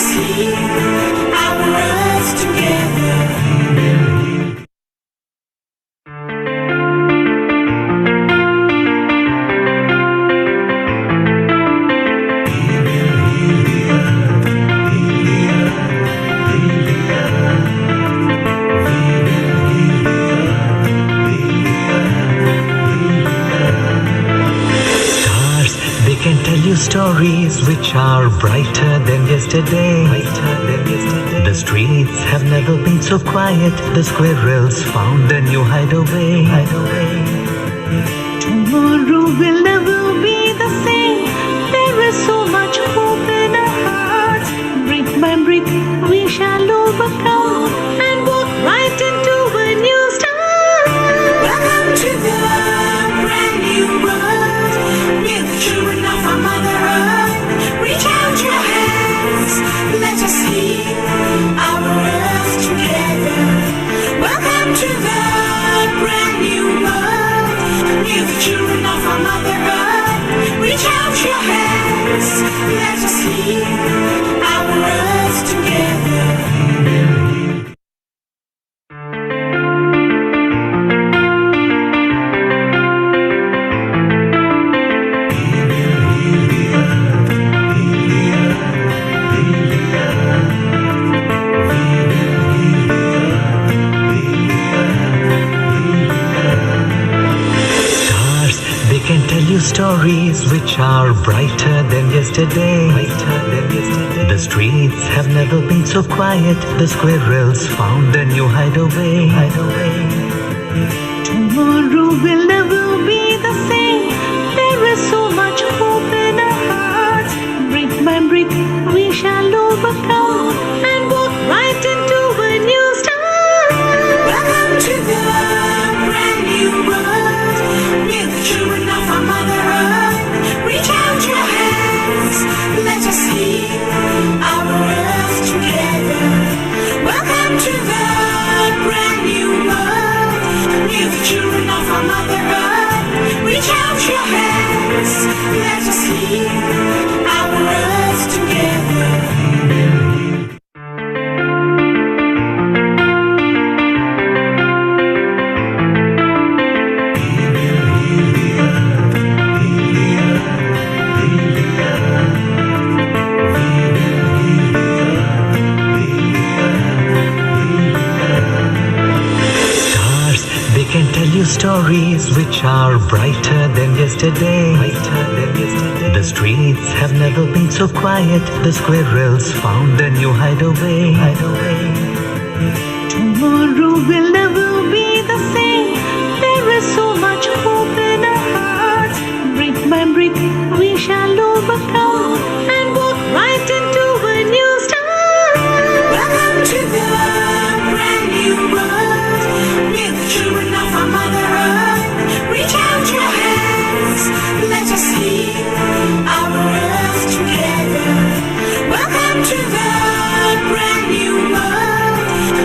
us heal our earth together. Stories which are brighter than yesterday. The streets have never been so quiet. The squirrels found a new hideaway. Tomorrow will never be the same. There is so much hope in our hearts. Brick by brick we shall overcome and walk right into a new start. Welcome to the brand new world. We're the children of our Mother Earth. Reach out your hands, let us heal our earth together. Welcome to the brand new world. We're the children of our Mother Earth. Reach out your hands, let us heal our earth together. Stories which are brighter than yesterday. The streets have never been so quiet. The squirrels found a new hideaway. Tomorrow will never be the same. There is so much hope in our hearts. Brick by brick we shall overcome and walk right into a new start. Welcome to the brand new world. We're the children of our Mother Earth. Reach out your hands, let us heal our earth together. Welcome to the brand new world. We're the children of our Mother Earth. Reach out your hands, let us heal our earth together. Stories which are brighter than yesterday. The streets have never been so quiet. The squirrels found a new hideaway. Tomorrow will never be the same. There is so much hope in our hearts. Brick by brick we shall overcome and walk right into a new start. Welcome to the brand new world. We're the children of our Mother Earth. Reach out your hands, let us heal our earth together. Welcome to the brand new world.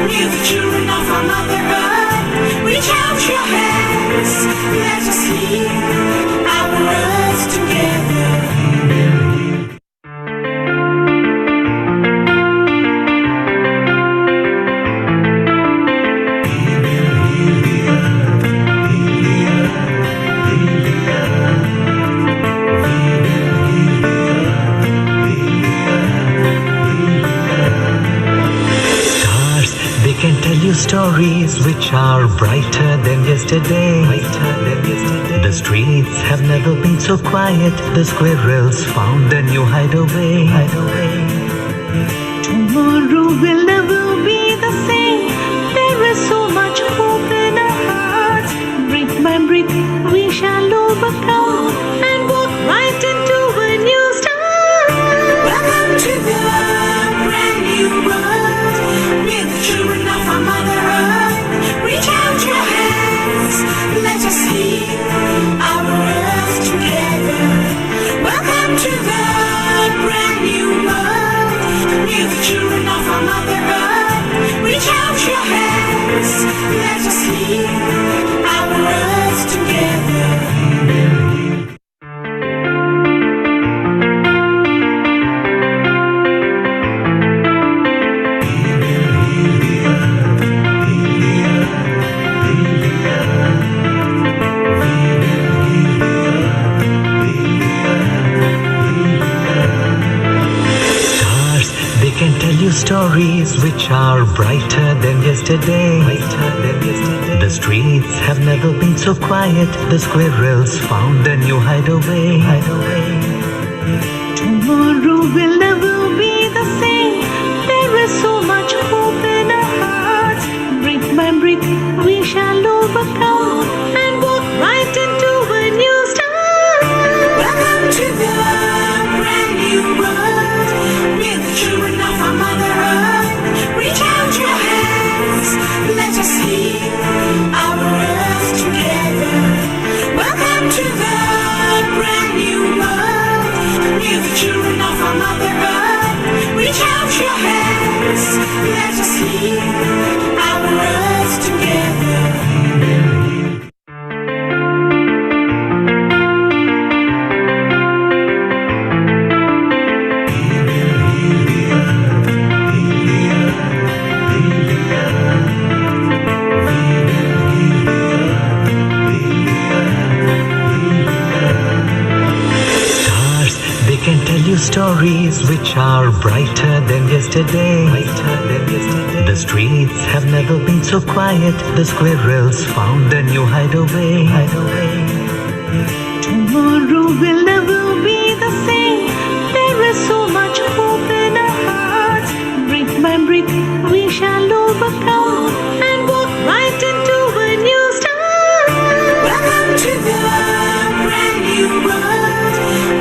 We're the children of our Mother Earth. Reach out your hands, let us heal our earth together. Stories which are brighter than yesterday. The streets have never been so quiet. The squirrels found a new hideaway. Tomorrow will never be the same. There is so much hope in our hearts. Brick by brick we shall overcome and walk right into a new start. Welcome to the brand new world. We're the children of our Mother Earth. Reach out your hands, let us heal our earth together. Welcome to the brand new world. We're the children of our Mother Earth. Reach out your hands, let us heal our earth together. tell you stories which are brighter than yesterday. The streets have never been so quiet. The squirrels found a new hideaway. Tomorrow will never be the same. There is so much hope in our hearts. Brick by brick, we shall overcome and walk right into a new start. Welcome to the brand new world. We're the children of our Mother Earth. Reach out your hands. Let us heal our earth together. Welcome to the brand new world. We're the children of our Mother Earth. Reach out your hands. Let us heal our earth together. Stories which are brighter than yesterday. The streets have never been so quiet. The squirrels found a new hideaway. Tomorrow will never be the same. There is so much hope in our hearts. Brick by brick, we shall overcome and walk right into a new start. Welcome to the brand new world.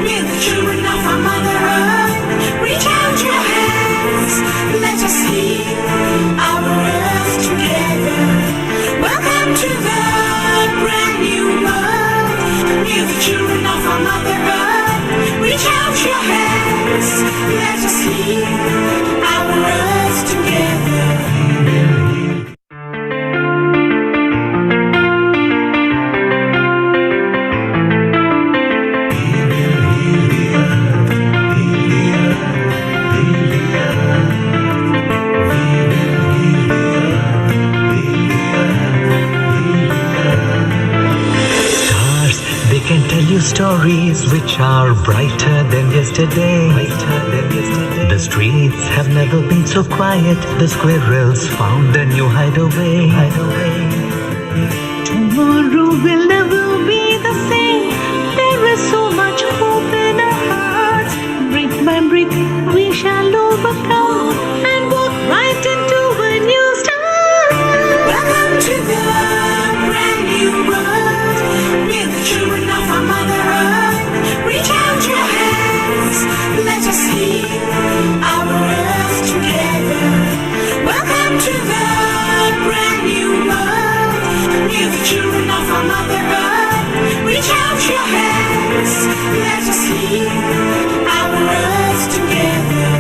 We're the children of our Mother Earth. Reach out your hands. Let us heal our earth together. Welcome to the brand new world. We're the children of our Mother Earth. Reach out your hands. Let us heal our earth together. Stories which are brighter than yesterday. The streets have never been so quiet. The squirrels found a new hideaway. Tomorrow will never be the same. There is so much hope in our hearts. Brick by brick, we shall overcome and walk right into a new start. Welcome to the brand new world. We're the children of our Mother Earth. Reach out your hands. Let us heal our earth together. Welcome to the brand new world. We're the children of our Mother Earth. Reach out your hands. Let us heal our earth together.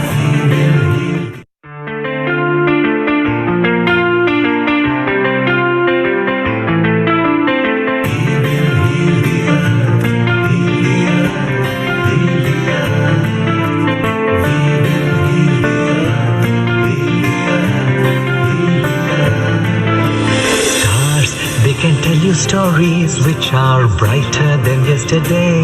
Stories which are brighter than yesterday.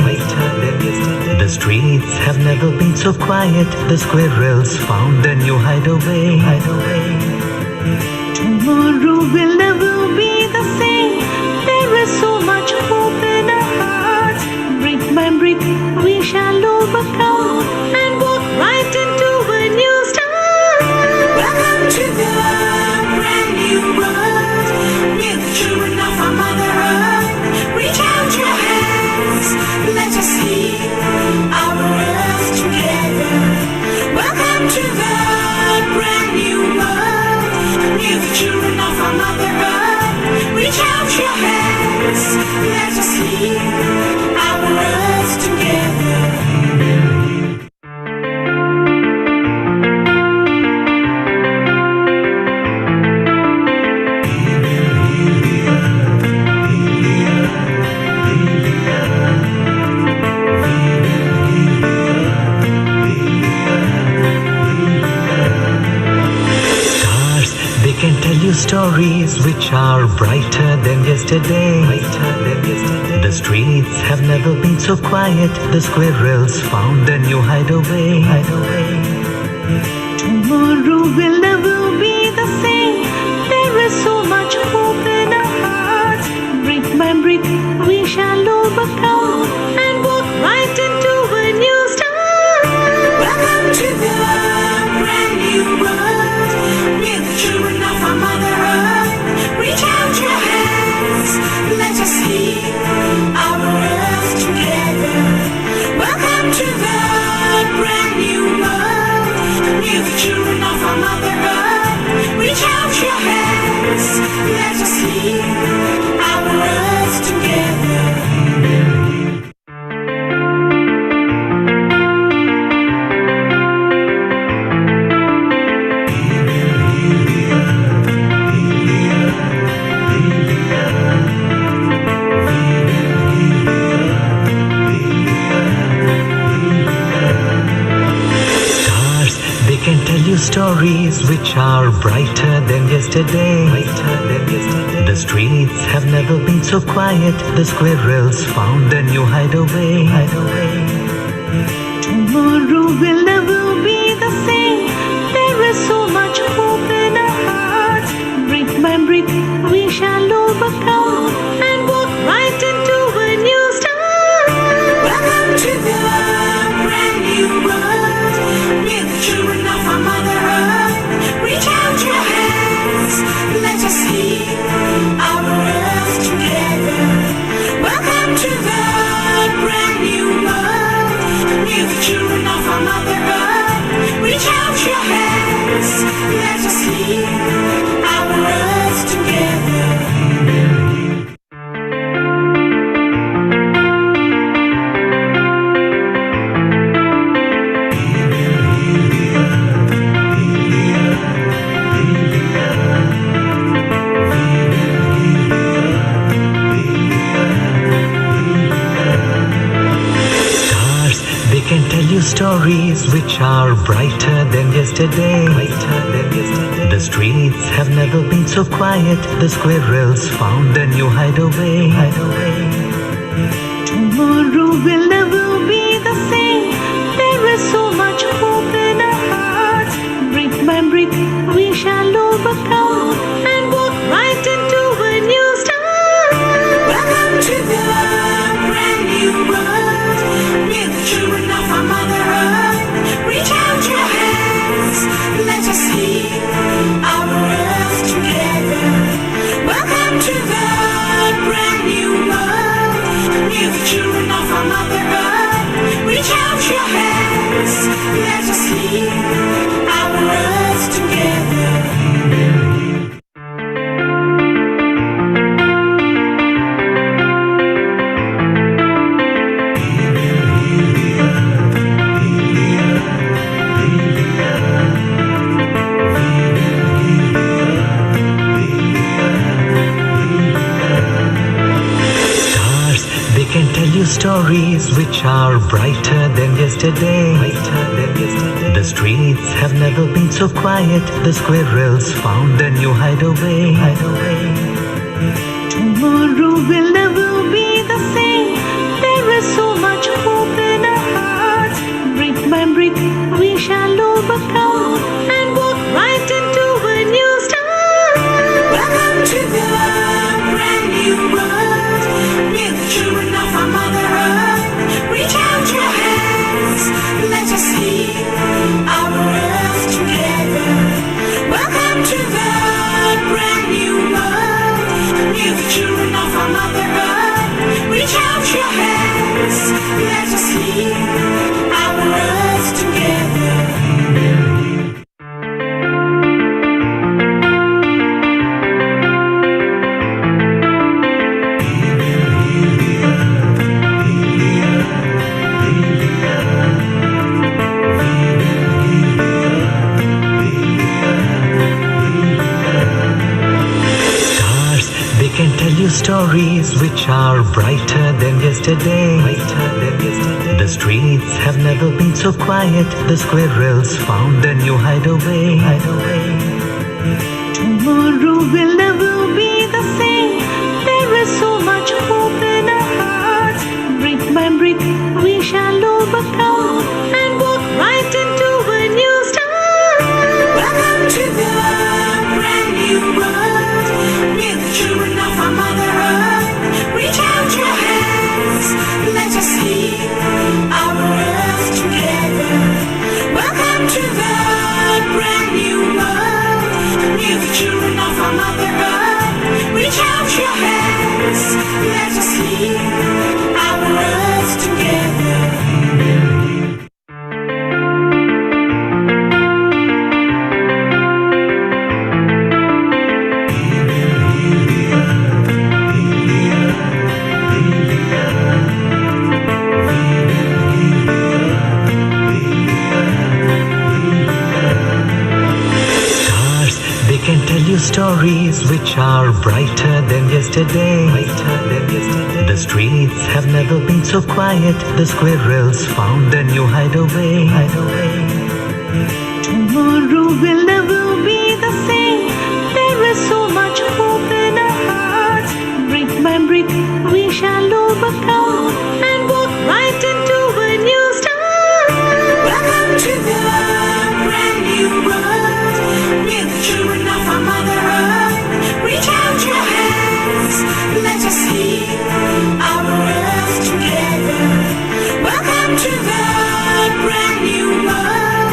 The streets have never been so quiet. The squirrels found a new hideaway. Tomorrow will never be the same. There is so much hope in our hearts. Brick by brick, we shall overcome and walk right into a new start. Welcome to the brand new world. We're the children of our Mother Earth. Reach out your hands. Let us heal our earth together. Welcome to the brand new world. We're the children of our Mother Earth. Reach out your hands. Let us heal our earth together. Stories which are brighter than yesterday. The streets have never been so quiet. The squirrels found a new hideaway. Tomorrow will never be the same. There is so much hope in our hearts. Brick by brick, we shall overcome and walk right into a new start. Welcome to the brand new world. We're the children of our Mother Earth. Reach out your hands, let us heal our earth together. Welcome to the brand new world. We're the children of our Mother Earth. Reach out your hands, let us heal our earth together. Stars, they can tell you stories which are brighter than yesterday. The streets have never been so quiet. The squirrels found a new hideaway. Tomorrow will never be the same. There is so much hope in our hearts. Brick by brick, we shall overcome and walk right into a new start. Welcome to the brand new world. We're the children of our Mother Earth. Reach out your hands, let us heal our earth together. Welcome to the brand new world. We're the children of our Mother Earth. Reach out your hands, let us heal our earth together. Stars, they can tell you stories which are brighter than yesterday. The streets have never been so quiet. The squirrels found a new hideaway. Tomorrow will never be the same. There is so much hope in our hearts. Brick by brick, we shall overcome and walk right into a new start. Welcome to the brand new world. We're the children of our Mother Earth. Reach out your hands, let us heal our earth together. Welcome to the brand new world. We're the children of our Mother Earth. Reach out your hands, let us heal our earth together. Stars, they can tell you stories which are brighter than yesterday. The streets have never been so quiet. The squirrels found a new hideaway. Tomorrow will never be the same. There is so much hope in our hearts. Brick by brick, we shall overcome and walk right into a new start. Welcome to the brand new world. We're the children of our Mother Earth. Reach out your hands, let us heal our earth together. Welcome to the brand new world. We're the children of our Mother Earth. Reach out your hands, let us heal our earth together. Stars, they can tell you stories which are brighter than yesterday. The streets have never been so quiet. The squirrels found a new hideaway. Tomorrow will never be the same. There is so much hope in our hearts. Brick by brick, we shall overcome and walk right into a new start. Welcome tell you stories which are brighter than yesterday. The streets have never been so quiet. The squirrels found a new hideaway. Tomorrow will never be the same. There is so much hope in our hearts. Brick by brick, we shall overcome and walk right into a new start. Welcome to the brand new world. We're the children of our Mother Earth. Reach out your hands, let us heal our earth together. Welcome to the brand new world.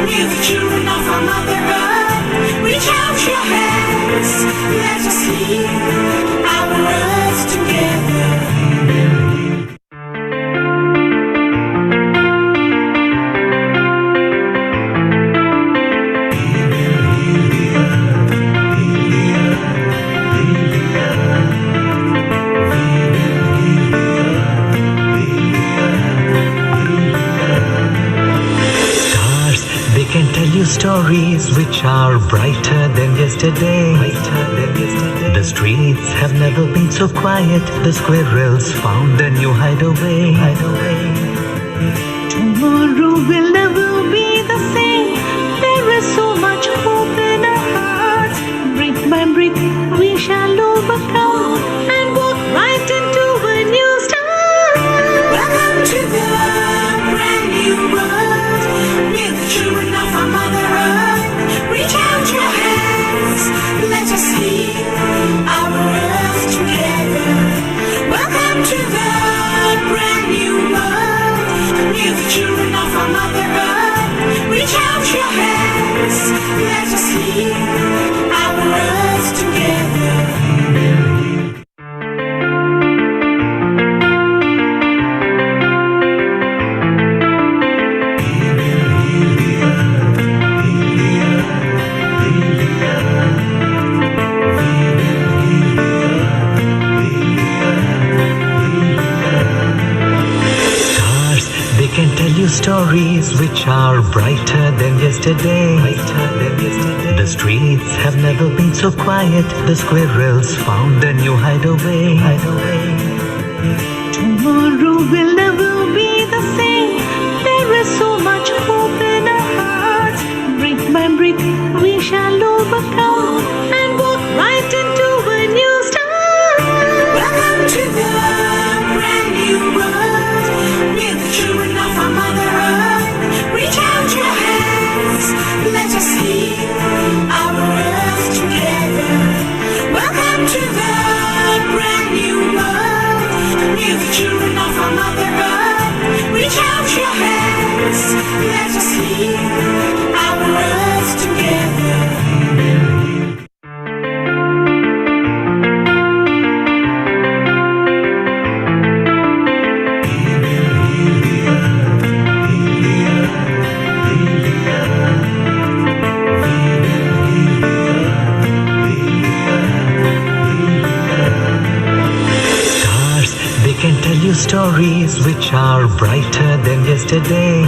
We're the children of our Mother Earth. Reach out your hands, let us heal our earth together. Stories which are brighter than yesterday. The streets have never been so quiet. The squirrels found a new hideaway. Tomorrow will never be the same. There is so much hope in our hearts. Brick by brick, we shall overcome and walk right into a new start. Welcome to the brand new world. We're the children of our Mother Earth. Reach out your hands, let us heal our earth together. Welcome to the brand new world. We're the children of our Mother Earth. Reach out your hands, let us heal our earth together. Stories which are brighter than yesterday. The streets have never been so quiet. The squirrels found a new hideaway. Tomorrow will never be the same. There is so much hope in our hearts. Brick by brick, we shall overcome and walk right into a new start. Welcome to the brand new world. We're the children of our Mother Earth. Reach out your hands, let us heal our earth together. Welcome to the brand new world. We're the children of our Mother Earth. Reach out your hands, let us heal our earth together. Stories which are brighter than yesterday.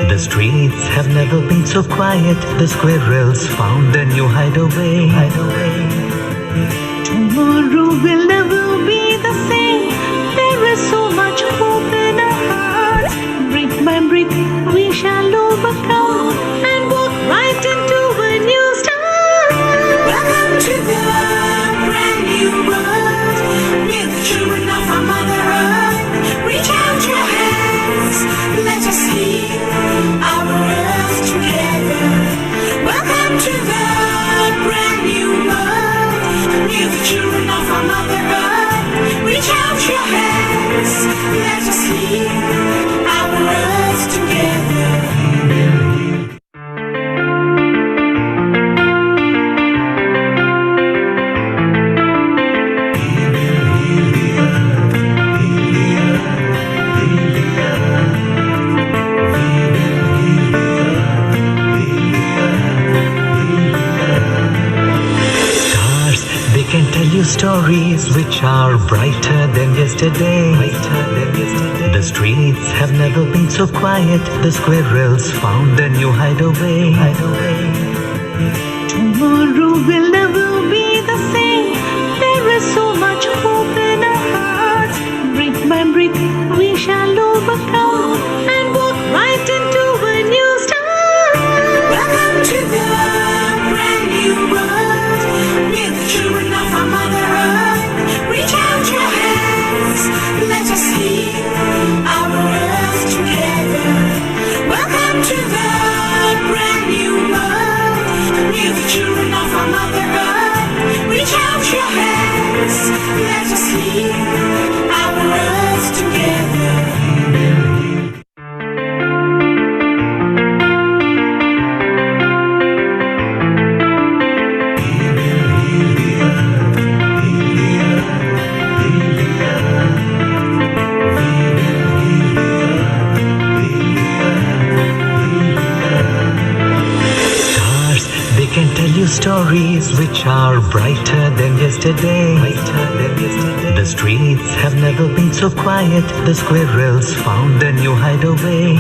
The streets have never been so quiet. The squirrels found a new hideaway. Tomorrow will never be the same. There is so much hope in our hearts. Brick by brick, we shall overcome and walk right into a new start. Welcome to the brand new world. We're the children of our Mother Earth. Reach out your hands, let us heal our earth together. Welcome to the brand new world. We're the children of our Mother Earth. Reach out your hands, let us heal our earth together. Stories which are brighter than yesterday. The streets have never been so quiet. The squirrels found a new hideaway. Tomorrow Welcome to the brand new world. We're the children of our Mother Earth. Reach out your hands, let us heal our earth together. Welcome to the brand new world. We're the children of our Mother Earth. Reach out your hands, let us heal our earth together. They can tell you stories which are brighter than yesterday. The streets have never been so quiet. The squirrels found a new hideaway.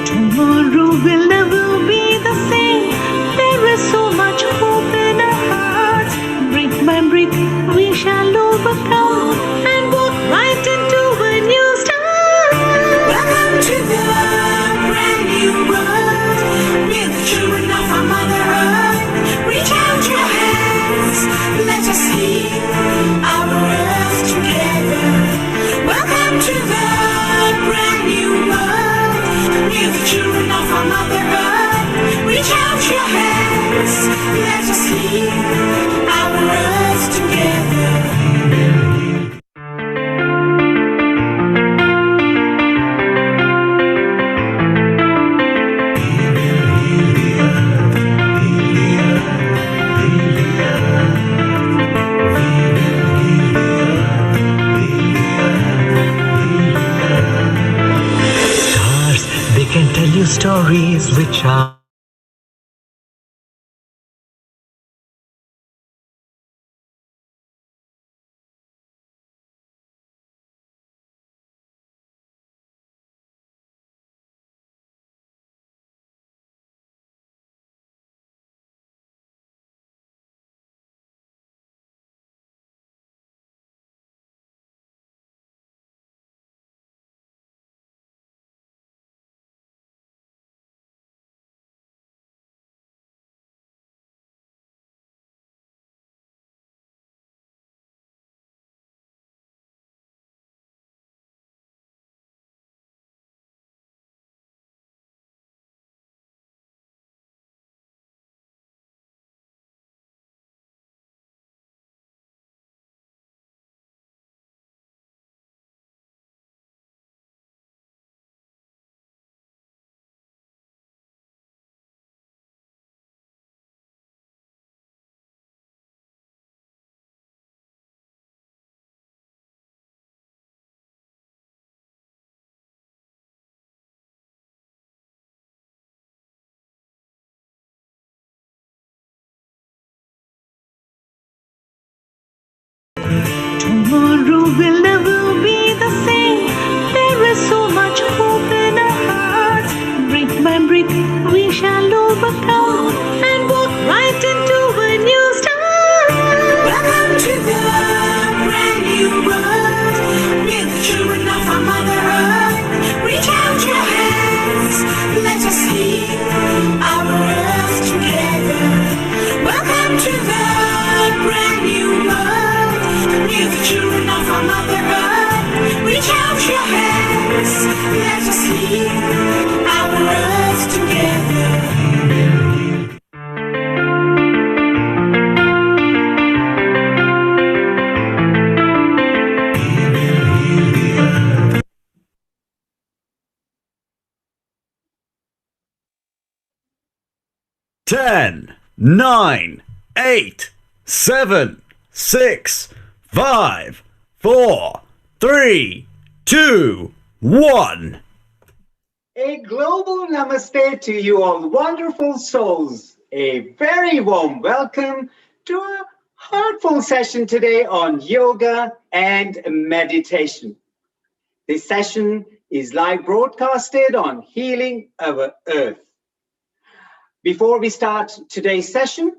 Tomorrow will never be the same. There is so much hope in our hearts. Brick by brick, we shall overcome and walk right into a new start. Welcome to the brand new world. We're the children of our Mother Earth. Reach out your hands, let us heal our earth together. Welcome to the brand new world. We're the children of our Mother Earth. Reach out your hands, let us heal our earth together. Stars, they can tell you stories which are Tomorrow will never be the same. There is so much hope in our hearts. Brick by brick, we shall overcome and walk right into a new start. Welcome to the brand new world. We're the children of our Mother Earth. Reach out your hands, let us heal our earth together. Welcome to the brand new world. We're the children of our Mother Earth. Reach out your hands, let us heal our earth together. Ten, 9, 8, 7, 6, 5, 4, 3, 2, 1. A global namaste to you all wonderful souls. A very warm welcome to a heartful session today on yoga and meditation. This session is live broadcasted on Healing Our Earth. Before we start today's session,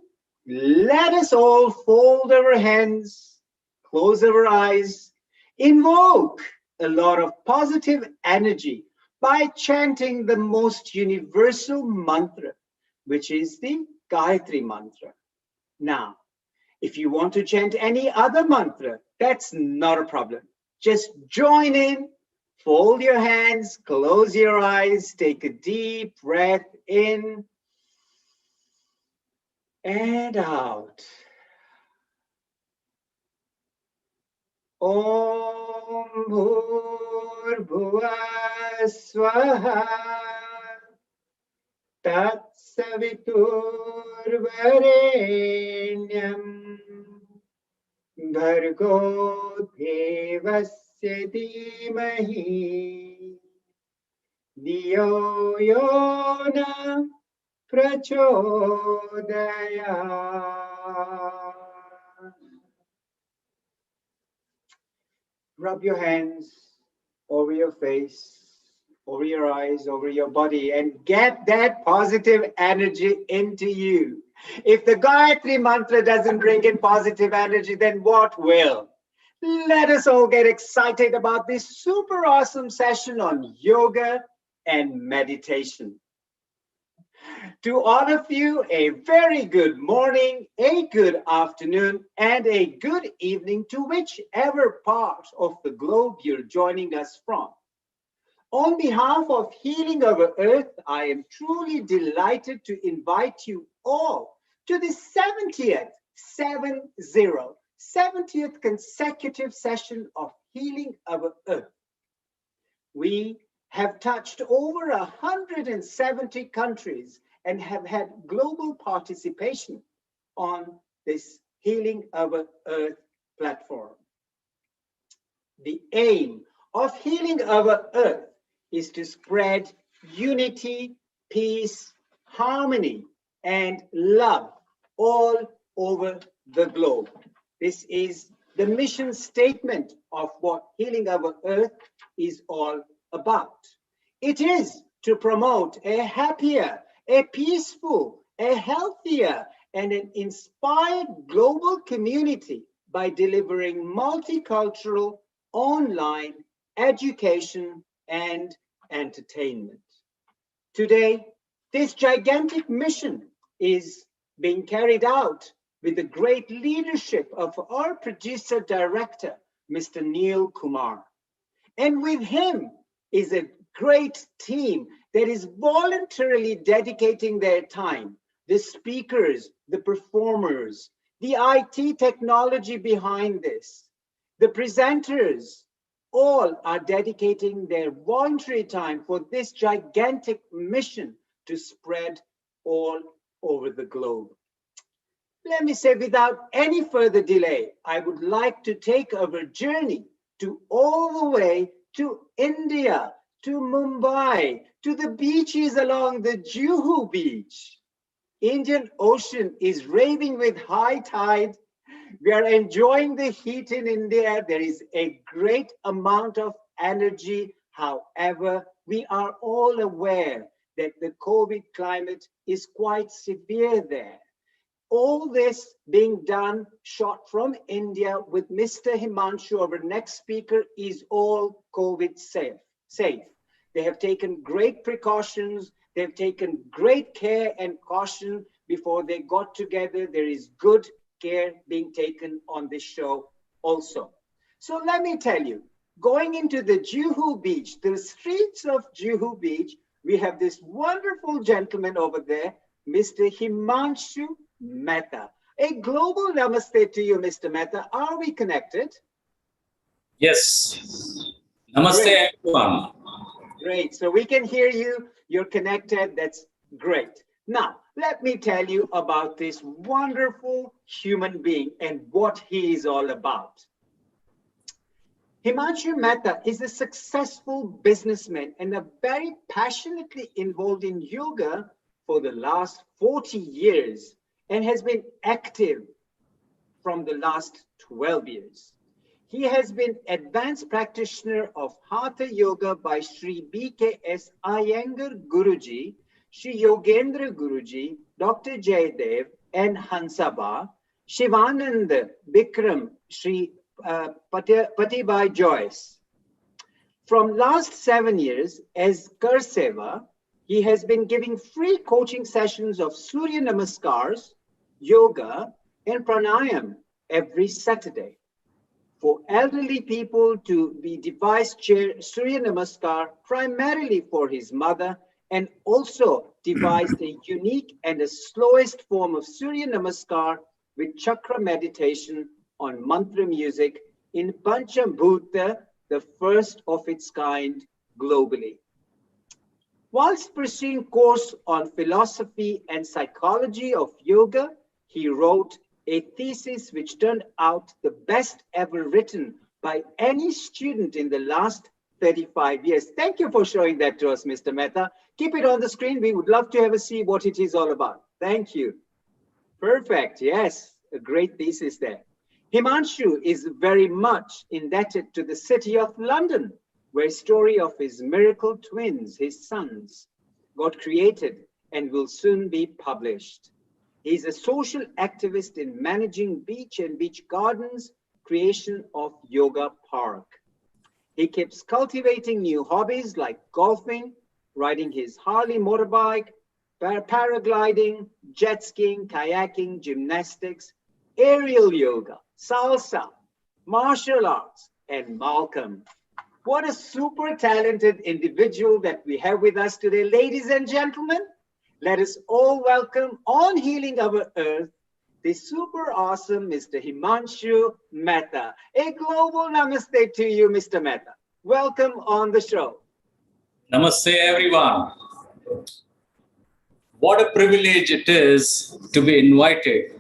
let us all fold our hands, close our eyes, invoke a lot of positive energy, by chanting the most universal mantra, which is the Gayatri mantra. Now, if you want to chant any other mantra, that's not a problem. Just join in, fold your hands, close your eyes, take a deep breath in and out. Om Bhur-Bhuva Swaha Tat Savitur-Varenyam Bhargo Devasya Dhimahi Dhiyo Yona Prachodaya. Rub your hands over your face, over your eyes, over your body, and get that positive energy into you. If the Gayatri mantra doesn't bring in positive energy, then what will? Let us all get excited about this super awesome session on yoga and meditation. To all of you, a very good morning, a good afternoon, and a good evening to whichever part of the globe you're joining us from. On behalf of Healing Our Earth, I am truly delighted to invite you all to the 70th consecutive session of Healing Our Earth. We have touched over 170 countries and have had global participation on this Healing Our Earth platform. The aim of Healing Our Earth is to spread unity, peace, harmony, and love all over the globe. This is the mission statement of what Healing Our Earth is all about. It is to promote a happier, a peaceful, a healthier, and an inspired global community by delivering multicultural online education and entertainment. Today, this gigantic mission is being carried out with the great leadership of our producer director, Mr. Neil Kumar. And with him is a great team that is voluntarily dedicating their time. The speakers, the performers, the IT technology behind this, the presenters, all are dedicating their voluntary time for this gigantic mission to spread all over the globe. Let me say, without any further delay, I would like to take our journey to all the way to India, to Mumbai, to the beaches along the Juhu beach. Indian Ocean is raving with high tide. We are enjoying the heat in India. There is a great amount of energy. However, we are all aware that the COVID climate is quite severe there. All this being done, shot from India with Mr. Himansu, our next speaker, is all COVID safe. They have taken great precautions. They've taken great care and caution before they got together. There is good care being taken on this show also. So let me tell you, going into the Juhu Beach, the streets of Juhu Beach, we have this wonderful gentleman over there, Mr. Himansu Mea. A global namaste to you, Mr. Mea. Are we connected? Yes. Namaste, Great. everyone. Great. So we can hear you. You're connected. That's great. Now, let me tell you about this wonderful human being and what he is all about. Himansu Mea is a successful businessman and a very passionately involved in yoga for the last 40 years and has been active from the last 12 years. He has been advanced practitioner of Hatha Yoga by Sri BKS Iyengar Guruji, Sri Yogendra Guruji, Dr. Jaydev, and Hansaba, Shivananda Bikram, Sri Patibai Joyce. From last 7 years as Karseva, he has been giving free coaching sessions of Surya Namaskars, yoga, and pranayam every Saturday. For elderly people to be devised Surya Namaskar primarily for his mother, and also devised a unique and the slowest form of Surya Namaskar with chakra meditation on mantra music in Panchabhuta, the first of its kind globally. Whilst pursuing course on philosophy and psychology of yoga, he wrote a thesis which turned out the best ever written by any student in the last 35 years. Thank you for showing that to us, Mr. Mehta. Keep it on the screen. We would love to have a see what it is all about. Thank you. Perfect. Yes, a great thesis there. Himansu is very much indebted to the city of London, where a story of his miracle twins, his sons, got created and will soon be published. He's a social activist in managing beach and beach gardens, creation of yoga park. He keeps cultivating new hobbies like golfing, riding his Harley motorbike, paragliding, jet skiing, kayaking, gymnastics, aerial yoga, salsa, martial arts, and Malcolm. What a super talented individual that we have with us today. Ladies and gentlemen, let us all welcome on Healing Our Earth, the super awesome Mr. Himansu Mea. A global namaste to you, Mr. Mea. Welcome on the show. Namaste, everyone. What a privilege it is to be invited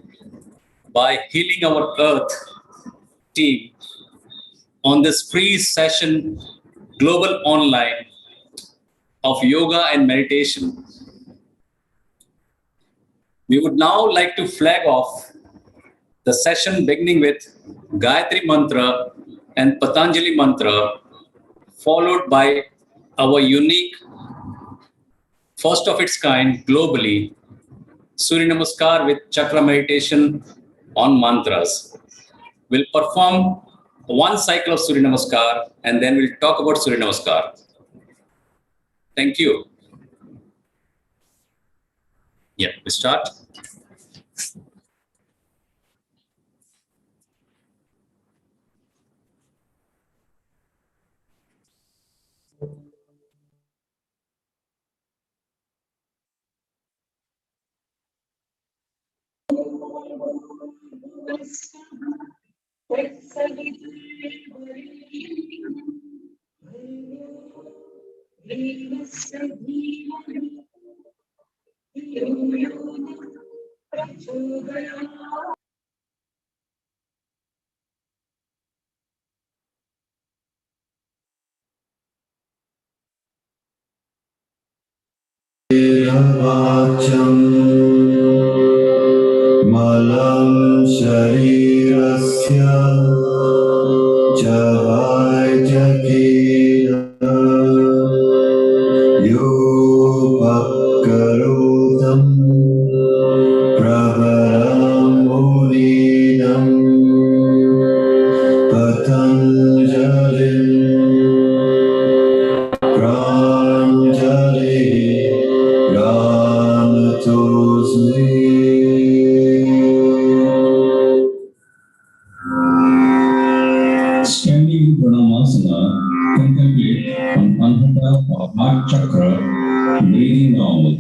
by Healing Our Earth team on this free session, global online of yoga and meditation. We would now like to flag off the session beginning with Gayatri Mantra and Patanjali Mantra, followed by our unique, first of its kind globally, Surya Namaskar with chakra meditation on mantras. We'll perform one cycle of Surya Namaskar and then we'll talk about Surya Namaskar. Thank you. Yeah, we start. Malam sharirasya javajagila yupakarutam pravaram muninam patanjalim pranjali Ranatosmi. Standing in Pranamasana, contemplate on Anahata or heart chakra, breathing normal.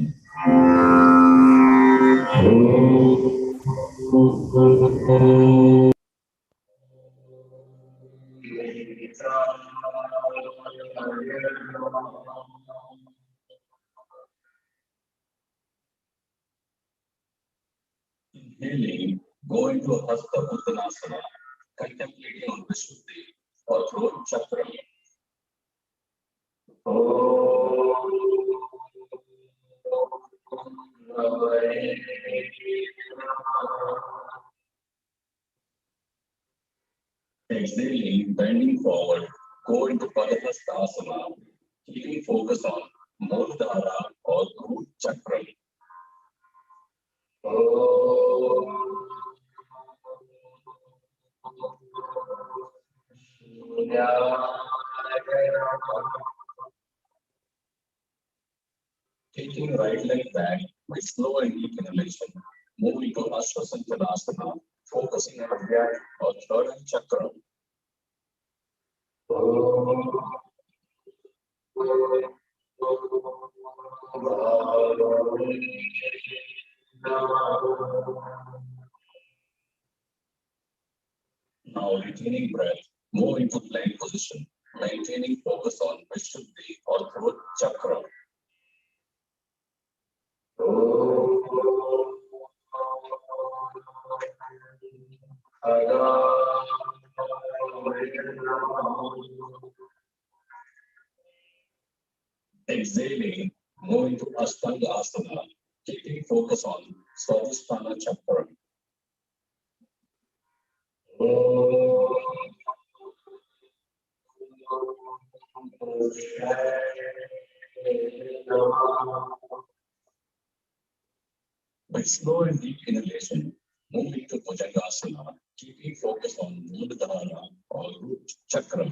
Inhaling, go into a Hasta Uttanasana, contemplating on Vishuddhi or throat chakra. Exhaling, bending forward, go into Padahastasana, keeping focus on Mudra or root chakra. Taking right leg back with slow and deep inhalation, moving to Ashwasantanasana, focusing on that or third eye chakra. Now retaining breath, move into plank position, maintaining focus on Vishuddhi or throat chakra. Exhaling, move into Ashtanga Asana, keeping focus on Swadhisthana chakra. With slow and deep inhalation, move into Bhujangasana, keeping focus on Mudra or root chakra.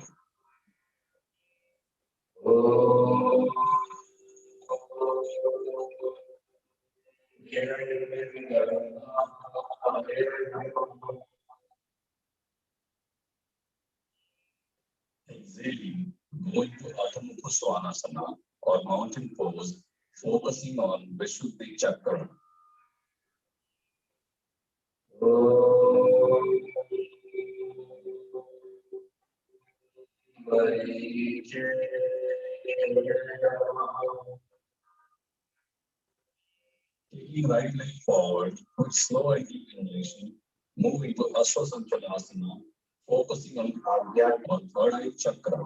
Exhaling, going to Adho Mukha Svanasana or mountain pose, focusing on Vishuddhi chakra. Taking right leg forward with slow and deep inhalation, move into Ashwasantanasana, focusing on Adhyat or third eye chakra.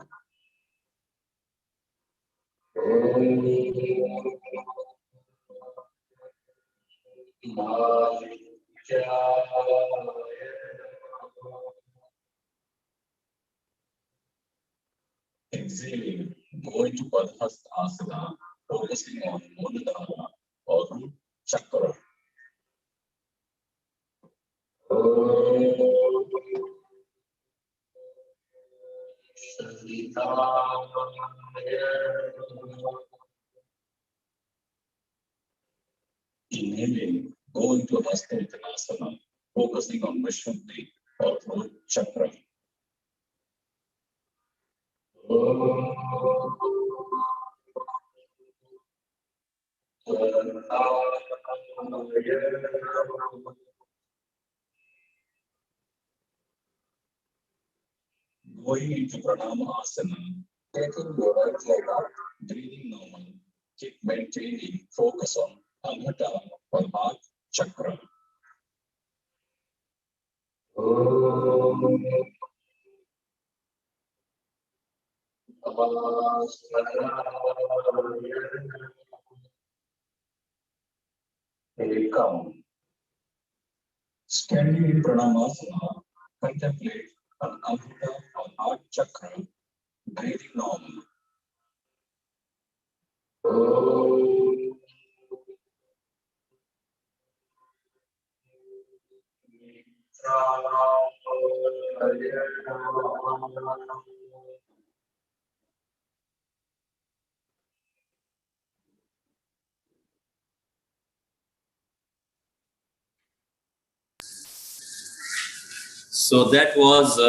Exhaling, go into Padhastasana, focusing on Muladhara or root chakra. Inhaling, go into Hasta Uttanasana, focusing on Vishuddhi or throat chakra. Going into Pranama Asana, taking your right leg up, breathing normal, keep maintaining focus on Anahata or heart chakra. Come. Standing in Pranamasana, contemplate an Anahata or heart chakra, breathing normal. So that was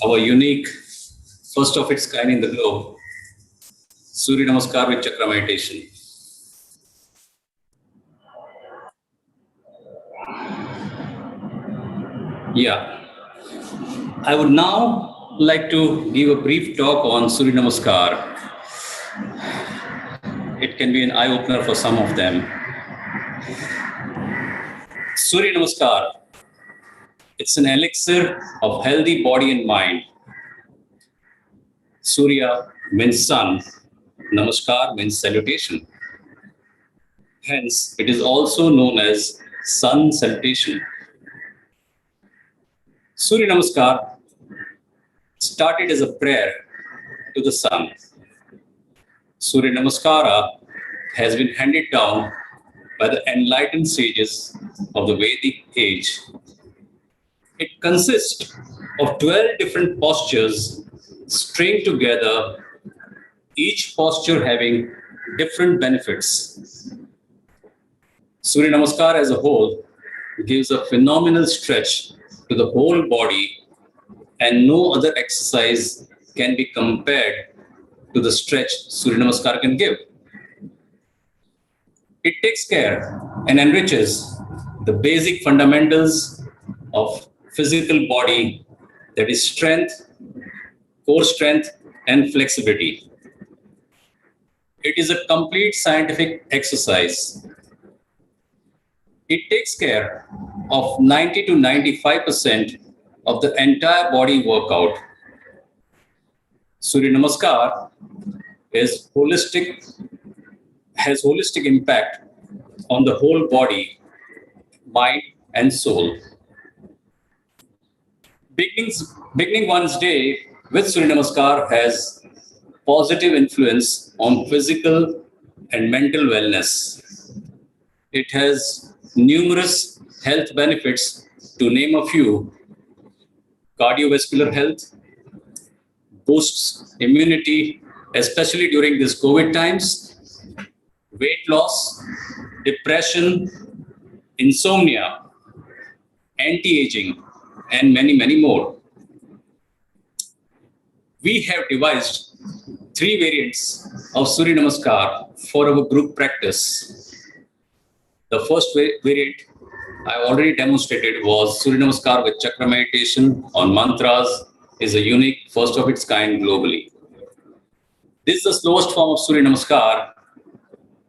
our unique, first of its kind in the globe, Surya Namaskar with Chakra meditation. Yeah. I would now like to give a brief talk on Surya Namaskar. It can be an eye-opener for some of them. Surya Namaskar, it's an elixir of healthy body and mind. Surya means sun, Namaskar means salutation. Hence, it is also known as Sun Salutation. Surya Namaskar started as a prayer to the sun. Surya Namaskara has been handed down by the enlightened sages of the Vedic age. It consists of 12 different postures string together, each posture having different benefits. Surya Namaskar as a whole gives a phenomenal stretch to the whole body, and no other exercise can be compared to the stretch Surya Namaskar can give. It takes care and enriches the basic fundamentals of physical body, that is strength, core strength, and flexibility. It is a complete scientific exercise. It takes care of 90 to 95% of the entire body workout. Surya Namaskar has holistic impact on the whole body, mind, and soul. Beginning one's day with Surya Namaskar has positive influence on physical and mental wellness. It has numerous health benefits, to name a few: cardiovascular health, boosts immunity, especially during these COVID times, weight loss, depression, insomnia, anti-aging, and many, many more. We have devised 3 variants of Surya Namaskar for our group practice. The first variant I already demonstrated was Surya Namaskar with chakra meditation on mantras, is a unique, first of its kind globally. This is the slowest form of Surya Namaskar,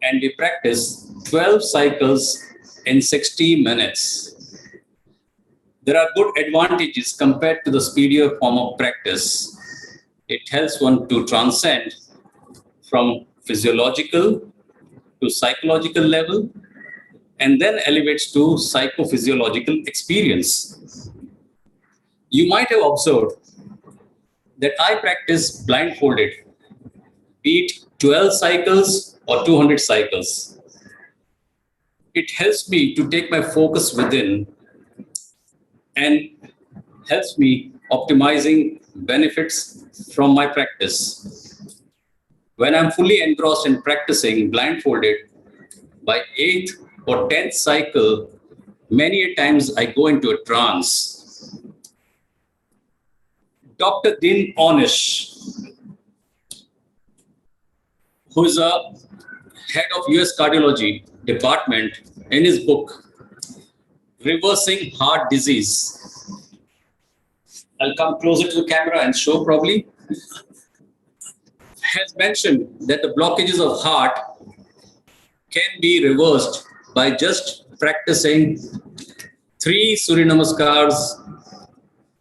and we practice 12 cycles in 60 minutes. There are good advantages compared to the speedier form of practice. It helps one to transcend from physiological to psychological level, and then elevates to psychophysiological experience. You might have observed that I practice blindfolded, be it 12 cycles or 200 cycles. It helps me to take my focus within and helps me optimizing benefits from my practice. When I'm fully engrossed in practicing blindfolded, by 8th or 10th cycle, many a times I go into a trance. Dr. Din Onish, who is a head of US cardiology department, in his book, Reversing Heart Disease, I'll come closer to the camera and show probably, has mentioned that the blockages of heart can be reversed by just practicing 3 Surya Namaskars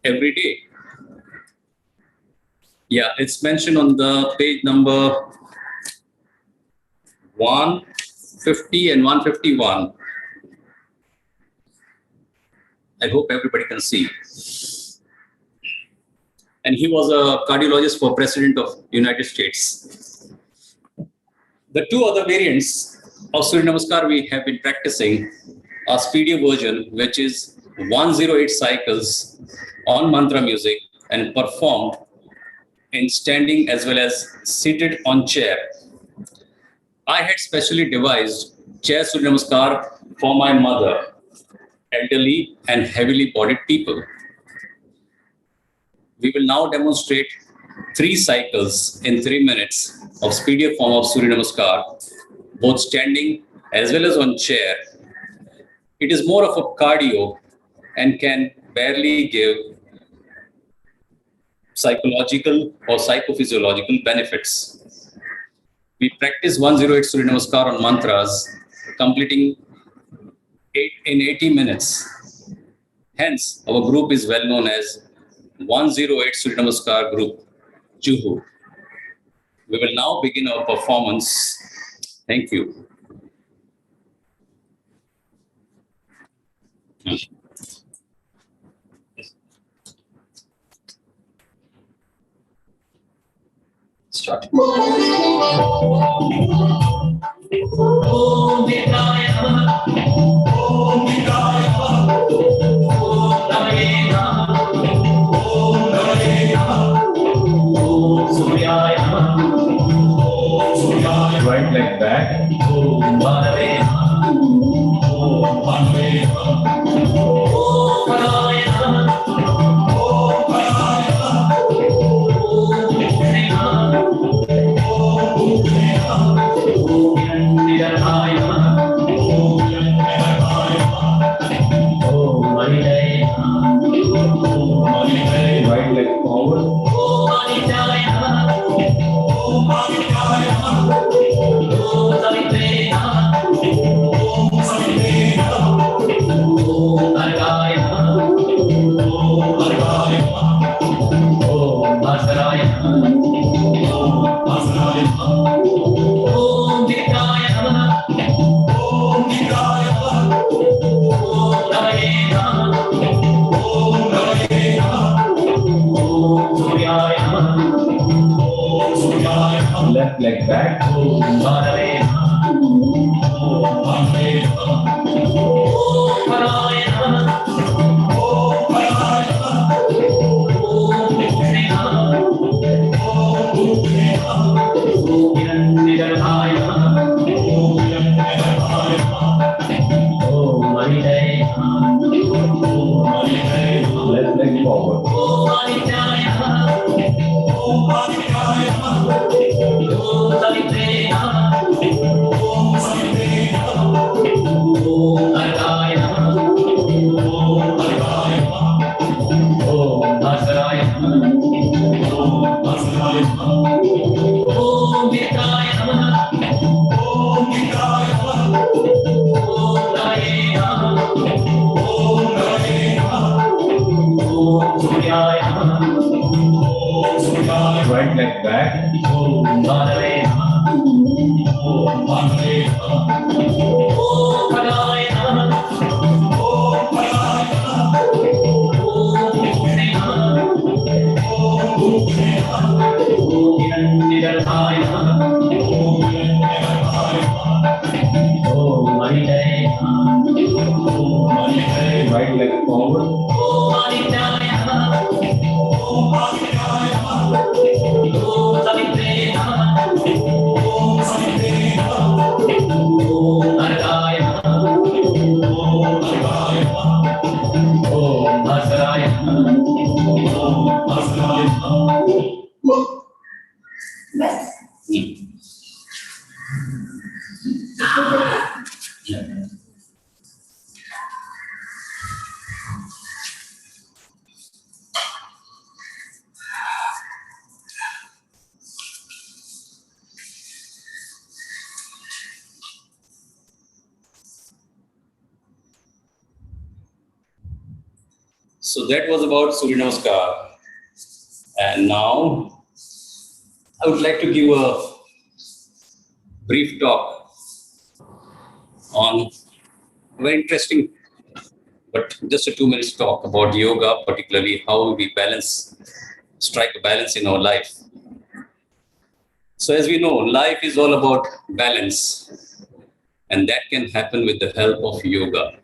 every day. Yeah, it's mentioned on the page number 150 and 151. I hope everybody can see. And he was a cardiologist for President of United States. The 2 other variants of Surya Namaskar we have been practicing a speedier version, which is 108 cycles on mantra music and performed in standing as well as seated on chair. I had specially devised chair Surya Namaskar for my mother, elderly and heavily bodied people. We will now demonstrate 3 cycles in 3 minutes of speedier form of Surya Namaskar, both standing as well as on chair. It is more of a cardio and can barely give psychological or psychophysiological benefits. We practice 108 Surya Namaskar on mantras, completing 8 in 80 minutes. Hence, our group is well known as 108 Surya Namaskar group, Juhu. We will now begin our performance. Thank you. Start. back. Om Bharave Namaha. Om Bharave Namaha. Om Bharave Namaha. Om Bharave Namaha. Om Bhushe Namaha. Om Bhushe Namaha. Om Hiranyagarbhaya Namaha. Om Hiranyagarbhaya Namaha. Om Manidaya Namaha. Om Manidaya Namaha. Let's take forward. Om Manidaya Namaha. Om Manidaya Namaha. Om Savitri Namaha. Om Savitri Namaha. Om Argaya Namaha. Om Argaya Namaha. Om Bhasaraya Namaha. Om Bhasaraya Namaha. Om Vikraya Namaha. Om Vikraya Namaha. Om Raye Namaha. Om Raye Namaha. Om Suryaya Namaha. Om Suryaya. Right leg back. Om Bharave Namaha. Om Bharave Namaha. Om Bharaya Namaha. Om Bharaya Namaha. Om Bhushe Namaha. Om Bhushe Namaha. Om Hiranyagarbhaya Namaha. Om Hiranyagarbhaya Namaha. Om Manidaya Namaha. Om Manidaya. Right leg forward. Om Manidaya Namaha. Om Manidaya Namaha. Om Savitri Namaha. Om Savitri Namaha. Om Argaya Namaha. Om Argaya Namaha. Om Bhasaraya Namaha. Om Bhasaraya Namaha. So that was about Surya Namaskar. And now I would like to give a brief talk on a very interesting, but just a 2 minutes talk about yoga, particularly how we strike a balance in our life. So as we know, life is all about balance, and that can happen with the help of yoga.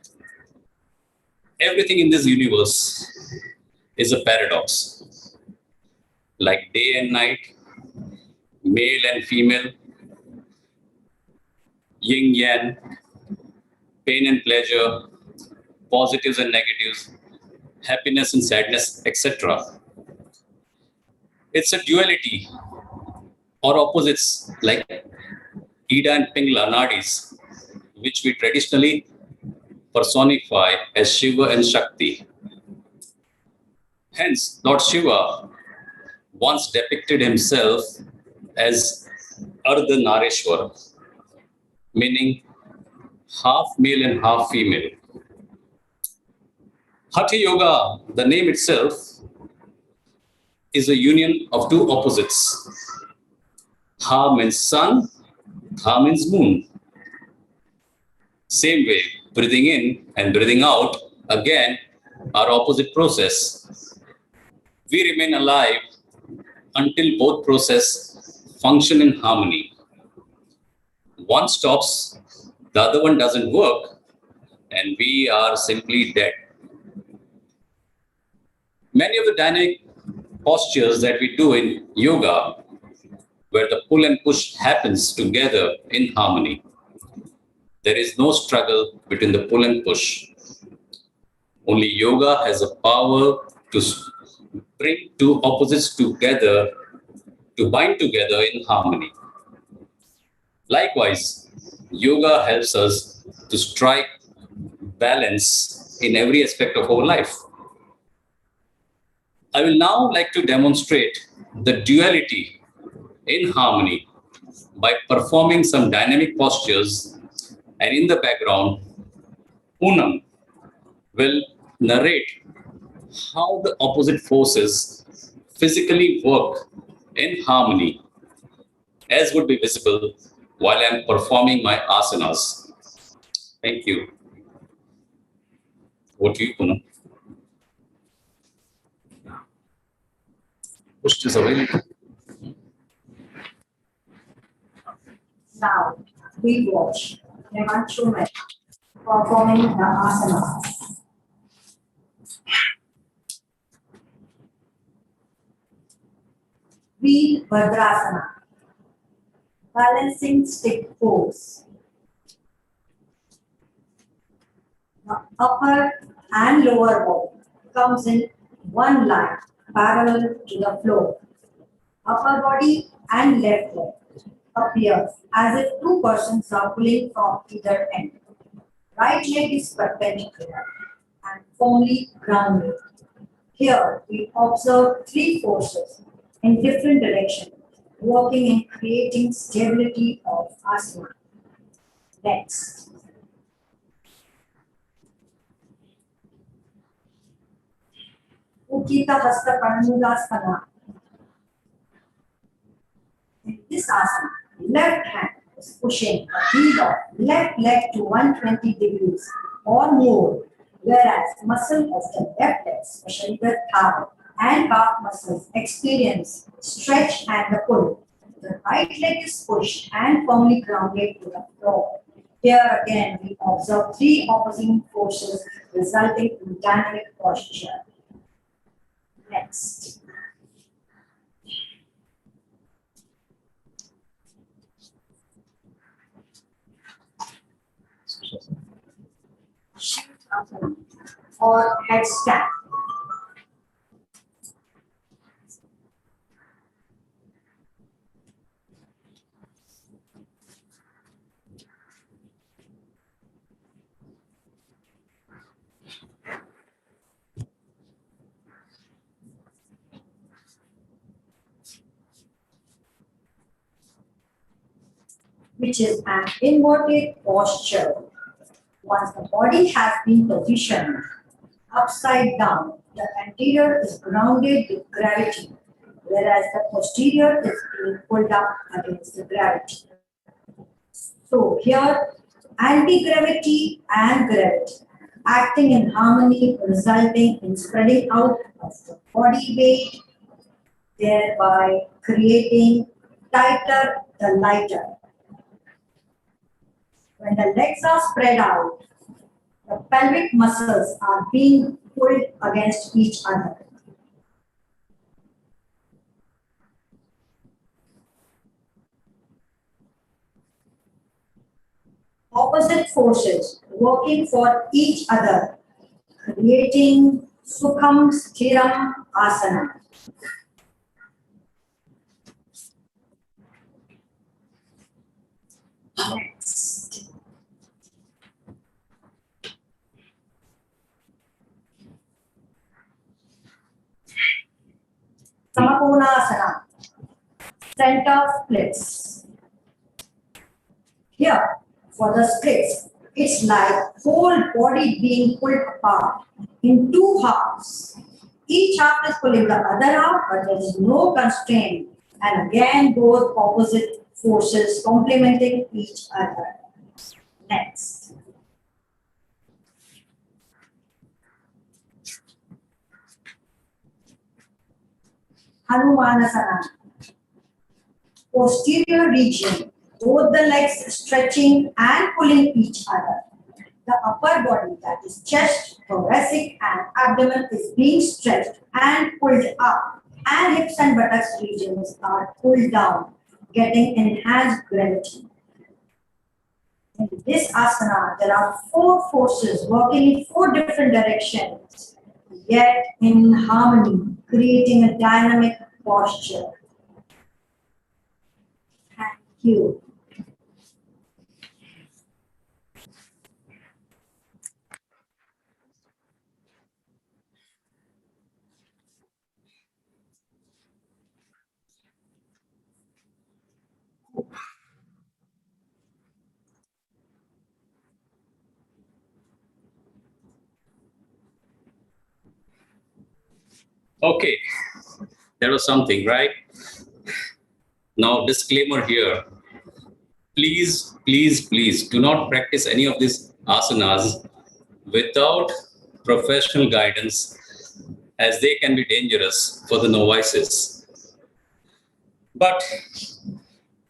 Everything in this universe is a paradox, like day and night, male and female, yin yang, pain and pleasure, positives and negatives, happiness and sadness, etc. It's a duality or opposites like Ida and Pingala nadis, which we traditionally personify as Shiva and Shakti. Hence, Lord Shiva once depicted himself as Ardha Nareshwar, meaning half male and half female. Hatha Yoga, the name itself, is a union of two opposites. Ha means sun, Tha means moon. Same way, breathing in and breathing out, again, are opposite process. We remain alive until both process function in harmony. One stops, the other one doesn't work, and we are simply dead. Many of the dynamic postures that we do in yoga, where the pull and push happens together in harmony. There is no struggle between the pull and push. Only yoga has a power to bring two opposites together, to bind together in harmony. Likewise, yoga helps us to strike balance in every aspect of our life. I will now like to demonstrate the duality in harmony by performing some dynamic postures, and in the background, Poonam will narrate how the opposite forces physically work in harmony, as would be visible while I am performing my asanas. Thank you. Over to you, Poonam. Push is available. Now we watch Himansu Mea performing the asana. Beel Patel, balancing stick pose. The upper and lower body comes in one line parallel to the floor. Upper body and left leg appears as if two persons are pulling from either end. Right leg is perpendicular and firmly grounded. Here we observe three forces in different directions working in creating stability of asana. Next. Ukita Hasta Panmudasana. In this asana, left hand is pushing a heel of left leg to 120 degrees or more, whereas muscle of the left leg, especially the thigh and calf muscles, experience stretch and the pull. The right leg is pushed and firmly grounded to the floor. Here again, we observe three opposing forces resulting in dynamic posture. Next. Or headstand. Which is an inverted posture. Once the body has been positioned upside down, the anterior is grounded with gravity, whereas the posterior is being pulled up against the gravity. So here, anti-gravity and gravity acting in harmony, resulting in spreading out of the body weight, thereby creating tighter the lighter. When the legs are spread out, the pelvic muscles are being pulled against each other. Opposite forces working for each other, creating Sukham Sthiram Asana. Next. Samakonasana, center splits. Here, for the splits, it's like whole body being pulled apart in two halves. Each half is pulling the other half, but there is no constraint. And again, both opposite forces complementing each other. Next. Hanumanasana. Posterior region, both the legs stretching and pulling each other. The upper body, that is chest, thoracic and abdomen, is being stretched and pulled up, and hips and buttocks regions are pulled down, getting enhanced gravity. In this asana, there are four forces working in four different directions, yet in harmony, creating a dynamic posture. Thank you. Okay, that was something, right? Now, disclaimer here. Please, please, please do not practice any of these asanas without professional guidance, as they can be dangerous for the novices. But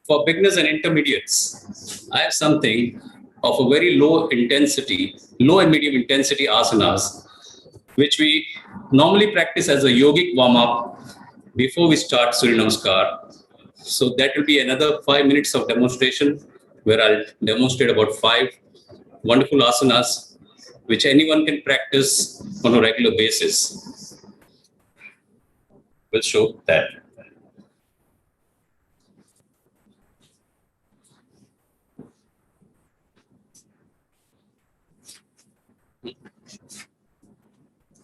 for beginners and intermediates, I have something of a very low and medium intensity asanas, which we normally practice as a yogic warm-up before we start Surya Namaskar. So that will be another 5 minutes of demonstration where I'll demonstrate about 5 wonderful asanas which anyone can practice on a regular basis. We'll show that.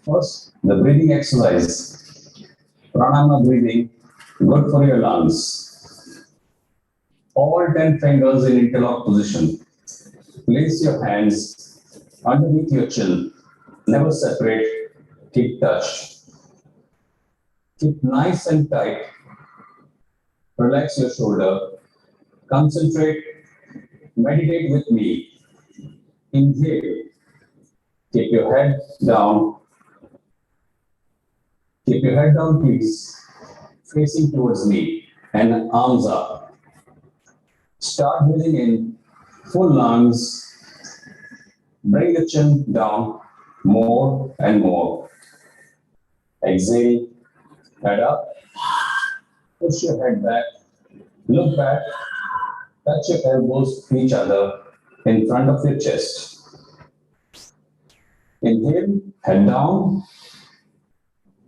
First, the breathing exercise. Pranayama breathing, good for your lungs. All 10 fingers in interlock position. Place your hands underneath your chin. Never separate, keep touch. Keep nice and tight. Relax your shoulder. Concentrate, meditate with me. Inhale. Keep your head down. Keep your head down, please, facing towards me and arms up. Start breathing in, full lungs. Bring the chin down more and more. Exhale, head up. Push your head back. Look back. Touch your elbows to each other in front of your chest. Inhale, head down.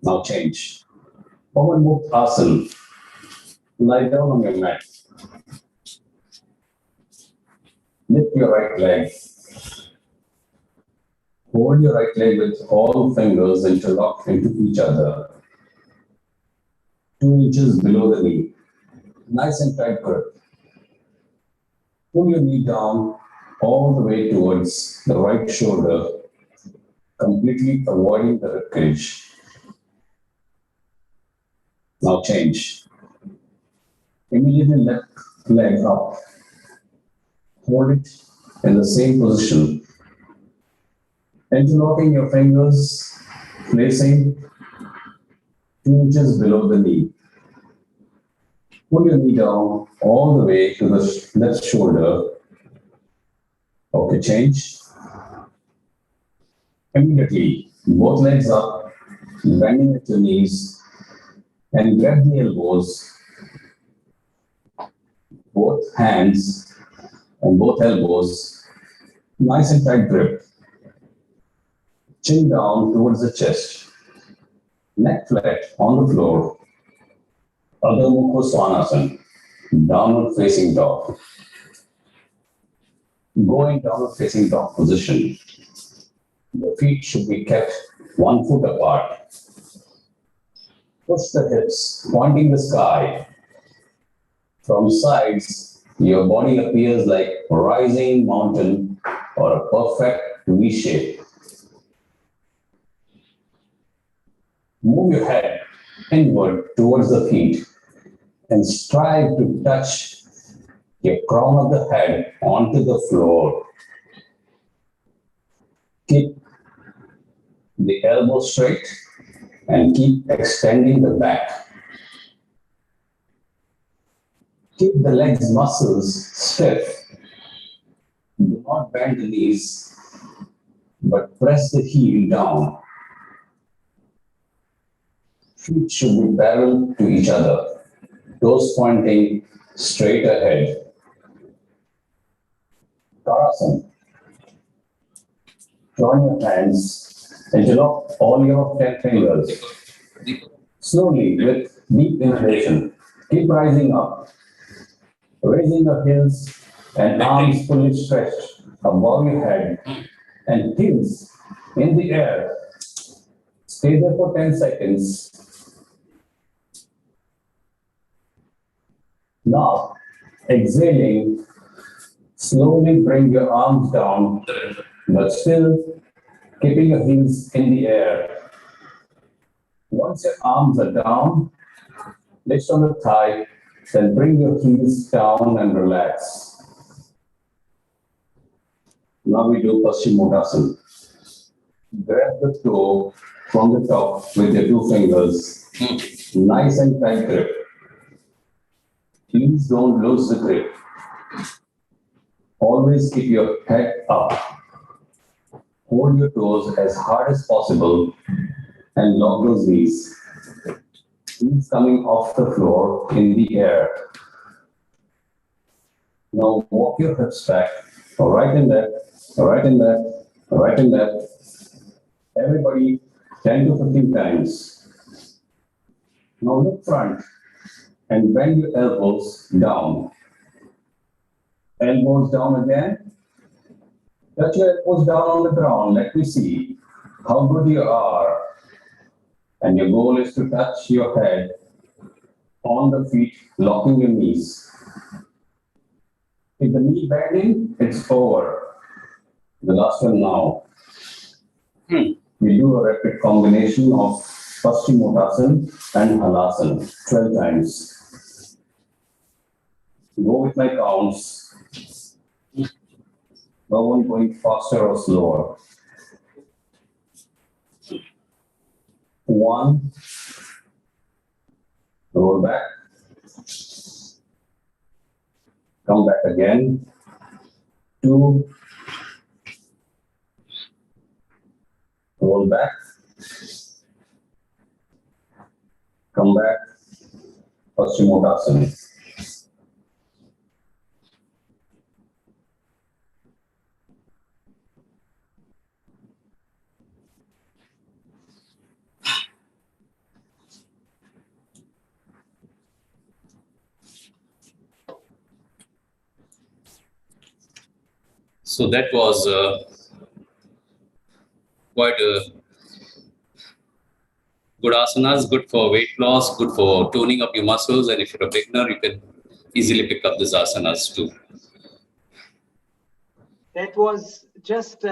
Now change. Pavan Mukta Asana. Lie down on your mat. Lift your right leg. Hold your right leg with all fingers interlocked into each other. 2 inches below the knee. Nice and tight grip. Pull your knee down all the way towards the right shoulder, completely avoiding the ribcage. Now change. Immediately left leg up. Hold it in the same position. Interlocking your fingers, placing 2 inches below the knee. Pull your knee down all the way to the left shoulder. Okay, change. Immediately, both legs up, bending at your knees, and grab the elbows, both hands and both elbows, nice and tight grip. Chin down towards the chest, neck flat on the floor. Adho Mukha Svanasana, downward facing dog. Go in downward facing dog position. The feet should be kept 1 foot apart. Push the hips, pointing the sky. From sides, your body appears like a rising mountain or a perfect V shape. Move your head inward towards the feet and strive to touch your crown of the head onto the floor. Keep the elbow straight and keep extending the back. Keep the legs muscles stiff. Do not bend the knees, but press the heel down. Feet should be parallel to each other, toes pointing straight ahead. Karasana. Join your hands. Interlock all your 10 fingers. Slowly, with deep inhalation, keep rising up. Raising your heels and arms fully stretched above your head and heels in the air. Stay there for 10 seconds. Now, exhaling, slowly bring your arms down, but still keeping your heels in the air. Once your arms are down, lift on the thigh, then bring your heels down and relax. Now we do Paschimottanasana. Grab the toe from the top with your 2 fingers. Nice and tight grip. Please don't lose the grip. Always keep your head up. Hold your toes as hard as possible and lock those knees. Knees coming off the floor in the air. Now walk your hips back, right and left, right and left, right and left. Everybody 10 to 15 times. Now look front and bend your elbows down. Elbows down again. Touch your elbows down on the ground. Let me see how good you are. And your goal is to touch your head on the feet, locking your knees. If the knee bending, it's over. The last one now. We do a rapid combination of Paschimottanasana and Halasana 12 times. Go with my counts. No one going faster or slower. 1. Roll back. Come back again. 2. Roll back. Come back. Paschimottanasana. So that was quite a good asanas, good for weight loss, good for toning up your muscles. And if you're a beginner, you can easily pick up these asanas too. That was just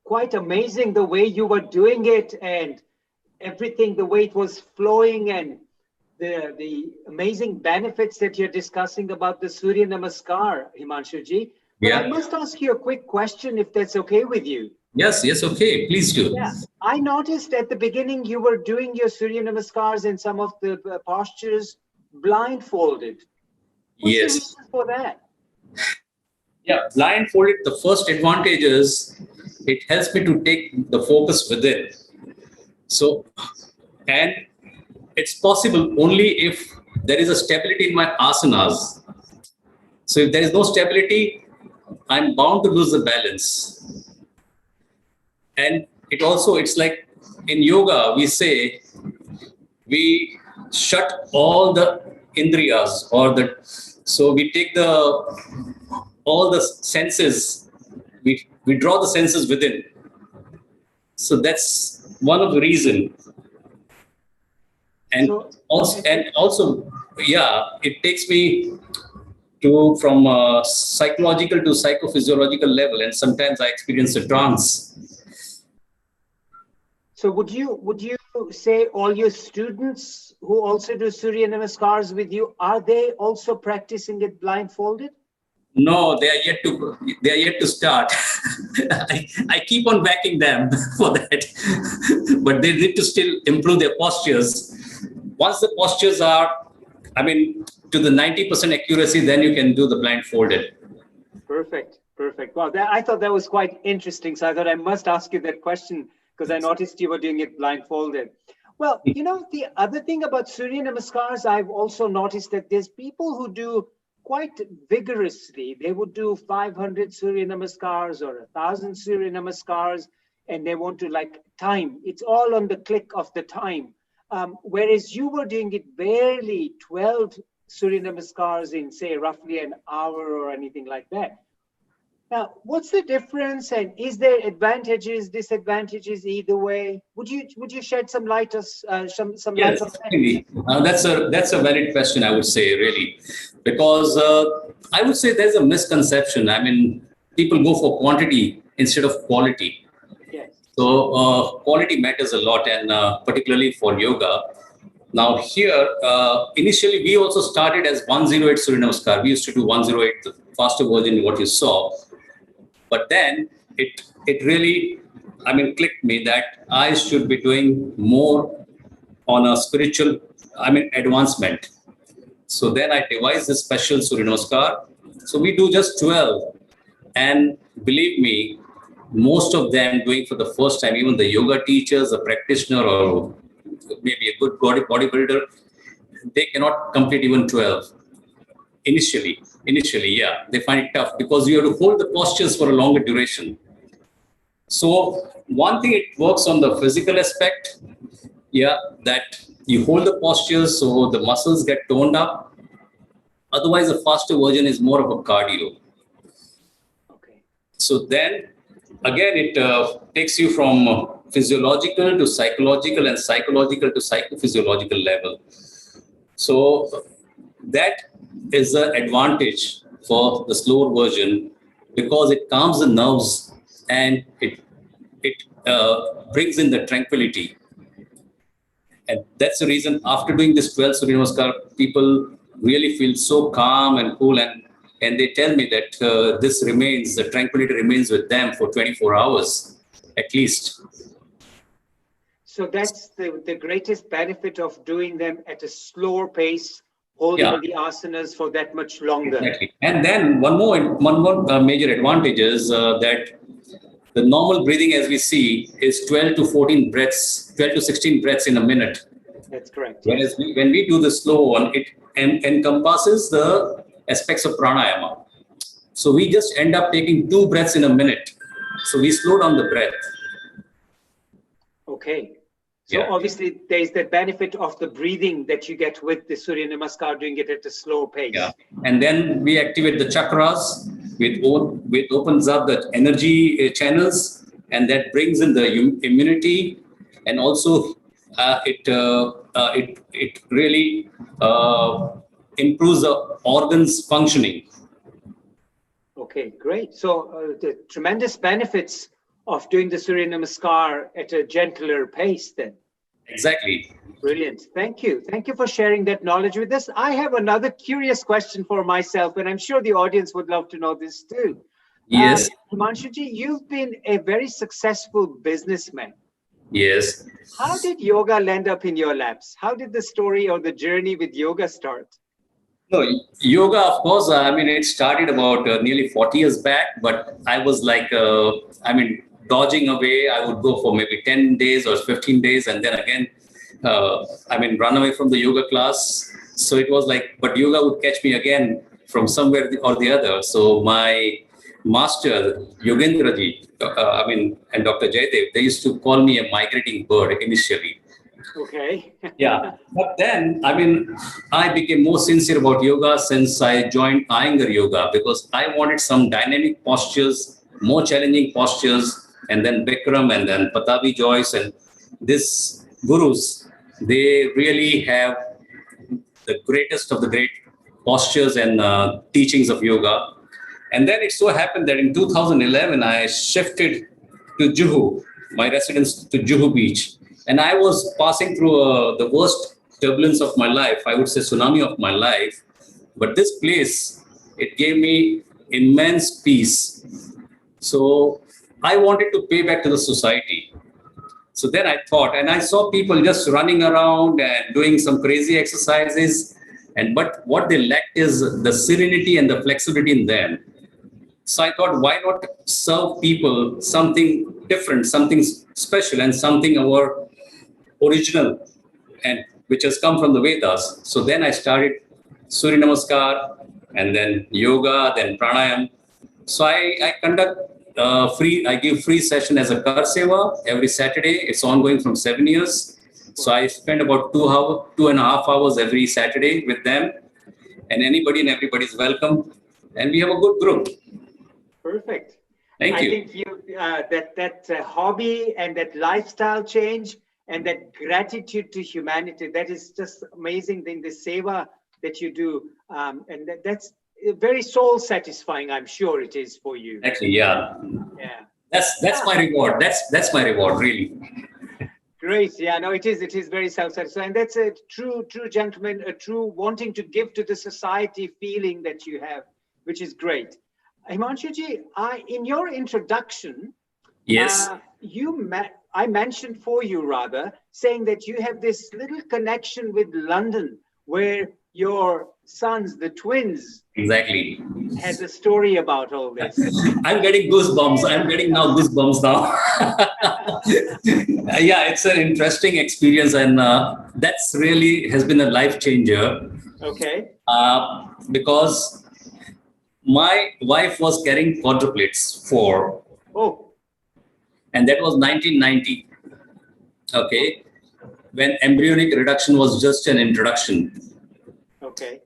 quite amazing the way you were doing it and everything, the way it was flowing and the amazing benefits that you're discussing about the Surya Namaskar, Himansu ji. But Yeah. I must ask you a quick question if that's okay with you. Yes, okay, please do. Yeah, I noticed at the beginning you were doing your Surya Namaskars and some of the postures blindfolded. What's the Yes. reason for that? Yeah, blindfolded, the first advantage is it helps me to take the focus within. So, and it's possible only if there is a stability in my asanas. So if there is no stability, I'm bound to lose the balance. And it also, it's like in yoga, we say, we shut all the indriyas so we take all the senses, we draw the senses within. So that's one of the reasons. And also, yeah, it takes me from psychological to psychophysiological level, and sometimes I experience a trance. So would you say all your students who also do Surya Namaskars with you, are they also practicing it blindfolded? No, they are yet to start. I keep on backing them for that, but they need to still improve their postures. Once the postures are, to the 90% accuracy, then you can do the blindfolded. Perfect. Well, I thought that was quite interesting. So I thought I must ask you that question because I noticed you were doing it blindfolded. Well, the other thing about Surya Namaskars, I've also noticed that there's people who do quite vigorously. They would do 500 Surya Namaskars or 1,000 Surya Namaskars, and they want to time. It's all on the click of the time. Whereas you were doing it barely 12 Surya Namaskars in, say, roughly an hour or anything like that. Now, what's the difference, and is there advantages, disadvantages either way? Would you shed some light on light on that? That's a valid question, I would say, really, because I would say there's a misconception. People go for quantity instead of quality. Yes. So quality matters a lot, and particularly for yoga. Now here, initially we also started as 108 Surya Namaskar. We used to do 108, the faster version, what you saw. But then it really, clicked me that I should be doing more on a spiritual, advancement. So then I devised this special Surya Namaskar. So we do just 12. And believe me, most of them doing for the first time, even the yoga teachers, a practitioner, or maybe a good bodybuilder, they cannot complete even 12. Initially, yeah, they find it tough because you have to hold the postures for a longer duration. So one thing, it works on the physical aspect, yeah, that you hold the postures so the muscles get toned up. Otherwise, the faster version is more of a cardio. Okay. So then, again, it takes you from physiological to psychological and psychological to psychophysiological level. So that is the advantage for the slower version because it calms the nerves and it brings in the tranquility. And that's the reason after doing this 12 Surya Namaskar, people really feel so calm and cool, and they tell me that the tranquility remains with them for 24 hours at least. So that's the greatest benefit of doing them at a slower pace, holding the asanas for that much longer. Exactly. And then one more major advantage is that the normal breathing, as we see, is 12 to 14 breaths, 12 to 16 breaths in a minute. That's correct. Whereas when we do the slow one, it encompasses the aspects of pranayama. So we just end up taking 2 breaths in a minute. So we slow down the breath. Okay. So obviously there's the benefit of the breathing that you get with the Surya Namaskar, doing it at a slow pace. Yeah. And then we activate the chakras, which opens up the energy channels, and that brings in the immunity, and also it really improves the organs functioning. Okay, great. So the tremendous benefits of doing the Surya Namaskar at a gentler pace then. Exactly. Brilliant. Thank you. Thank you for sharing that knowledge with us. I have another curious question for myself, and I'm sure the audience would love to know this too. Yes. Himanshuji, you've been a very successful businessman. Yes. How did yoga land up in your laps? How did the story or the journey with yoga start? No, yoga, of course, it started about nearly 40 years back, but I was like, dodging away. I would go for maybe 10 days or 15 days and then again, run away from the yoga class. So it was like, but yoga would catch me again from somewhere or the other. So my master, Yogendraji, and Dr. Jaydev, they used to call me a migrating bird initially. Okay. Yeah. But then, I became more sincere about yoga since I joined Iyengar Yoga because I wanted some dynamic postures, more challenging postures, and then Bikram and then Patabi Joyce and these gurus, they really have the greatest of the great postures and teachings of yoga. And then it so happened that in 2011, I shifted to Juhu, my residence to Juhu Beach. And I was passing through the worst turbulence of my life, I would say tsunami of my life. But this place, it gave me immense peace. So I wanted to pay back to the society. So then I thought, and I saw people just running around and doing some crazy exercises. But what they lacked is the serenity and the flexibility in them. So I thought, why not serve people something different, something special, and something our original, and which has come from the Vedas. So then I started Surya Namaskar, and then yoga, then pranayam. So I conduct I give free session as a Kar Seva every Saturday. It's ongoing from 7 years. So I spend about 2.5 hours every Saturday with them, and anybody and everybody is welcome. And we have a good group. Perfect. Thank you. I think that hobby and that lifestyle change and that gratitude to humanity, that is just amazing thing, the seva that you do. And that's very soul satisfying, I'm sure it is for you. Actually, yeah. Yeah. That's my reward. That's my reward, really. Great. Yeah, no, it is very self-satisfying. And that's a true gentleman, a true wanting to give to the society feeling that you have, which is great. Himanshuji, in your introduction, Yes. I mentioned for you rather, saying that you have this little connection with London, where your sons, the twins, Exactly. has a story about all this. I'm getting goosebumps. I'm getting now goosebumps now. Yeah, it's an interesting experience, and that's really has been a life changer Okay. because my wife was carrying quadruplets for, Oh, and that was 1990. Okay, when embryonic reduction was just an introduction. okay.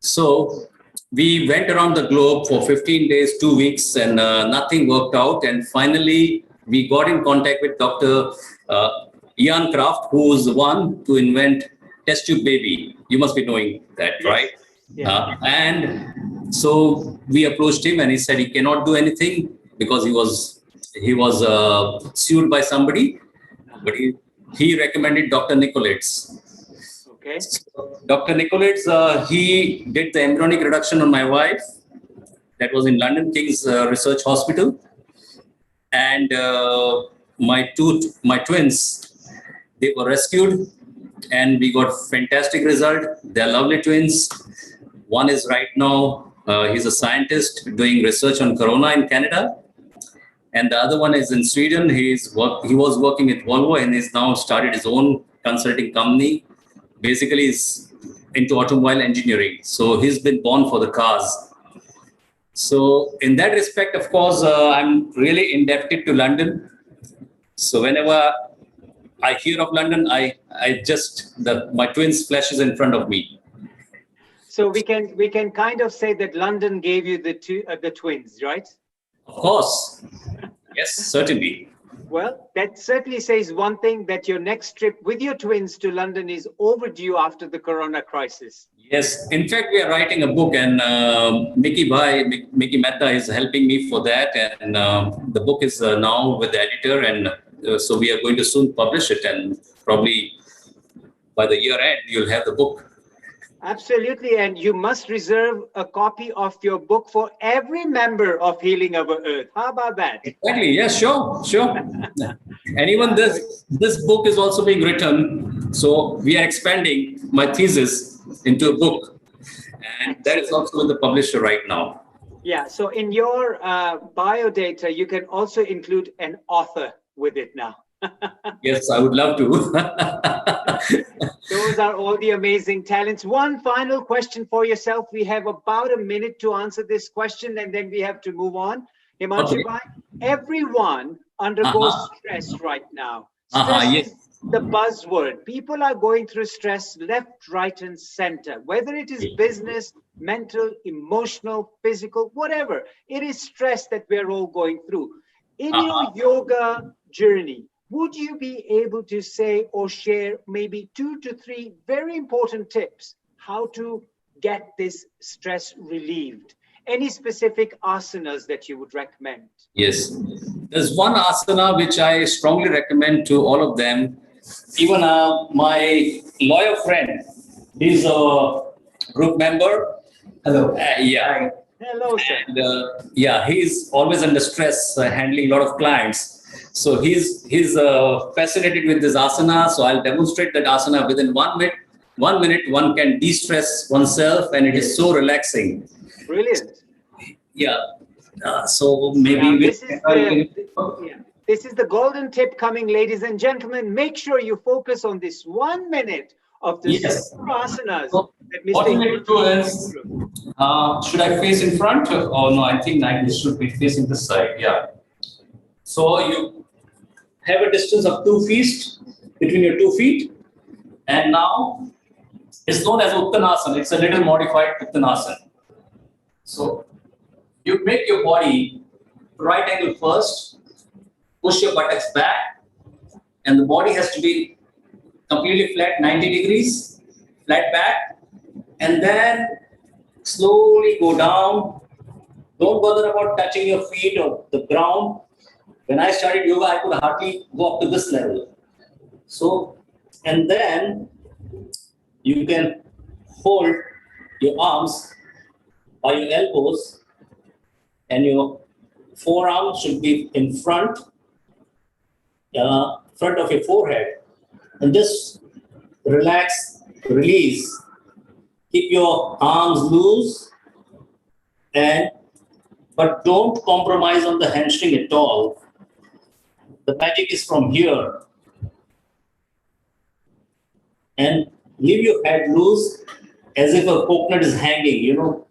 So we went around the globe for 15 days, 2 weeks, and nothing worked out. And finally, we got in contact with Dr. Ian Kraft, who was the one to invent test tube baby. You must be knowing that, Yes. right? Yeah. And so we approached him, and he said he cannot do anything because he was sued by somebody, but he recommended Dr. Nicolaides. Okay. Dr. Nicolaides, he did the embryonic reduction on my wife. That was in London King's Research Hospital. And my twins, they were rescued, and we got fantastic result. They're lovely twins. One is right now, he's a scientist doing research on corona in Canada. And the other one is in Sweden. He was working at Volvo, and he's now started his own consulting company. Basically, is into automobile engineering. So he's been born for the cars. So in that respect, of course, I'm really indebted to London. So whenever I hear of London, my twins flashes in front of me. So we can kind of say that London gave you the twins, right? Of course. Yes, certainly. Well, that certainly says one thing, that your next trip with your twins to London is overdue after the corona crisis. Yes, in fact, we are writing a book, and Mickey Mehta is helping me for that. And the book is now with the editor, and so we are going to soon publish it. And probably by the year end, you'll have the book. Absolutely, and you must reserve a copy of your book for every member of Healing Our Earth. How about that? Exactly. Yeah, sure. And even this book is also being written. So we are expanding my thesis into a book, and that is also with the publisher right now. Yeah. So in your bio data, you can also include an author with it now. Yes, I would love to. Those are all the amazing talents. One final question for yourself. We have about a minute to answer this question, and then we have to move on. Himansu, Okay. everyone undergoes stress right now. Stress Yes. is the buzzword. People are going through stress left, right, and center, whether it is business, mental, emotional, physical, whatever. It is stress that we're all going through. In your yoga journey, would you be able to say or share maybe 2 to 3 very important tips how to get this stress relieved? Any specific asanas that you would recommend? Yes. There's one asana which I strongly recommend to all of them. Even my lawyer friend, he's a group member. Hello. Yeah. Hello, sir. And, he's always under stress, handling a lot of clients. So he's fascinated with this asana. So I'll demonstrate that asana within 1 minute. 1 minute, one can de-stress oneself, and it is so relaxing. Brilliant. Yeah. So maybe Now, this is the golden tip coming, ladies and gentlemen. Make sure you focus on this 1 minute of the asanas that Mr. What we need to do is, should I face in front? Oh no, I think I should be facing this side. Yeah. So you have a distance of 2 feet between your 2 feet, and now it's known as Uttanasana. It's a little modified Uttanasana. So you make your body right angle first, push your buttocks back, and the body has to be completely flat, 90 degrees, flat back, and then slowly go down. Don't bother about touching your feet or the ground. When I started yoga, I could hardly go up to this level. So, and then you can hold your arms by your elbows, and your forearm should be in front of your forehead, and just relax, release Keep your arms loose, but don't compromise on the hamstring at all. The magic is from here. And leave your head loose as if a coconut is hanging,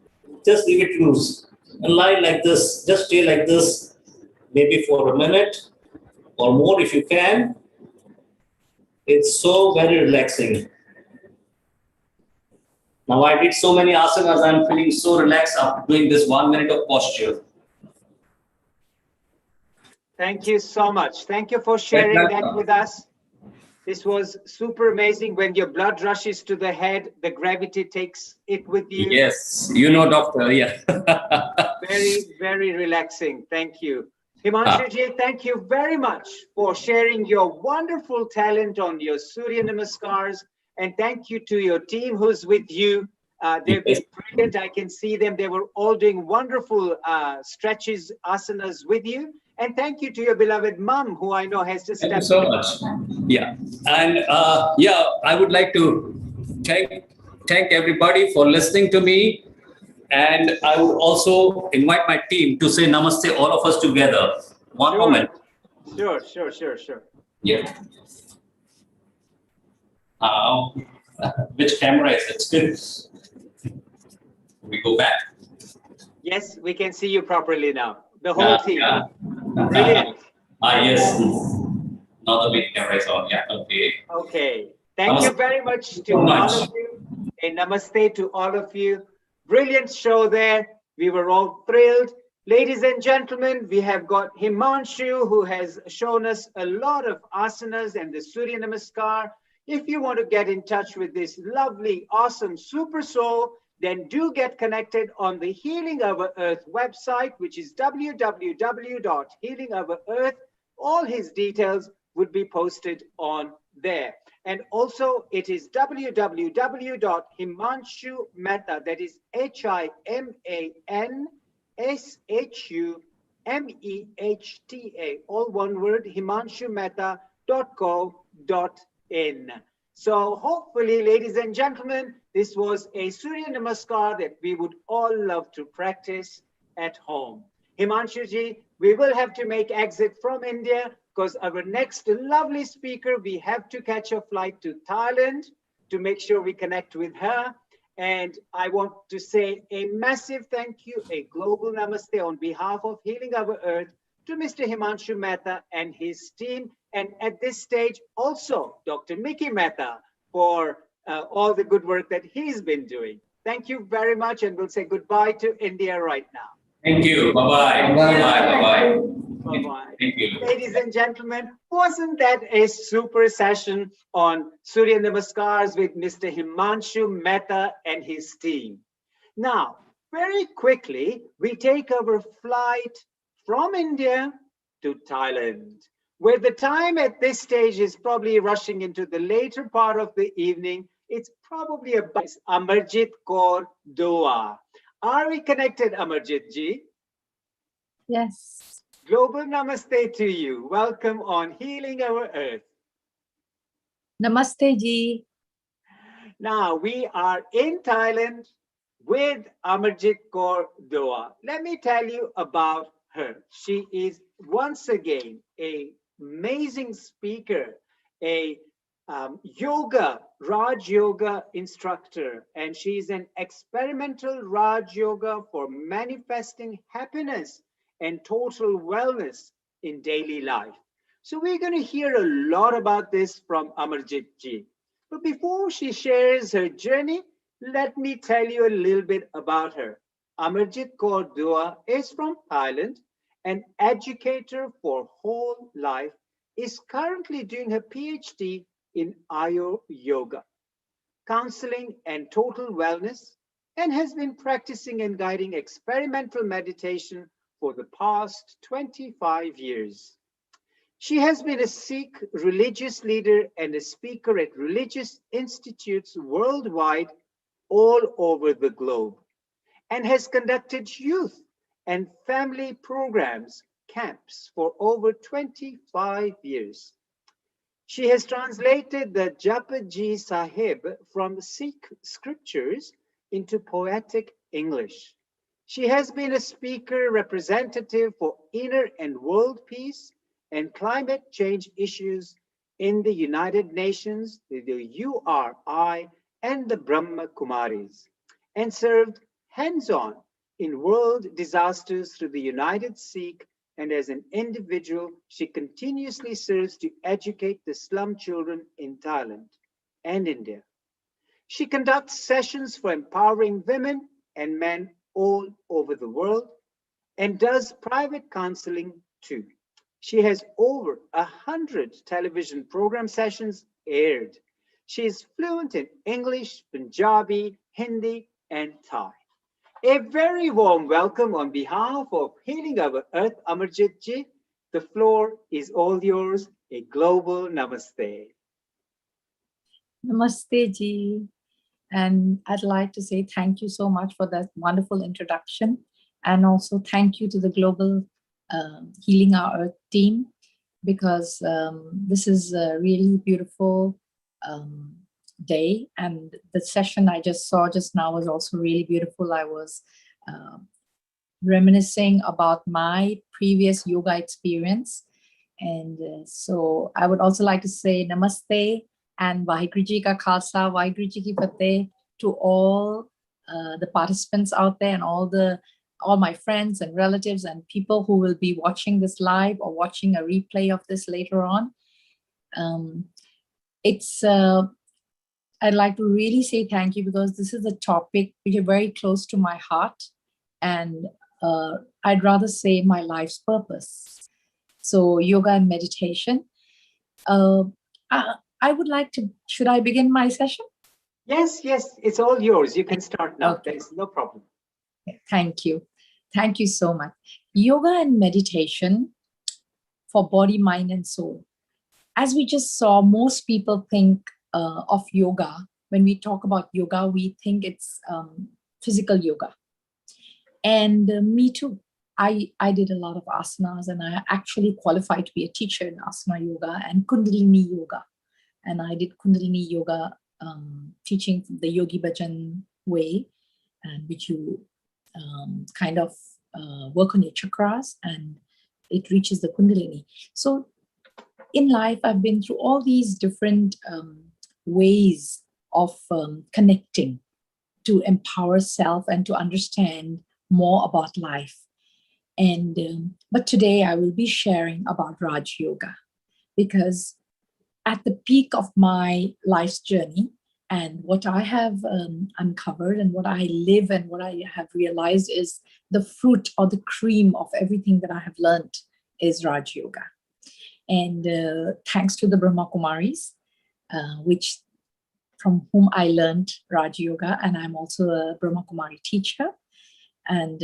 just leave it loose. And lie like this, just stay like this, maybe for a minute or more if you can. It's so very relaxing. Now I did so many asanas, I'm feeling so relaxed after doing this 1 minute of posture. Thank you so much. Thank you for sharing that with us. This was super amazing. When your blood rushes to the head, the gravity takes it with you. Yes, doctor, yeah. Very, very relaxing. Thank you. Himansu ji, thank you very much for sharing your wonderful talent on your Surya Namaskars. And thank you to your team who's with you. They've been brilliant. I can see them. They were all doing wonderful stretches, asanas with you. And thank you to your beloved mom, who I know has just Thank stepped you so much. Yeah. And I would like to thank everybody for listening to me. And I would also invite my team to say namaste, all of us together. One moment. Sure. Yeah. Which camera is it? We go back? Yes, we can see you properly now. The whole team. Yeah. Brilliant. Yes. Now the main camera is on. Yeah. Okay. Okay. Thank you very much to all of you. A namaste to all of you. Brilliant show there. We were all thrilled. Ladies and gentlemen, we have got Himansu, who has shown us a lot of asanas and the Surya Namaskar. If you want to get in touch with this lovely, awesome super soul, then do get connected on the Healing Our Earth website, which is www.healingourearth. All his details would be posted on there. And also it is www.Himansu Mea, that is HIMANSHUMEHTA, all one word, himanshumeta.co.in. So hopefully, ladies and gentlemen, this was a Surya Namaskar that we would all love to practice at home. Himansu ji, we will have to make exit from India because our next lovely speaker, we have to catch a flight to Thailand to make sure we connect with her. And I want to say a massive thank you, a global namaste on behalf of Healing Our Earth to Mr. Himansu Mea and his team. And at this stage, also Dr. Mickey Mehta for all the good work that he's been doing. Thank you very much. And we'll say goodbye to India right now. Thank you. Bye-bye. Bye-bye. Bye-bye. Thank you. Ladies and gentlemen, wasn't that a super session on Surya Namaskars with Mr. Himansu Mea and his team? Now, very quickly, we take our flight from India to Thailand, where the time at this stage is probably rushing into the later part of the evening. It's probably about Amarjit Cordua. Are we connected, Amarjit ji? Yes. Global namaste to you. Welcome on Healing Our Earth. Namaste ji. Now we are in Thailand with Amarjit Kaur Dua. Let me tell you about her. She is once again an amazing speaker, a Raj Yoga instructor, and she's an experimental Raj Yoga for manifesting happiness and total wellness in daily life. So we're going to hear a lot about this from Amarjit ji. But before she shares her journey, let me tell you a little bit about her. Amarjit Kaur Dua is from Thailand, an educator for whole life, is currently doing her PhD in Ayo Yoga, counseling and total wellness, and has been practicing and guiding experimental meditation for the past 25 years. She has been a Sikh religious leader and a speaker at religious institutes worldwide, all over the globe, and has conducted youth and family programs, camps for over 25 years. She has translated the Japaji Sahib from Sikh scriptures into poetic English. She has been a speaker representative for inner and world peace and climate change issues in the United Nations, the URI, and the Brahma Kumaris, and served hands-on in world disasters through the United Sikh, and as an individual, she continuously serves to educate the slum children in Thailand and India. She conducts sessions for empowering women and men all over the world and does private counseling too. She has over 100 television program sessions aired. She is fluent in English, Punjabi, Hindi, and Thai. A very warm welcome on behalf of Healing Our Earth, Amarjit ji. The floor is all yours. A global namaste. Namaste, Ji. And I'd like to say thank you so much for that wonderful introduction. And also thank you to the Global Healing Our Earth team, because this is a really beautiful day. And the session I just saw just now was also really beautiful. I was reminiscing about my previous yoga experience. And so I would also like to say namaste and Vaheguru Ji Ka Khalsa, Vaheguru Ji Ki Fateh to all the participants out there and all my friends and relatives and people who will be watching this live or watching a replay of this later on. I'd like to really say thank you, because this is a topic which is very close to my heart, and I'd rather say my life's purpose. So yoga and meditation. I would like to, should I begin my session? Yes, it's all yours. You can start now. Okay. There's no problem. Thank you. Thank you so much. Yoga and meditation for body, mind, and soul. As we just saw, most people think of yoga. When we talk about yoga, we think it's physical yoga. And me too. I did a lot of asanas, and I actually qualified to be a teacher in asana yoga and Kundalini yoga. And I did Kundalini yoga teaching the Yogi Bhajan way, and which you kind of work on your chakras and it reaches the Kundalini. So in life, I've been through all these different ways of connecting to empower self and to understand more about life. And but today I will be sharing about Raj Yoga, because at the peak of my life's journey and what I have uncovered and what I live and what I have realized is the fruit or the cream of everything that I have learned is Raj Yoga. And thanks to the Brahma Kumaris, from whom I learned Raj Yoga, and I'm also a Brahma Kumari teacher. And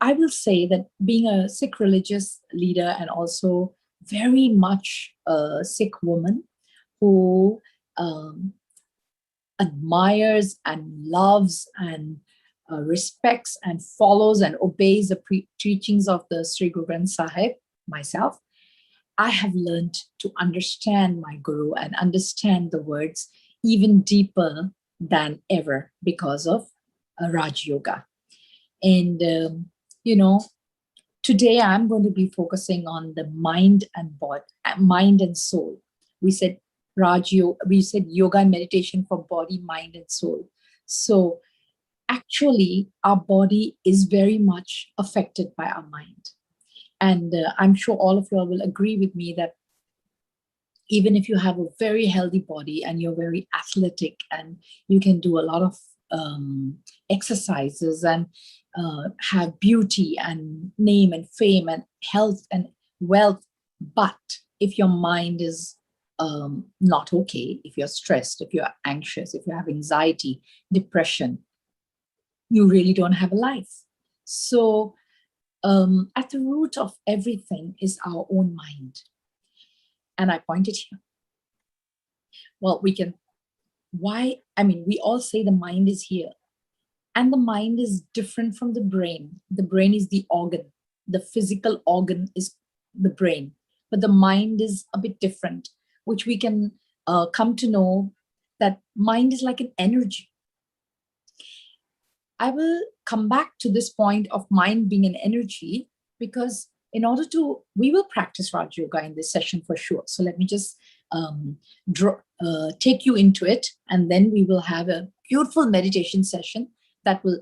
I will say that being a Sikh religious leader and also very much a Sikh woman who admires and loves and respects and follows and obeys the teachings of the Sri Guru Granth Sahib, myself, I have learned to understand my Guru and understand the words even deeper than ever because of Raj Yoga. And, today I'm going to be focusing on the mind and body, mind and soul. We said yoga and meditation for body, mind, and soul. So actually, our body is very much affected by our mind. And I'm sure all of you all will agree with me that even if you have a very healthy body and you're very athletic and you can do a lot of exercises and have beauty and name and fame and health and wealth, but if your mind is not okay, if you're stressed, if you're anxious, if you have anxiety, depression, you really don't have a life. So at the root of everything is our own mind. And I pointed here. Well, we all say the mind is here. And the mind is different from the brain. The brain is the organ. The physical organ is the brain. But the mind is a bit different, which we can come to know that mind is like an energy. I will come back to this point of mind being an energy, because in order to, we will practice Raj Yoga in this session for sure. So let me just take you into it, and then we will have a beautiful meditation session that will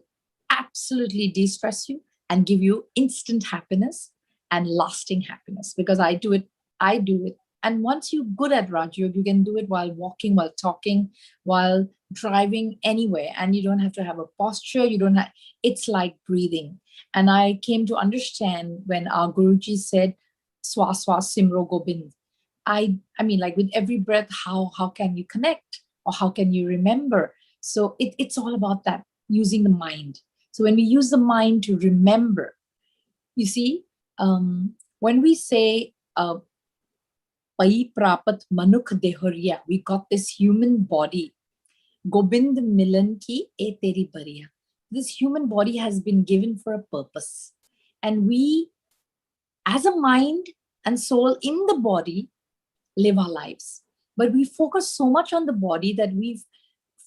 absolutely de-stress you and give you instant happiness and lasting happiness, because I do it. And once you're good at Raj Yoga, you can do it while walking, while talking, while driving, anywhere. And you don't have to have a posture. It's like breathing. And I came to understand when our Guruji said, Swa Swa Simro Gobind. I mean, like with every breath, how can you connect, or how can you remember? So it's all about that, using the mind. So when we use the mind to remember, you see, when we say, Pai Prapat Manukh Dehoriya, we got this human body. Gobind Milan ki e teri bariya. This human body has been given for a purpose. And we, as a mind and soul in the body, live our lives. But we focus so much on the body that we've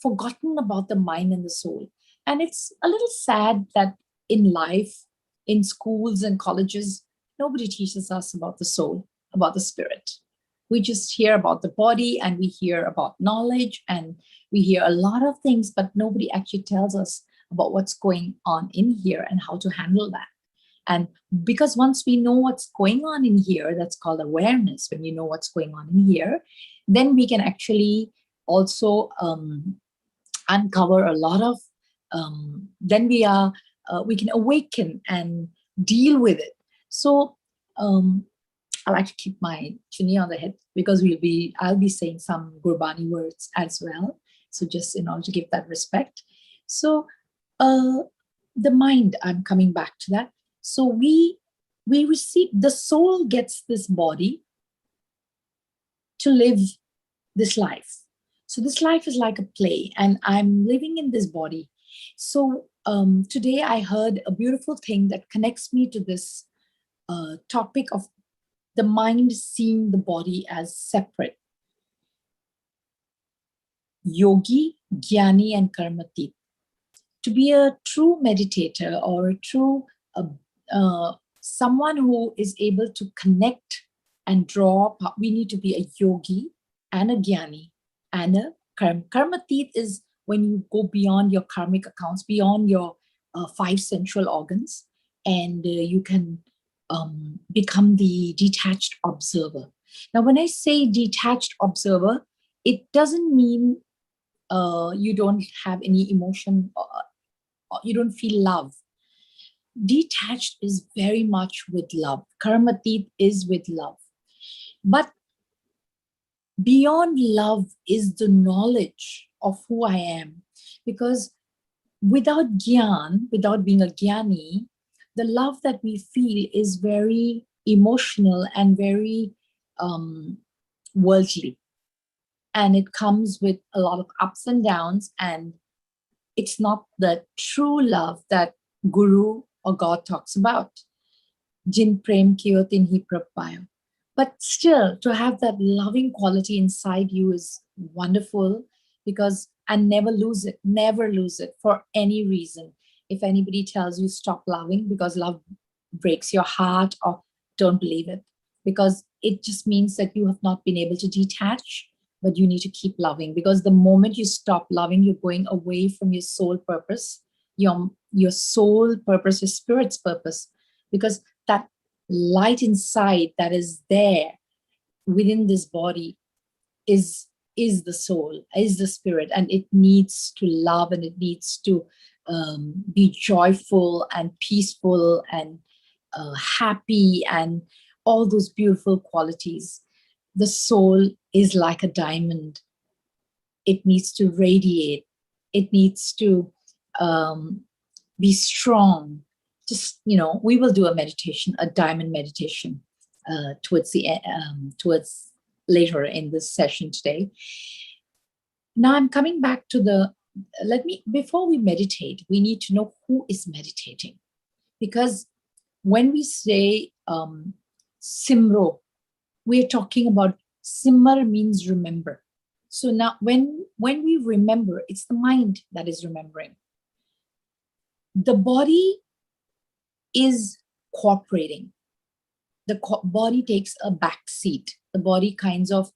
forgotten about the mind and the soul. And it's a little sad that in life, in schools and colleges, nobody teaches us about the soul, about the spirit. We just hear about the body, and we hear about knowledge, and we hear a lot of things, but nobody actually tells us about what's going on in here and how to handle that. And because once we know what's going on in here, that's called awareness. When you know what's going on in here, then we can actually also uncover a lot of, then we can awaken and deal with it. So I like to keep my chunni on the head, because I'll be saying some Gurbani words as well. So just in order to give that respect. So the mind, I'm coming back to that. So we receive, the soul gets this body to live this life. So this life is like a play, and I'm living in this body. So today I heard a beautiful thing that connects me to this topic of the mind seeing the body as separate. Yogi, Jnani, and Karmatit. To be a true meditator, or a true someone who is able to connect and draw, we need to be a yogi and a jnani and a karmatit is when you go beyond your karmic accounts, beyond your 5 sensual organs, and you can become the detached observer. Now, when I say detached observer, it doesn't mean you don't have any emotion, you don't feel love. Detached is very much with love. Karmatit is with love. But beyond love is the knowledge of who I am. Because without gyan, without being a jnani, the love that we feel is very emotional and very worldly. And it comes with a lot of ups and downs, and it's not the true love that Guru or God talks about. Jin prem kiyo tin hi prab payo. But still, to have that loving quality inside you is wonderful, because, and never lose it for any reason. If anybody tells you stop loving because love breaks your heart, or don't believe it, because it just means that you have not been able to detach, but you need to keep loving. Because the moment you stop loving, you're going away from your soul purpose. Your soul purpose, your spirit's purpose, because that light inside that is there within this body is the soul, is the spirit, and it needs to love, and it needs to be joyful and peaceful and happy and all those beautiful qualities. The soul is like a diamond. It needs to radiate. It needs to be strong. Just, we will do a meditation, a diamond meditation towards later in this session today. Now I'm coming back to before we meditate, we need to know who is meditating. Because when we say simro, we're talking about, simar means remember. So now when we remember, it's the mind that is remembering. The body is cooperating. The body takes a back seat. The body kinds of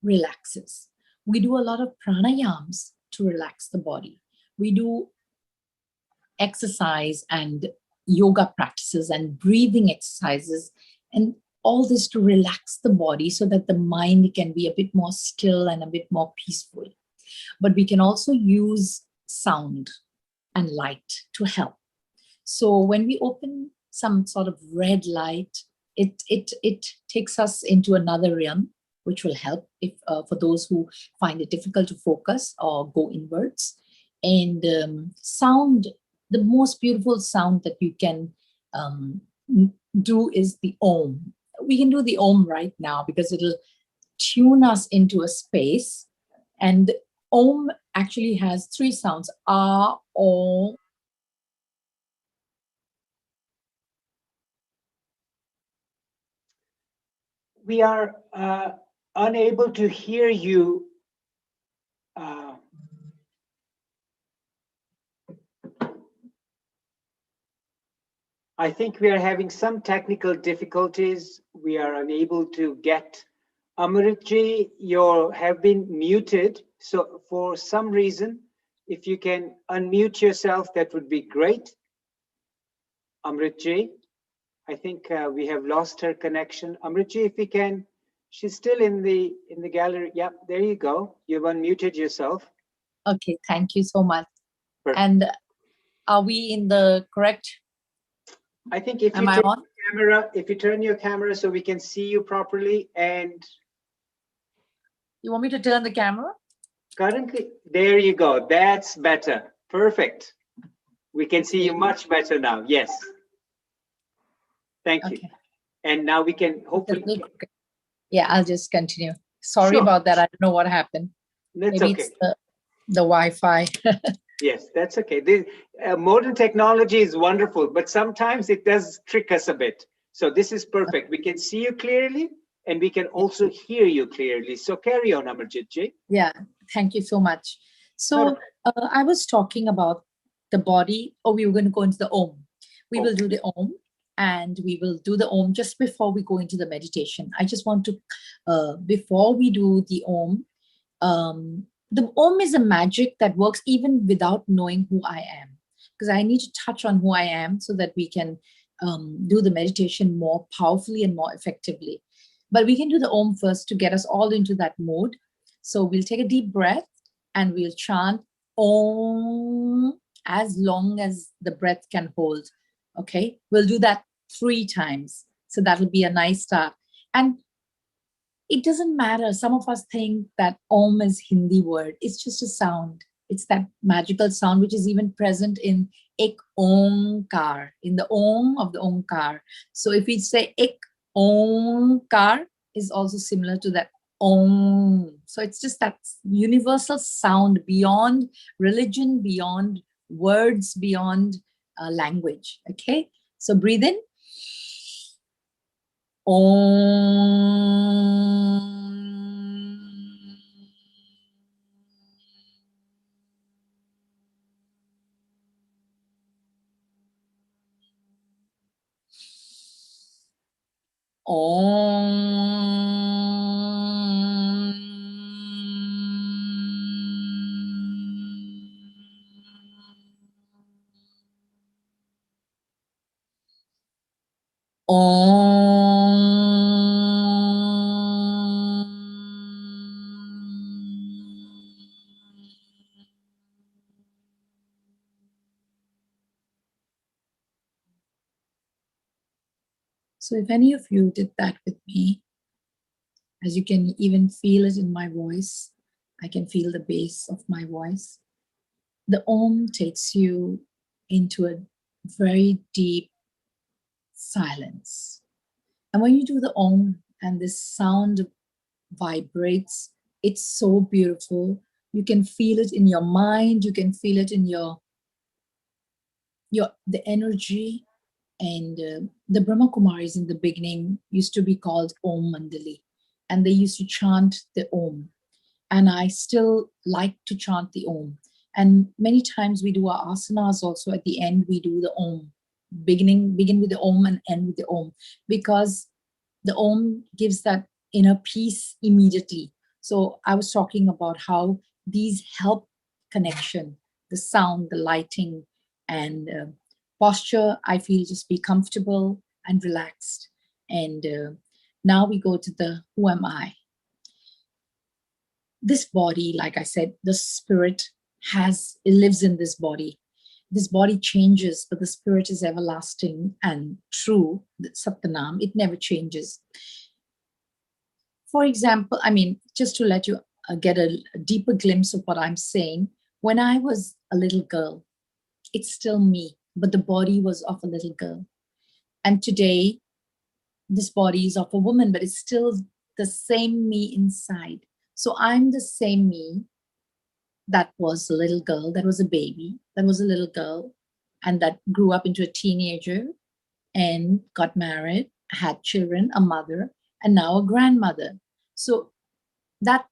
relaxes. We do a lot of pranayams to relax the body. We do exercise and yoga practices and breathing exercises and all this to relax the body so that the mind can be a bit more still and a bit more peaceful. But we can also use sound and light to help. So when we open some sort of red light, it takes us into another realm, which will help if for those who find it difficult to focus or go inwards. And sound, the most beautiful sound that you can do is the Om. We can do the Om right now because it'll tune us into a space. And Om actually has 3 sounds: Ah, Om. We are unable to hear you. I think we are having some technical difficulties. We are unable to get Amritji. You have been muted. So for some reason, if you can unmute yourself, that would be great. Amritji, I think we have lost her connection. Amritji, if you can, she's still in the gallery. Yep, there you go. You've unmuted yourself. Okay, thank you so much. Perfect. And are we in the correct? I think if you turn your camera, if you turn your camera so we can see you properly, and you want me to turn the camera? Currently, there you go. That's better. Perfect. We can see you much better now. Yes. Thank you. And now we can hopefully. Yeah, I'll just continue. Sorry about that. I don't know what happened. That's Maybe okay. It's the Wi-Fi. Yes, that's okay. The modern technology is wonderful, but sometimes it does trick us a bit. So this is perfect. We can see you clearly and we can also hear you clearly. So carry on, Amarjit ji. Yeah, thank you so much. So I was talking about the body. Oh, we were going to go into the Om. We will do the Om, and we will do the Om just before we go into the meditation. I just want to, before we do the Om is a magic that works even without knowing who I am, because I need to touch on who I am so that we can do the meditation more powerfully and more effectively. But we can do the Om first to get us all into that mode. So we'll take a deep breath and we'll chant Om as long as the breath can hold. Okay, we'll do that 3 times. So that'll be a nice start. And it doesn't matter. Some of us think that Om is Hindi word. It's just a sound. It's that magical sound which is even present in Ek Omkar, in the Om of the Omkar. So if we say Ek Omkar is also similar to that Om. So it's just that universal sound beyond religion, beyond words, beyond language. Okay, so breathe in. Om. So if any of you did that with me, as you can even feel it in my voice, I can feel the bass of my voice. The Om takes you into a very deep silence. And when you do the Om and this sound vibrates, it's so beautiful. You can feel it in your mind, you can feel it in the energy. And the Brahma Kumaris in the beginning used to be called Om Mandali, and they used to chant the Om. and I still like to chant the Om. And many times we do our asanas also. At the end, we do the Om. Begin with the Om and end with the Om, because the Om gives that inner peace immediately. So I was talking about how these help connection, the sound, the lighting, and posture. I feel just be comfortable and relaxed. And now we go to the who am I? This body, like I said, the spirit it lives in this body. This body changes, but the spirit is everlasting and true. The Satnam, it never changes. For example, I mean, just to let you get a deeper glimpse of what I'm saying, when I was a little girl, it's still me, but the body was of a little girl. And today, this body is of a woman, but it's still the same me inside. So I'm the same me that was a little girl, that was a baby, that was a little girl, and that grew up into a teenager and got married, had children, a mother, and now a grandmother. So that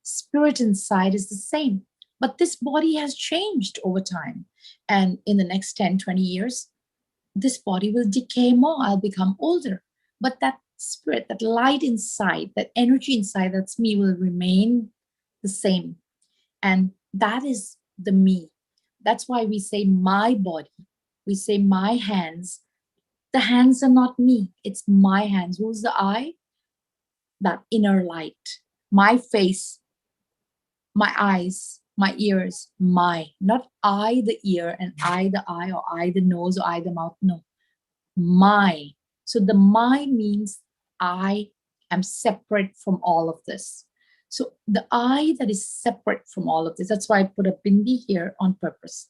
spirit inside is the same. But this body has changed over time. And in the next 10, 20 years, this body will decay more. I'll become older. But that spirit, that light inside, that energy inside, that's me, will remain the same. And that is the me. That's why we say my body. We say my hands. The hands are not me. It's my hands. Who's the I? That inner light. My face, my eyes, my ears, my. Not I the ear and I the eye, or I the nose, or I the mouth. No. My. So the my means I am separate from all of this. So the I that is separate from all of this, that's why I put a bindi here on purpose,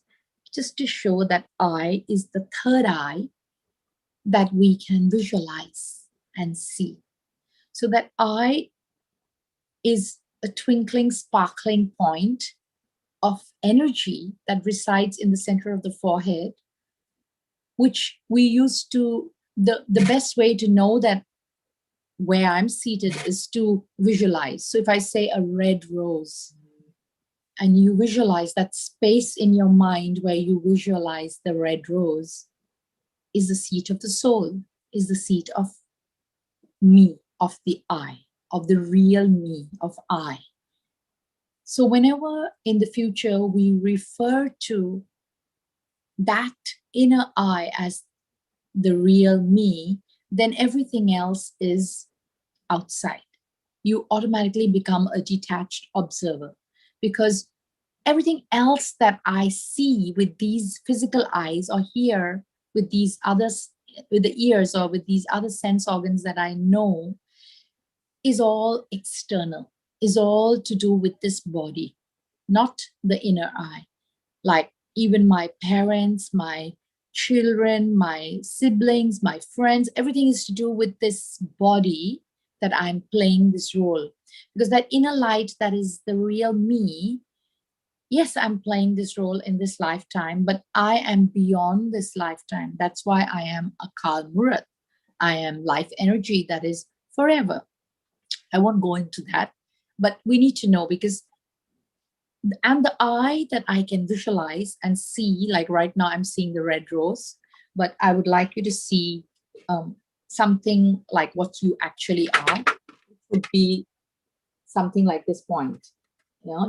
just to show that I is the third eye that we can visualize and see. So that I is a twinkling, sparkling point of energy that resides in the center of the forehead, which we use to, the best way to know that where I'm seated is to visualize. So if I say a red rose, and you visualize that space in your mind where you visualize the red rose, is the seat of the soul, is the seat of me, of the I, of the real me, of I. So whenever in the future we refer to that inner I as the real me, then everything else is outside. You automatically become a detached observer, because everything else that I see with these physical eyes, or hear with these others, with the ears, or with these other sense organs that I know, is all external, is all to do with this body, not the inner I. Like even my parents, my children, my siblings, my friends, everything is to do with this body that I'm playing this role. Because that inner light that is the real me, yes, I'm playing this role in this lifetime, but I am beyond this lifetime. That's why I am a Kal Murat. I am life energy that is forever. I won't go into that, but we need to know, because I'm the I that I can visualize and see. Like right now, I'm seeing the red rose, but I would like you to see something like what you actually are. It would be something like this point,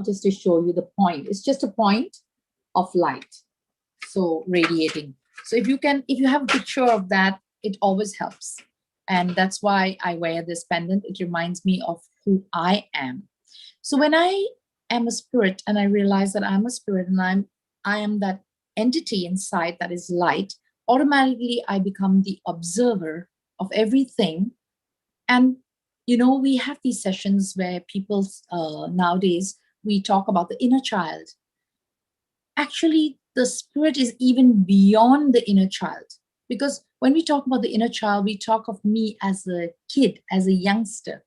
just to show you the point. It's just a point of light, so radiating. So if you have a picture of that, it always helps. And that's why I wear this pendant. It reminds me of who I am. So when I am a spirit and I realize that I'm a spirit and I am that entity inside that is light, automatically I become the observer of everything. And we have these sessions where people nowadays, we talk about the inner child. Actually, the spirit is even beyond the inner child, because when we talk about the inner child, we talk of me as a kid, as a youngster,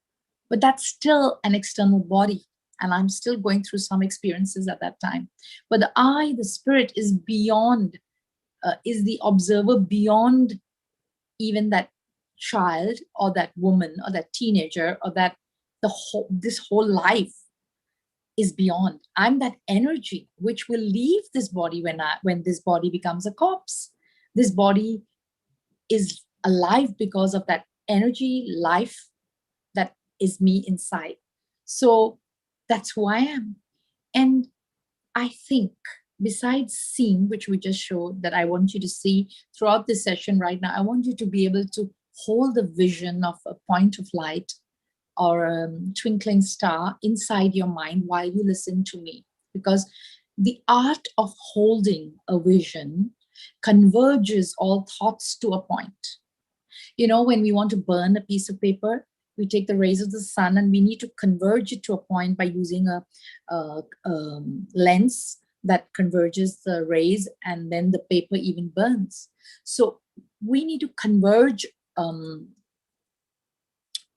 but that's still an external body. And I'm still going through some experiences at that time. But the I, the spirit, is beyond, is the observer beyond even that child or that woman or that teenager or that this whole life. is beyond. I'm that energy which will leave this body when this body becomes a corpse. This body is alive because of that energy, life that is me inside. So that's who I am. And I think besides seeing, which we just showed, that I want you to see throughout this session right now, I want you to be able to hold the vision of a point of light or a twinkling star inside your mind while you listen to me. Because the art of holding a vision converges all thoughts to a point. You know, when we want to burn a piece of paper, we take the rays of the sun and we need to converge it to a point by using a lens that converges the rays, and then the paper even burns. So we need to converge to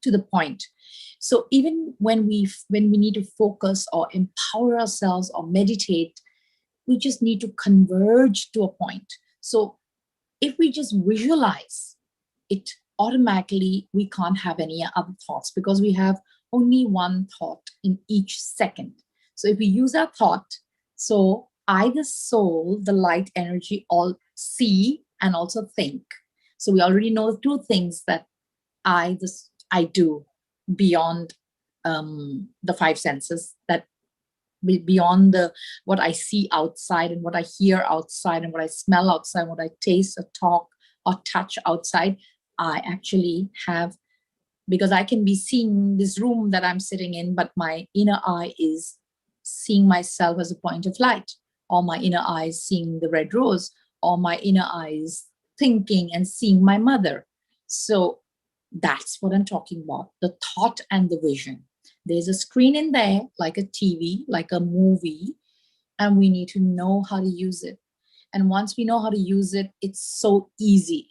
the point. So even when we need to focus or empower ourselves or meditate, we just need to converge to a point. So if we just visualize it, automatically we can't have any other thoughts, because we have only one thought in each second. So if we use our thought, so I, the soul, the light energy, all see and also think. So we already know two things that I do beyond the five senses, that beyond what I see outside and what I hear outside and what I smell outside, what I taste or talk or touch outside. I actually have, because I can be seeing this room that I'm sitting in, but my inner eye is seeing myself as a point of light, or my inner eye is seeing the red rose, or my inner eye is thinking and seeing my mother. So that's what I'm talking about, the thought and the vision. There's a screen in there, like a TV, like a movie, and we need to know how to use it. And once we know how to use it, it's so easy.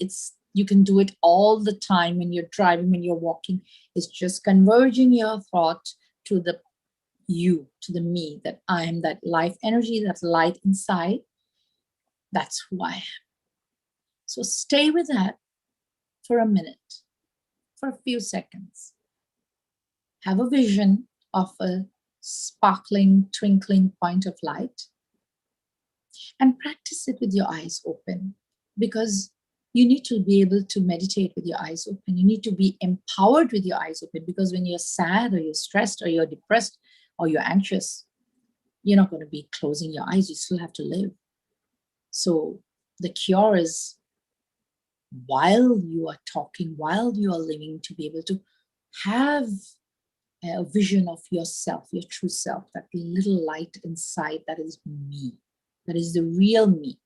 You can do it all the time when you're driving, when you're walking. It's just converging your thought to the you, to the me, that I am that life energy, that light inside. That's who I am. So stay with that for a minute, for a few seconds. Have a vision of a sparkling, twinkling point of light, and practice it with your eyes open, because you need to be able to meditate with your eyes open. You need to be empowered with your eyes open, because when you're sad or you're stressed or you're depressed or you're anxious, you're not going to be closing your eyes. You still have to live. So the cure is, while you are talking, while you are living, to be able to have a vision of yourself, your true self, that little light inside, that is me, that is the real me,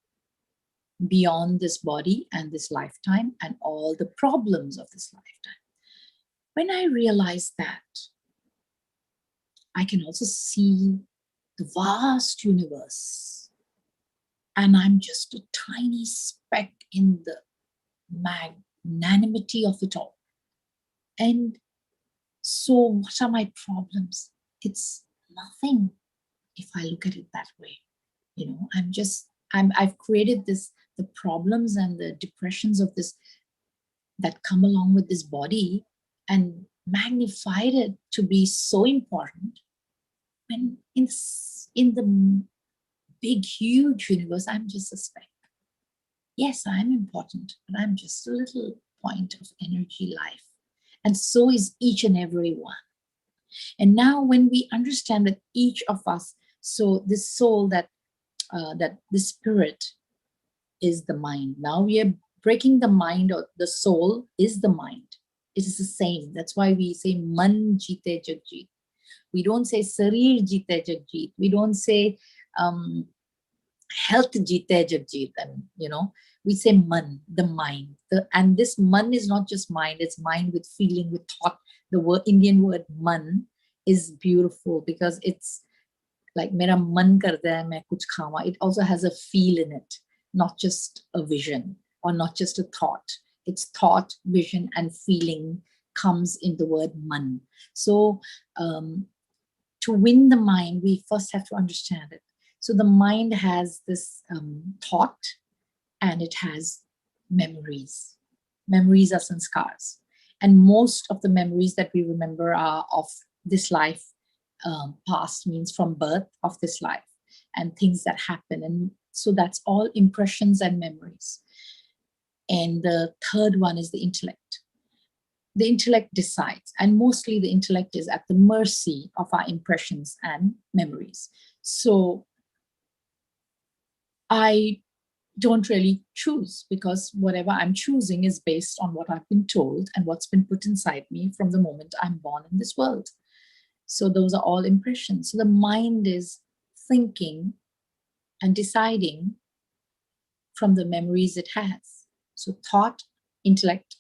beyond this body and this lifetime and all the problems of this lifetime. When I realize that, I can also see the vast universe, and I'm just a tiny speck in the magnanimity of it all. And so what are my problems? It's nothing if I look at it that way. You know, I've created the problems and the depressions of this that come along with this body, and magnified it to be so important, when in the big, huge universe, I'm just a speck. Yes, I'm important, but I'm just a little point of energy life. And so is each and every one. And now when we understand that each of us, so this soul, that the spirit is the mind. Now we are breaking the mind, or the soul is the mind. It is the same. That's why we say man jite jagjit. We don't say sarir jite jagjit. We don't say health jite jagjit. And we say man, the mind. And this man is not just mind, it's mind with feeling, with thought. The Indian word man is beautiful, because it's like mera man karta hai main kuch khawa. It also has a feel in it, not just a vision or not just a thought. It's thought, vision, and feeling comes in the word man. So to win the mind, we first have to understand it. So the mind has this thought, and it has memories. Memories are sanskars. And most of the memories that we remember are of this life, past means from birth of this life and things that happen. And so that's all impressions and memories. And the third one is the intellect. The intellect decides, and mostly the intellect is at the mercy of our impressions and memories. So I don't really choose, because whatever I'm choosing is based on what I've been told and what's been put inside me from the moment I'm born in this world. So those are all impressions. So the mind is thinking and deciding from the memories it has. So thought, intellect,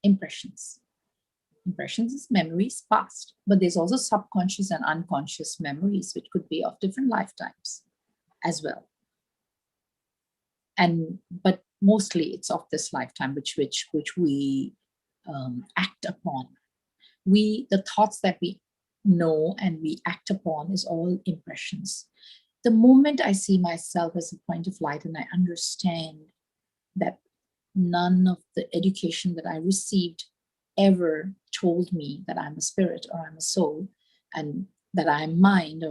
impressions. Impressions is memories past, but there's also subconscious and unconscious memories, which could be of different lifetimes as well. But mostly it's of this lifetime, which we act upon. The thoughts that we know and we act upon is all impressions. The moment I see myself as a point of light and I understand that none of the education that I received ever told me that I'm a spirit or I'm a soul and that I'm mind,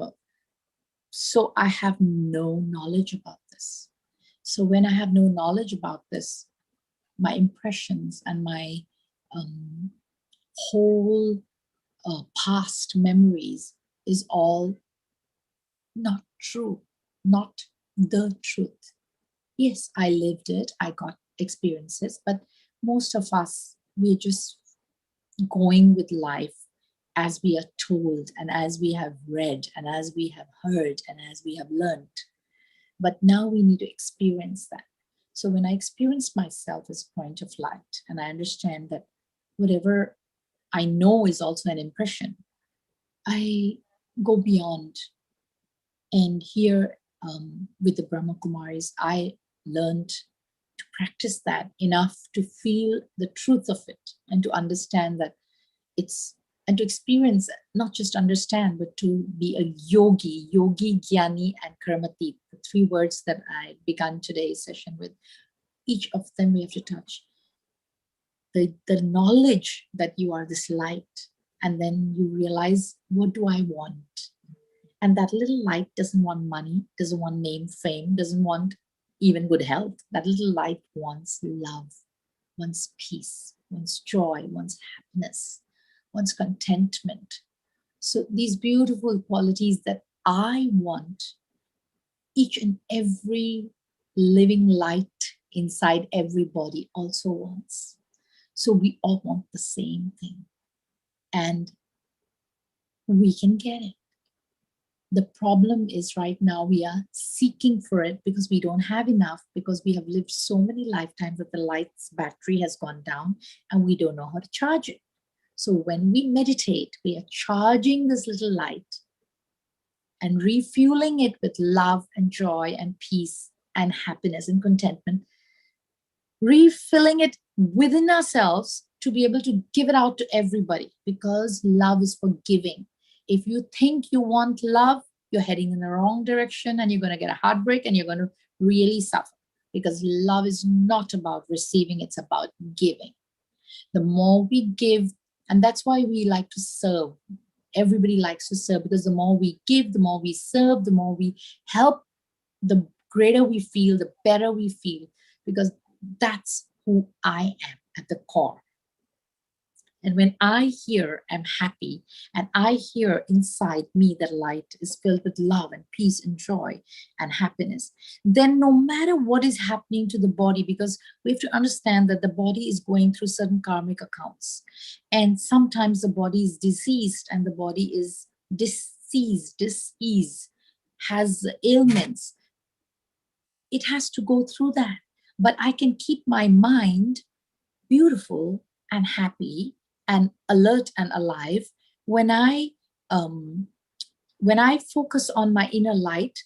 so I have no knowledge about this. So when I have no knowledge about this, my impressions and my whole past memories is all not true, not the truth. Yes, I lived it, I got experiences, but most of us, we're just going with life as we are told and as we have read and as we have heard and as we have learned. But now we need to experience that. So when I experience myself as a point of light and I understand that whatever I know is also an impression, I go beyond. And here with the Brahma Kumaris, I learned to practice that enough to feel the truth of it and to understand that and to experience, not just understand, but to be a yogi, jnani, and karmati, the three words that I began today's session with. Each of them we have to touch. The knowledge that you are this light, and then you realize, what do I want? And that little light doesn't want money, doesn't want name, fame, doesn't want even good health. That little light wants love, wants peace, wants joy, wants happiness, wants contentment. So these beautiful qualities that I want, each and every living light inside everybody also wants. So we all want the same thing, and we can get it. The problem is right now we are seeking for it because we don't have enough, because we have lived so many lifetimes that the light's battery has gone down and we don't know how to charge it. So when we meditate, we are charging this little light and refueling it with love and joy and peace and happiness and contentment, refilling it within ourselves to be able to give it out to everybody, because love is for giving. If you think you want love, you're heading in the wrong direction and you're going to get a heartbreak and you're going to really suffer, because love is not about receiving, it's about giving. The more we give, and that's why we like to serve. Everybody likes to serve, because the more we give, the more we serve, the more we help, the greater we feel, the better we feel, because that's who I am at the core. And when I hear I'm happy, and I hear inside me that light is filled with love and peace and joy and happiness, then no matter what is happening to the body, because we have to understand that the body is going through certain karmic accounts. And sometimes the body is diseased and the body is diseased, has ailments. It has to go through that. But I can keep my mind beautiful and happy and alert and alive when I focus on my inner light.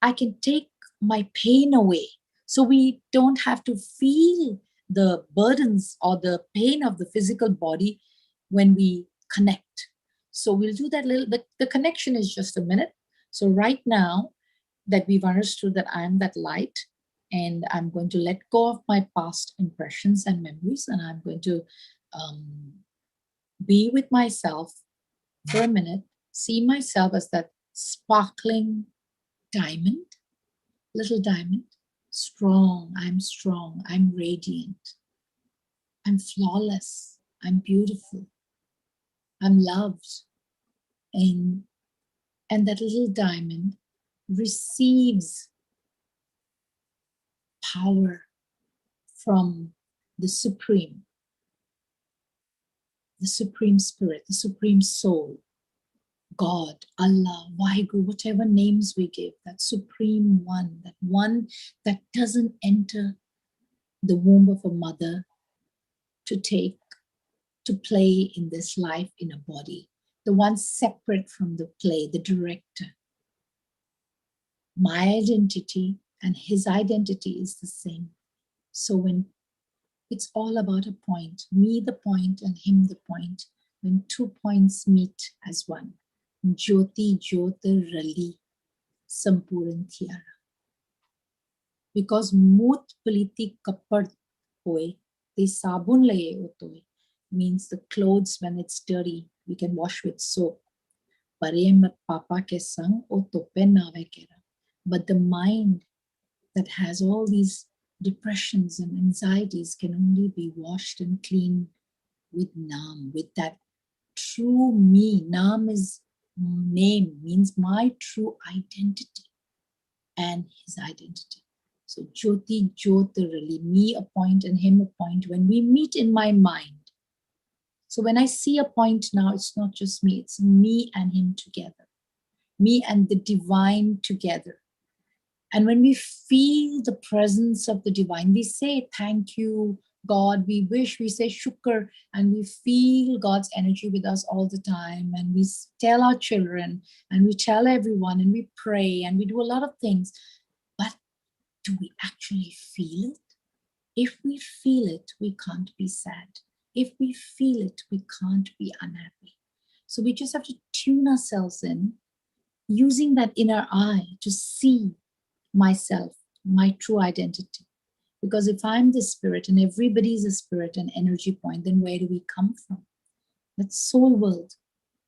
I can take my pain away, so we don't have to feel the burdens or the pain of the physical body when we connect. So we'll do that little bit. The connection is just a minute. So right now that we've understood that I am that light, and I'm going to let go of my past impressions and memories, and I'm going to be with myself for a minute see myself as that sparkling diamond, little diamond, strong, I'm radiant, I'm flawless, I'm beautiful, I'm loved. And that little diamond receives power from the Supreme Spirit, the Supreme Soul, God, Allah, Waheguru, whatever names we give, that Supreme One that doesn't enter the womb of a mother to play in this life in a body, the one separate from the play, the director. My identity and his identity is the same. So when it's all about a point, me the point and him the point, when 2 points meet as one, Jyoti Jyota Rali Sampuran Tiara. Because Mut Paliti Kapad Hoy, the sabun laye otoy, means the clothes when it's dirty, we can wash with soap. Pare mat papa ke sang o tope nave kera. But the mind that has all these depressions and anxieties can only be washed and cleaned with Nam, with that true me. Nam is name, means my true identity and his identity. So Jyoti Jyotirali, me a point and him a point, when we meet in my mind. So when I see a point now, it's not just me, it's me and him together, me and the divine together. And when we feel the presence of the divine, we say, thank you, God, we say shukr, and we feel God's energy with us all the time. And we tell our children, and we tell everyone, and we pray, and we do a lot of things. But do we actually feel it? If we feel it, we can't be sad. If we feel it, we can't be unhappy. So we just have to tune ourselves in, using that inner eye to see myself, my true identity. Because if I'm the spirit and everybody's a spirit and energy point, then where do we come from? That's soul world.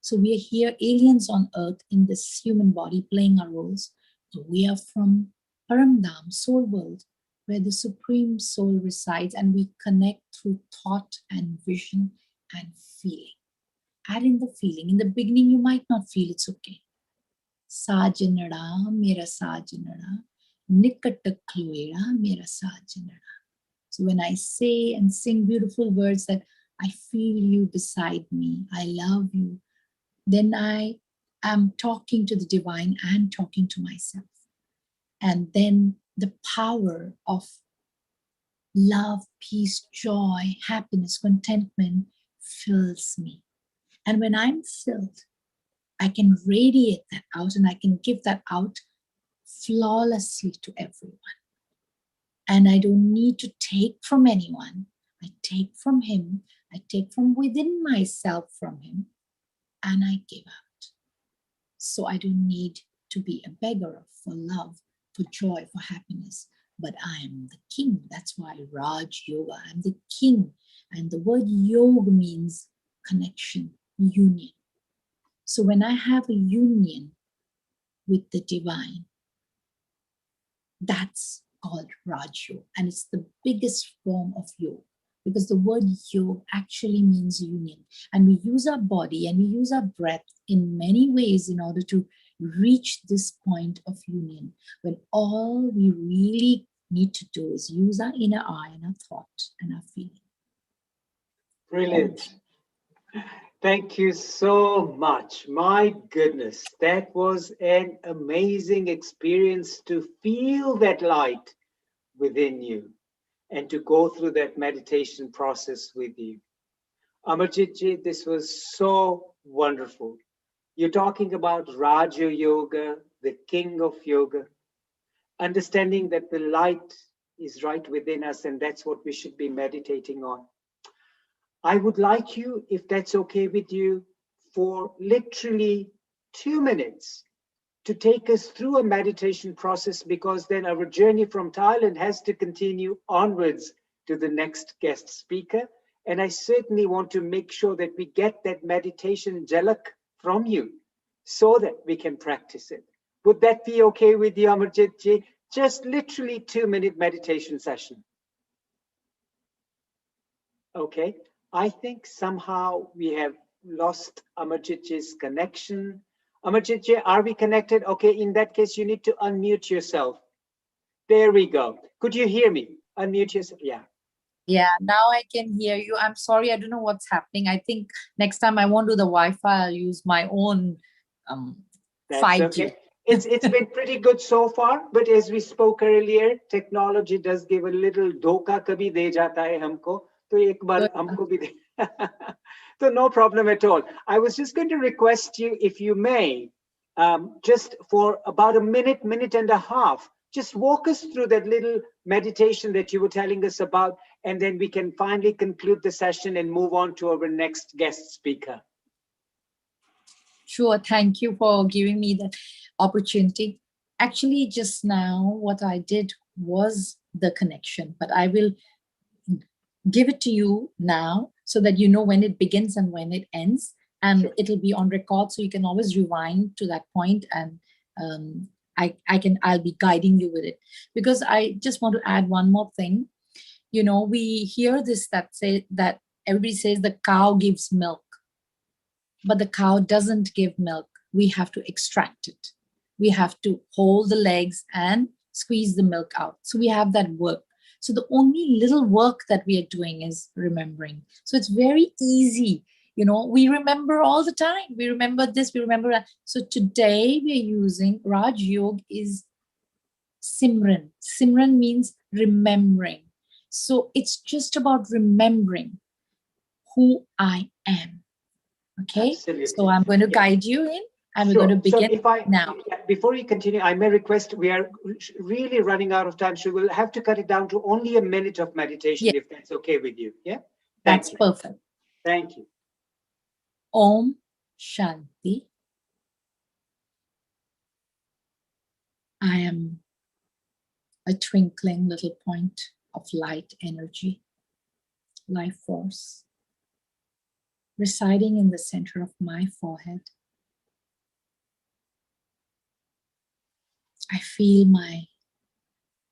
So we are here, aliens on earth in this human body playing our roles. So we are from Paramdam, soul world, where the supreme soul resides, and we connect through thought and vision and feeling. Add in the feeling. In the beginning, you might not feel, it's okay. Sajanada, mera sajanada, nikkatakluera, mera sajanada. So when I say and sing beautiful words that I feel you beside me, I love you, then I am talking to the divine and talking to myself. And then the power of love, peace, joy, happiness, contentment fills me. And when I'm filled, I can radiate that out and I can give that out flawlessly to everyone. And I don't need to take from anyone. I take from him. I take from within myself from him, and I give out. So I don't need to be a beggar for love, for joy, for happiness. But I am the king. That's why Raj Yoga, I'm the king. And the word yoga means connection, union. So when I have a union with the divine, that's called Raj Yoga. And it's the biggest form of yoga, because the word yoga actually means union. And we use our body and we use our breath in many ways in order to reach this point of union, when all we really need to do is use our inner eye and our thought and our feeling. Brilliant. Thank you so much. My goodness, that was an amazing experience to feel that light within you and to go through that meditation process with you. Amarjitji, this was so wonderful. You're talking about Raja Yoga, the king of yoga, understanding that the light is right within us, and that's what we should be meditating on. I would like you, if that's okay with you, for literally 2 minutes to take us through a meditation process, because then our journey from Thailand has to continue onwards to the next guest speaker. And I certainly want to make sure that we get that meditation jalak from you, so that we can practice it. Would that be okay with you, Amarjit ji? Just literally 2-minute meditation session. Okay, I think somehow we have lost Amarjit ji's connection. Amarjit ji, are we connected? Okay, in that case, you need to unmute yourself. There we go. Could you hear me? Unmute yourself. Yeah. Yeah, now I can hear you. I'm sorry, I don't know what's happening. I think next time I won't do the Wi-Fi, I'll use my own That's 5G. okay. It's been pretty good so far, but as we spoke earlier, technology does give a little dhoka kabhi de jata hai humko. To ek baar humko bhi de. So no problem at all. I was just going to request you, if you may, just for about a minute, minute and a half, just walk us through that little meditation that you were telling us about, and then we can finally conclude the session and move on to our next guest speaker. Sure, thank you for giving me the opportunity. Actually, just now, what I did was the connection, but I will give it to you now so that you know when it begins and when it ends, and Sure. it'll be on record, so you can always rewind to that point, and I'll be guiding you with it. Because I just want to add one more thing. You know, we hear this that everybody says the cow gives milk, but the cow doesn't give milk. We have to extract it. We have to hold the legs and squeeze the milk out. So we have that work. So the only little work that we are doing is remembering. So it's very easy. You know, we remember all the time. We remember this, we remember that. So today we are using Raj Yoga is Simran. Simran means remembering. So it's just about remembering who I am. Okay, Absolutely. so I'm going to guide you in, and we're Sure. going to So begin now. Before you continue, I may request, we are really running out of time, so we'll have to cut it down to only a minute of meditation, Yeah. if that's okay with you. Yeah. That's Thank you. perfect. Thank you. Om Shanti. I am a twinkling little point of light energy, life force, residing in the center of my forehead. I feel my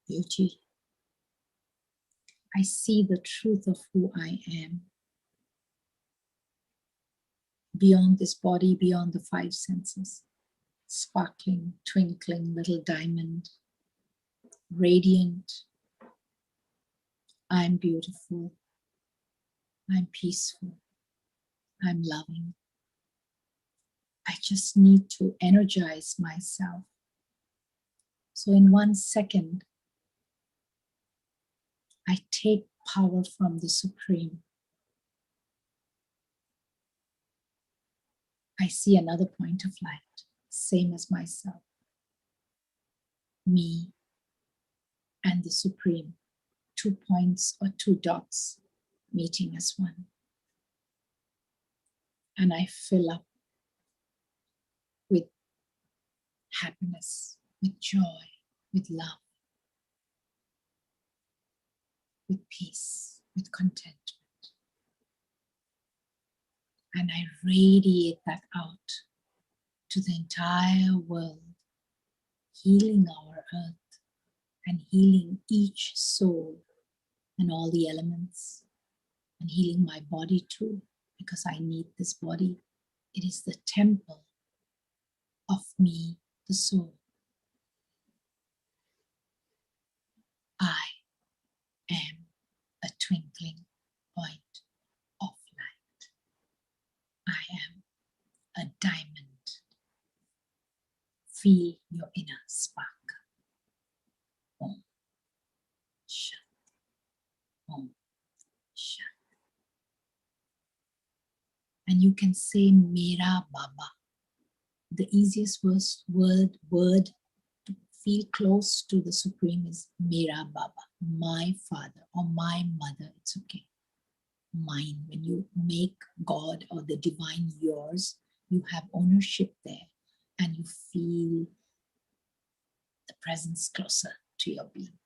beauty. I see the truth of who I am. Beyond this body, beyond the 5 senses. Sparkling, twinkling little diamond. Radiant. I'm beautiful. I'm peaceful. I'm loving. I just need to energize myself. So in 1 second, I take power from the Supreme. I see another point of light, same as myself. Me and the Supreme, 2 points or 2 dots meeting as one. And I fill up with happiness, with joy, with love, with peace, with contentment. And I radiate that out to the entire world, healing our earth and healing each soul and all the elements, and healing my body too, because I need this body. It is the temple of me, the soul. I am a twinkling point of light. I am a diamond. Feel your inner spark. Om Shanti. Om Shanti. And you can say Mera Baba. The easiest word to feel close to the Supreme is Mera Baba, my father or my mother. It's okay. Mine. When you make God or the divine yours, you have ownership there and you feel the presence closer to your being.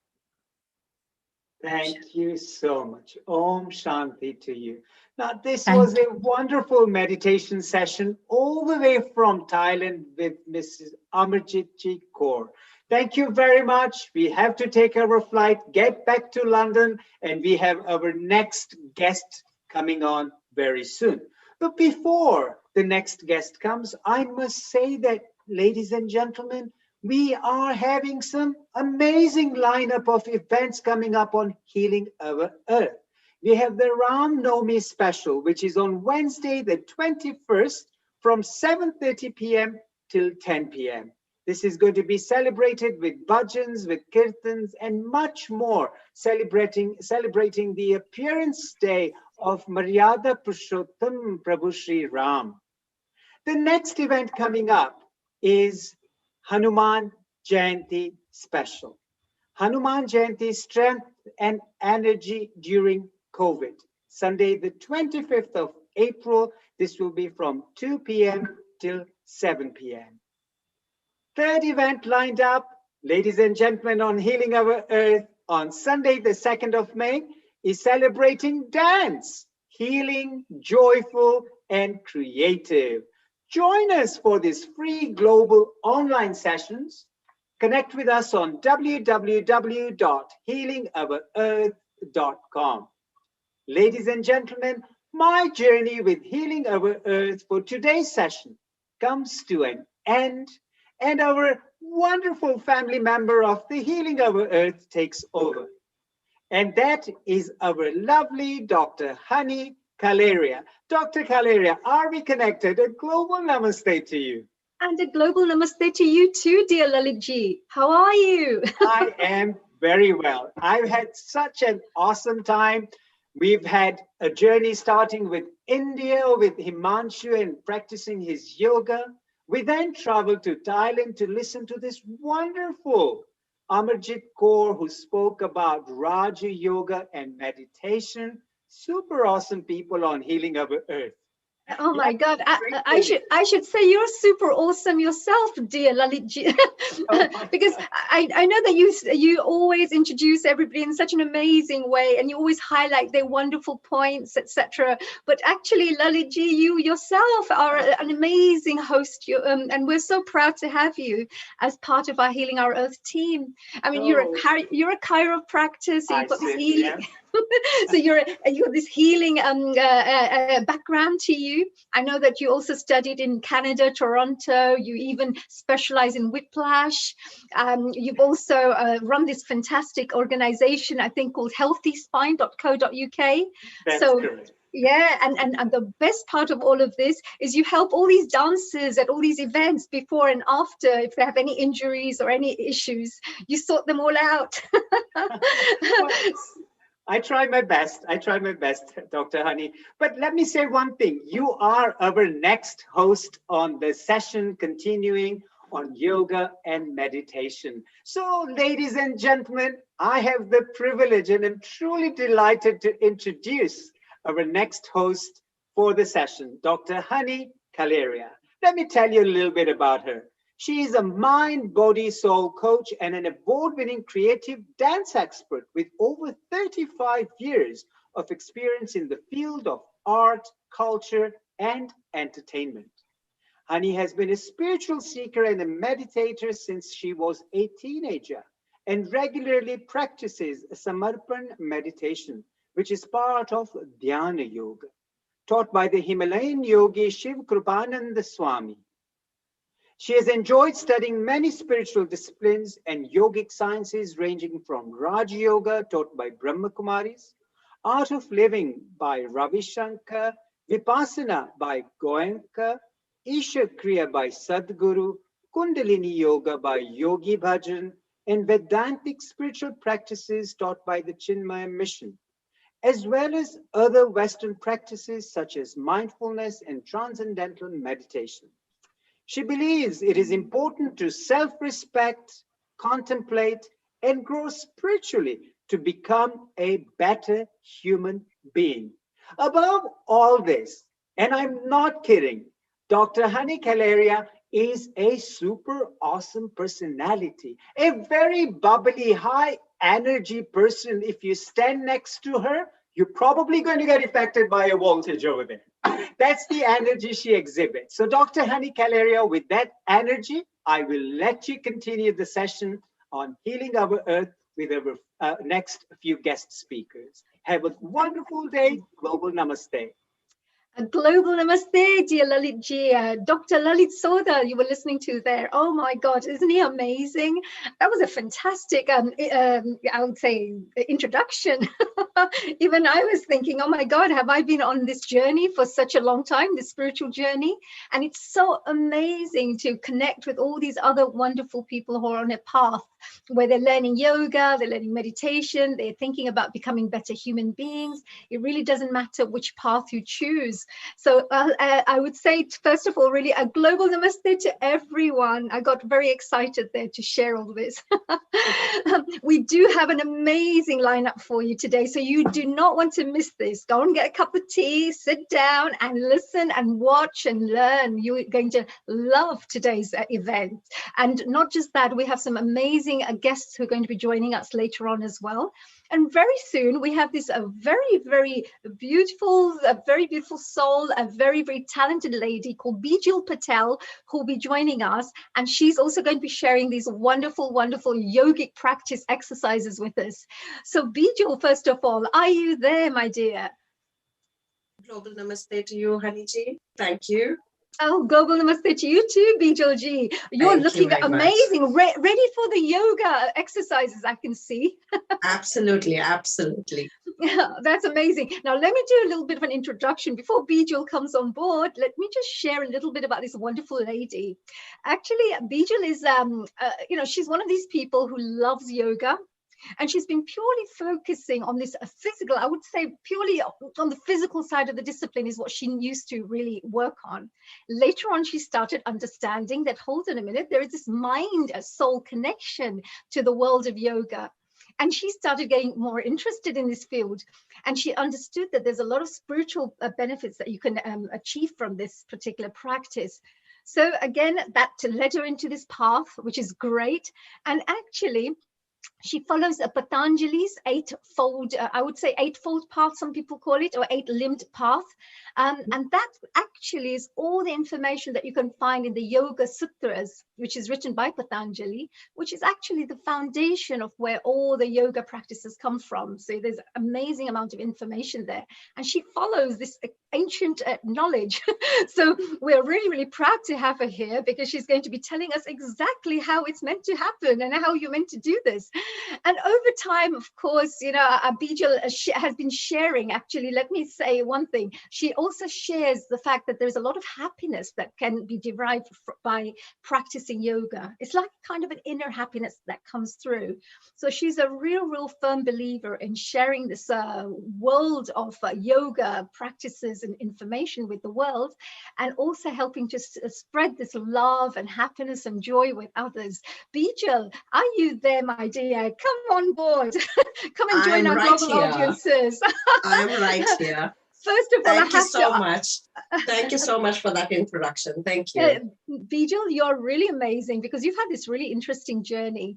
Thank you so much. Om Shanti to you. Now, this Thank was a wonderful meditation session all the way from Thailand with Mrs. Amarjit Ji Kaur. Thank you very much. We have to take our flight, get back to London, and we have our next guest coming on very soon. But before the next guest comes, I must say that, ladies and gentlemen, we are having some amazing lineup of events coming up on Healing Our Earth. We have the Ram Navami special, which is on Wednesday, the 21st, from 7:30 p.m. till 10 p.m. This is going to be celebrated with bhajans, with kirtans, and much more, celebrating the appearance day of Maryada Purushottam Prabhu Sri Ram. The next event coming up is Hanuman Jayanti special. Hanuman Jayanti strength and energy during COVID. Sunday, the 25th of April. This will be from 2 p.m. till 7 p.m. Third event lined up, ladies and gentlemen, on Healing Our Earth on Sunday, the 2nd of May, is celebrating dance, healing, joyful, and creative. Join us for these free global online sessions. Connect with us on www.healingourearth.com. Ladies and gentlemen, my journey with Healing Our Earth for today's session comes to an end, and our wonderful family member of the Healing Our Earth takes over. And that is our lovely Dr. Honey Kaleria. Dr. Kaleria, are we connected? A global namaste to you. And a global namaste to you too, dear Lalitji. How are you? I am very well. I've had such an awesome time. We've had a journey starting with India, with Himansu and practicing his yoga. We then traveled to Thailand to listen to this wonderful Amarjit Kaur, who spoke about Raja Yoga and meditation. Super awesome people on Healing Our Earth. Oh my God! I should say you're super awesome yourself, dear Lalitji, because I know that you always introduce everybody in such an amazing way, and you always highlight their wonderful points, etc. But actually, Lalitji, you yourself are an amazing host, and we're so proud to have you as part of our Healing Our Earth team. I mean, you're a chiropractor, so you've got this healing. So you're this healing background to you. I know that you also studied in Canada, Toronto. You even specialize in whiplash. You've also run this fantastic organization, I think, called healthyspine.co.uk. That's so correct. Yeah, and the best part of all of this is you help all these dancers at all these events before and after. If they have any injuries or any issues, you sort them all out. I try my best. Dr. Honey. But let me say one thing. You are our next host on the session continuing on yoga and meditation. So, ladies and gentlemen, I have the privilege and am truly delighted to introduce our next host for the session, Dr. Honey Kaleria. Let me tell you a little bit about her. She is a mind, body, soul coach and an award-winning creative dance expert with over 35 years of experience in the field of art, culture, and entertainment. Honey has been a spiritual seeker and a meditator since she was a teenager and regularly practices Samarpan meditation, which is part of Dhyana Yoga, taught by the Himalayan yogi Shiv Krupananda Swami. She has enjoyed studying many spiritual disciplines and yogic sciences ranging from Raj Yoga taught by Brahma Kumaris, Art of Living by Ravi Shankar, Vipassana by Goenka, Isha Kriya by Sadhguru, Kundalini Yoga by Yogi Bhajan, and Vedantic spiritual practices taught by the Chinmaya Mission, as well as other Western practices such as mindfulness and transcendental meditation. She believes it is important to self-respect, contemplate, and grow spiritually to become a better human being. Above all this, and I'm not kidding, Dr. Honey Kaleria is a super awesome personality, a very bubbly, high energy person. If you stand next to her, you're probably going to get affected by a voltage over there. That's the energy she exhibits. So Dr. Honey Calario, with that energy, I will let you continue the session on healing our earth with our next few guest speakers. Have a wonderful day. Global Namaste. A global namaste, dear Lalit ji. Dr. Lalit Soda, you were listening to there. Oh my God, isn't he amazing? That was a fantastic, I would say, introduction. Even I was thinking, oh my God, have I been on this journey for such a long time, this spiritual journey? And it's so amazing to connect with all these other wonderful people who are on a path where they're learning yoga, they're learning meditation, they're thinking about becoming better human beings. It really doesn't matter which path you choose. So I would say, first of all, really a global namaste to everyone. I got very excited there to share all this. We do have an amazing lineup for you today, so you do not want to miss this. Go and get a cup of tea, sit down and listen and watch and learn. You're going to love today's event. And not just that, we have some amazing guests who are going to be joining us later on as well. And very soon we have this very beautiful soul, a very talented lady called Beel Patel, who will be joining us. And she's also going to be sharing these wonderful yogic practice exercises with us. So Beel, first of all, are you there, my dear? Global namaste to you, Haniji. Thank you. Oh, global namaste to you too, Bijal ji. You're looking amazing, ready for the yoga exercises, I can see. Absolutely. Yeah, that's amazing. Now, let me do a little bit of an introduction. Before Bijal comes on board, let me just share a little bit about this wonderful lady. Actually, Bijal is, she's one of these people who loves yoga. And she's been purely focusing on this physical, I would say purely on the physical side of the discipline is what she used to really work on. Later on, she started understanding that, hold on a minute, there is this mind-soul connection to the world of yoga. And she started getting more interested in this field. And she understood that there's a lot of spiritual benefits that you can achieve from this particular practice. So again, that led her into this path, which is great. And actually, she follows a Patanjali's eightfold, I would say eightfold path, some people call it, or eight-limbed path. And that actually is all the information that you can find in the Yoga Sutras, which is written by Patanjali, which is actually the foundation of where all the yoga practices come from. So there's an amazing amount of information there. And she follows this ancient knowledge. So we're really proud to have her here because she's going to be telling us exactly how it's meant to happen and how you're meant to do this. And over time, of course, Bijal has been sharing, actually, let me say one thing. She also shares the fact that there's a lot of happiness that can be derived by practicing yoga. It's like kind of an inner happiness that comes through. So she's a real firm believer in sharing this world of yoga practices and information with the world, and also helping to spread this love and happiness and joy with others. Bijal, are you there, my dear? Come on board. Come and join our global audiences. I'm right here. First of all, thank you so much. Thank you so much for that introduction. Thank you. Bijal, you're really amazing because you've had this really interesting journey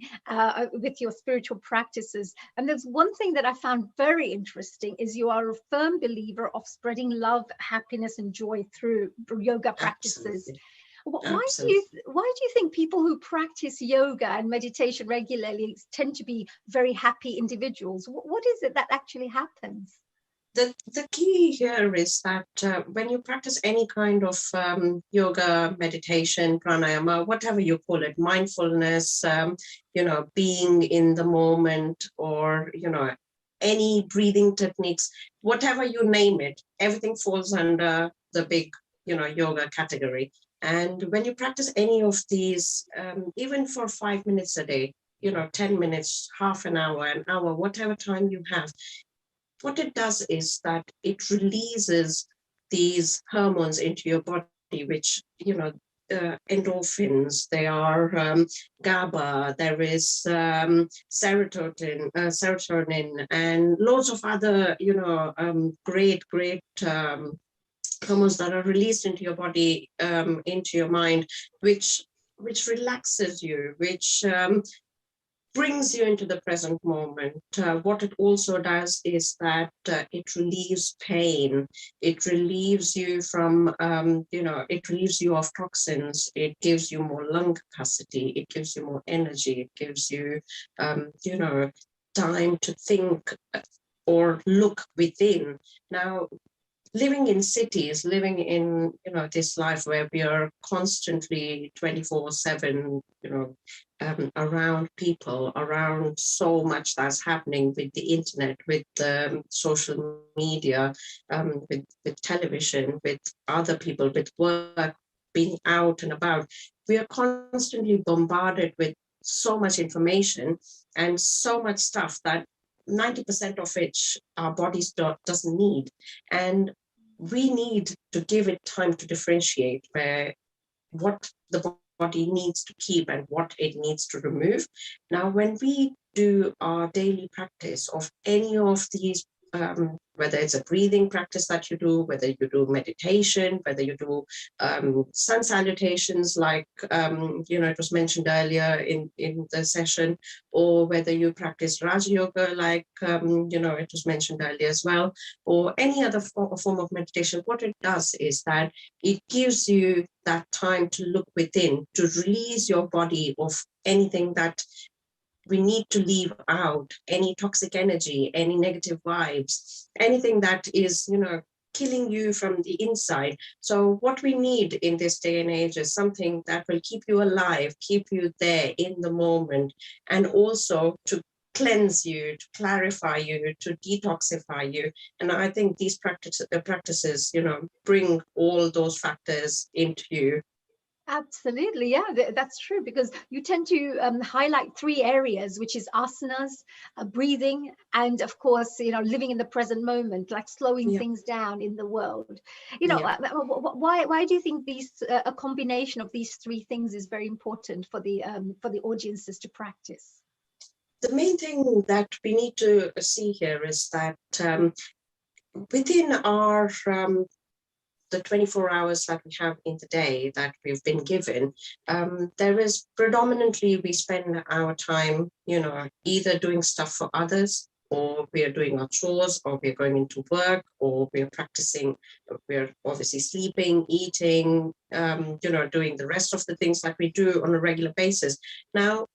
with your spiritual practices. And there's one thing that I found very interesting is you are a firm believer of spreading love, happiness, and joy through yoga practices. Absolutely. Why do you think people who practice yoga and meditation regularly tend to be very happy individuals? What is it that actually happens? The key here is that when you practice any kind of yoga, meditation, pranayama, whatever you call it, mindfulness, being in the moment, or, any breathing techniques, whatever you name it, everything falls under the big, yoga category. And when you practice any of these, even for 5 minutes a day, 10 minutes, half an hour, whatever time you have, what it does is that it releases these hormones into your body, which, endorphins, they are GABA, there is serotonin, and loads of other, great hormones that are released into your body, into your mind, which relaxes you, which brings you into the present moment. What it also does is that it relieves pain. It relieves you from, it relieves you of toxins. It gives you more lung capacity. It gives you more energy. It gives you, time to think or look within. Now, living in cities, living in this life where we are constantly 24/7, around people, around so much that's happening with the internet, with social media, with television, with other people, with work, being out and about. We are constantly bombarded with so much information and so much stuff that 90% of which our bodies doesn't need. And we need to give it time to differentiate where what the body needs to keep and what it needs to remove. Now, when we do our daily practice of any of these, whether it's a breathing practice that you do, whether you do meditation, whether you do sun salutations, like it was mentioned earlier in the session, or whether you practice Raja Yoga, like it was mentioned earlier as well, or any other form of meditation, what it does is that it gives you that time to look within, to release your body of anything that we need to leave out, any toxic energy, any negative vibes, anything that is, killing you from the inside. So what we need in this day and age is something that will keep you alive, keep you there in the moment, and also to cleanse you, to clarify you, to detoxify you. And I think these practices, bring all those factors into you. Absolutely, yeah, that's true, because you tend to highlight three areas, which is asanas, breathing, and of course, living in the present moment, like slowing things down in the world. Why do you think a combination of these three things is very important for the audiences to practice? The main thing that we need to see here is that within our the 24 hours that we have in the day that we've been given, there is predominantly we spend our time, either doing stuff for others, or we are doing our chores, or we're going into work, or we're practicing, we're obviously sleeping, eating, doing the rest of the things that we do on a regular basis. Now,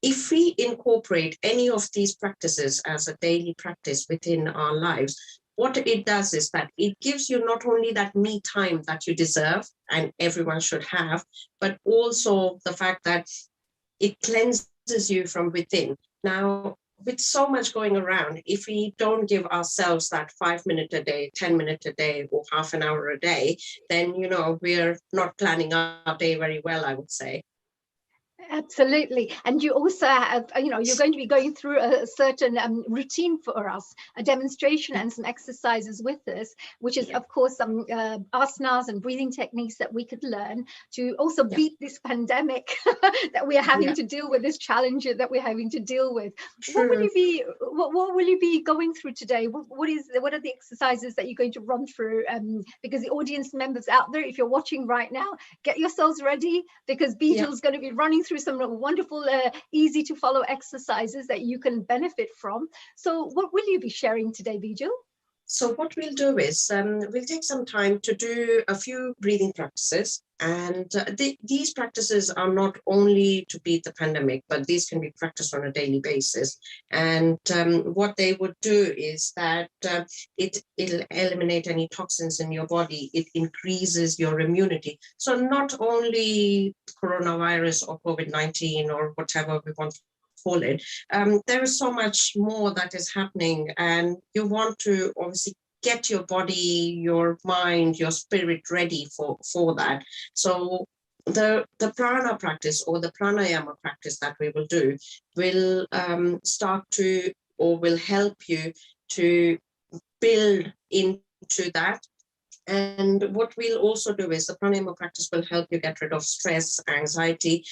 if we incorporate any of these practices as a daily practice within our lives, what it does is that it gives you not only that me time that you deserve and everyone should have, but also the fact that it cleanses you from within. Now, with so much going around, if we don't give ourselves that 5 minutes a day, 10 minutes a day, or half an hour a day, then, we're not planning our day very well, I would say. Absolutely. And you also have, you're going to be going through a certain routine for us, a demonstration and some exercises with us, which is, of course, some asanas and breathing techniques that we could learn to also beat this pandemic that we are having to deal with, this challenge that we're having to deal with. What will you be going through today? What are the exercises that you're going to run through? Because the audience members out there, if you're watching right now, get yourselves ready, because Bijal's going to be running through some wonderful, easy to follow exercises that you can benefit from. So what will you be sharing today, Bijal? So what we'll do is we'll take some time to do a few breathing practices. And these practices are not only to beat the pandemic, but these can be practiced on a daily basis. And what they would do is that it'll eliminate any toxins in your body. It increases your immunity. So not only coronavirus or COVID-19 or whatever we want to call it, there is so much more that is happening, and you want to obviously get your body, your mind, your spirit ready for that. So the prana practice or the pranayama practice that we will do will start to, or will help you to build into that. And what we'll also do is the pranayama practice will help you get rid of stress, anxiety.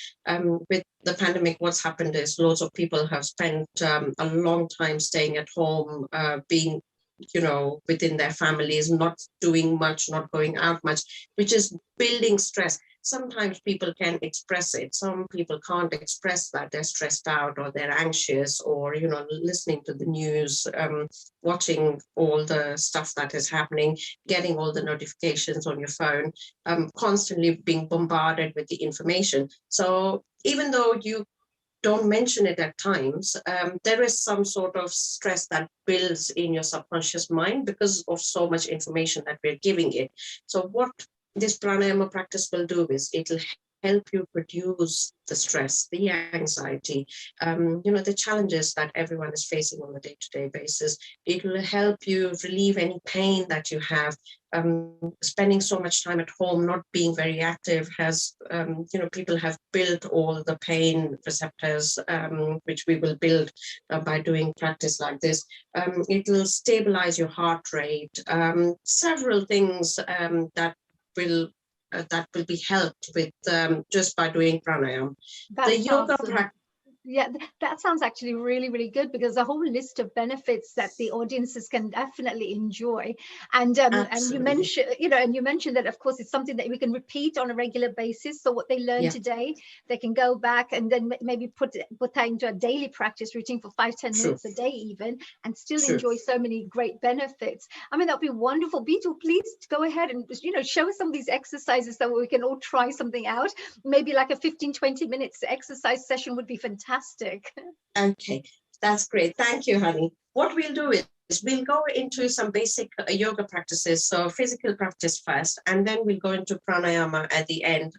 With the pandemic, what's happened is lots of people have spent a long time staying at home, being within their families, not doing much, not going out much, which is building stress. sometimes people can express it. Some people can't express that they're stressed out or they're anxious, or, you know, listening to the news, watching all the stuff that is happening, getting all the notifications on your phone, constantly being bombarded with the information. So even though you don't mention it at times, there is some sort of stress that builds in your subconscious mind because of so much information that we're giving it. So what this pranayama practice will do is it'll help you reduce the stress, the anxiety, you know, the challenges that everyone is facing on a day-to-day basis. It will help you relieve any pain that you have. Spending so much time at home, not being very active has, you know, people have built all the pain receptors, which we will build by doing practice like this. It will stabilize your heart rate, several things that will be helped with just by doing pranayama. The yoga practice. Yeah, that sounds actually really, really good, because a whole list of benefits that the audiences can definitely enjoy. And you mentioned that, of course, it's something that we can repeat on a regular basis. So what they learn today, they can go back and then maybe put that into a daily practice routine for 5-10 minutes a day even, and still enjoy so many great benefits. I mean, that'd be wonderful. Beetle, please go ahead and, you know, show us some of these exercises so we can all try something out. Maybe like a 15-20 minutes exercise session would be fantastic. Okay, that's great. Thank you, honey. What we'll do is we'll go into some basic yoga practices, so physical practice first, and then we'll go into pranayama at the end,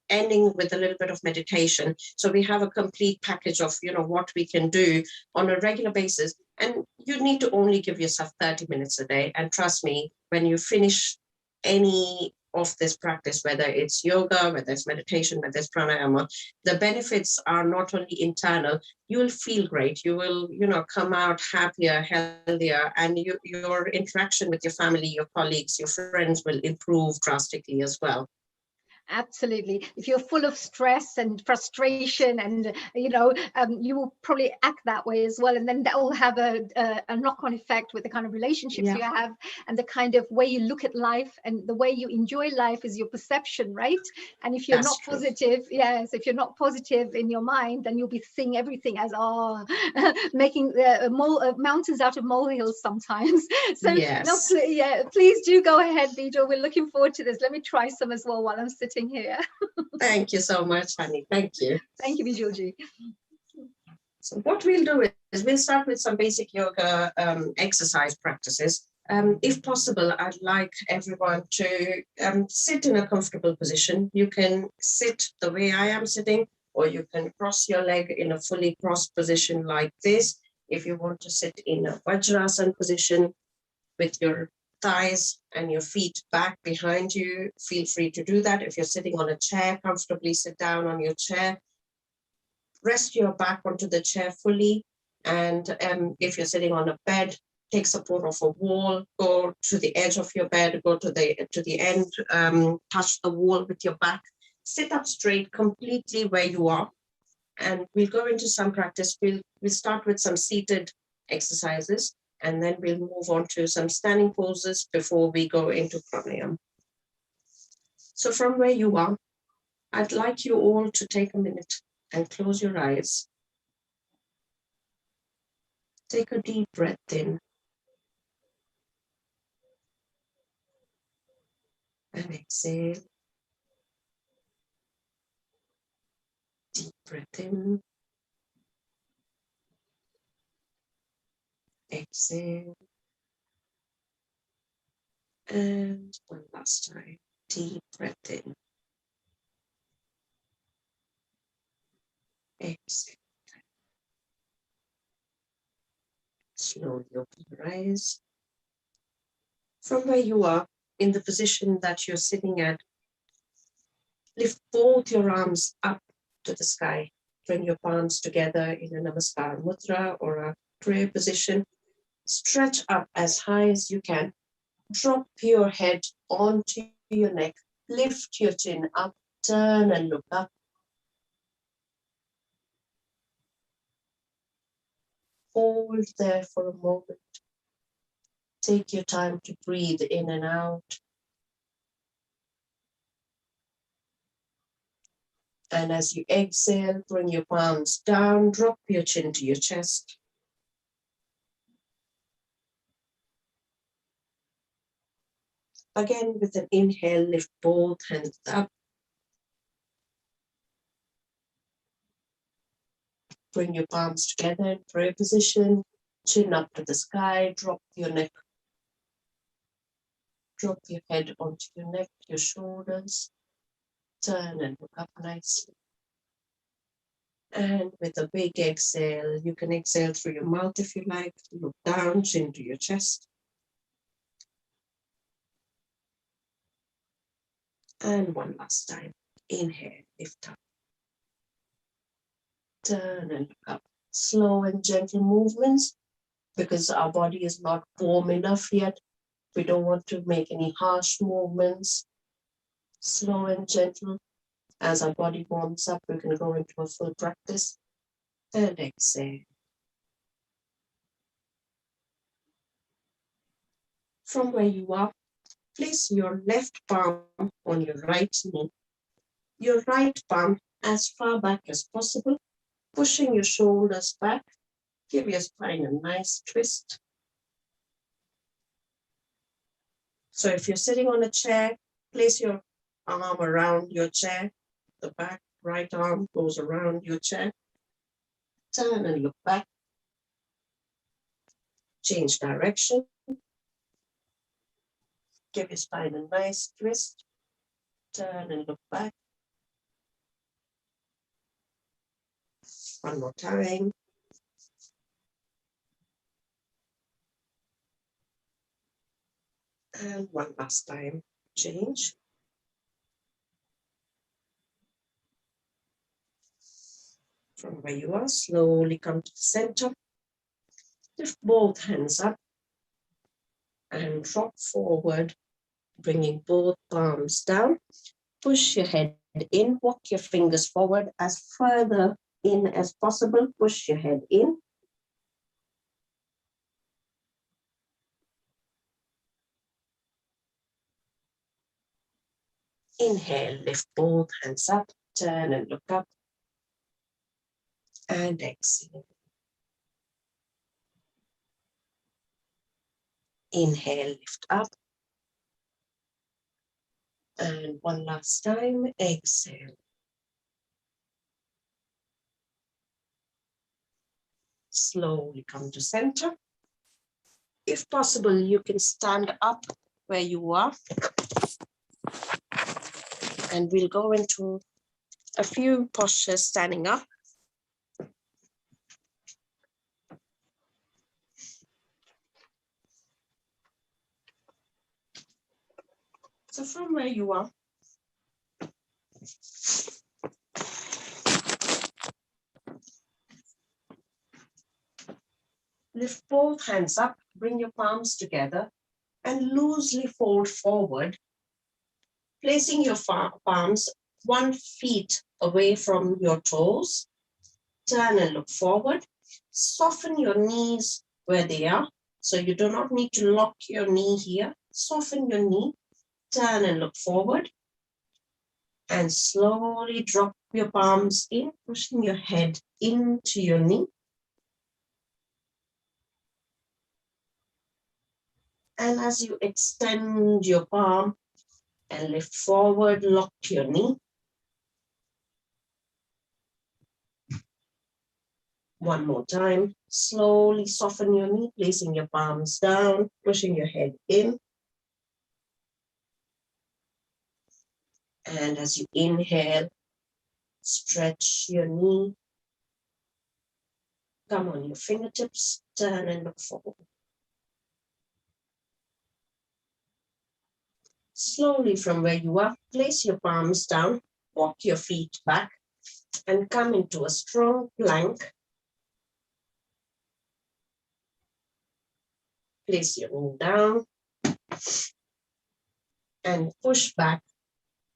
ending with a little bit of meditation. So we have a complete package of, you know, what we can do on a regular basis. And you need to only give yourself 30 minutes a day. And trust me, when you finish any of this practice, whether it's yoga, whether it's meditation, whether it's pranayama, the benefits are not only internal. You will feel great. You will, you know, come out happier, healthier, and your interaction with your family, your colleagues, your friends will improve drastically as well. Absolutely. If you're full of stress and frustration, and you will probably act that way as well, and then that will have a knock-on effect with the kind of relationships you have, and the kind of way you look at life, and the way you enjoy life is your perception, right? And if you're not positive, if you're not positive in your mind, then you'll be seeing everything as making mountains out of molehills sometimes. So please do go ahead, Bijal. We're looking forward to this. Let me try some as well while I'm sitting here. Thank you so much, honey. Thank you. Thank you, Bijulji. So what we'll do is we'll start with some basic yoga exercise practices. If possible, I'd like everyone to sit in a comfortable position. You can sit the way I am sitting, or you can cross your leg in a fully crossed position like this. If you want to sit in a Vajrasana position with your thighs and your feet back behind you, feel free to do that. If you're sitting on a chair, comfortably sit down on your chair. Rest your back onto the chair fully. And if you're sitting on a bed, take support of a wall, go to the edge of your bed, go to the end, touch the wall with your back. Sit up straight completely where you are. And we'll go into some practice. We'll start with some seated exercises, and then we'll move on to some standing poses before we go into pranayama. So from where you are, I'd like you all to take a minute and close your eyes. Take a deep breath in. And exhale. Deep breath in. Exhale. And one last time. Deep breath in. Exhale. Slowly open your eyes. From where you are, in the position that you're sitting at, lift both your arms up to the sky. Bring your palms together in a Namaskar mudra or a prayer position. Stretch up as high as you can. Drop your head onto your neck. Lift your chin up. Turn and look up. Hold there for a moment. Take your time to breathe in and out. And as you exhale, bring your palms down, drop your chin to your chest. Again, with an inhale, lift both hands up. Bring your palms together in prayer position, chin up to the sky, drop your neck. Drop your head onto your neck, your shoulders. Turn and look up nicely. And with a big exhale, you can exhale through your mouth if you like. Look down, chin to your chest. And one last time. Inhale, lift up. Turn and look up. Slow and gentle movements because our body is not warm enough yet. We don't want to make any harsh movements. Slow and gentle. As our body warms up, we can go into a full practice. And exhale. From where you are, place your left palm on your right knee. Your right palm as far back as possible, pushing your shoulders back. Give your spine a nice twist. So if you're sitting on a chair, place your arm around your chair. The back right arm goes around your chair. Turn and look back. Change direction. Give your spine a nice twist. Turn and look back. One more time. And one last time. Change. From where you are, slowly come to the center. Lift both hands up and drop forward, bringing both palms down. Push your head in, walk your fingers forward as further in as possible. Push your head in. Inhale, lift both hands up, turn and look up. And exhale. Inhale, lift up. And one last time, exhale. Slowly come to center. If possible, you can stand up where you are. And we'll go into a few postures standing up. So from where you are, lift both hands up, bring your palms together, and loosely fold forward, placing your palms 1 foot away from your toes. Turn and look forward. Soften your knees where they are, so you do not need to lock your knee here. Soften your knee. Turn and look forward. And slowly drop your palms in, pushing your head into your knee. And as you extend your palm and lift forward, lock your knee. One more time. Slowly soften your knee, placing your palms down, pushing your head in. And as you inhale, stretch your knee. Come on your fingertips, turn and look forward. Slowly from where you are, place your palms down, walk your feet back, and come into a strong plank. Place your knee down and push back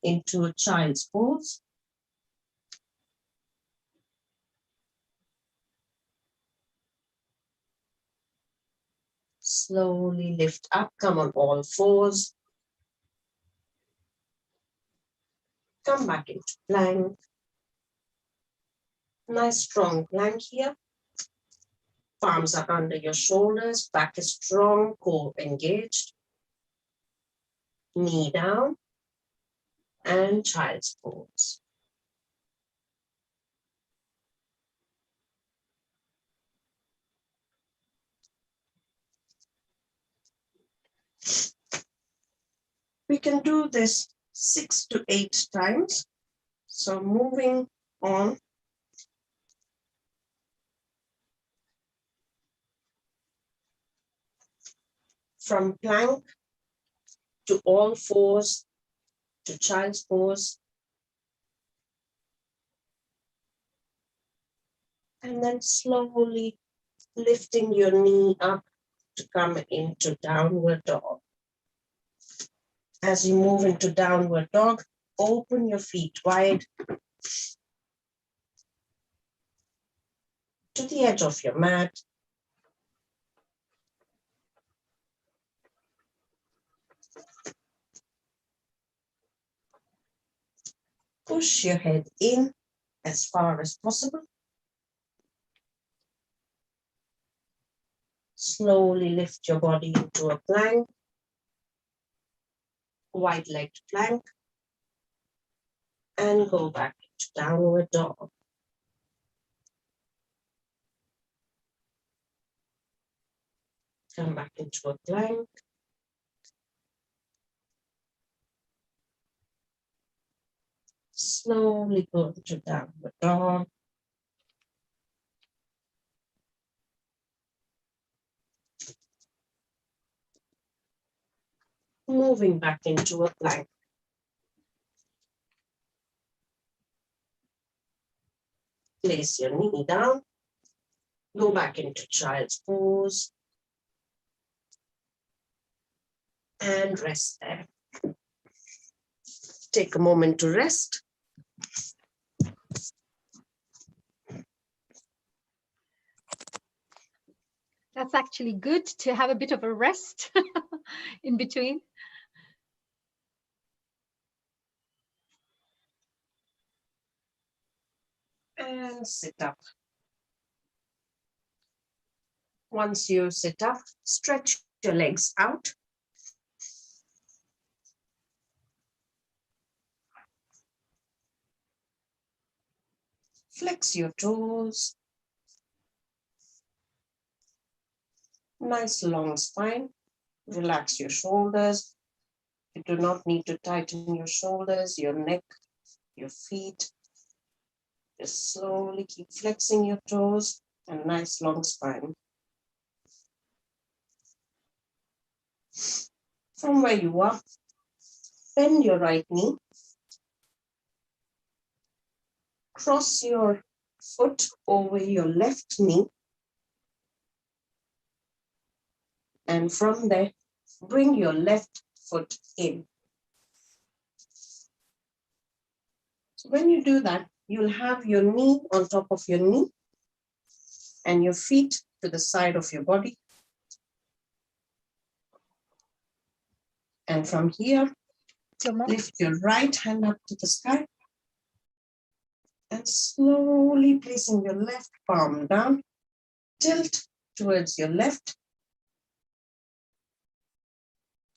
into a child's pose. Slowly lift up, come on all fours. Come back into plank. Nice strong plank here. Palms are under your shoulders, back is strong, core engaged. Knee down and child's pose. We can do this 6 to 8 times. So moving on. From plank to all fours to child's pose. And then slowly lifting your knee up to come into downward dog. As you move into downward dog, open your feet wide to the edge of your mat. Push your head in as far as possible. Slowly lift your body into a plank, wide-legged plank, and go back to downward dog. Come back into a plank. Slowly go into downward dog. Moving back into a plank. Place your knee down. Go back into child's pose. And rest there. Take a moment to rest. That's actually good to have a bit of a rest in between. And sit up. Once you sit up, stretch your legs out. Flex your toes. Nice long spine. Relax your shoulders. You do not need to tighten your shoulders, your neck, your feet. Just slowly keep flexing your toes and nice long spine. From where you are, bend your right knee. Cross your foot over your left knee. And from there, bring your left foot in. So when you do that, you'll have your knee on top of your knee and your feet to the side of your body. And from here, lift your right hand up to the sky and slowly placing your left palm down, tilt towards your left,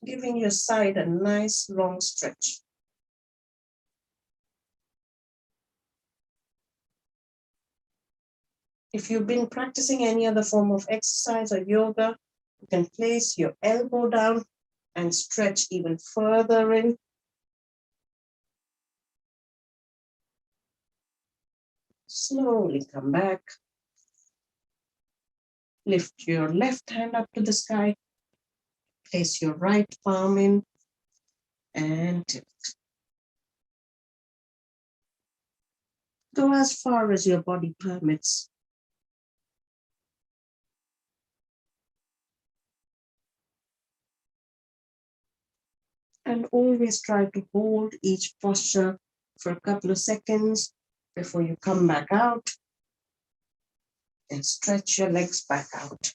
giving your side a nice long stretch. If you've been practicing any other form of exercise or yoga, you can place your elbow down and stretch even further in. Slowly come back. Lift your left hand up to the sky. Place your right palm in and tilt. Go as far as your body permits. And always try to hold each posture for a couple of seconds before you come back out and stretch your legs back out.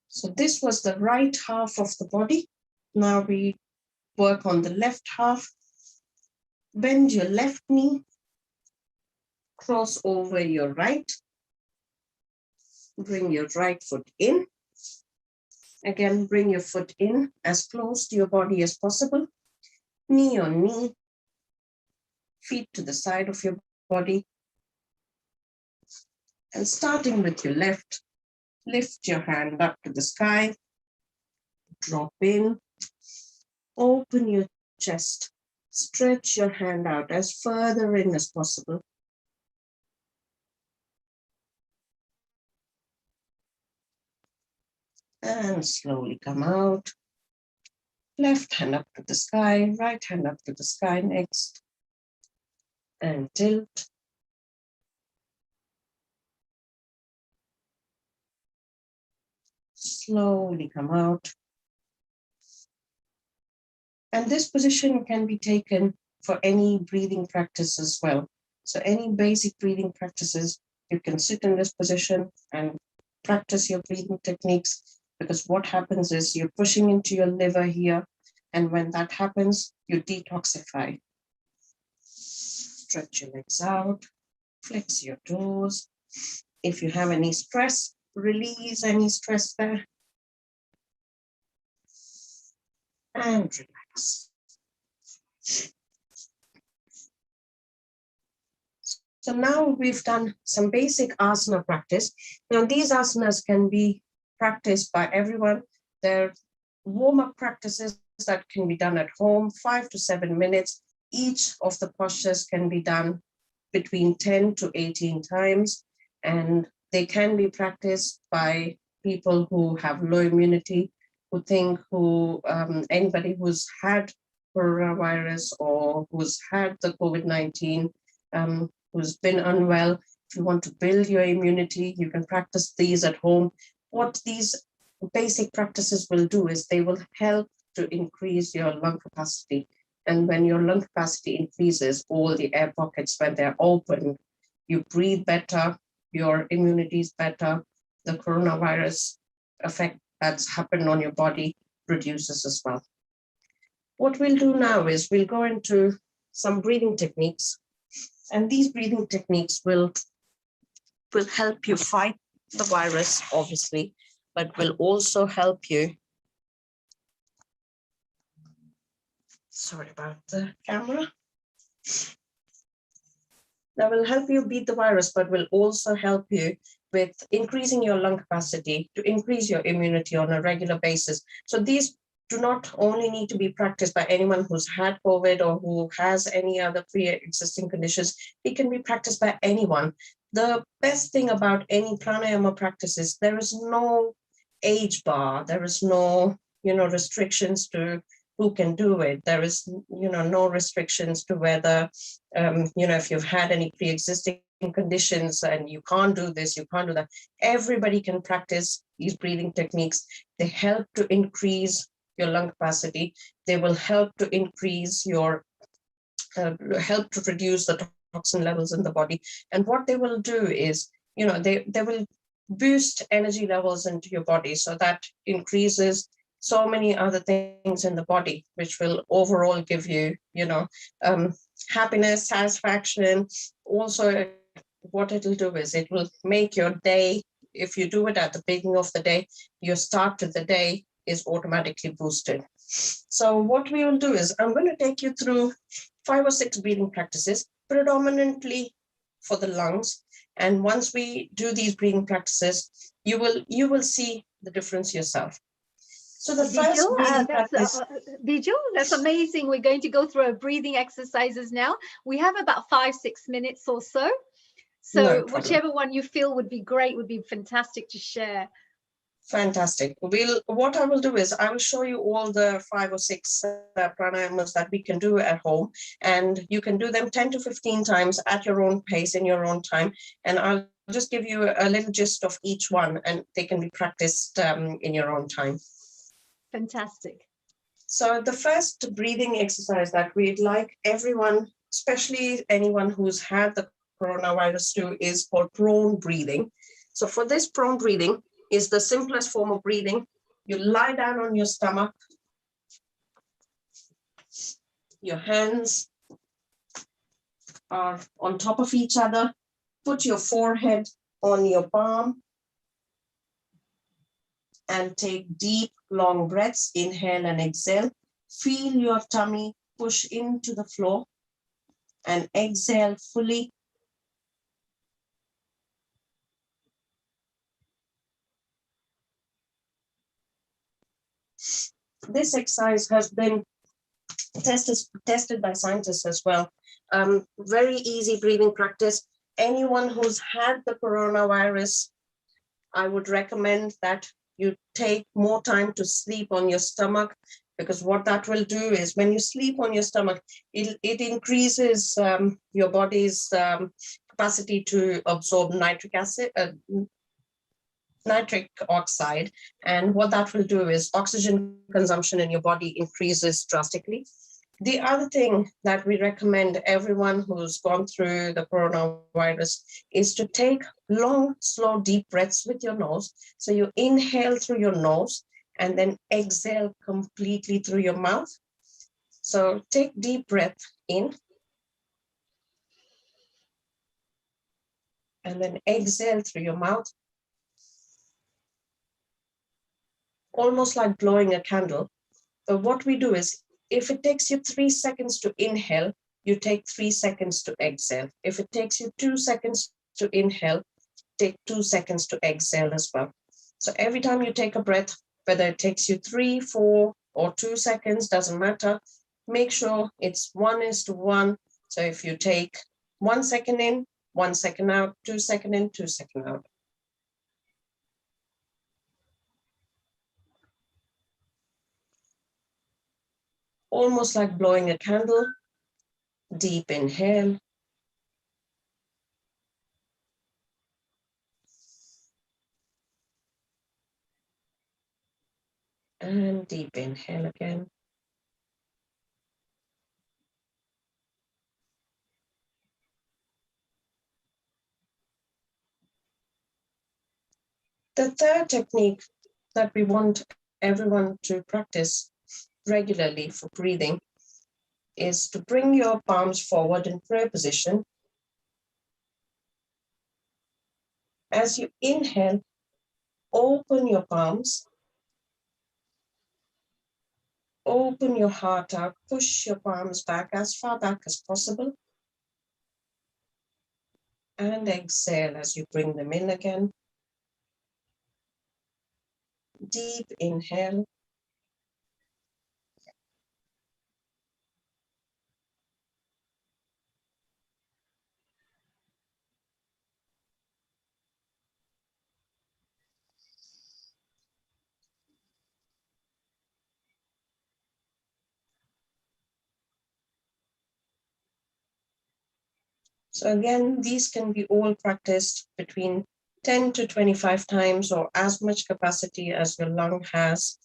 So this was the right half of the body. Now we work on the left half. Bend your left knee, cross over your right. Bring your right foot in. Again, bring your foot in as close to your body as possible. Knee on knee, feet to the side of your body. And starting with your left, lift your hand up to the sky. Drop in. Open your chest. Stretch your hand out as further in as possible. And slowly come out. Left hand up to the sky, right hand up to the sky next. And tilt. Slowly come out. And this position can be taken for any breathing practice as well. So any basic breathing practices, you can sit in this position and practice your breathing techniques, because what happens is you're pushing into your liver here. And when that happens, you detoxify. Stretch your legs out, flex your toes. If you have any stress, release any stress there. And relax. So now we've done some basic asana practice. Now these asanas can be practiced by everyone. They're warm-up practices that can be done at home, 5 to 7 minutes. Each of the postures can be done between 10 to 18 times, and they can be practiced by people who have low immunity, anybody who's had coronavirus or who's had the COVID-19, who's been unwell. If you want to build your immunity, you can practice these at home. What these basic practices will do is they will help to increase your lung capacity. And when your lung capacity increases, all the air pockets, when they're open, you breathe better, your immunity is better, the coronavirus effect that's happened on your body reduces as well. What we'll do now is we'll go into some breathing techniques, and these breathing techniques will help you fight the virus, obviously, but will also help you. Sorry about the camera. That will help you beat the virus, but will also help you with increasing your lung capacity to increase your immunity on a regular basis. So these do not only need to be practiced by anyone who's had COVID or who has any other pre-existing conditions. It can be practiced by anyone. The best thing about any pranayama practice is there is no age bar. There is no, restrictions to who can do it. There is, no restrictions to whether, if you've had any pre-existing conditions and you can't do this, you can't do that. Everybody can practice these breathing techniques. They help to increase your lung capacity. They will help to increase your, help to reduce the toxin levels in the body. And what they will do is, they will boost energy levels into your body. So that increases so many other things in the body, which will overall give you, happiness, satisfaction. Also, what it'll do is it will make your day, if you do it at the beginning of the day, your start to the day is automatically boosted. So what we will do is I'm going to take you through 5 or 6 breathing practices, predominantly for the lungs. And once we do these breathing practices, you will see the difference yourself. So the first breathing practice. Bijal, that's amazing. We're going to go through our breathing exercises now. We have about 5-6 minutes or so. So whichever one you feel would be great, would be fantastic to share. Fantastic. What I will do is I will show you all the 5 or 6 pranayamas that we can do at home, and you can do them 10 to 15 times at your own pace in your own time. And I'll just give you a little gist of each one, and they can be practiced in your own time. Fantastic. So the first breathing exercise that we'd like everyone, especially anyone who's had the coronavirus too, is called prone breathing. So for this prone breathing is the simplest form of breathing. You lie down on your stomach. Your hands are on top of each other. Put your forehead on your palm and take deep, long breaths. Inhale and exhale. Feel your tummy push into the floor and exhale fully. This exercise has been tested by scientists as well. Very easy breathing practice. Anyone who's had the coronavirus, I would recommend that you take more time to sleep on your stomach, because what that will do is when you sleep on your stomach, it increases your body's capacity to absorb nitric oxide. And what that will do is oxygen consumption in your body increases drastically. The other thing that we recommend everyone who's gone through the coronavirus is to take long, slow, deep breaths with your nose. So you inhale through your nose and then exhale completely through your mouth. So take deep breath in and then exhale through your mouth. Almost like blowing a candle. But what we do is, if it takes you 3 seconds to inhale, you take 3 seconds to exhale. If it takes you 2 seconds to inhale, take 2 seconds to exhale as well. So every time you take a breath, whether it takes you 3, 4, or 2 seconds, doesn't matter. Make sure it's 1:1. So if you take 1 second in, 1 second out, 2 second in, 2 second out. Almost like blowing a candle. Deep inhale. And deep inhale again. The third technique that we want everyone to practice regularly for breathing is to bring your palms forward in prayer position. As you inhale, open your palms, open your heart out, push your palms back as far back as possible. And exhale as you bring them in again. Deep inhale. So again, these can be all practiced between 10 to 25 times, or as much capacity as your lung has.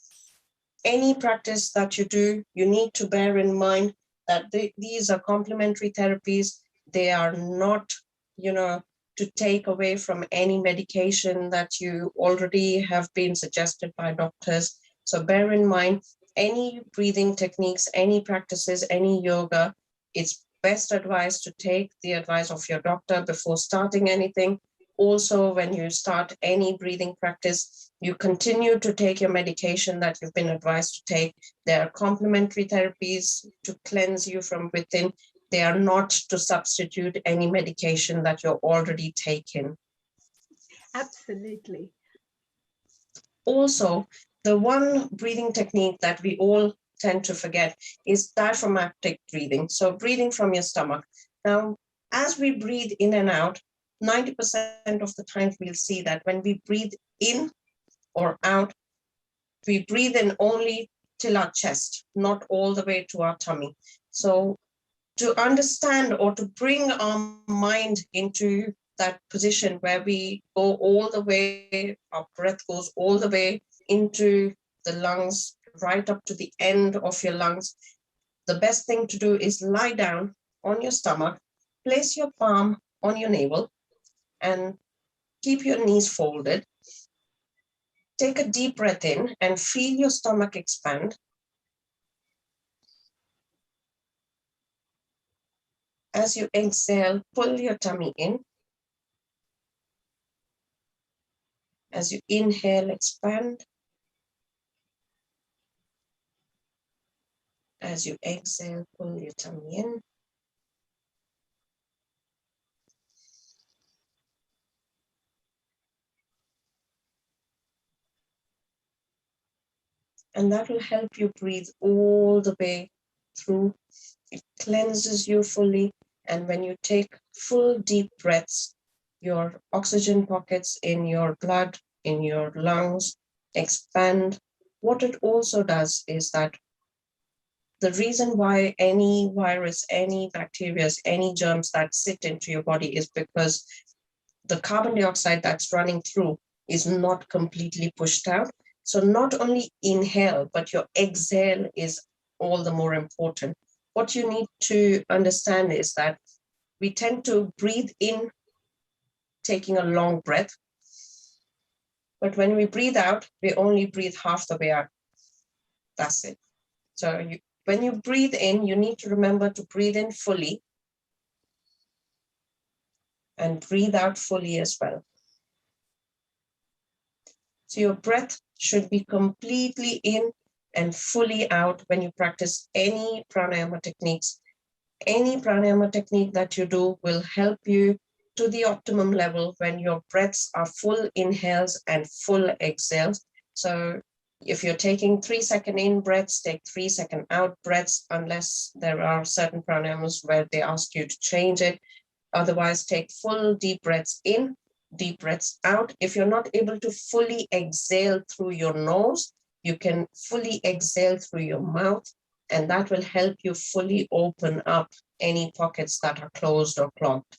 Any practice that you do, you need to bear in mind that these are complementary therapies. They are not, to take away from any medication that you already have been suggested by doctors. So bear in mind, any breathing techniques, any practices, any yoga, it's best advised to take the advice of your doctor before starting anything. Also, when you start any breathing practice, you continue to take your medication that you've been advised to take. There are complementary therapies to cleanse you from within. They are not to substitute any medication that you're already taking. Absolutely. Also, the one breathing technique that we all tend to forget is diaphragmatic breathing. So breathing from your stomach. Now, as we breathe in and out, 90% of the time we'll see that when we breathe in or out, we breathe in only till our chest, not all the way to our tummy. So to understand or to bring our mind into that position where we go all the way, our breath goes all the way into the lungs, right up to the end of your lungs, the best thing to do is lie down on your stomach, place your palm on your navel, and keep your knees folded. Take a deep breath in and feel your stomach expand. As you exhale, pull your tummy in. As you inhale, expand. As you exhale, pull your tummy in. And that will help you breathe all the way through. It cleanses you fully. And when you take full deep breaths, your oxygen pockets in your blood, in your lungs, expand. What it also does is that the reason why any virus, any bacteria, any germs that sit into your body is because the carbon dioxide that's running through is not completely pushed out. So not only inhale, but your exhale is all the more important. What you need to understand is that we tend to breathe in, taking a long breath. But when we breathe out, we only breathe half the way out. That's it. So when you breathe in, you need to remember to breathe in fully and breathe out fully as well. So your breath should be completely in and fully out when you practice any pranayama techniques. Any pranayama technique that you do will help you to the optimum level when your breaths are full inhales and full exhales. So if you're taking 3-second in breaths, take 3-second out breaths, unless there are certain pranayamas where they ask you to change it. Otherwise, take full deep breaths in, deep breaths out. If you're not able to fully exhale through your nose, you can fully exhale through your mouth, and that will help you fully open up any pockets that are closed or clogged.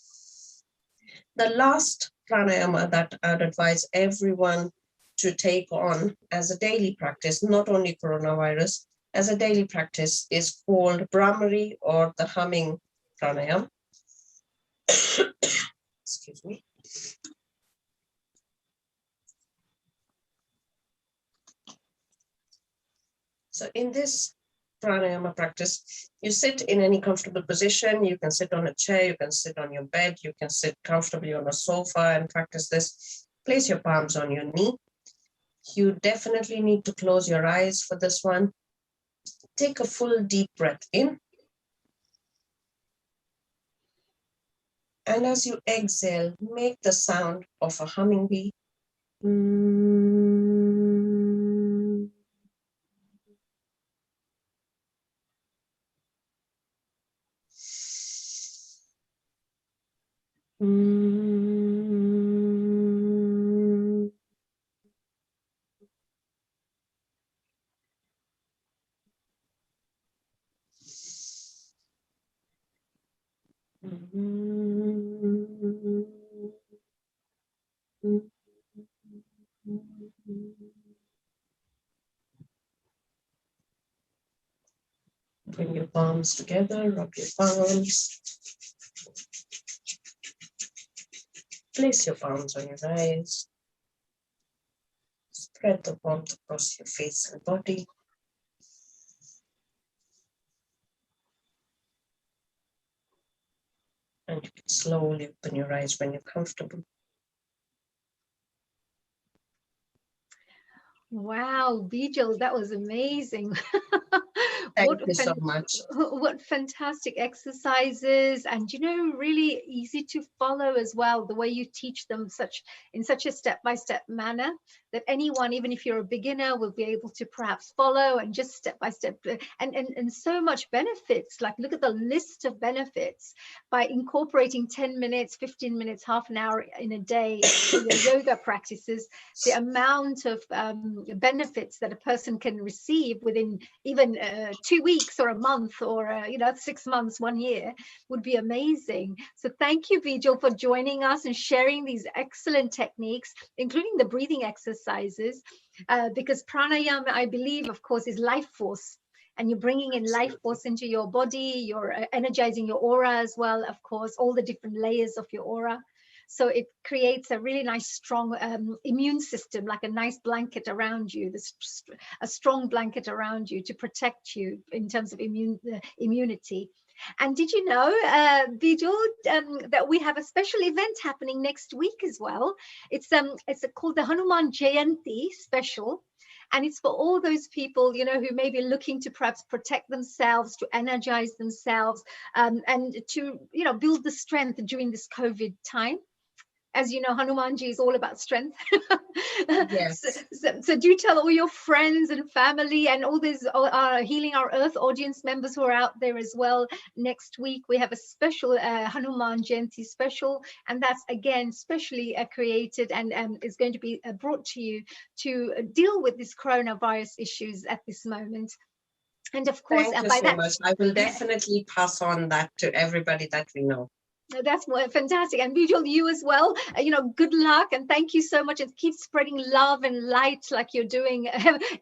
The last pranayama that I'd advise everyone to take on as a daily practice, not only coronavirus, as a daily practice, is called Brahmari, or the humming pranayama. Excuse me. So in this pranayama practice, you sit in any comfortable position. You can sit on a chair, you can sit on your bed, you can sit comfortably on a sofa and practice this. Place your palms on your knee. You definitely need to close your eyes for this one. Take a full deep breath in. And as you exhale, make the sound of a humming bee. Bring your palms together, rub your palms. Place your palms on your eyes. Spread the warmth across your face and body. And you can slowly open your eyes when you're comfortable. Wow, Bijal, that was amazing. Thank you so much. What fantastic exercises, and really easy to follow as well, the way you teach them in such a step-by-step manner that anyone, even if you're a beginner, will be able to perhaps follow, and just step-by-step, and so much benefits. Like, look at the list of benefits by incorporating 10 minutes, 15 minutes, half an hour in a day in your yoga practices. The amount of benefits that a person can receive within even 2 weeks or a month, or 6 months, 1 year, would be amazing. So thank you, Bijal, for joining us and sharing these excellent techniques, including the breathing exercises, because pranayama, I believe, of course, is life force. And you're bringing in life force into your body, you're energizing your aura as well, of course, all the different layers of your aura. So it creates a really nice, strong immune system, like a nice blanket around you, a strong blanket around you to protect you in terms of immunity. And did you know, Bijal, that we have a special event happening next week as well? It's called the Hanuman Jayanti special. And it's for all those people, you know, who may be looking to perhaps protect themselves, to energize themselves, and to, you know, build the strength during this COVID time. As you know, Hanumanji is all about strength. Yes. So do tell all your friends and family and all these Healing Our Earth audience members who are out there as well. Next week, we have a special Hanuman Jayanti special. And that's, again, specially created and is going to be brought to you to deal with these coronavirus issues at this moment. And of course, Thank you by so that, much. I will definitely pass on that to everybody that we know. That's fantastic. And Bijal, you as well, you know, good luck and thank you so much, and keep spreading love and light like you're doing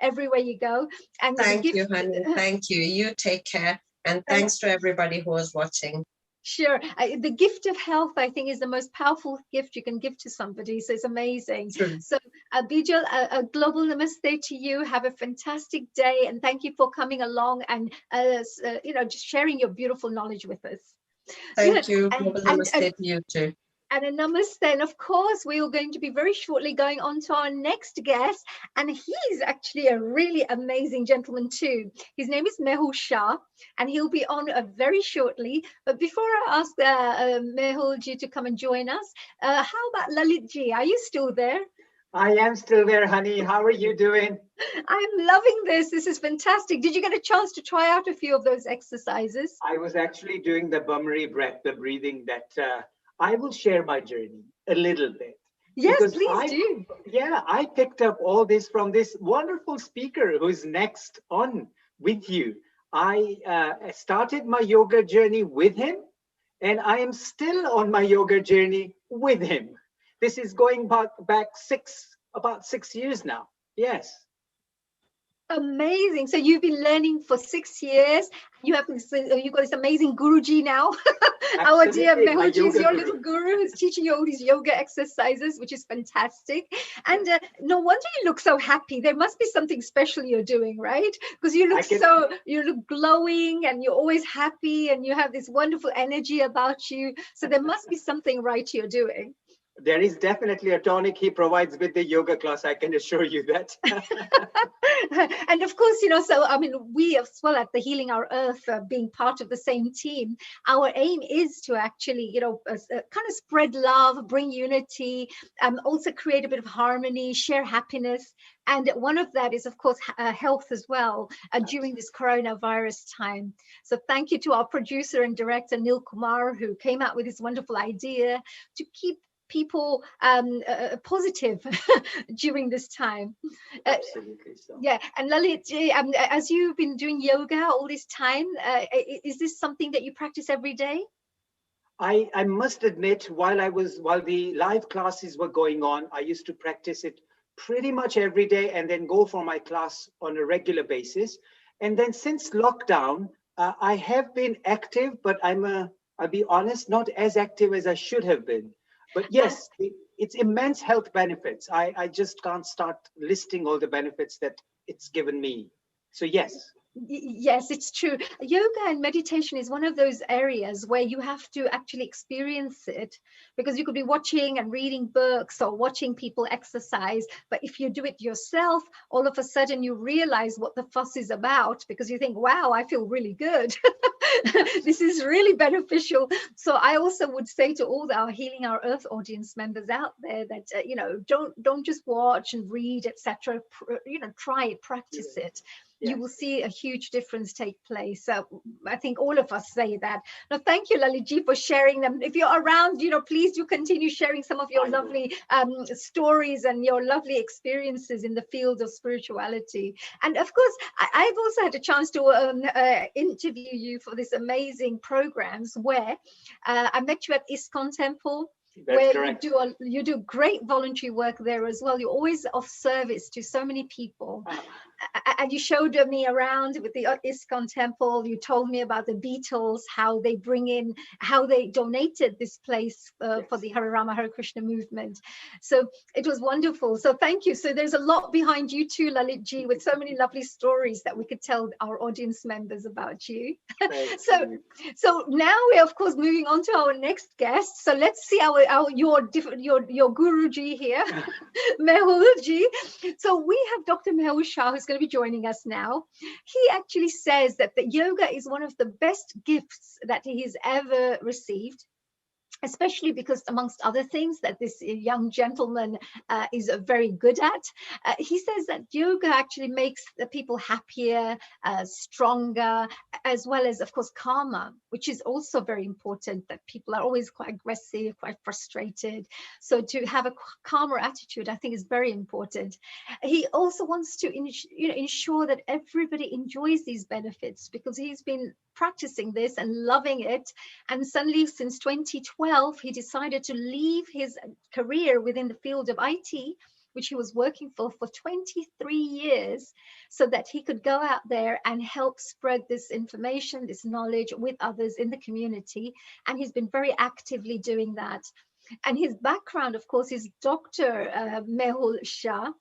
everywhere you go. And thank you, honey. Thank you. You take care, and thanks to everybody who was watching. Sure. The gift of health, I think, is the most powerful gift you can give to somebody. So it's amazing. True. So Bijal, a global namaste to you. Have a fantastic day, and thank you for coming along and you know, just sharing your beautiful knowledge with us. Thank you. Global namaste to you too. And a namaste. And of course, we are going to be very shortly going on to our next guest. And he's actually a really amazing gentleman too. His name is Meul Sha, and he'll be on very shortly. But before I ask Meul ji to come and join us, how about Lalit ji? Are you still there? I am still there, honey. How are you doing? I'm loving this. This is fantastic. Did you get a chance to try out a few of those exercises? I was actually doing the Bhamari breath, the breathing that I will share my journey a little bit. Yes, please do. Yeah, I picked up all this from this wonderful speaker who's next on with you. I started my yoga journey with him, and I am still on my yoga journey with him. This is going back about 6 years now. Yes. Amazing. So you've been learning for 6 years. You've got this amazing Guruji now. Our dear Meul ji is your little guru who's teaching you all these yoga exercises, which is fantastic. And no wonder you look so happy. There must be something special you're doing, right? Because you look glowing and you're always happy and you have this wonderful energy about you. So there must be something right you're doing. There is definitely a tonic he provides with the yoga class, I can assure you that. And of course, you know, so I mean, we as well at the Healing Our Earth, being part of the same team, our aim is to actually, you know, kind of spread love, bring unity, also create a bit of harmony, share happiness. And one of that is, of course, health as well during this coronavirus time. So thank you to our producer and director, Nil Kumar, who came out with this wonderful idea to keep people positive during this time. Absolutely so. Yeah, and Lalit, as you've been doing yoga all this time, is this something that you practice every day? I must admit, while the live classes were going on, I used to practice it pretty much every day and then go for my class on a regular basis. And then since lockdown, I have been active, but I'll be honest, not as active as I should have been. But yes, it's immense health benefits. I just can't start listing all the benefits that it's given me. So yes. Yes, it's true. Yoga and meditation is one of those areas where you have to actually experience it, because you could be watching and reading books or watching people exercise. But if you do it yourself, all of a sudden you realize what the fuss is about, because you think, wow, I feel really good. This is really beneficial. So I also would say to all our Healing Our Earth audience members out there that, you know, don't just watch and read, etc. You know, try it, practice it. You will see a huge difference take place. So I think all of us say that. Now, thank you, Lalitji, for sharing them. If you're around, you know, please do continue sharing some of your lovely stories and your lovely experiences in the field of spirituality. And of course, I've also had a chance to interview you for this amazing programs where I met you at ISKCON Temple. That's where correct. you do great voluntary work there as well. You're always of service to so many people. And you showed me around with the ISKCON temple. You told me about the Beatles, how they donated this place for the Hare Rama Hare Krishna movement. So it was wonderful. So thank you. So there's a lot behind you too, Lalitji, with so many lovely stories that we could tell our audience members about you. So now we're of course moving on to our next guest. So let's see your Guruji here, Meulji. So we have Dr. Meul Sha, who's going to be joining us now. He actually says that the yoga is one of the best gifts that he has ever received, especially because, amongst other things, that this young gentleman is very good at. He says that yoga actually makes the people happier, stronger, as well as, of course, calmer, which is also very important, that people are always quite aggressive, quite frustrated. So to have a calmer attitude, I think, is very important. He also wants to ensure that everybody enjoys these benefits, because he's been practicing this and loving it. And suddenly, since 2012, he decided to leave his career within the field of IT, which he was working for 23 years, so that he could go out there and help spread this information, this knowledge with others in the community. And he's been very actively doing that. And his background, of course, is Dr. Meul Sha,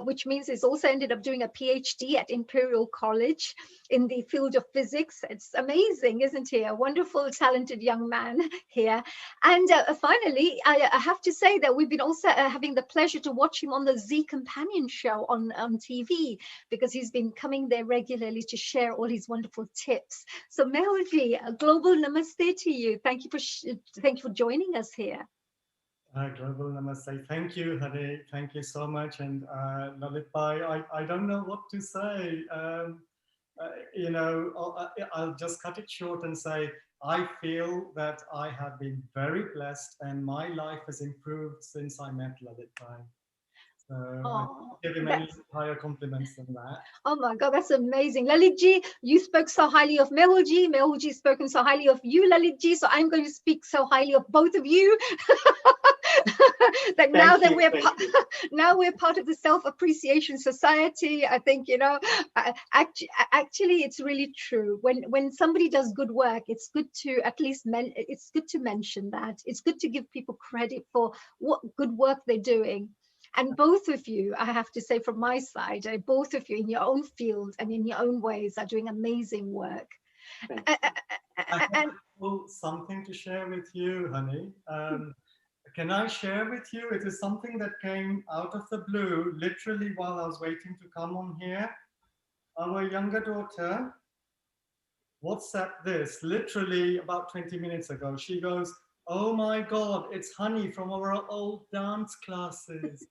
which means he's also ended up doing a PhD at Imperial College in the field of physics. It's amazing, isn't he? A wonderful, talented young man here. And finally, I have to say that we've been also having the pleasure to watch him on the Z Companion show on TV, because he's been coming there regularly to share all his wonderful tips. So Meulji, a global namaste to you. Thank you for joining us here. Global namaste. Thank you, Hare. Thank you so much. And Lalitbhai, I don't know what to say. I'll just cut it short and say, I feel that I have been very blessed and my life has improved since I met Lalitbhai. So I give him any higher compliments than that. Oh my God, that's amazing. Lalitji, you spoke so highly of Meulji. Meulji spoken so highly of you, Lalitji. So I'm going to speak so highly of both of you. That now we're part of the Self-Appreciation Society. I think, actually it's really true. When somebody does good work, it's good to at least it's good to mention that. It's good to give people credit for what good work they're doing. And both of you, I have to say from my side, both of you in your own field and in your own ways are doing amazing work. I have something to share with you, honey. Can I share with you? It is something that came out of the blue, literally while I was waiting to come on here. Our younger daughter WhatsApped this literally about 20 minutes ago. She goes, "Oh my God, it's Honey from our old dance classes."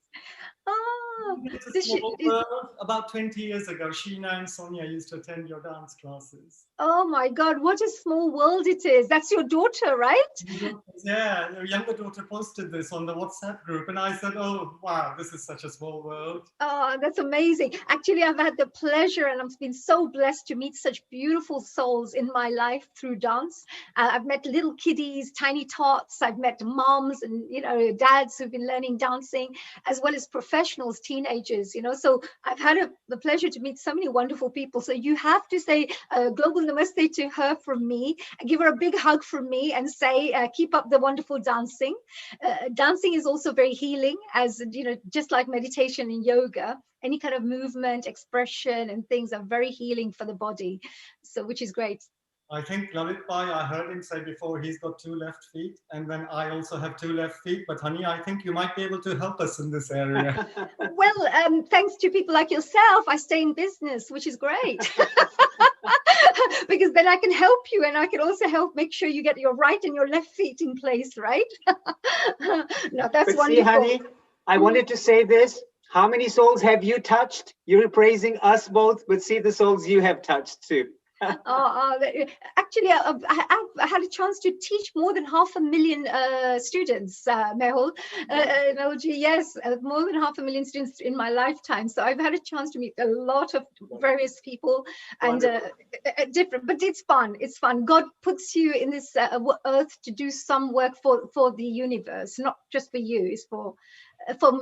It's a small world. About 20 years ago, Sheena and Sonia used to attend your dance classes. Oh my God, what a small world it is. That's your daughter, right? Yeah, your younger daughter posted this on the WhatsApp group and I said, oh, wow, this is such a small world. Oh, that's amazing. Actually, I've had the pleasure and I've been so blessed to meet such beautiful souls in my life through dance. I've met little kiddies, tiny tots. I've met moms and, dads who've been learning dancing, as well as professionals, teenagers, So I've had the pleasure to meet so many wonderful people. So you have to say global namaste to her from me, give her a big hug from me and say, keep up the wonderful dancing. Dancing is also very healing, as just like meditation and yoga, any kind of movement, expression and things are very healing for the body. So, which is great. I think Lalitbhai, I heard him say before, he's got 2 left feet, and then I also have 2 left feet. But honey, I think you might be able to help us in this area. Well, thanks to people like yourself, I stay in business, which is great. Because then I can help you, and I can also help make sure you get your right and your left feet in place, right? No, that's wonderful. See, honey, I wanted to say this. How many souls have you touched? You're praising us both, but see the souls you have touched too. Actually, I've had a chance to teach more than 500,000 students, Meulji, yes, more than 500,000 students in my lifetime. So I've had a chance to meet a lot of various people and different, but it's fun. It's fun. God puts you in this earth to do some work for the universe, not just for you, it's for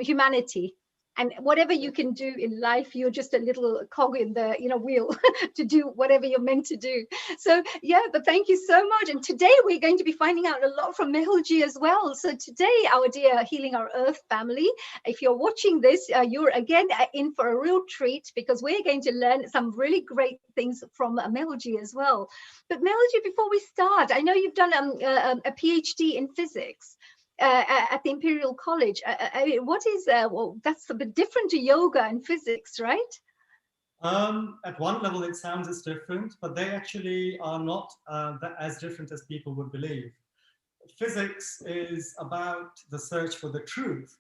humanity. And whatever you can do in life, you're just a little cog in the wheel to do whatever you're meant to do. So yeah, but thank you so much. And today we're going to be finding out a lot from Meulji as well. So today, our dear Healing Our Earth family, if you're watching this, you're again in for a real treat, because we're going to learn some really great things from Meulji as well. But Meulji, before we start, I know you've done a PhD in physics at the Imperial College. What is well, that's a bit different to yoga and physics, right? At one level, it sounds as different, but they actually are not as different as people would believe. Physics is about the search for the truth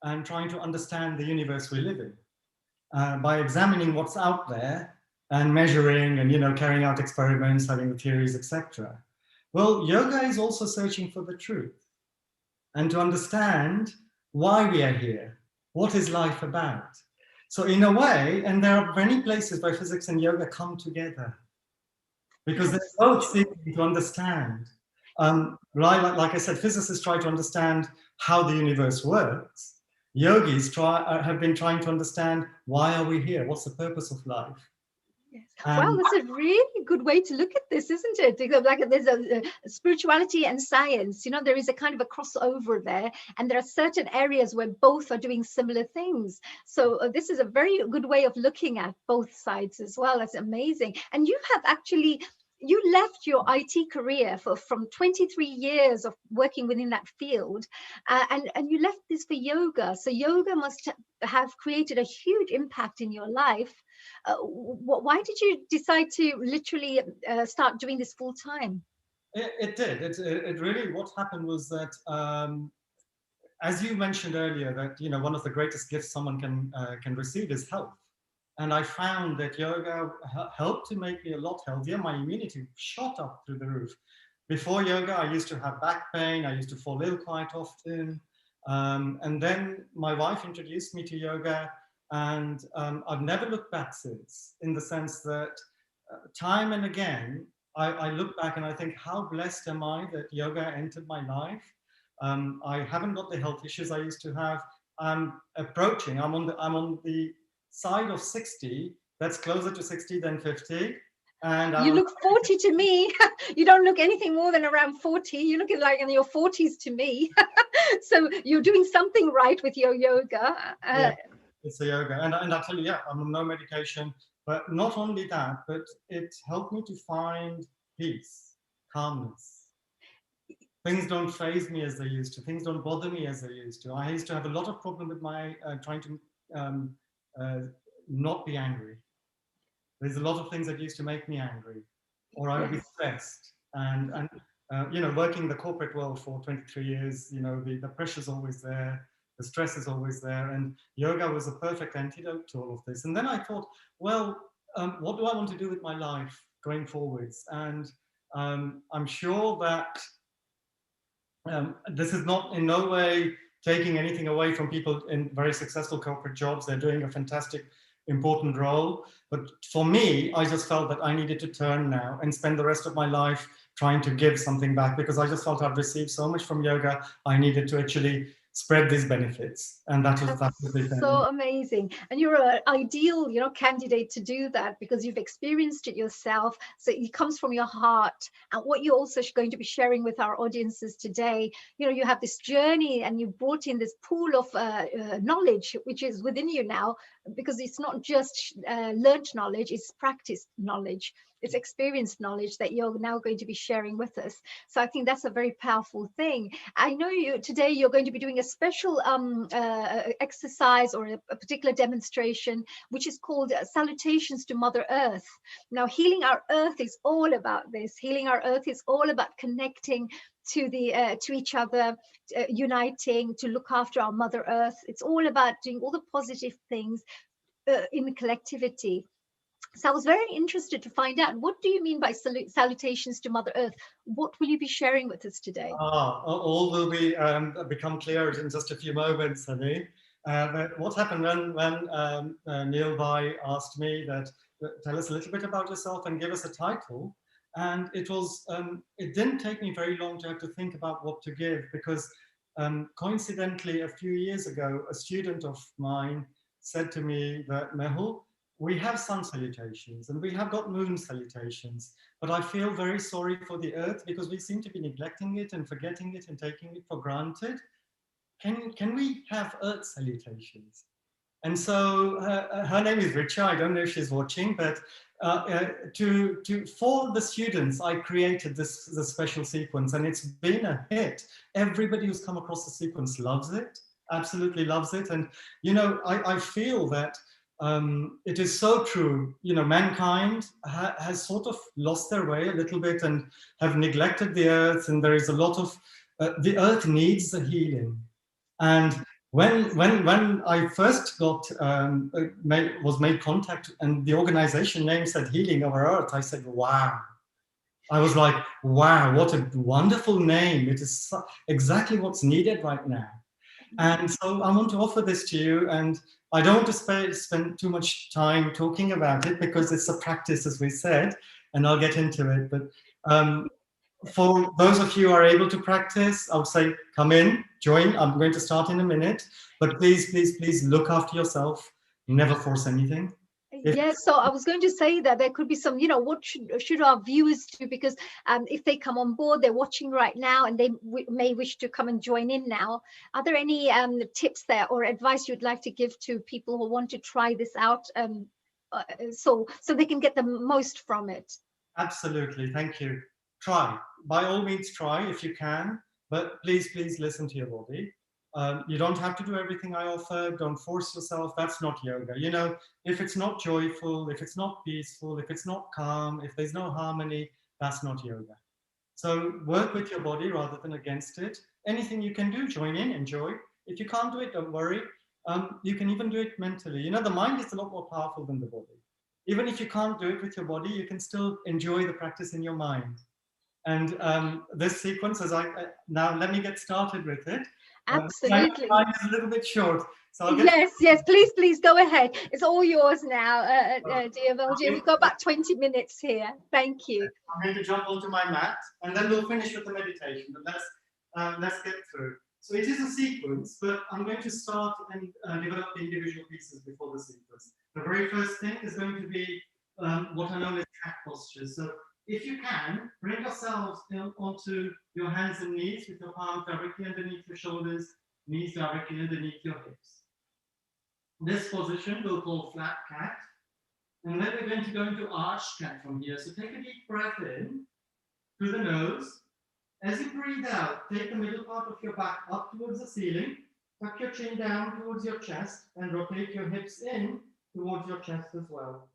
and trying to understand the universe we live in by examining what's out there and measuring and carrying out experiments, having the theories, etc. Well, yoga is also searching for the truth and to understand why we are here. What is life about? So in a way, and there are many places where physics and yoga come together, because they're both seeking to understand. Like I said, physicists try to understand how the universe works. Yogis have been trying to understand, why are we here? What's the purpose of life? Yes. Wow, that's a really good way to look at this, isn't it? Because like there's a spirituality and science, there is a kind of a crossover there, and there are certain areas where both are doing similar things. So this is a very good way of looking at both sides as well. That's amazing. And you have actually, you left your IT career from 23 years of working within that field, and you left this for yoga. So yoga must have created a huge impact in your life. Why did you decide to literally start doing this full time? It did. It really, what happened was that, as you mentioned earlier, that one of the greatest gifts someone can receive is health. And I found that yoga helped to make me a lot healthier. My immunity shot up through the roof. Before yoga, I used to have back pain. I used to fall ill quite often. And then my wife introduced me to yoga, and I've never looked back since, in the sense that time and again, I look back and I think, how blessed am I that yoga entered my life. I haven't got the health issues I used to have. I'm on the side of 60, that's closer to 60 than 50. And you look 40 to me. You don't look anything more than around 40. You're looking like in your 40s to me. So you're doing something right with your yoga. Yeah, it's a yoga. And I tell you, yeah, I'm on no medication. But not only that, but it helped me to find peace, calmness. Things don't faze me as they used to. Things don't bother me as they used to. I used to have a lot of problem with my trying to not be angry. There's a lot of things that used to make me angry, or I would be stressed. And working the corporate world for 23 years, the pressure's always there, the stress is always there, and yoga was a perfect antidote to all of this. And then I thought, well, what do I want to do with my life going forwards? And I'm sure that this is not in no way taking anything away from people in very successful corporate jobs. They're doing a fantastic, important role. But for me, I just felt that I needed to turn now and spend the rest of my life trying to give something back, because I just felt I'd received so much from yoga. I needed to actually spread these benefits, and that's the big thing. So amazing. And you're an ideal candidate to do that, because you've experienced it yourself, so it comes from your heart. And what you're also going to be sharing with our audiences today, you have this journey, and you brought in this pool of knowledge which is within you now, because it's not just learned knowledge, it's practiced knowledge. It's experienced knowledge that you're now going to be sharing with us. So I think that's a very powerful thing. I know today you're going to be doing a special exercise or a particular demonstration, which is called Salutations to Mother Earth. Now, Healing Our Earth is all about this. Healing Our Earth is all about connecting to each other, uniting to look after our Mother Earth. It's all about doing all the positive things in collectivity. So I was very interested to find out, what do you mean by salutations to Mother Earth? What will you be sharing with us today? All will become clear in just a few moments, Honey. But what happened when Neil Bhai asked me that, tell us a little bit about yourself and give us a title. And it didn't take me very long to have to think about what to give, because coincidentally, a few years ago, a student of mine said to me that, Mehul, we have sun salutations and we have got moon salutations, but I feel very sorry for the earth because we seem to be neglecting it and forgetting it and taking it for granted. Can we have earth salutations? And so her name is Richa. I don't know if she's watching, but for the students, I created this special sequence, and it's been a hit. Everybody who's come across the sequence loves it, absolutely loves it. And I feel that it is so true. Mankind has sort of lost their way a little bit and have neglected the earth, and there is a lot of the earth needs the healing. And when I first got was made contact and the organization name said Healing Our Earth, I said, wow. I was like, wow, what a wonderful name. It is exactly what's needed right now. And so I want to offer this to you, and I don't want to spend too much time talking about it because it's a practice, as we said, and I'll get into it. But for those of you who are able to practice, I would say come in, join. I'm going to start in a minute, but please, please, please look after yourself. Never force anything. Yes, so I was going to say that there could be some, what should our viewers do? Because if they come on board, they're watching right now, and they may wish to come and join in now. Are there any tips there or advice you'd like to give to people who want to try this out, so they can get the most from it? Absolutely, thank you. Try, by all means, try if you can, but please, please listen to your body. You don't have to do everything I offer. Don't force yourself. That's not yoga. If it's not joyful, if it's not peaceful, if it's not calm, if there's no harmony, that's not yoga. So work with your body rather than against it. Anything you can do, join in, enjoy. If you can't do it, don't worry. You can even do it mentally. The mind is a lot more powerful than the body. Even if you can't do it with your body, you can still enjoy the practice in your mind. And this sequence, now let me get started with it. Absolutely. Time is a little bit short. So yes, please go ahead. It's all yours now, dear Velji. We've got about 20 minutes here. Thank you. I'm going to jump onto my mat, and then we'll finish with the meditation. But let's get through. So it is a sequence, but I'm going to start and develop the individual pieces before the sequence. The very first thing is going to be what are known as cat postures. So if you can, bring yourselves onto your hands and knees with your palms directly underneath your shoulders, knees directly underneath your hips. This position we'll call flat cat. And then we're going to go into arched cat from here. So take a deep breath in through the nose. As you breathe out, take the middle part of your back up towards the ceiling, tuck your chin down towards your chest, and rotate your hips in towards your chest as well.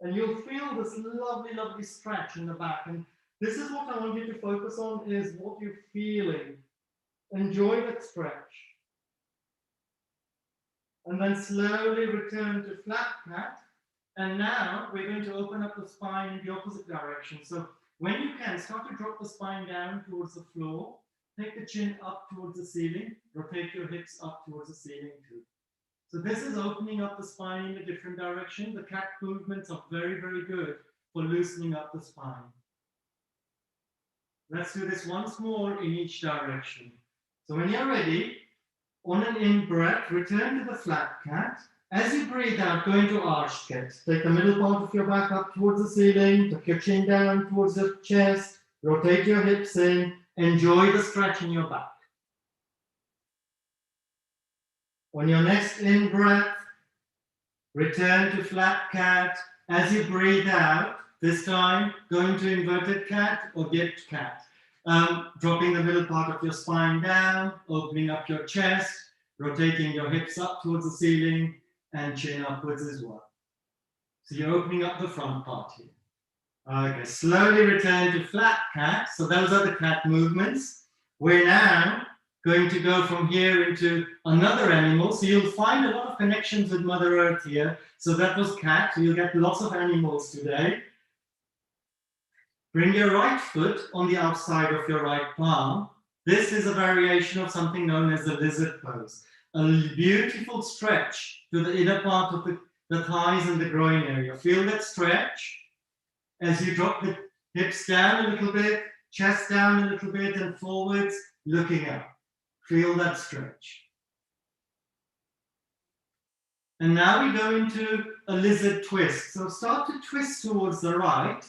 And you'll feel this lovely, lovely stretch in the back. And this is what I want you to focus on, is what you're feeling. Enjoy that stretch. And then slowly return to flat cat. And now we're going to open up the spine in the opposite direction. So when you can, start to drop the spine down towards the floor. Take the chin up towards the ceiling. Rotate your hips up towards the ceiling too. So this is opening up the spine in a different direction. The cat movements are very, very good for loosening up the spine. Let's do this once more in each direction. So when you're ready, on an in-breath, return to the flat cat. As you breathe out, go into arched cat. Take the middle part of your back up towards the ceiling, tuck your chin down towards your chest, rotate your hips in, enjoy the stretch in your back. On your next in-breath, return to flat cat. As you breathe out, this time, go into inverted cat or dipped cat. Dropping the middle part of your spine down, opening up your chest, rotating your hips up towards the ceiling, and chin upwards as well. So you're opening up the front part here. Okay, slowly return to flat cat. So those are the cat movements. We're now going to go from here into another animal. So you'll find a lot of connections with Mother Earth here. So that was cat. So you'll get lots of animals today. Bring your right foot on the outside of your right palm. This is a variation of something known as the lizard pose. A beautiful stretch to the inner part of the thighs and the groin area. Feel that stretch as you drop the hips down a little bit, chest down a little bit, and forwards, looking up. Feel that stretch. And now we go into a lizard twist. So start to twist towards the right.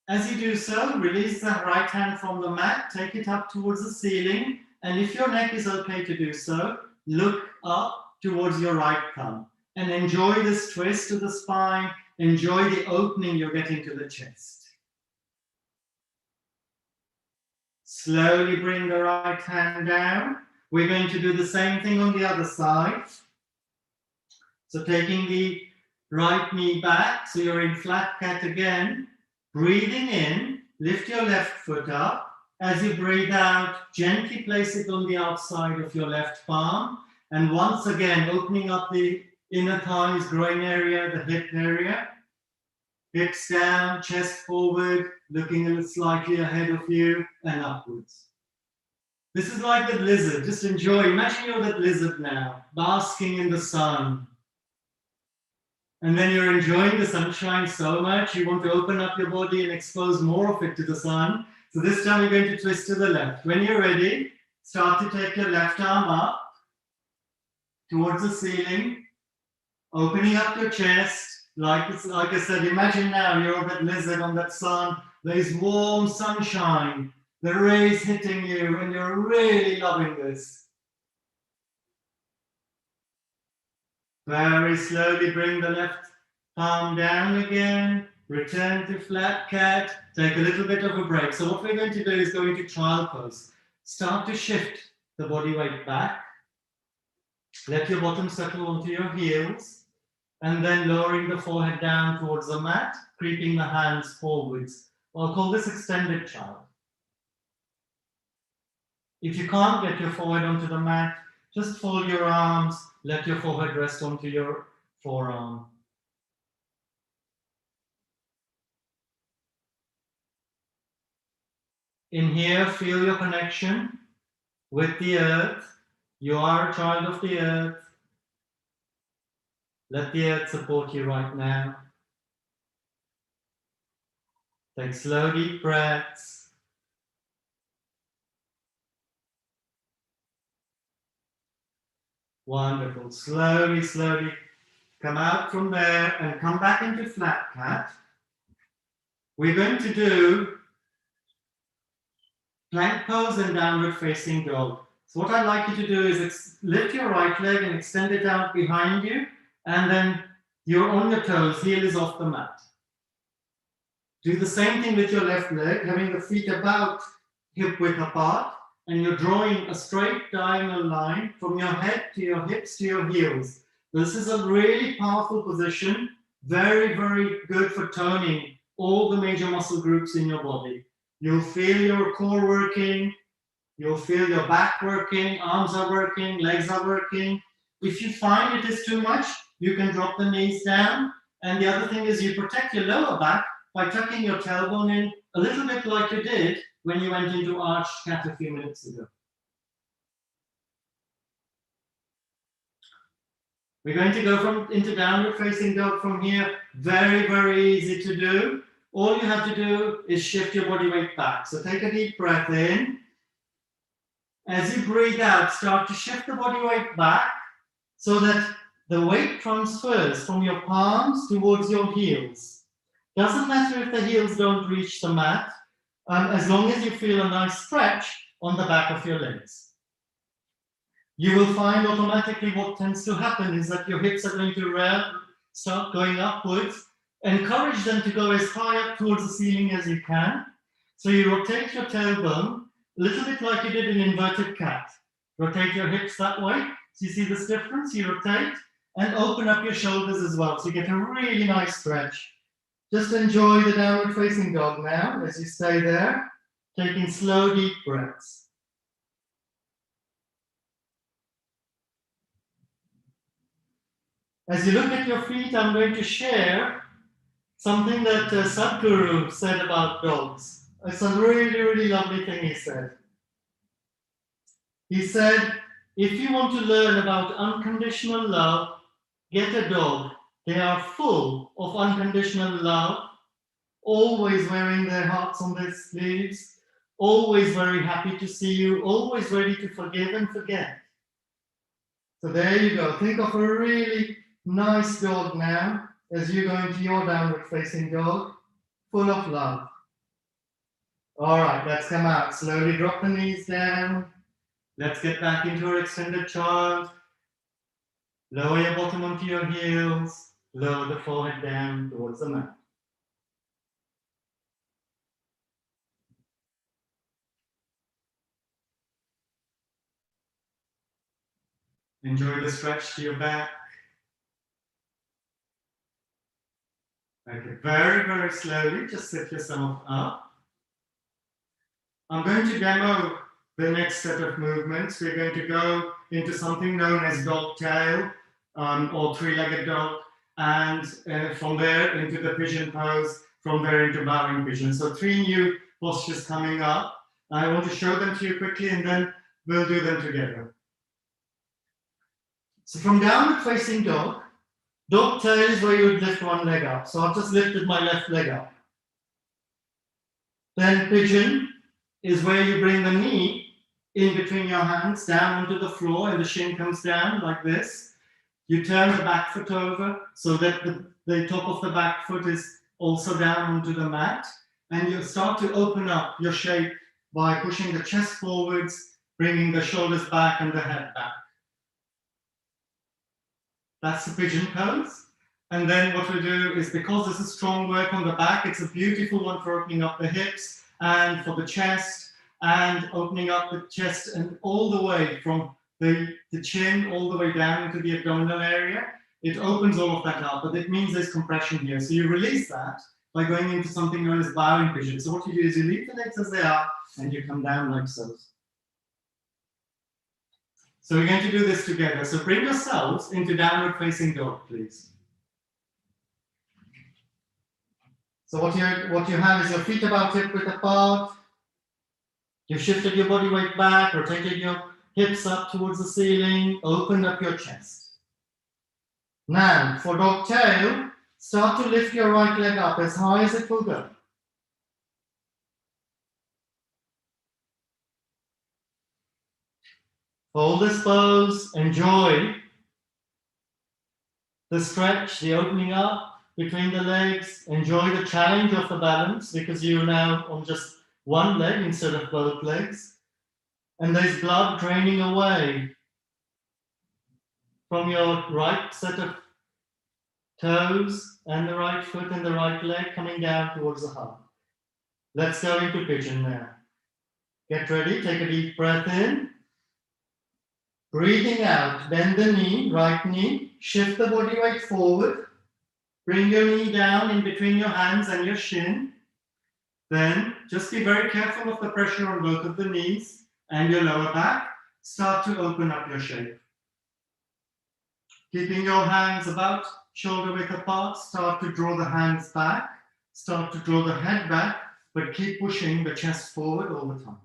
As you do so, release the right hand from the mat, take it up towards the ceiling, and if your neck is okay to do so, look up towards your right thumb and enjoy this twist to the spine, enjoy the opening you're getting to the chest. Slowly bring the right hand down. We're going to do the same thing on the other side. So taking the right knee back, so you're in flat cat again. Breathing in, lift your left foot up. As you breathe out, gently place it on the outside of your left palm. And once again, opening up the inner thighs, groin area, the hip area. Hips down, chest forward, looking a little slightly ahead of you and upwards. This is like the lizard. Just enjoy. Imagine you're that lizard now, basking in the sun. And then you're enjoying the sunshine so much, you want to open up your body and expose more of it to the sun. So this time you're going to twist to the left. When you're ready, start to take your left arm up towards the ceiling, opening up your chest. Like I said, imagine now you're that lizard on that sun. There's warm sunshine, the rays hitting you, and you're really loving this. Very slowly bring the left palm down again, return to flat cat, take a little bit of a break. So what we're going to do is go into trial pose. Start to shift the body weight back. Let your bottom settle onto your heels, and then lowering the forehead down towards the mat, creeping the hands forwards. I'll call this extended child. If you can't get your forehead onto the mat, just fold your arms, let your forehead rest onto your forearm. In here, feel your connection with the earth. You are a child of the earth. Let the earth support you right now. Take slow, deep breaths. Wonderful. Slowly, slowly come out from there and come back into flat cat. We're going to do plank pose and downward facing dog. So what I'd like you to do is lift your right leg and extend it out behind you, and then you're on your toes, heel is off the mat. Do the same thing with your left leg, having the feet about hip width apart, and you're drawing a straight diagonal line from your head to your hips to your heels. This is a really powerful position, very, very good for toning all the major muscle groups in your body. You'll feel your core working, you'll feel your back working, arms are working, legs are working. If you find it is too much, you can drop the knees down. And the other thing is you protect your lower back by tucking your tailbone in a little bit like you did when you went into arched cat a few minutes ago. We're going to go into downward facing dog from here. Very, very easy to do. All you have to do is shift your body weight back. So take a deep breath in. As you breathe out, start to shift the body weight back so that the weight transfers from your palms towards your heels. Doesn't matter if the heels don't reach the mat, as long as you feel a nice stretch on the back of your legs. You will find automatically what tends to happen is that your hips are going to start going upwards. Encourage them to go as high up towards the ceiling as you can. So you rotate your tailbone, a little bit like you did in inverted cat. Rotate your hips that way. So you see this difference? You rotate and open up your shoulders as well. So you get a really nice stretch. Just enjoy the downward facing dog now as you stay there, taking slow, deep breaths. As you look at your feet, I'm going to share something that Sadhguru said about dogs. It's a really, really lovely thing he said. He said, if you want to learn about unconditional love, get a dog. They are full of unconditional love, always wearing their hearts on their sleeves, always very happy to see you, always ready to forgive and forget. So there you go. Think of a really Nice dog now, as you go into your downward facing dog, full of love. All right, let's come out. Slowly drop the knees down. Let's get back into our extended child. Lower your bottom onto your heels. Lower the forehead down towards the mat. Enjoy the stretch to your back. Okay, very, very slowly, just sit yourself up. I'm going to demo the next set of movements. We're going to go into something known as dog tail or three-legged dog, and from there into the pigeon pose, from there into bowing pigeon. So 3 new postures coming up. I want to show them to you quickly and then we'll do them together. So from downward facing dog, dog tail is where you would lift one leg up. So I've just lifted my left leg up. Then pigeon is where you bring the knee in between your hands down onto the floor and the shin comes down like this. You turn the back foot over so that the top of the back foot is also down onto the mat. And you start to open up your shape by pushing the chest forwards, bringing the shoulders back and the head back. That's the pigeon pose. And then what we do is, because this is strong work on the back, it's a beautiful one for opening up the hips and for the chest, and opening up the chest and all the way from the chin all the way down into the abdominal area. It opens all of that up, but it means there's compression here. So you release that by going into something known as bowing pigeon. So what you do is you leave the legs as they are and you come down like so. So we're going to do this together. So bring yourselves into downward facing dog, please. So what you have is your feet about hip width apart. You've shifted your body weight back, rotated your hips up towards the ceiling, opened up your chest. Now, for dog tail, start to lift your right leg up as high as it will go. Hold this pose, enjoy the stretch, the opening up between the legs, enjoy the challenge of the balance because you're now on just one leg instead of both legs. And there's blood draining away from your right set of toes and the right foot and the right leg coming down towards the heart. Let's go into pigeon now. Get ready, take a deep breath in. Breathing out, bend the knee, right knee, shift the body weight forward. Bring your knee down in between your hands and your shin. Then just be very careful of the pressure on both of the knees and your lower back. Start to open up your shape. Keeping your hands about shoulder width apart, start to draw the hands back, start to draw the head back, but keep pushing the chest forward all the time.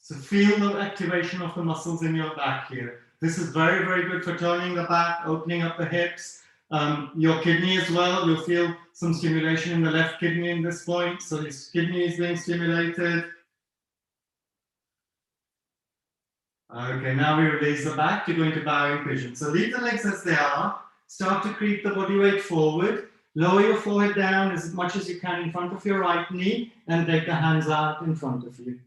So feel the activation of the muscles in your back here. This is very, very good for turning the back, opening up the hips. Your kidney as well, you'll feel some stimulation in the left kidney in this point. So this kidney is being stimulated. Okay, now we release the back to go into bowing pigeon. So leave the legs as they are. Start to creep the body weight forward. Lower your forehead down as much as you can in front of your right knee and take the hands out in front of you.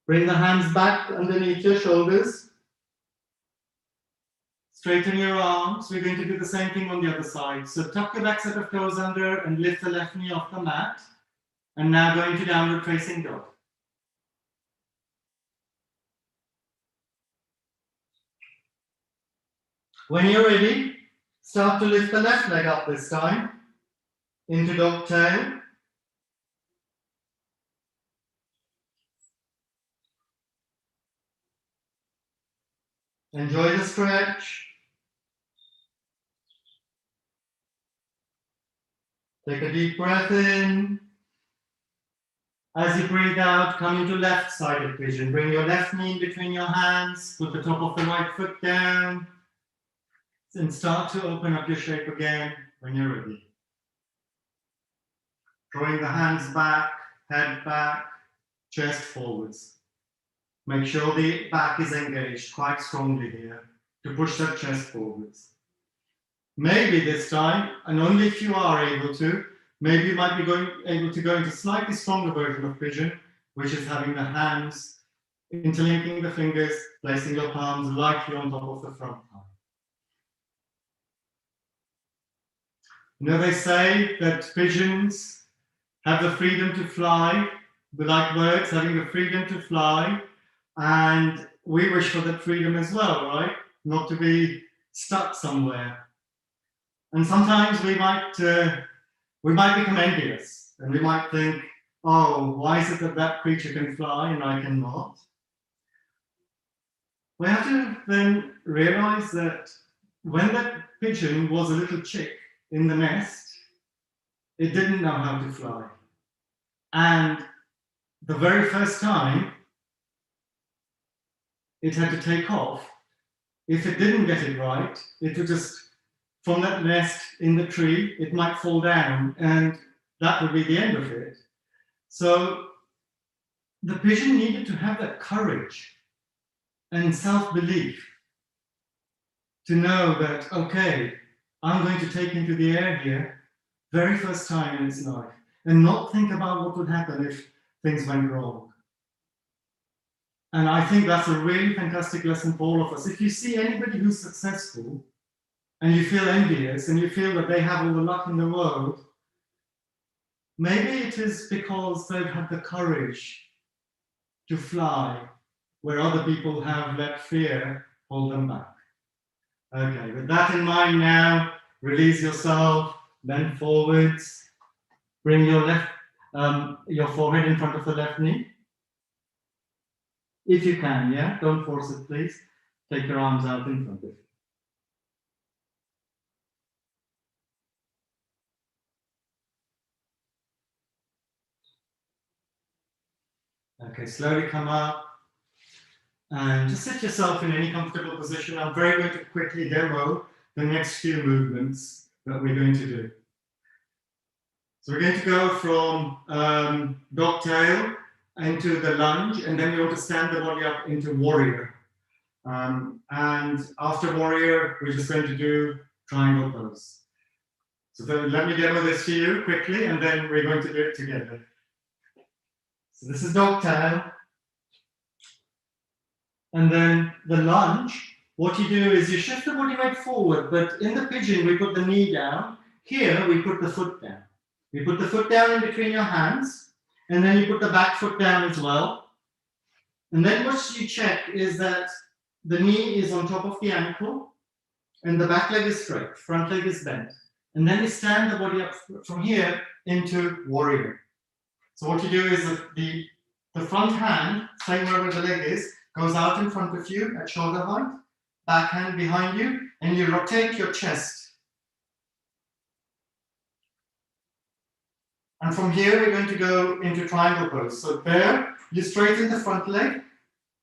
Bring the hands back underneath your shoulders. Straighten your arms. We're going to do the same thing on the other side. So tuck your back set of toes under and lift the left knee off the mat. And now go into downward facing dog. When you're ready, start to lift the left leg up this time into dog tail. Enjoy the stretch. Take a deep breath in. As you breathe out, come into left-sided pigeon. Bring your left knee in between your hands, put the top of the right foot down, and start to open up your shape again when you're ready. Drawing the hands back, head back, chest forwards. Make sure the back is engaged quite strongly here to push that chest forwards. Maybe this time, and only if you are able to, maybe you might be able to go into slightly stronger version of pigeon, which is having the hands, interlinking the fingers, placing your palms lightly on top of the front thigh. You know, they say that pigeons have the freedom to fly, like birds having the freedom to fly, and we wish for that freedom as well, right? Not to be stuck somewhere. And sometimes we might become envious, and we might think, oh, why is it that that creature can fly and I cannot? We have to then realize that when that pigeon was a little chick in the nest, it didn't know how to fly. And the very first time it had to take off, if it didn't get it right, it would just, from that nest in the tree, it might fall down, and that would be the end of it. So the pigeon needed to have that courage and self-belief to know that, okay, I'm going to take into the air here, very first time in its life, and not think about what would happen if things went wrong. And I think that's a really fantastic lesson for all of us. If you see anybody who's successful, and you feel envious, and you feel that they have all the luck in the world, maybe it is because they've had the courage to fly where other people have let fear hold them back. Okay, with that in mind now, release yourself, bend forwards, bring your your forehead in front of the left knee. If you can, yeah, don't force it, please. Take your arms out in front of you. Okay, slowly come up and just sit yourself in any comfortable position. I'm very going to quickly demo the next few movements that we're going to do. So we're going to go from dog tail into the lunge, and then we want to stand the body up into warrior. And after warrior, we're just going to do triangle pose. So then let me demo this to you quickly, and then we're going to do it together. So this is dog tail. And then the lunge, what you do is you shift the body weight forward, but in the pigeon, we put the knee down. Here, we put the foot down. We put the foot down in between your hands, and then you put the back foot down as well. And then what you check is that the knee is on top of the ankle, and the back leg is straight, front leg is bent. And then you stand the body up from here into warrior. So what you do is the front hand, same wherever the leg is, goes out in front of you at shoulder height, back hand behind you, and you rotate your chest. And from here, we're going to go into triangle pose. So there, you straighten the front leg.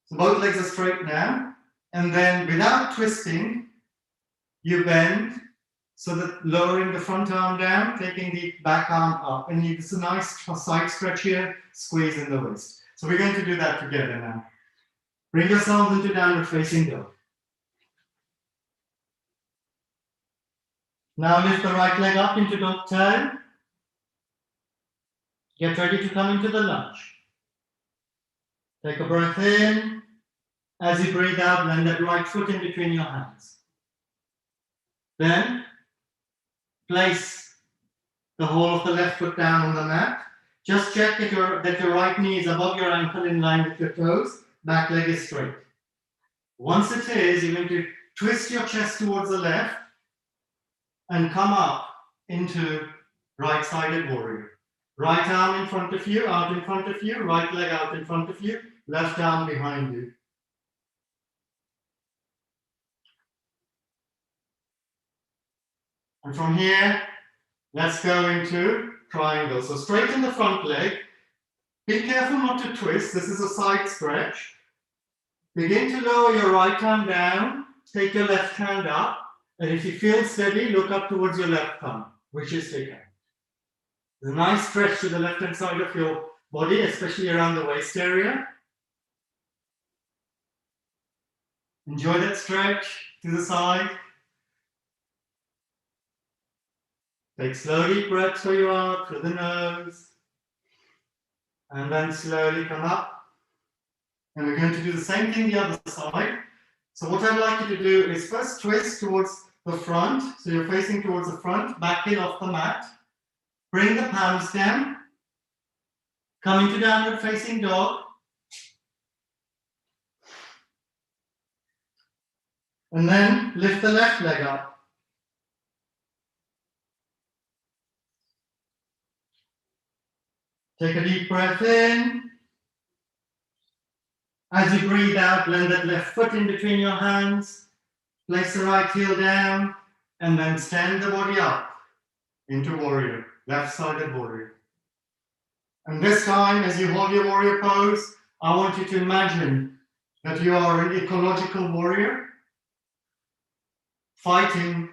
So both legs are straight now. And then without twisting, you bend so that lowering the front arm down, taking the back arm up. And it's a nice side stretch here, squeeze in the waist. So we're going to do that together now. Bring yourselves into downward facing dog. Now lift the right leg up into dog tail. Get ready to come into the lunge. Take a breath in. As you breathe out, land that right foot in between your hands. Then place the whole of the left foot down on the mat. Just check that your right knee is above your ankle in line with your toes. Back leg is straight. Once it is, you're going to twist your chest towards the left and come up into right-sided warrior. Right arm in front of you, out in front of you, right leg out in front of you, left arm behind you. And from here, let's go into triangle. So straighten the front leg, Be careful not to twist. This is a side stretch. Begin to lower your right arm down. Take your left hand up. And if you feel steady, look up towards your left thumb, which is taken. There's a nice stretch to the left-hand side of your body, especially around the waist area. Enjoy that stretch to the side. Take slow deep breaths where you are, through the nose. And then slowly come up. And we're going to do the same thing the other side. So what I'd like you to do is first twist towards the front. So you're facing towards the front, back in off the mat. Bring the palms down. Come into downward facing dog. And then lift the left leg up. Take a deep breath in. As you breathe out, blend that left foot in between your hands. Place the right heel down and then stand the body up into warrior, left-sided warrior. And this time, as you hold your warrior pose, I want you to imagine that you are an ecological warrior fighting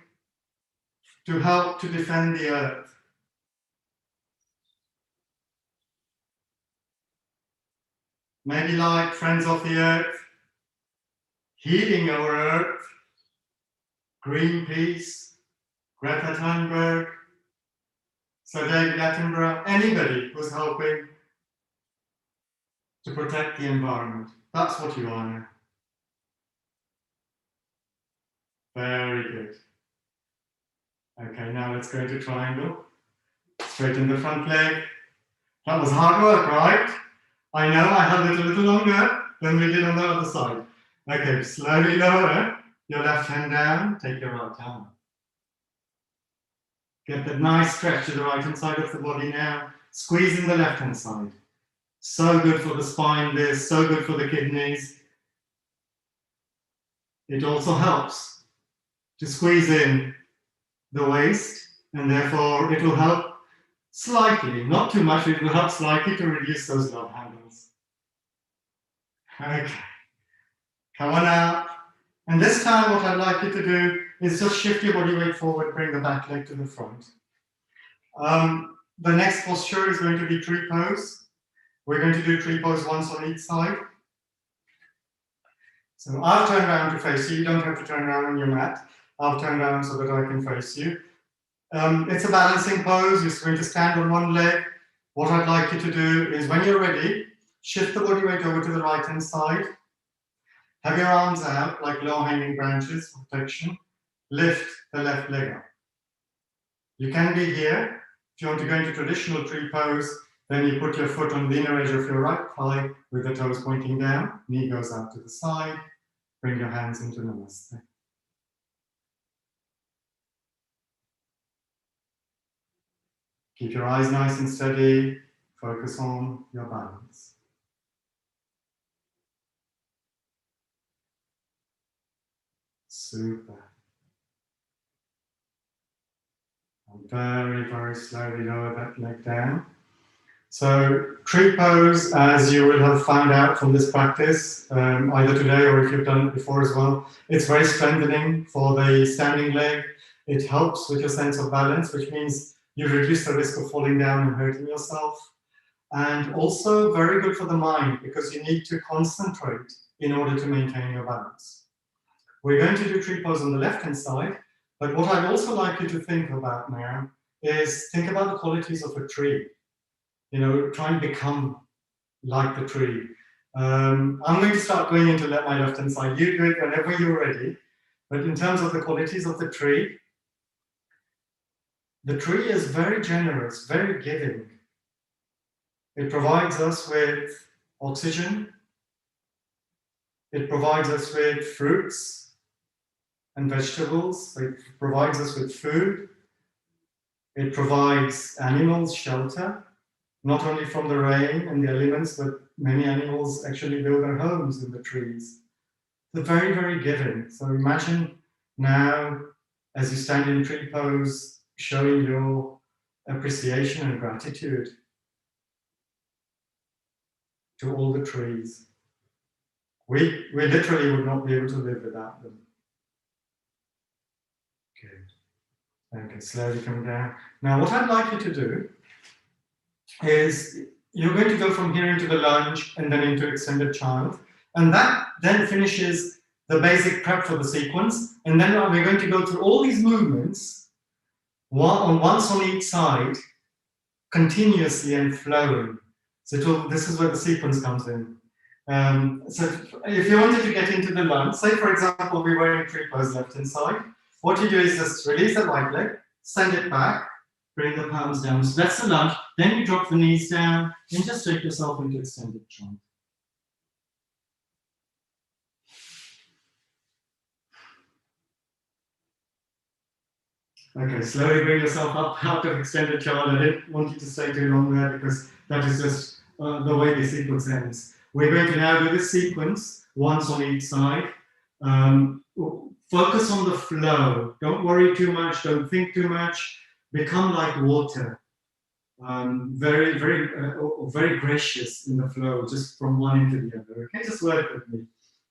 to help to defend the earth. Maybe like Friends of the Earth, healing our earth, Greenpeace, Greta Thunberg, Sir David Attenborough, anybody who's helping to protect the environment. That's what you are now. Very good. Okay, now let's go into triangle. Straighten the front leg. That was hard work, right? I know I held it a little longer than we did on the other side. Okay, slowly lower your left hand down, take your right arm up. Get that nice stretch to the right hand side of the body now. Squeeze in the left hand side. So good for the spine, this, so good for the kidneys. It also helps to squeeze in the waist, and therefore it will help slightly, not too much, it will help slightly to reduce those love handles. Okay, come on up. And this time what I'd like you to do is just shift your body weight forward, bring the back leg to the front. The next posture is going to be tree pose. We're going to do tree pose once on each side. So I'll turn around to face you. You don't have to turn around on your mat. I'll turn around so that I can face you. It's a balancing pose. You're going to stand on one leg. What I'd like you to do is when you're ready, shift the body weight over to the right hand side. Have your arms out like low hanging branches for protection. Lift the left leg up. You can be here. If you want to go into traditional tree pose, then you put your foot on the inner edge of your right thigh with the toes pointing down. Knee goes out to the side. Bring your hands into Namaste. Keep your eyes nice and steady. Focus on your balance. Super. And very, very slowly lower that leg down. So tree pose, as you will have found out from this practice, either today or if you've done it before as well, it's very strengthening for the standing leg. It helps with your sense of balance, which means you reduce the risk of falling down and hurting yourself. And also very good for the mind because you need to concentrate in order to maintain your balance. We're going to do tree pose on the left-hand side, but what I'd also like you to think about now is think about the qualities of a tree. You know, try and become like the tree. I'm going to start going into my left-hand side. You do it whenever you're ready. But in terms of the qualities of the tree is very generous, very giving. It provides us with oxygen. It provides us with fruits and vegetables. It provides us with food. It provides animals shelter, not only from the rain and the elements, but many animals actually build their homes in the trees. They're very, very giving. So imagine now, as you stand in tree pose, showing your appreciation and gratitude to all the trees. We literally would not be able to live without them. Good. Okay, slowly come down. Now, what I'd like you to do is you're going to go from here into the lunge and then into extended child. And that then finishes the basic prep for the sequence. And then we're going to go through all these movements, once on each side, continuously and flowing. So this is where the sequence comes in. So if you wanted to get into the lunge, say for example, we were in tree pose left hand side, what you do is just release the right leg, send it back, bring the palms down. So that's the lunge. Then you drop the knees down and just take yourself into extended child. Okay, slowly bring yourself up out of extended child. I didn't want you to stay too long there because that is just the way the sequence ends. We're going to now do this sequence once on each side. Focus on the flow. Don't worry too much. Don't think too much. Become like water. Very, very, very gracious in the flow, just from one into the other. Okay, just work with me.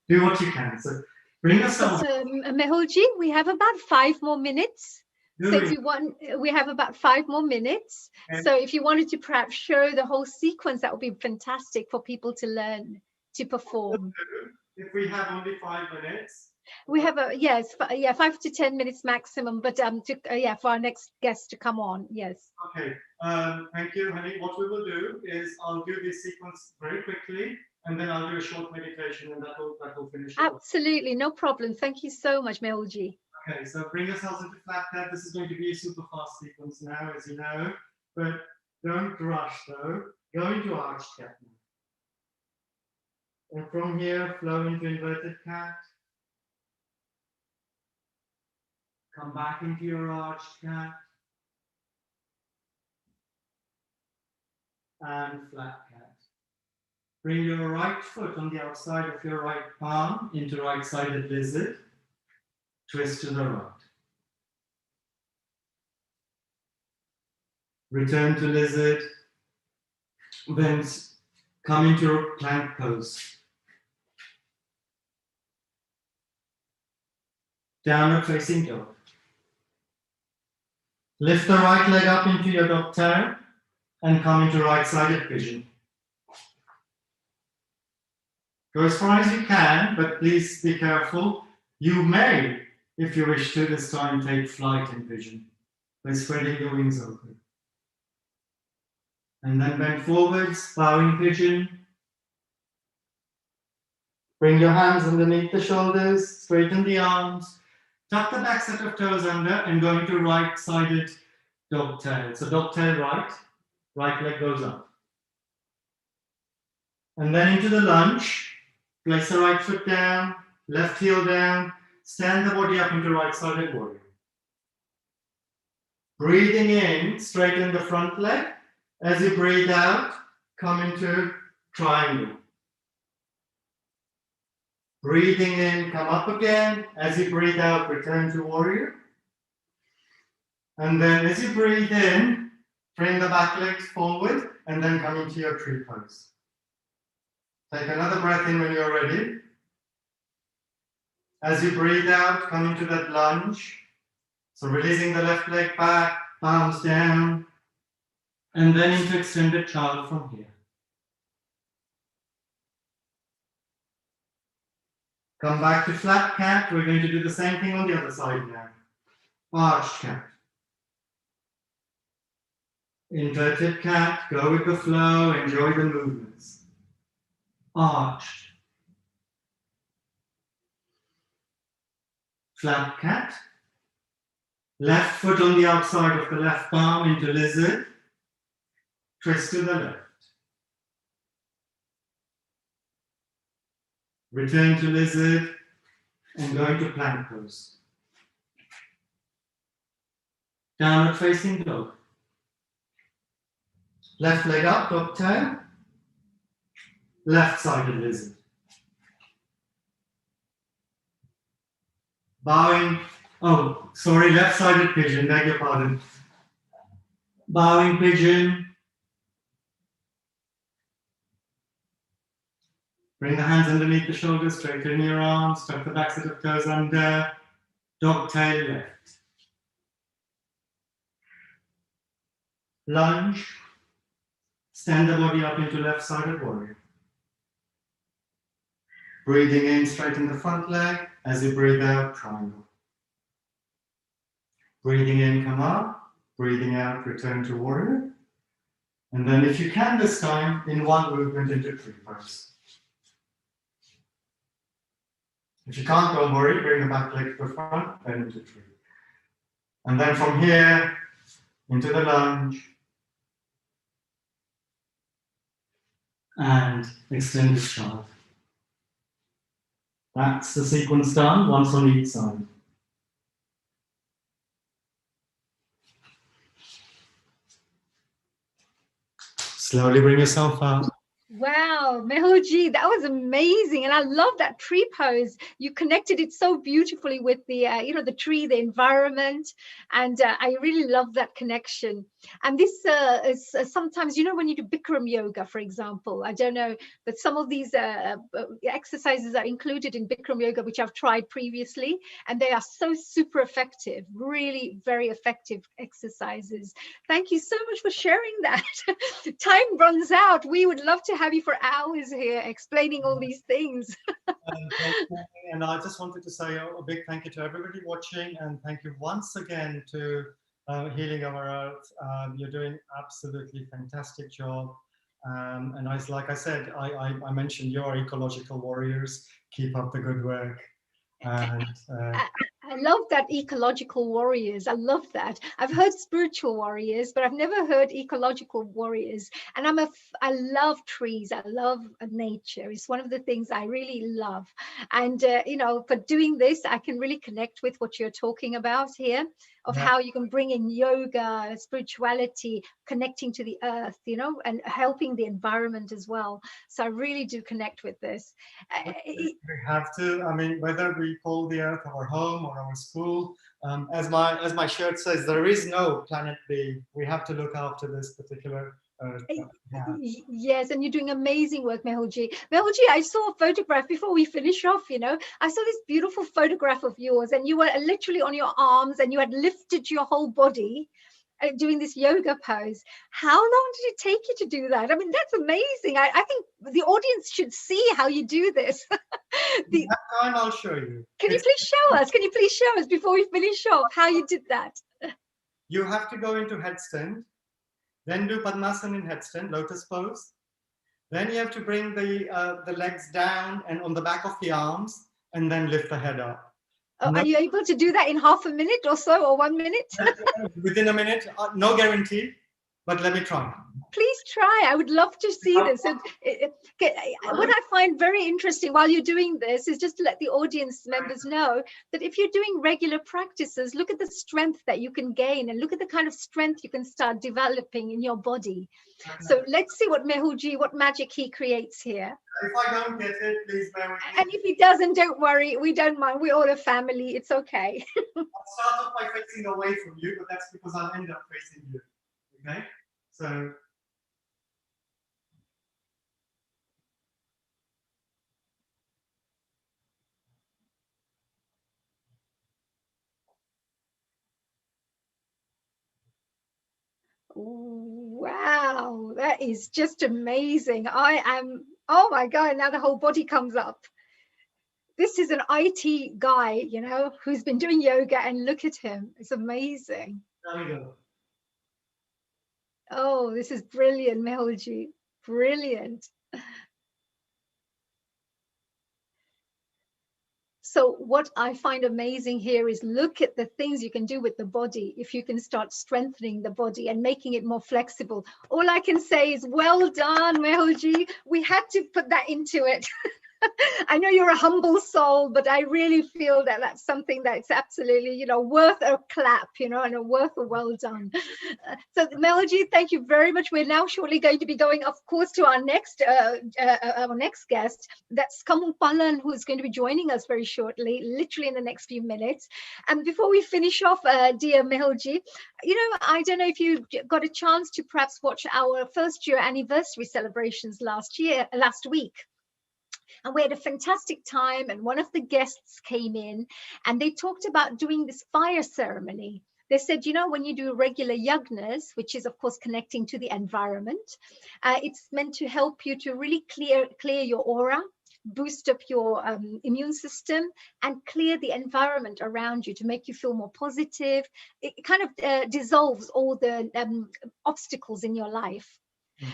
Do what you can. So bring yourself. Meulji, we have about 5 more minutes. So if you want, we have about 5 more minutes. Okay. So if you wanted to perhaps show the whole sequence, that would be fantastic for people to learn to perform. If we have only 5 minutes. We have 5 to 10 minutes maximum, but for our next guest to come on, yes. Okay, thank you, honey. What we will do is I'll do this sequence very quickly, and then I'll do a short meditation, and that will finish. Absolutely, no problem. Thank you so much, Meulji. Okay, so bring yourselves into flat cat. This is going to be a super fast sequence now, as you know, but don't rush though. Go into arched cat now. And from here, flow into inverted cat. Come back into your arched cat. And flat cat. Bring your right foot on the outside of your right palm into right-sided lizard. Twist to the right. Return to lizard. Then come into plank pose. Downward facing dog. Lift the right leg up into your dog tail and come into right-sided pigeon. Go as far as you can, but please be careful. You may, if you wish to, this time take flight in pigeon by spreading the wings open. And then bend forwards, bowing pigeon. Bring your hands underneath the shoulders, straighten the arms. Tuck the back set of toes under and go into right-sided dog tail. So dog tail right, right leg goes up. And then into the lunge. Place the right foot down, left heel down. Stand the body up into right-sided warrior. Breathing in, straighten the front leg. As you breathe out, come into triangle. Breathing in, come up again. As you breathe out, return to warrior. And then as you breathe in, bring the back legs forward and then come into your tree pose. Take another breath in when you're ready. As you breathe out, come into that lunge. So releasing the left leg back, palms down, and then into extended child from here. Come back to flat cat. We're going to do the same thing on the other side now. Arched cat. Inverted cat. Go with the flow. Enjoy the movements. Arched. Flat cat. Left foot on the outside of the left palm into lizard. Twist to the left. Return to lizard and go into plank pose. Downward facing dog. Left leg up, dog tail. Left-sided lizard. Bowing, left-sided pigeon, beg your pardon. Bowing pigeon. Bring the hands underneath the shoulders, straighten your arms, tuck the back set of toes under, dog tail left. Lunge, stand the body up into left-sided warrior. Breathing in, straighten the front leg. As you breathe out, triangle. Breathing in, come up. Breathing out, return to warrior. And then if you can this time, in one movement into tree pose. If you can't, don't worry, bring the back leg to the front, then into tree. And then from here, into the lunge. And extend the shaft. That's the sequence done, once on each side. Slowly bring yourself out. Wow, Meulji, that was amazing, and I love that tree pose. You connected it so beautifully with the, the tree, the environment, and I really love that connection. And this is sometimes, when you do Bikram yoga, for example, I don't know, but some of these exercises are included in Bikram yoga, which I've tried previously, and they are so super effective, really very effective exercises. Thank you so much for sharing that. Time runs out. We would love to have you for hours here explaining all these things. And I just wanted to say a big thank you to everybody watching, and thank you once again to Healing Our Earth. You're doing absolutely fantastic job. And like I said, I mentioned your ecological warriors. Keep up the good work. And I love that, ecological warriors. I love that. I've heard spiritual warriors, but I've never heard ecological warriors. And I love trees. I love nature. It's one of the things I really love. And for doing this, I can really connect with what you're talking about here, of how you can bring in yoga, spirituality, connecting to the earth, and helping the environment as well. So I really do connect with this. We have to. I mean, whether we call the earth our home or our school, as my shirt says, there is no planet B. We have to look after this particular earth. Yes, and you're doing amazing work, Meulji. Meulji, I saw a photograph before we finish off. I saw this beautiful photograph of yours, and you were literally on your arms, and you had lifted your whole body. Doing this yoga pose. How long did it take you to do that? I mean, that's amazing. I think the audience should see how you do this. That time I'll show you. Can you please show us? Can you please show us before we finish off how you did that? You have to go into headstand, then do Padmasana in headstand, lotus pose. Then you have to bring the legs down and on the back of the arms, and then lift the head up. Oh, are you able to do that in half a minute or so, or 1 minute? Within a minute, no guarantee, but let me try. Please try. I would love to see this. And what I find very interesting while you're doing this is just to let the audience members know that if you're doing regular practices, look at the strength that you can gain, and look at the kind of strength you can start developing in your body. So let's see what Meulji, what magic he creates here. If I don't get it, please bear with me. And if he doesn't, don't worry. We don't mind. We're all a family. It's okay. I'll start off by facing away from you, but that's because I'll end up facing you. Okay? So. Wow, that is just amazing. Oh my God, now the whole body comes up. This is an IT guy, who's been doing yoga, and look at him. It's amazing. There we go. Oh, this is brilliant, Meulji. Brilliant. So what I find amazing here is look at the things you can do with the body if you can start strengthening the body and making it more flexible. All I can say is well done, Meulji. We had to put that into it. I know you're a humble soul, but I really feel that that's something that's absolutely, worth a clap, and worth a well done. So Meulji, thank you very much. We're now shortly going to be going, of course, to our next guest. That's Kamung Palan, who is going to be joining us very shortly, literally in the next few minutes. And before we finish off, dear Meulji, I don't know if you got a chance to perhaps watch our first year anniversary celebrations last week. And we had a fantastic time, and one of the guests came in and they talked about doing this fire ceremony. They said, you know, when you do regular yagnas, which is of course connecting to the environment, it's meant to help you to really clear your aura, boost up your immune system, and clear the environment around you to make you feel more positive. It kind of dissolves all the obstacles in your life.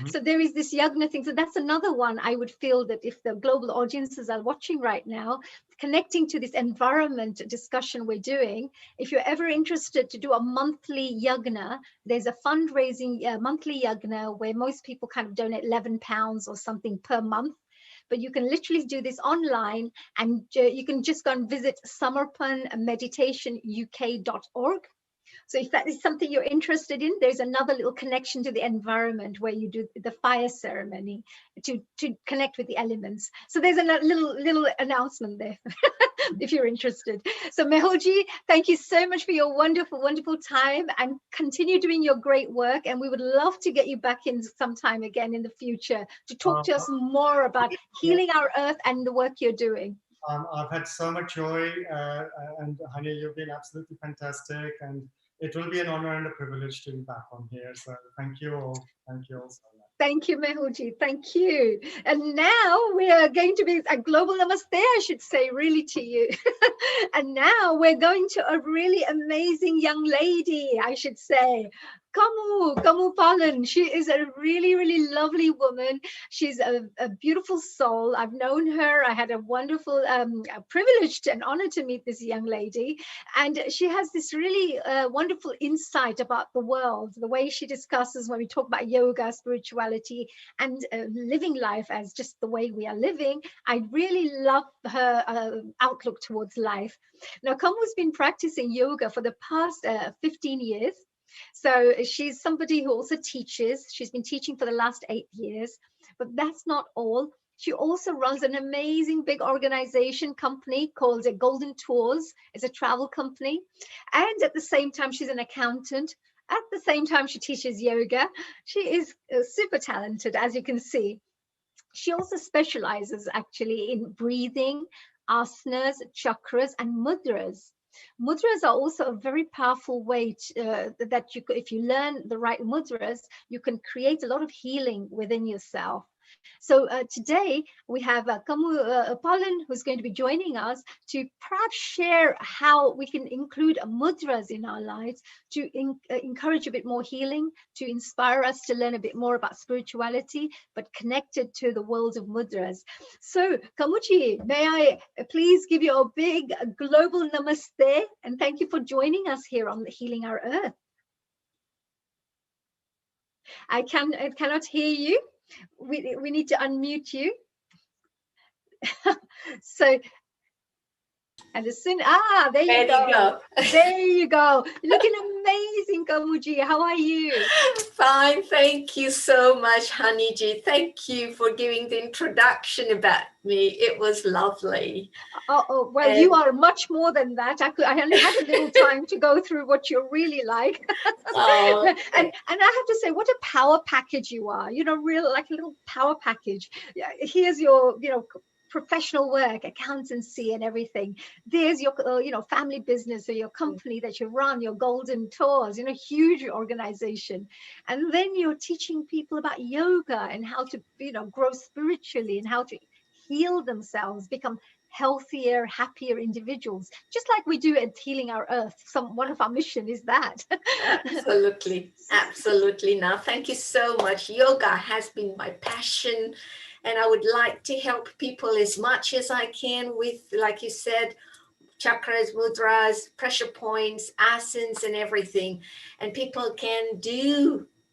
So there is this yagna thing. So that's another one I would feel that if the global audiences are watching right now, connecting to this environment discussion we're doing, if you're ever interested to do a monthly yagna, there's a fundraising monthly yagna where most people kind of donate £11 or something per month. But you can literally do this online, and you can just go and visit samarpanmeditationuk.org. So if that is something you're interested in, there's another little connection to the environment where you do the fire ceremony to connect with the elements. So there's a little announcement there if you're interested. So Meulji, thank you so much for your wonderful, wonderful time, and continue doing your great work. And we would love to get you back in sometime again in the future to talk to us more about healing our earth and the work you're doing. I've had so much joy, and Honey, you've been absolutely fantastic, and it will be an honor and a privilege to be back on here. So thank you all. Thank you all so much. Thank you, Meulji. Thank you. And now we are going to be a global namaste, I should say, really to you. And now we're going to a really amazing young lady, I should say. Kamu Palan. She is a really, really lovely woman. She's a beautiful soul. I've known her. I had a wonderful privilege and honor to meet this young lady. And she has this really wonderful insight about the world, the way she discusses when we talk about yoga, spirituality, and living life as just the way we are living. I really love her outlook towards life. Now, Kamu's been practicing yoga for the past 15 years. So she's somebody who also teaches. She's been teaching for the last 8 years, but that's not all. She also runs an amazing big organization company called Golden Tours. It's a travel company. And at the same time, she's an accountant. At the same time, she teaches yoga. She is super talented, as you can see. She also specializes actually in breathing, asanas, chakras, and mudras. Mudras are also a very powerful way that you, if you learn the right mudras, you can create a lot of healing within yourself. So today we have Kamu Palan, who's going to be joining us to perhaps share how we can include mudras in our lives to encourage a bit more healing, to inspire us to learn a bit more about spirituality, but connected to the world of mudras. So Kamuji, may I please give you a big global namaste, and thank you for joining us here on Healing Our Earth. I cannot hear you. We need to unmute you. So, and as soon, there you go. There you go. Looking amazing, Kamuji. How are you? Fine, thank you so much, Haniji. Thank you for giving the introduction about me. It was lovely. Well, and you are much more than that. I only had a little time to go through what you're really like. And I have to say, what a power package you are. You know, real like a little power package. Here's your, professional work, accountancy and everything. There's your, family business or your company that you run, your Golden Tours, huge organization. And then you're teaching people about yoga and how to, grow spiritually and how to heal themselves, become healthier, happier individuals, just like we do at Healing Our Earth. One of our mission is that. Absolutely. Now, thank you so much. Yoga has been my passion, and I would like to help people as much as I can with, like you said, chakras, mudras, pressure points, asanas, and everything. And people can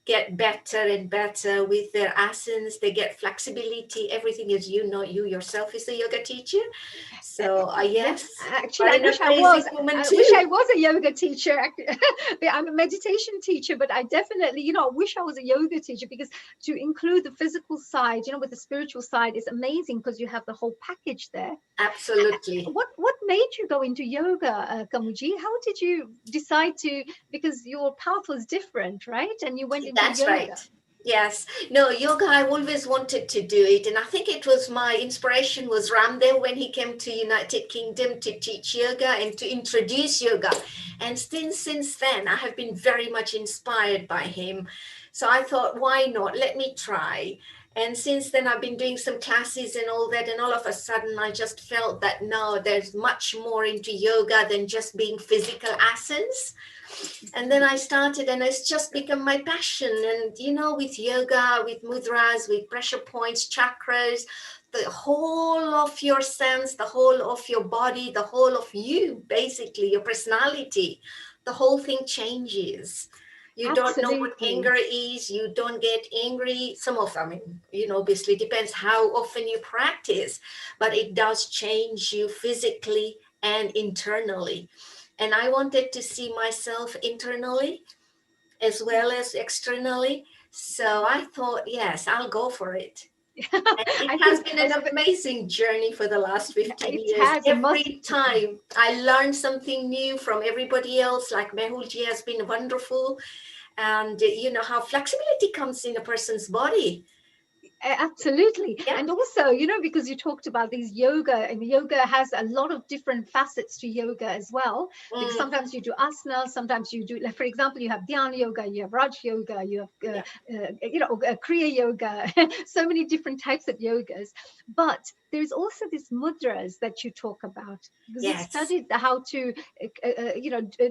get better and better with their asanas. They get flexibility, everything, as you know, you yourself is a yoga teacher. So yes, actually, I wish I was a yoga teacher. I'm a meditation teacher, but I definitely, I wish I was a yoga teacher, because to include the physical side, with the spiritual side is amazing, because you have the whole package there. Absolutely. What made you go into yoga, Kamuji? How did you decide to, because your path was different, right? And you went into That's yoga. Right. Yes, no, yoga, I always wanted to do it. And I think it was my inspiration was Ramdev when he came to United Kingdom to teach yoga and to introduce yoga. And since then, I have been very much inspired by him. So I thought, why not? Let me try. And since then, I've been doing some classes and all that. And all of a sudden, I just felt that no, there's much more into yoga than just being physical asanas. And then I started, and it's just become my passion. And with yoga, with mudras, with pressure points, chakras, the whole of your sense, the whole of your body, the whole of you, basically your personality, the whole thing changes. You don't know what Absolutely. anger is, you don't get angry. Some of them, obviously depends how often you practice, but it does change you physically and internally. And I wanted to see myself internally as well as externally. So I thought, yes, I'll go for it. And I it has think been an amazing journey for the last 15 it years. has Every time I learn something new from everybody else, like Meul Ji has been wonderful. And how flexibility comes in a person's body. Absolutely. Yeah. And also, because you talked about these yoga, and yoga has a lot of different facets to yoga as well. Because sometimes you do asana, sometimes you do, like, for example, you have dhyana yoga, you have Raj yoga, you have, Kriya yoga, so many different types of yogas. But there's also these mudras that you talk about, because you've studied how to,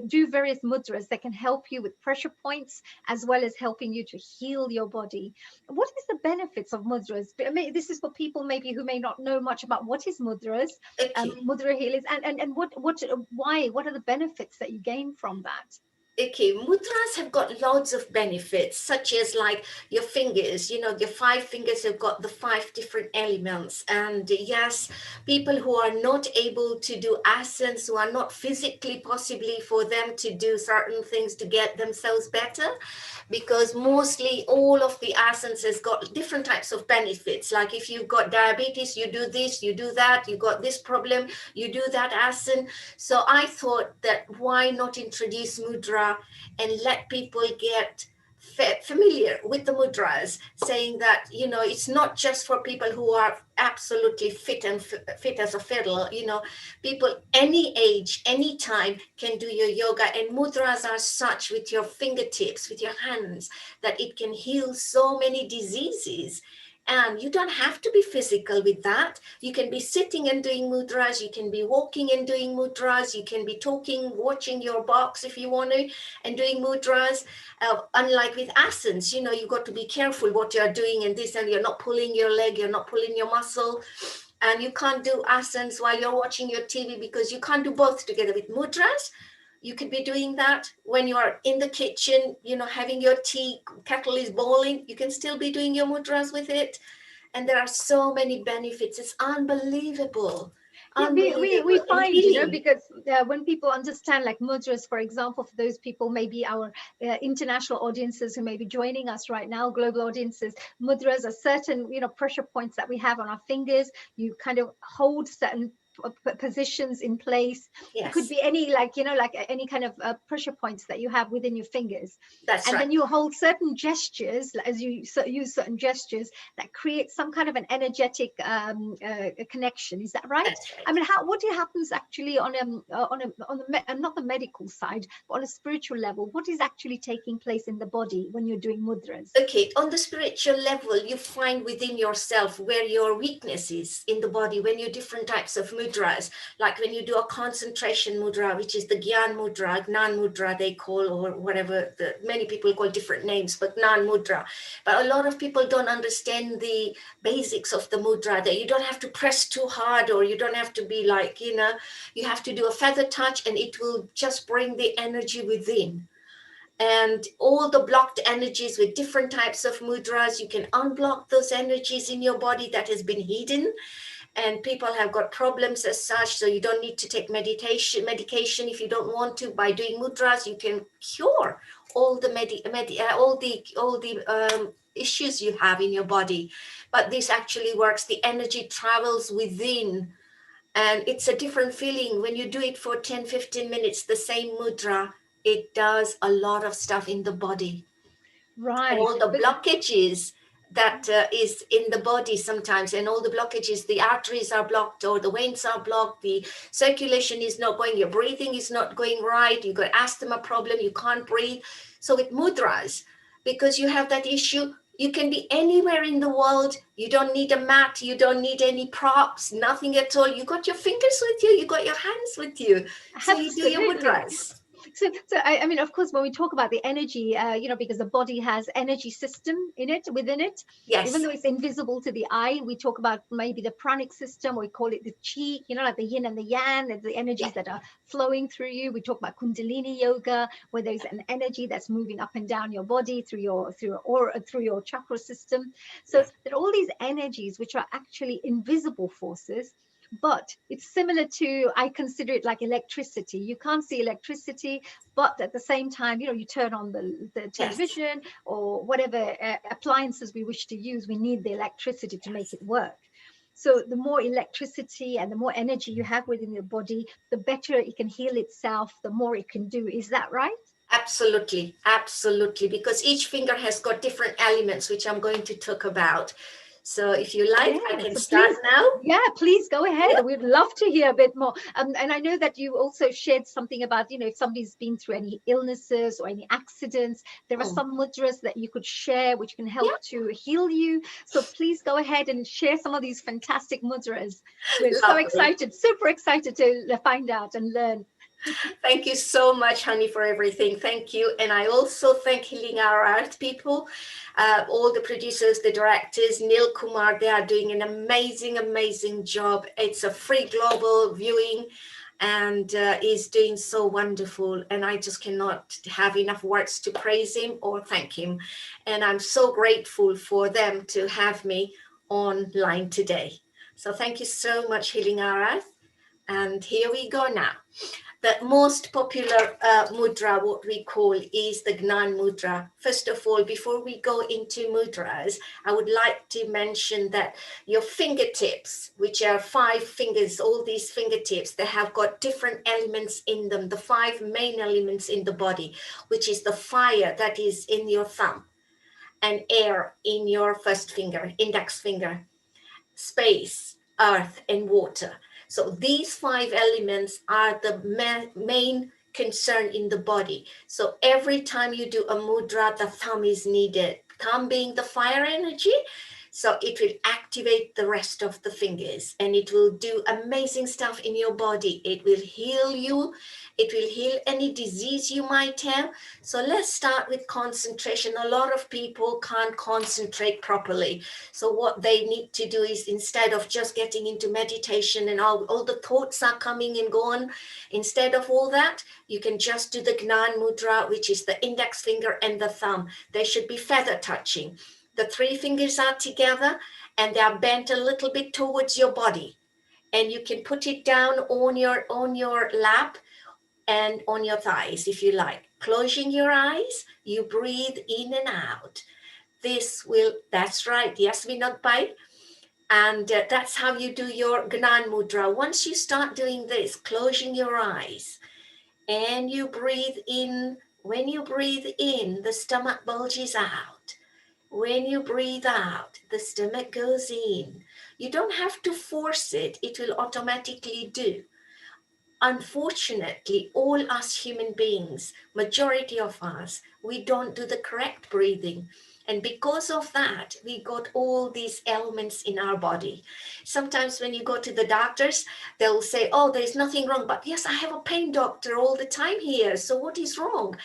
do various mudras that can help you with pressure points, as well as helping you to heal your body. What is the benefits of mudras? I mean, this is for people maybe who may not know much about what is mudras, mudra healers, and what are the benefits that you gain from that? Okay, mudras have got lots of benefits, such as like your fingers, your 5 fingers have got the 5 different elements. And yes, people who are not able to do asanas, who are not physically possibly for them to do certain things to get themselves better, because mostly all of the asanas has got different types of benefits. Like if you've got diabetes, you do this, you do that, you got this problem, you do that asana. So I thought that why not introduce mudra and let people get familiar with the mudras, saying that it's not just for people who are absolutely fit and fit as a fiddle. People any age, any time can do your yoga, and mudras are such with your fingertips, with your hands, that it can heal so many diseases. And you don't have to be physical with that. You can be sitting and doing mudras. You can be walking and doing mudras. You can be talking, watching your box if you want to, and doing mudras. Unlike with asanas, you've got to be careful what you're doing and this, and you're not pulling your leg, you're not pulling your muscle. And you can't do asanas while you're watching your TV, because you can't do both together. With mudras, you could be doing that when you are in the kitchen, having your tea, kettle is boiling, you can still be doing your mudras with it. And there are so many benefits. It's unbelievable. Yeah, we find, because when people understand, like mudras, for example, for those people, maybe our international audiences who may be joining us right now, global audiences, mudras are certain, pressure points that we have on our fingers. You kind of hold certain positions in place. It could be any, like any kind of pressure points that you have within your fingers. That's right. Then you hold certain gestures, as you use certain gestures that create some kind of an energetic connection. Is that right? That's right. I mean, what happens actually on not the medical side, but on a spiritual level? What is actually taking place in the body when you're doing mudras? Okay, on the spiritual level, you find within yourself where your weakness is in the body when you different types of mudras, like when you do a concentration mudra, which is the Gyan mudra, Gnan mudra they call, or whatever, many people call different names, but Gnan mudra. But a lot of people don't understand the basics of the mudra, that you don't have to press too hard, or you don't have to be like, you have to do a feather touch and it will just bring the energy within. And all the blocked energies with different types of mudras, you can unblock those energies in your body that has been hidden. And people have got problems as such, so you don't need to take medication if you don't want to. By doing mudras, you can cure all the issues you have in your body. But this actually works. The energy travels within, and it's a different feeling when you do it for 10-15 minutes, the same mudra. It does a lot of stuff in the body. Right. And all the But blockages that is in the body sometimes, and all the blockages, the arteries are blocked or the veins are blocked, the circulation is not going, your breathing is not going right, you've got asthma problem, you can't breathe. So with mudras, because you have that issue, you can be anywhere in the world. You don't need a mat, you don't need any props, nothing at all. You got your fingers with you, you got your hands with you. So you do your absolutely. mudras. So I mean, of course, when we talk about the energy, because the body has energy system within it, Yes. even though it's invisible to the eye, we talk about maybe the pranic system, or we call it the chi, like the yin and the yang, the energies that are flowing through you. We talk about Kundalini yoga, where there's an energy that's moving up and down your body through your chakra system. So there are all these energies which are actually invisible forces. But it's similar to, I consider it like electricity. You can't see electricity, but at the same time, you turn on the television or whatever appliances we wish to use, we need the electricity to make it work. So the more electricity and the more energy you have within your body, the better it can heal itself, the more it can do. Is that right? Absolutely, absolutely, because each finger has got different elements, which I'm going to talk about. So if you like, I can start now. Yeah, please go ahead. Yeah. We'd love to hear a bit more. And I know that you also shared something about, if somebody's been through any illnesses or any accidents, there are some mudras that you could share which can help to heal you. So please go ahead and share some of these fantastic mudras. We're so excited, super excited to find out and learn. Thank you so much, honey, for everything. Thank you. And I also thank Healing Our Earth people, all the producers, the directors, Neil Kumar. They are doing an amazing, amazing job. It's a free global viewing and is doing so wonderful. And I just cannot have enough words to praise him or thank him. And I'm so grateful for them to have me online today. So thank you so much, Healing Our Earth. And here we go now. The most popular mudra, what we call, is the Gnan mudra. First of all, before we go into mudras, I would like to mention that your fingertips, which are 5 fingers, all these fingertips, they have got different elements in them, the 5 main elements in the body, which is the fire that is in your thumb, and air in your first finger, index finger, space, earth, and water. So these 5 elements are the main concern in the body. So every time you do a mudra, the thumb is needed. Thumb being the fire energy, so it will activate the rest of the fingers and it will do amazing stuff in your body. It will heal you. It will heal any disease you might have. So let's start with concentration. A lot of people can't concentrate properly. So what they need to do is, instead of just getting into meditation and all the thoughts are coming and going, instead of all that, you can just do the Gnan mudra, which is the index finger and the thumb. They should be feather touching. The 3 fingers are together and they are bent a little bit towards your body. And you can put it down on your lap and on your thighs, if you like. Closing your eyes, you breathe in and out. That's right, Yasmin Pai. And that's how you do your Gnan mudra. Once you start doing this, closing your eyes, and you breathe in. When you breathe in, the stomach bulges out. When you breathe out, the stomach goes in. You don't have to force it. It will automatically do. Unfortunately, all us human beings, majority of us, we don't do the correct breathing. And because of that, we got all these ailments in our body. Sometimes when you go to the doctors, they'll say, oh, there's nothing wrong. But yes, I have a pain doctor all the time here. So what is wrong?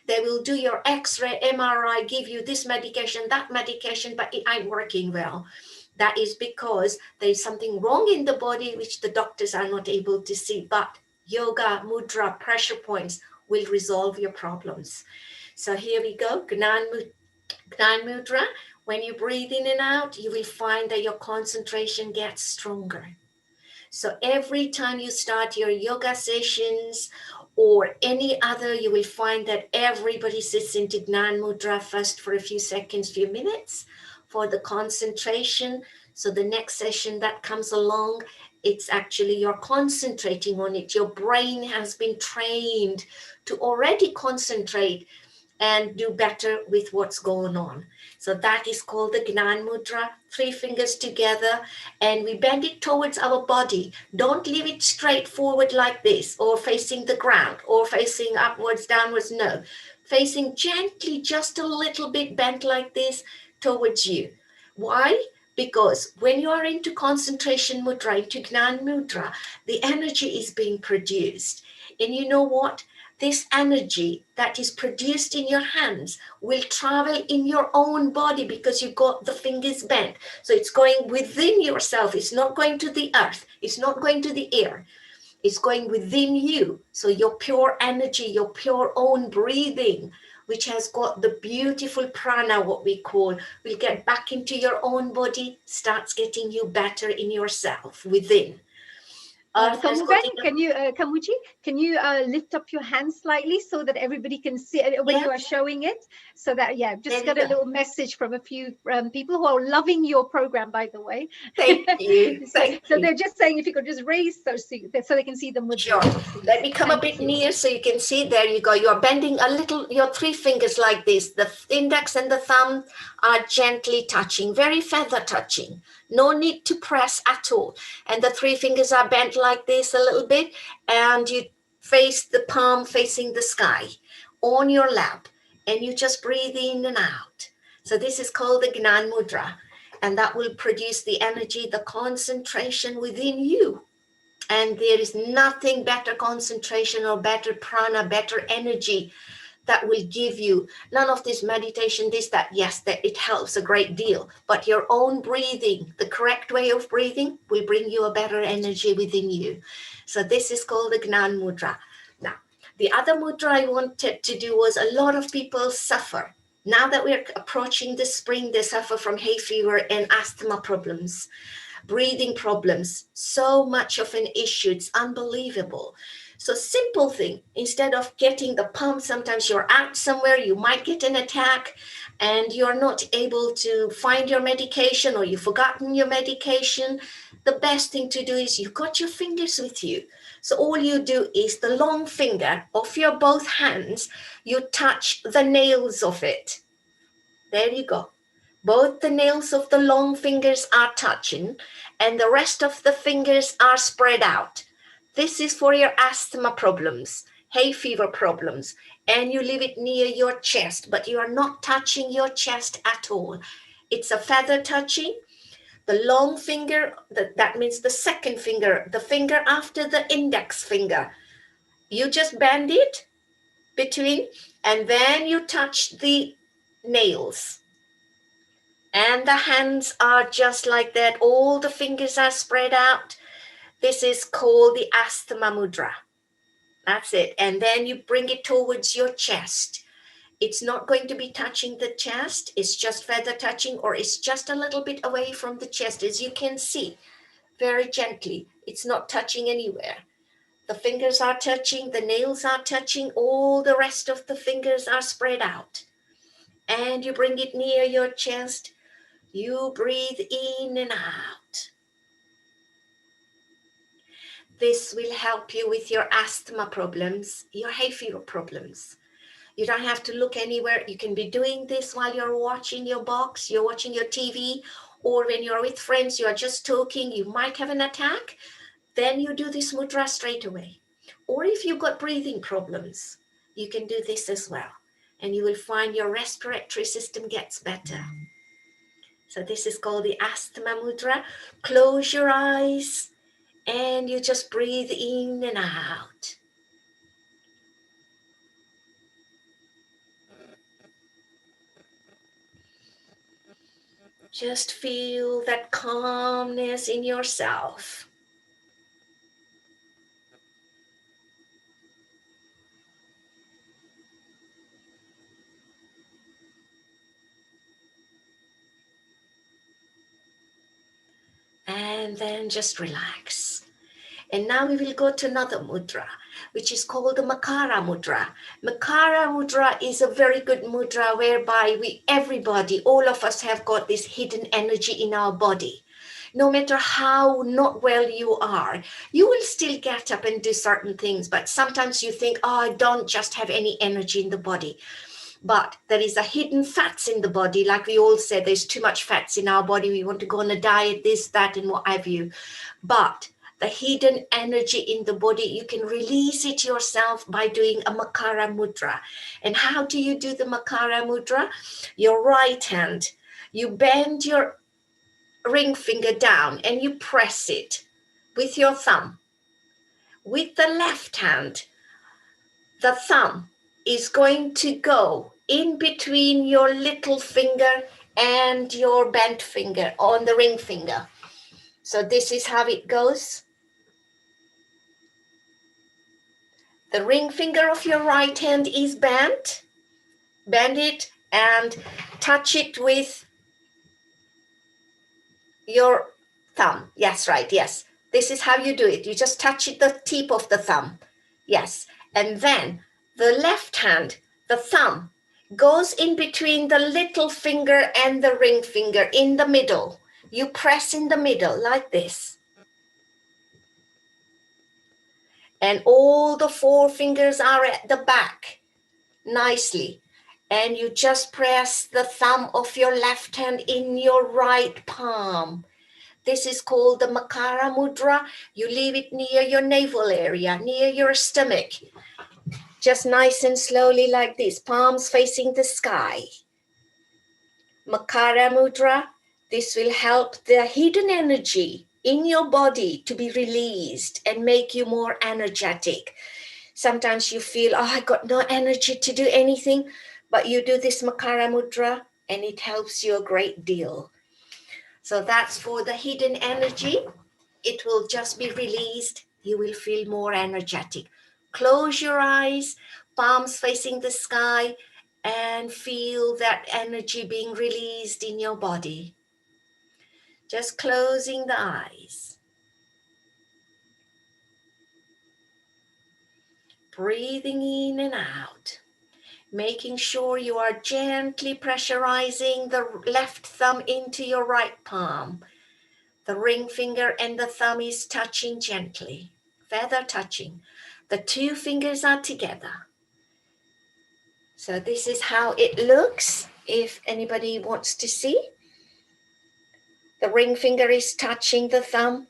They will do your X-ray, MRI, give you this medication, that medication, but it ain't working well. That is because there's something wrong in the body which the doctors are not able to see. But yoga, mudra, pressure points will resolve your problems. So here we go, Gnan mudra. When you breathe in and out, you will find that your concentration gets stronger. So every time you start your yoga sessions or any other, you will find that everybody sits into Gnan mudra first for a few seconds, few minutes for the concentration. So the next session that comes along, it's actually you're concentrating on it. Your brain has been trained to already concentrate and do better with what's going on. So that is called the Gnan Mudra, 3 fingers together, and we bend it towards our body. Don't leave it straight forward like this, or facing the ground, or facing upwards, downwards, no. Facing gently, just a little bit bent like this towards you. Why? Because when you are into concentration mudra, into Gnan Mudra, the energy is being produced. And you know what? This energy that is produced in your hands will travel in your own body because you got the fingers bent. So it's going within yourself. It's not going to the earth. It's not going to the air. It's going within you. So your pure energy, your pure own breathing, which has got the beautiful prana, what we call, will get back into your own body, starts getting you better in yourself within. Kamuji, can you lift up your hand slightly so that everybody can see it when you are showing it? So that, just got a little message from a few people who are loving your program, by the way. Thank you. So they're just saying if you could just raise those so they can see them with Sure. Let me come a bit near so you can see. There you go. You are bending a little, your 3 fingers like this. The index and the thumb are gently touching, very feather touching. No need to press at all. And the 3 fingers are bent like this a little bit, and you face the palm facing the sky on your lap, and you just breathe in and out. So this is called the Gnan Mudra, and that will produce the energy, the concentration within you. And there is nothing better concentration or better prana, better energy that will give you. None of this meditation, this, that, yes, that it helps a great deal. But your own breathing, the correct way of breathing, will bring you a better energy within you. So this is called the Gnan Mudra. Now, the other mudra I wanted to do was, a lot of people suffer. Now that we're approaching the spring, they suffer from hay fever and asthma problems, breathing problems, so much of an issue. It's unbelievable. So simple thing, instead of getting the pump, sometimes you're out somewhere, you might get an attack and you're not able to find your medication, or you've forgotten your medication. The best thing to do is you've got your fingers with you. So all you do is the long finger of your both hands, you touch the nails of it. There you go. Both the nails of the long fingers are touching and the rest of the fingers are spread out. This is for your asthma problems, hay fever problems, and you leave it near your chest, but you are not touching your chest at all. It's a feather touching. The long finger, that means the second finger, the finger after the index finger. You just bend it between, and then you touch the nails. And the hands are just like that. All the fingers are spread out. This is called the asthma mudra. That's it. And then you bring it towards your chest. It's not going to be touching the chest. It's just feather touching, or it's just a little bit away from the chest, as you can see, very gently. It's not touching anywhere. The fingers are touching, the nails are touching, all the rest of the fingers are spread out. And you bring it near your chest. You breathe in and out. This will help you with your asthma problems, your hay fever problems. You don't have to look anywhere. You can be doing this while you're watching your box, you're watching your TV, or when you're with friends, you are just talking, you might have an attack. Then you do this mudra straight away. Or if you've got breathing problems, you can do this as well. And you will find your respiratory system gets better. So this is called the asthma mudra. Close your eyes and you just breathe in and out. Just feel that calmness in yourself. And then just relax. And now we will go to another mudra, which is called the Makara mudra. Makara mudra is a very good mudra whereby everybody, all of us have got this hidden energy in our body. No matter how not well you are, you will still get up and do certain things. But sometimes you think, oh, I don't just have any energy in the body. but there is a hidden fats in the body. Like we all said, there's too much fats in our body. We want to go on a diet, this, that, and what have you. But the hidden energy in the body, you can release it yourself by doing a Makara Mudra. And how do you do the Makara Mudra? Your right hand, you bend your ring finger down and you press it with your thumb. With the left hand, the thumb is going to go in between your little finger and your bent finger on the ring finger. So this is how it goes. The ring finger of your right hand is bent. Bend it and touch it with your thumb. Yes, right, yes. This is how you do it. You just touch it, the tip of the thumb. Yes. And then the left hand, the thumb, goes in between the little finger and the ring finger in the middle. You press in the middle like this. And all the four fingers are at the back nicely. And you just press the thumb of your left hand in your right palm. This is called the Makara Mudra. You leave it near your navel area, near your stomach. Just nice and slowly like this, palms facing the sky. Makara Mudra, this will help the hidden energy in your body to be released and make you more energetic. Sometimes you feel, oh, I got no energy to do anything, but you do this Makara Mudra and it helps you a great deal. So that's for the hidden energy. It will just be released. You will feel more energetic. Close your eyes, palms facing the sky, and feel that energy being released in your body. Just closing the eyes. Breathing in and out. Making sure you are gently pressurizing the left thumb into your right palm. The ring finger and the thumb is touching gently, feather touching. The two fingers are together. So this is how it looks if anybody wants to see. The ring finger is touching the thumb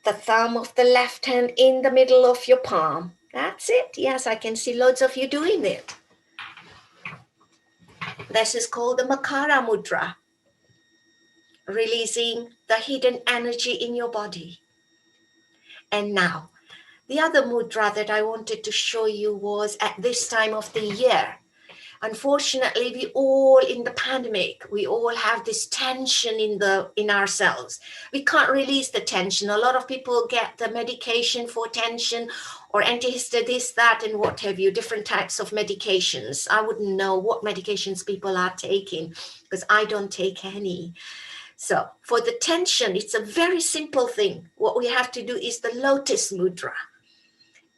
of the left hand in the middle of your palm. That's it. Yes, I can see loads of you doing it. This is called the Makara Mudra, releasing the hidden energy in your body. And now, the other mudra that I wanted to show you was at this time of the year. Unfortunately, we all in the pandemic, we all have this tension in ourselves. We can't release the tension. A lot of people get the medication for tension or antihistamine, this, that, and what have you, different types of medications. I wouldn't know what medications people are taking because I don't take any. So for the tension, it's a very simple thing. What we have to do is the lotus mudra.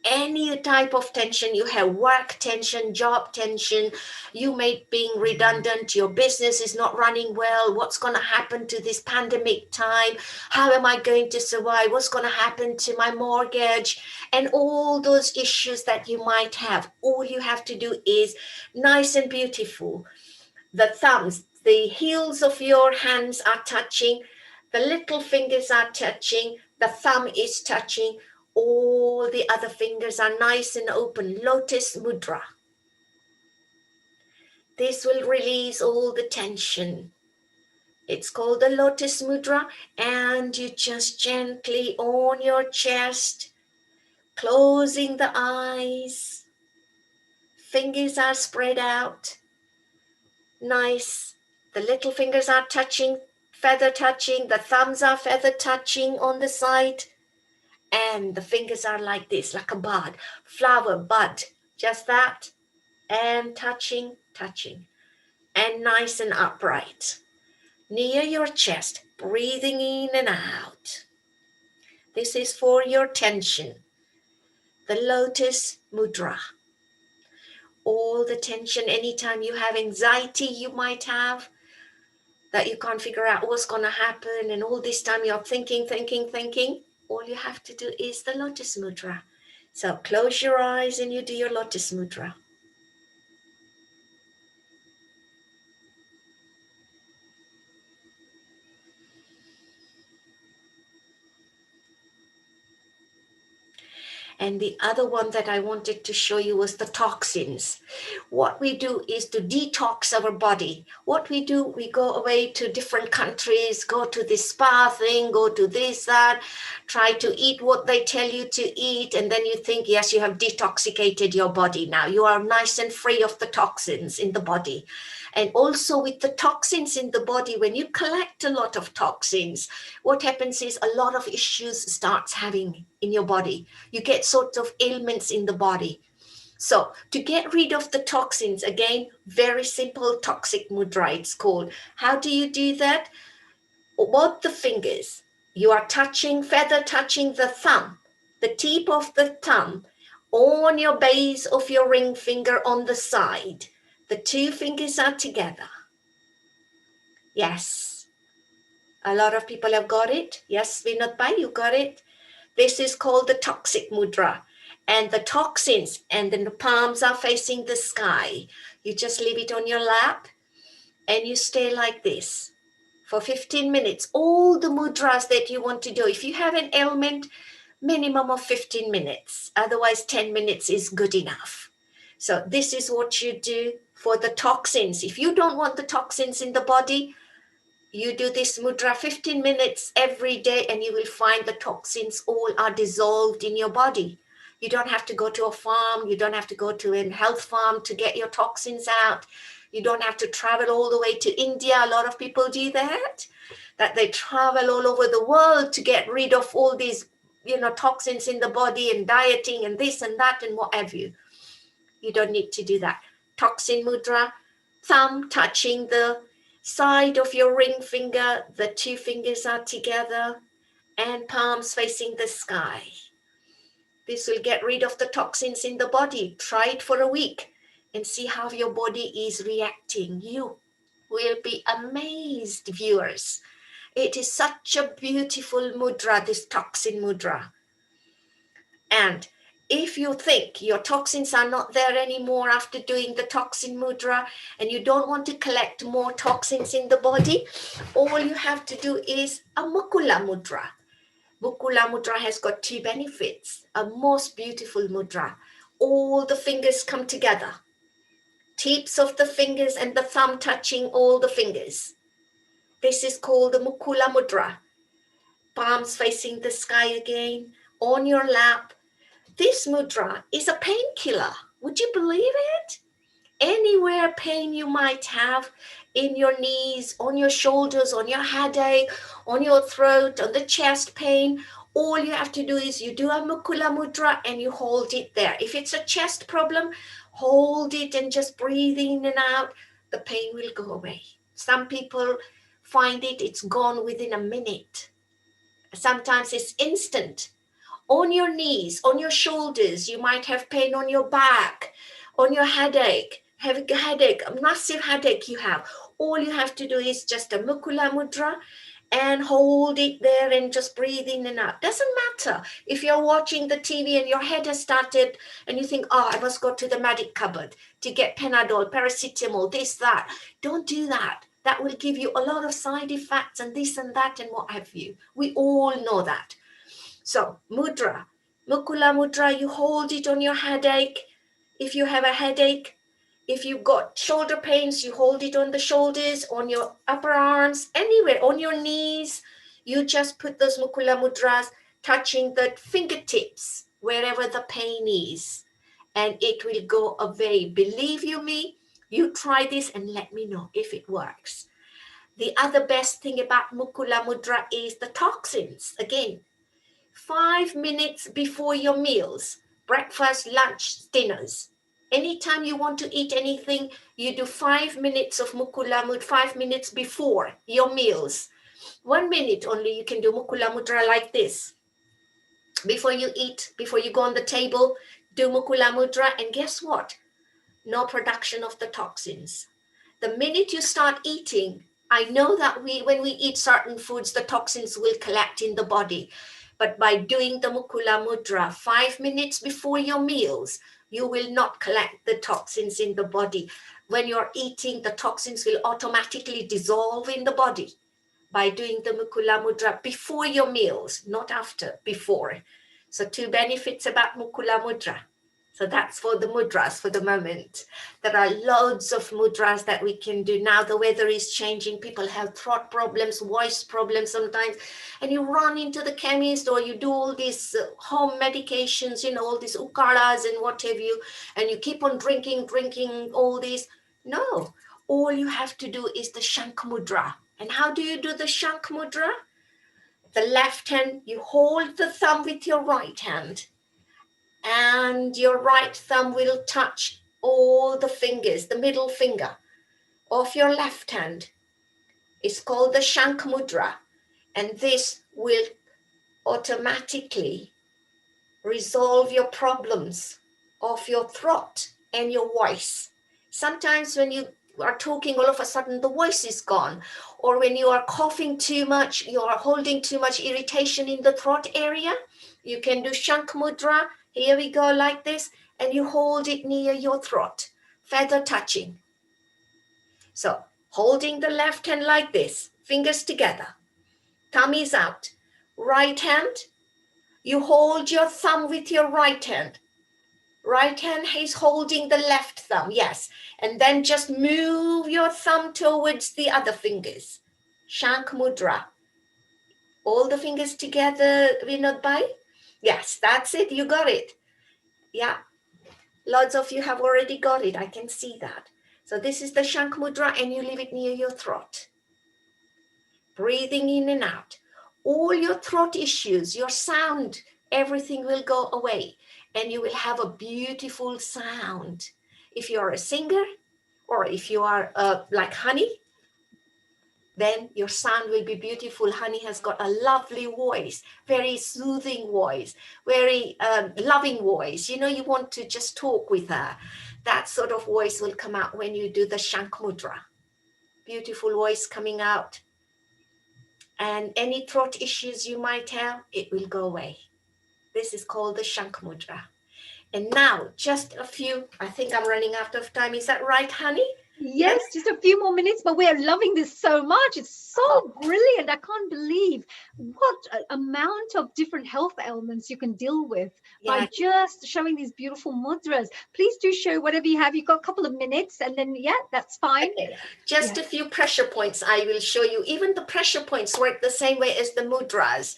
Any type of tension you have, work tension, job tension, you may being redundant, your business is not running well, what's going to happen to this pandemic time, how am I going to survive, what's going to happen to my mortgage, and all those issues that you might have. All you have to do is nice and beautiful. The thumbs, the heels of your hands are touching, the little fingers are touching, the thumb is touching, all the other fingers are nice and open, lotus mudra. This will release all the tension. It's called the lotus mudra, and you just gently on your chest, closing the eyes, fingers are spread out, nice. The little fingers are touching, feather touching, the thumbs are feather touching on the side. And the fingers are like this, like a bud, flower bud, just that. And touching, touching. And nice and upright. Near your chest, breathing in and out. This is for your tension. The lotus mudra. All the tension, anytime you have anxiety you might have, that you can't figure out what's going to happen, and all this time you're thinking, all you have to do is the lotus mudra. So close your eyes and you do your lotus mudra. And the other one that I wanted to show you was the toxins. What we do is to detox our body. What we do, we go away to different countries, go to this spa thing, go to this, that, try to eat what they tell you to eat. And then you think, yes, you have detoxicated your body now. You are nice and free of the toxins in the body. And also with the toxins in the body, when you collect a lot of toxins, what happens is a lot of issues starts having in your body. You get sort of ailments in the body. So to get rid of the toxins, again, very simple toxic mudra, it's called. How do you do that? Both the fingers, you are touching, feather touching the thumb, the tip of the thumb on your base of your ring finger on the side. The two fingers are together. Yes. A lot of people have got it. Yes, Vinod Bhai, you got it. This is called the toxic mudra. And the toxins, and then the palms are facing the sky. You just leave it on your lap and you stay like this for 15 minutes. All the mudras that you want to do. If you have an ailment, minimum of 15 minutes. Otherwise, 10 minutes is good enough. So this is what you do for the toxins. If you don't want the toxins in the body, you do this mudra 15 minutes every day and you will find the toxins all are dissolved in your body. You don't have to go to a farm. You don't have to go to a health farm to get your toxins out. You don't have to travel all the way to India. A lot of people do that they travel all over the world to get rid of all these, toxins in the body and dieting and this and that and what have you. You don't need to do that. Toxin mudra, thumb touching the side of your ring finger, the two fingers are together and palms facing the sky. This will get rid of the toxins in the body. Try it for a week and see how your body is reacting. You will be amazed, viewers. It is such a beautiful mudra, this toxin mudra. And if you think your toxins are not there anymore after doing the toxin mudra and you don't want to collect more toxins in the body, all you have to do is a mukula mudra. Mukula mudra has got two benefits. A most beautiful mudra. All the fingers come together. Tips of the fingers and the thumb touching all the fingers. This is called the mukula mudra. Palms facing the sky again, on your lap. This mudra is a painkiller. Would you believe it? Anywhere pain you might have in your knees, on your shoulders, on your headache, on your throat, on the chest pain, all you have to do is you do a mukula mudra and you hold it there. If it's a chest problem, hold it and just breathe in and out. The pain will go away. Some people find it's gone within a minute. Sometimes it's instant. On your knees, on your shoulders, you might have pain on your back, on your headache, a massive headache you have. All you have to do is just a mukula mudra and hold it there and just breathe in and out. Doesn't matter if you're watching the TV and your head has started and you think, I must go to the medic cupboard to get Panadol, paracetamol, this, that. Don't do that. That will give you a lot of side effects and this and that and what have you. We all know that. So mudra, mukula mudra, you hold it on your headache. If you have a headache, if you've got shoulder pains, you hold it on the shoulders, on your upper arms, anywhere, on your knees. You just put those mukula mudras touching the fingertips, wherever the pain is, and it will go away. Believe you me, you try this and let me know if it works. The other best thing about mukula mudra is the toxins. Again, 5 minutes before your meals, breakfast, lunch, dinners. Anytime you want to eat anything, you do 5 minutes of mukula mudra, 5 minutes before your meals. 1 minute only you can do mukula mudra like this. Before you eat, before you go on the table, do mukula mudra, and guess what? No production of the toxins. The minute you start eating, I know that when we eat certain foods, the toxins will collect in the body. But by doing the mukula mudra 5 minutes before your meals, you will not collect the toxins in the body. When you're eating, the toxins will automatically dissolve in the body by doing the mukula mudra before your meals, not after, before. So 2 benefits about Mukula Mudra. So that's for the mudras for the moment. There are loads of mudras that we can do. Now the weather is changing. People have throat problems, voice problems sometimes. And you run into the chemist or you do all these home medications, all these ukaras and what have you. And you keep on drinking all these. No, all you have to do is the Shank Mudra. And how do you do the Shank Mudra? The left hand, you hold the thumb with your right hand. And your right thumb will touch all the fingers, the middle finger of your left hand. It's called the Shank Mudra. And this will automatically resolve your problems of your throat and your voice. Sometimes when you are talking, all of a sudden the voice is gone. Or when you are coughing too much, you are holding too much irritation in the throat area, you can do Shank Mudra. Here we go, like this, and you hold it near your throat, feather touching. So holding the left hand like this, fingers together, thumb is out. Right hand, you hold your thumb with your right hand. Right hand is holding the left thumb, yes. And then just move your thumb towards the other fingers. Shank Mudra. All the fingers together, Vinod Bhai? Yes, that's it, you got it. Yeah, lots of you have already got it, I can see that. So this is the Shank Mudra and you leave it near your throat. Breathing in and out. All your throat issues, your sound, everything will go away and you will have a beautiful sound. If you're a singer or if you are like Honey, then your sound will be beautiful. Honey has got a lovely voice, very soothing voice, very loving voice. You want to just talk with her. That sort of voice will come out when you do the Shank Mudra. Beautiful voice coming out. And any throat issues you might have, it will go away. This is called the Shank Mudra. And now, just a few, I think I'm running out of time. Is that right, Honey? Yes, just a few more minutes, but we're loving this so much. It's so brilliant. I can't believe what amount of different health ailments you can deal with by just showing these beautiful mudras. Please do show whatever you have. You've got a couple of minutes and then, that's fine. Okay. Just a few pressure points I will show you. Even the pressure points work the same way as the mudras.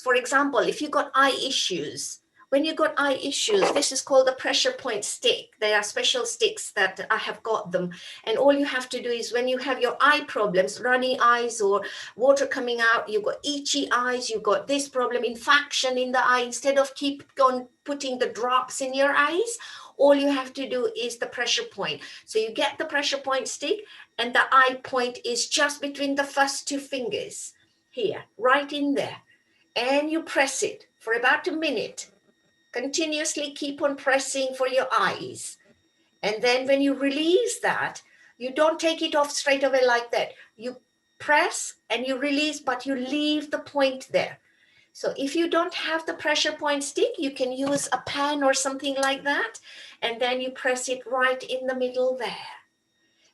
For example, if you got eye issues, when you got eye issues, this is called the pressure point stick. They are special sticks that I have got them. And all you have to do is when you have your eye problems, runny eyes or water coming out, you got itchy eyes, you got this problem, infection in the eye, instead of keep on putting the drops in your eyes, all you have to do is the pressure point. So you get the pressure point stick and the eye point is just between the first 2 fingers here, right in there. And you press it for about a minute. Continuously keep on pressing for your eyes. And then when you release that, you don't take it off straight away like that. You press and you release, but you leave the point there. So if you don't have the pressure point stick, you can use a pen or something like that. And then you press it right in the middle there.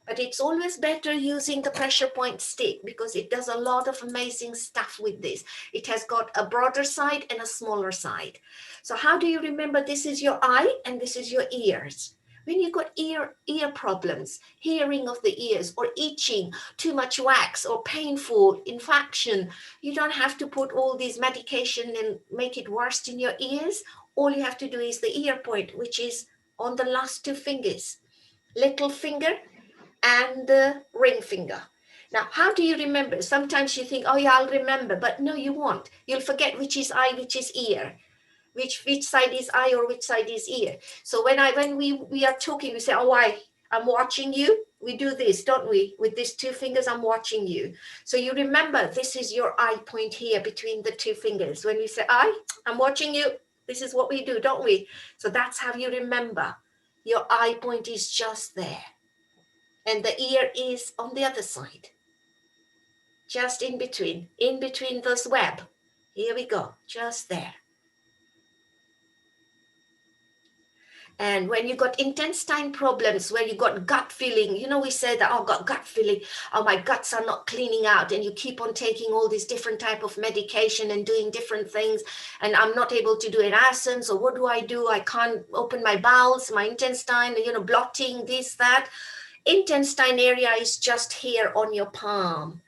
But it's always better using the pressure point stick because it does a lot of amazing stuff with this. It has got a broader side and a smaller side. So how do you remember this is your eye and this is your ears? When you got ear problems, hearing of the ears or itching, too much wax or painful infection, you don't have to put all these medication and make it worse in your ears. All you have to do is the ear point, which is on the last 2 fingers, little finger and the ring finger. Now, how do you remember? Sometimes you think, oh yeah, I'll remember, but no, you won't. You'll forget which is eye, which is ear, which side is eye or which side is ear. So when we are talking, we say, oh, I'm watching you. We do this, don't we? With these 2 fingers, I'm watching you. So you remember this is your eye point here between the 2 fingers. When we say, I'm watching you, this is what we do, don't we? So that's how you remember. Your eye point is just there. And the ear is on the other side, just in between those web. Here we go, just there. And when you got intestine problems, where you got gut feeling, you know, we say that, oh, got gut feeling, oh, my guts are not cleaning out. And you keep on taking all these different type of medication and doing different things. And I'm not able to do an asana. So what do? I can't open my bowels, my intestine, you know, blotting, this, that. Intestine area is just here on your palm,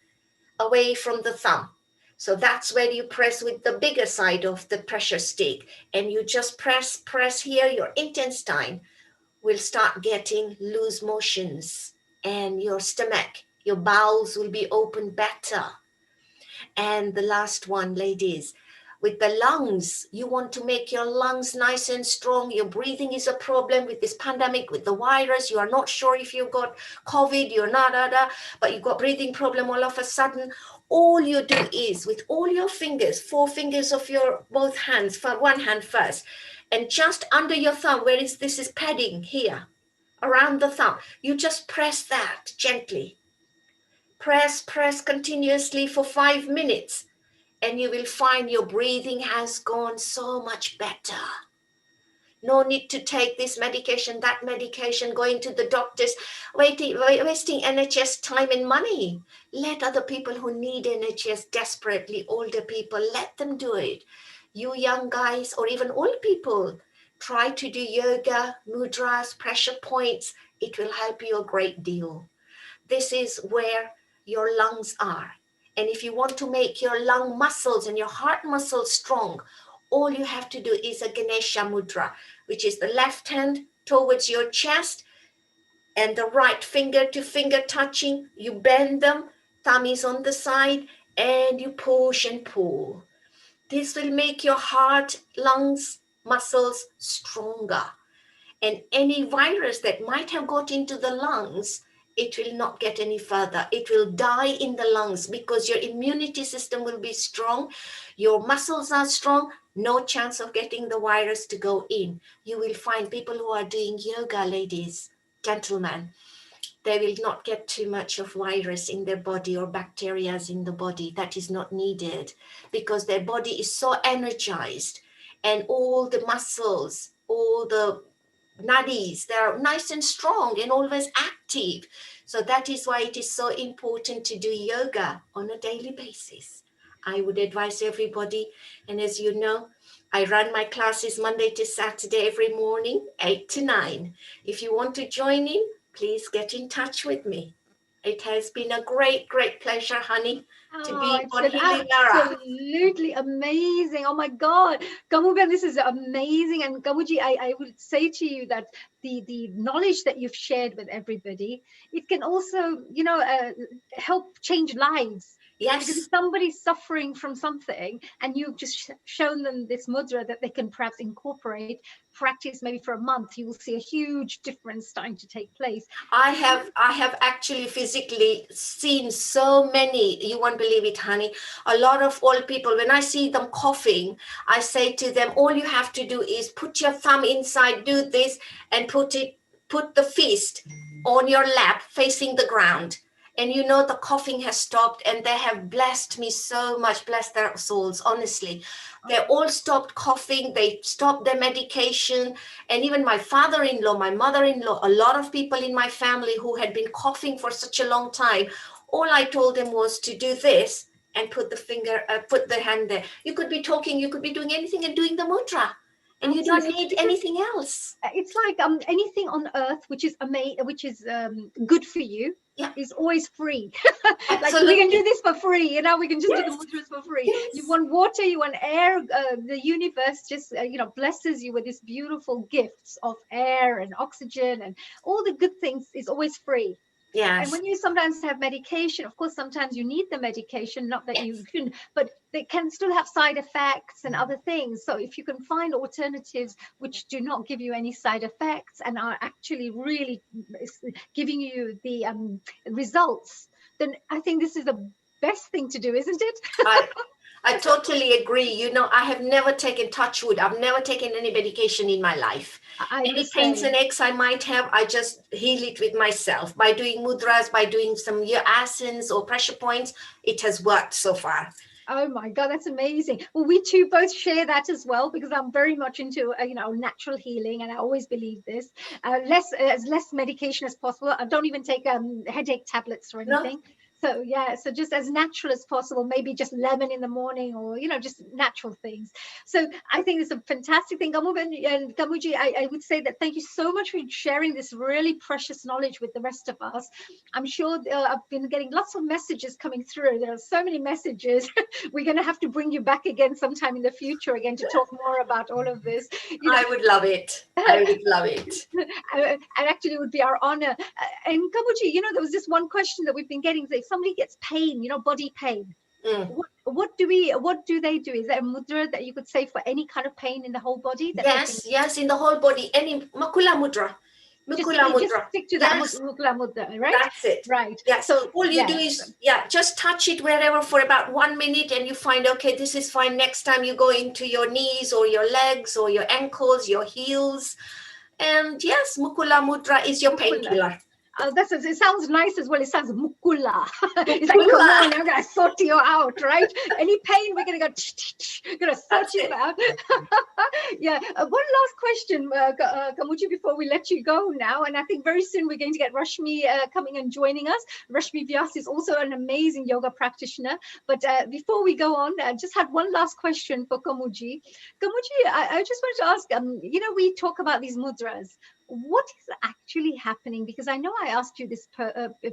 away from the thumb. So that's where you press with the bigger side of the pressure stick, and you just press here. Your intestine will start getting loose motions, and your stomach, your bowels will be open better. And the last one, ladies, with the lungs, you want to make your lungs nice and strong. Your breathing is a problem with this pandemic, with the virus. You are not sure if you've got COVID, you're not, but you've got breathing problem all of a sudden. All you do is with all your fingers, 4 fingers of your both hands, for one hand first, and just under your thumb, where is this is padding here, around the thumb, you just press that gently. Press continuously for 5 minutes. And you will find your breathing has gone so much better. No need to take this medication, that medication, going to the doctors, wasting NHS time and money. Let other people who need NHS desperately, older people, let them do it. You young guys or even old people, try to do yoga, mudras, pressure points. It will help you a great deal. This is where your lungs are. And if you want to make your lung muscles and your heart muscles strong, all you have to do is a Ganesha mudra, which is the left hand towards your chest and the right finger to finger touching. You bend them, thumb is on the side, and you push and pull. This will make your heart, lungs, muscles stronger. And any virus that might have got into the lungs, it will not get any further. It will die in the lungs because your immunity system will be strong. Your muscles are strong. No chance of getting the virus to go in. You will find people who are doing yoga, ladies, gentlemen, they will not get too much of virus in their body or bacteria in the body. That is not needed because their body is so energized, and all the muscles, all the nadis, they're nice and strong and always active. So that is why it is so important to do yoga on a daily basis. I would advise everybody. And as you know, I run my classes Monday to Saturday every morning, 8 to 9. If you want to join in, please get in touch with me. It has been a great, great pleasure, honey, to be on Hilimara. Absolutely amazing. Oh my God. Kamuben, this is amazing. And Kamuji, I would say to you that the knowledge that you've shared with everybody, it can also, you know, help change lives. Yes. Because if somebody's suffering from something and you've just shown them this mudra that they can perhaps incorporate, practice maybe for a month, you will see a huge difference starting to take place. I have actually physically seen so many, you won't believe it, honey, a lot of old people, when I see them coughing, I say to them, all you have to do is put your thumb inside, do this, and put the fist on your lap facing the ground. And you know the coughing has stopped, and they have blessed me so much, bless their souls, honestly. They all stopped coughing, they stopped their medication, and even my father-in-law, my mother-in-law, a lot of people in my family who had been coughing for such a long time, all I told them was to do this and put the hand there. You could be talking, you could be doing anything and doing the mudra. And you don't need anything else. It's like anything on earth which is good for you, is always free. Like we can do this for free, you know, we can just do the mudras for free. Yes. You want water, you want air, the universe just blesses you with these beautiful gifts of air and oxygen, and all the good things is always free. Yes. And when you sometimes have medication, of course, sometimes you need the medication, not that you shouldn't, but they can still have side effects and other things. So if you can find alternatives which do not give you any side effects and are actually really giving you the results, then I think this is the best thing to do, isn't it? I totally agree. You know, I have never taken touch wood. I've never taken any medication in my life. Any pains and aches I might have, I just heal it with myself by doing mudras, by doing some asanas or pressure points. It has worked so far. Oh my God, that's amazing. Well, we two both share that as well, because I'm very much into, natural healing, and I always believe this. Less medication as possible. I don't even take headache tablets or anything. No. So yeah, so just as natural as possible, maybe just lemon in the morning, or, just natural things. So I think it's a fantastic thing. And Kamuji, I would say that thank you so much for sharing this really precious knowledge with the rest of us. I'm sure I've been getting lots of messages coming through. There are so many messages. We're going to have to bring you back again sometime in the future again to talk more about all of this. I would love it. I would love it. And actually, it would be our honor. And Kamuji, there was this one question that we've been getting. If somebody gets pain, body pain, what do they do? Is there a mudra that you could say for any kind of pain in the whole body? Yes, in the whole body. Any Makula mudra. Just stick to that Mukula mudra, right? That's it. Right. Yes. So all you do is, just touch it wherever for about 1 minute, and you find, okay, this is fine. Next time you go into your knees or your legs or your ankles, your heels. And yes, Mukula mudra is your painkiller. It sounds nice as well. It sounds mukula. It's like, come on, I'm gonna sort you out, right? Any pain, we're gonna sort you out. Yeah. One last question, Kamuji, before we let you go now. And I think very soon we're going to get Rashmi coming and joining us. Rashmi Vyas is also an amazing yoga practitioner. But before we go on, I just had one last question for Kamuji. Kamuji, I just wanted to ask, we talk about these mudras. What is actually happening? Because I know I asked you this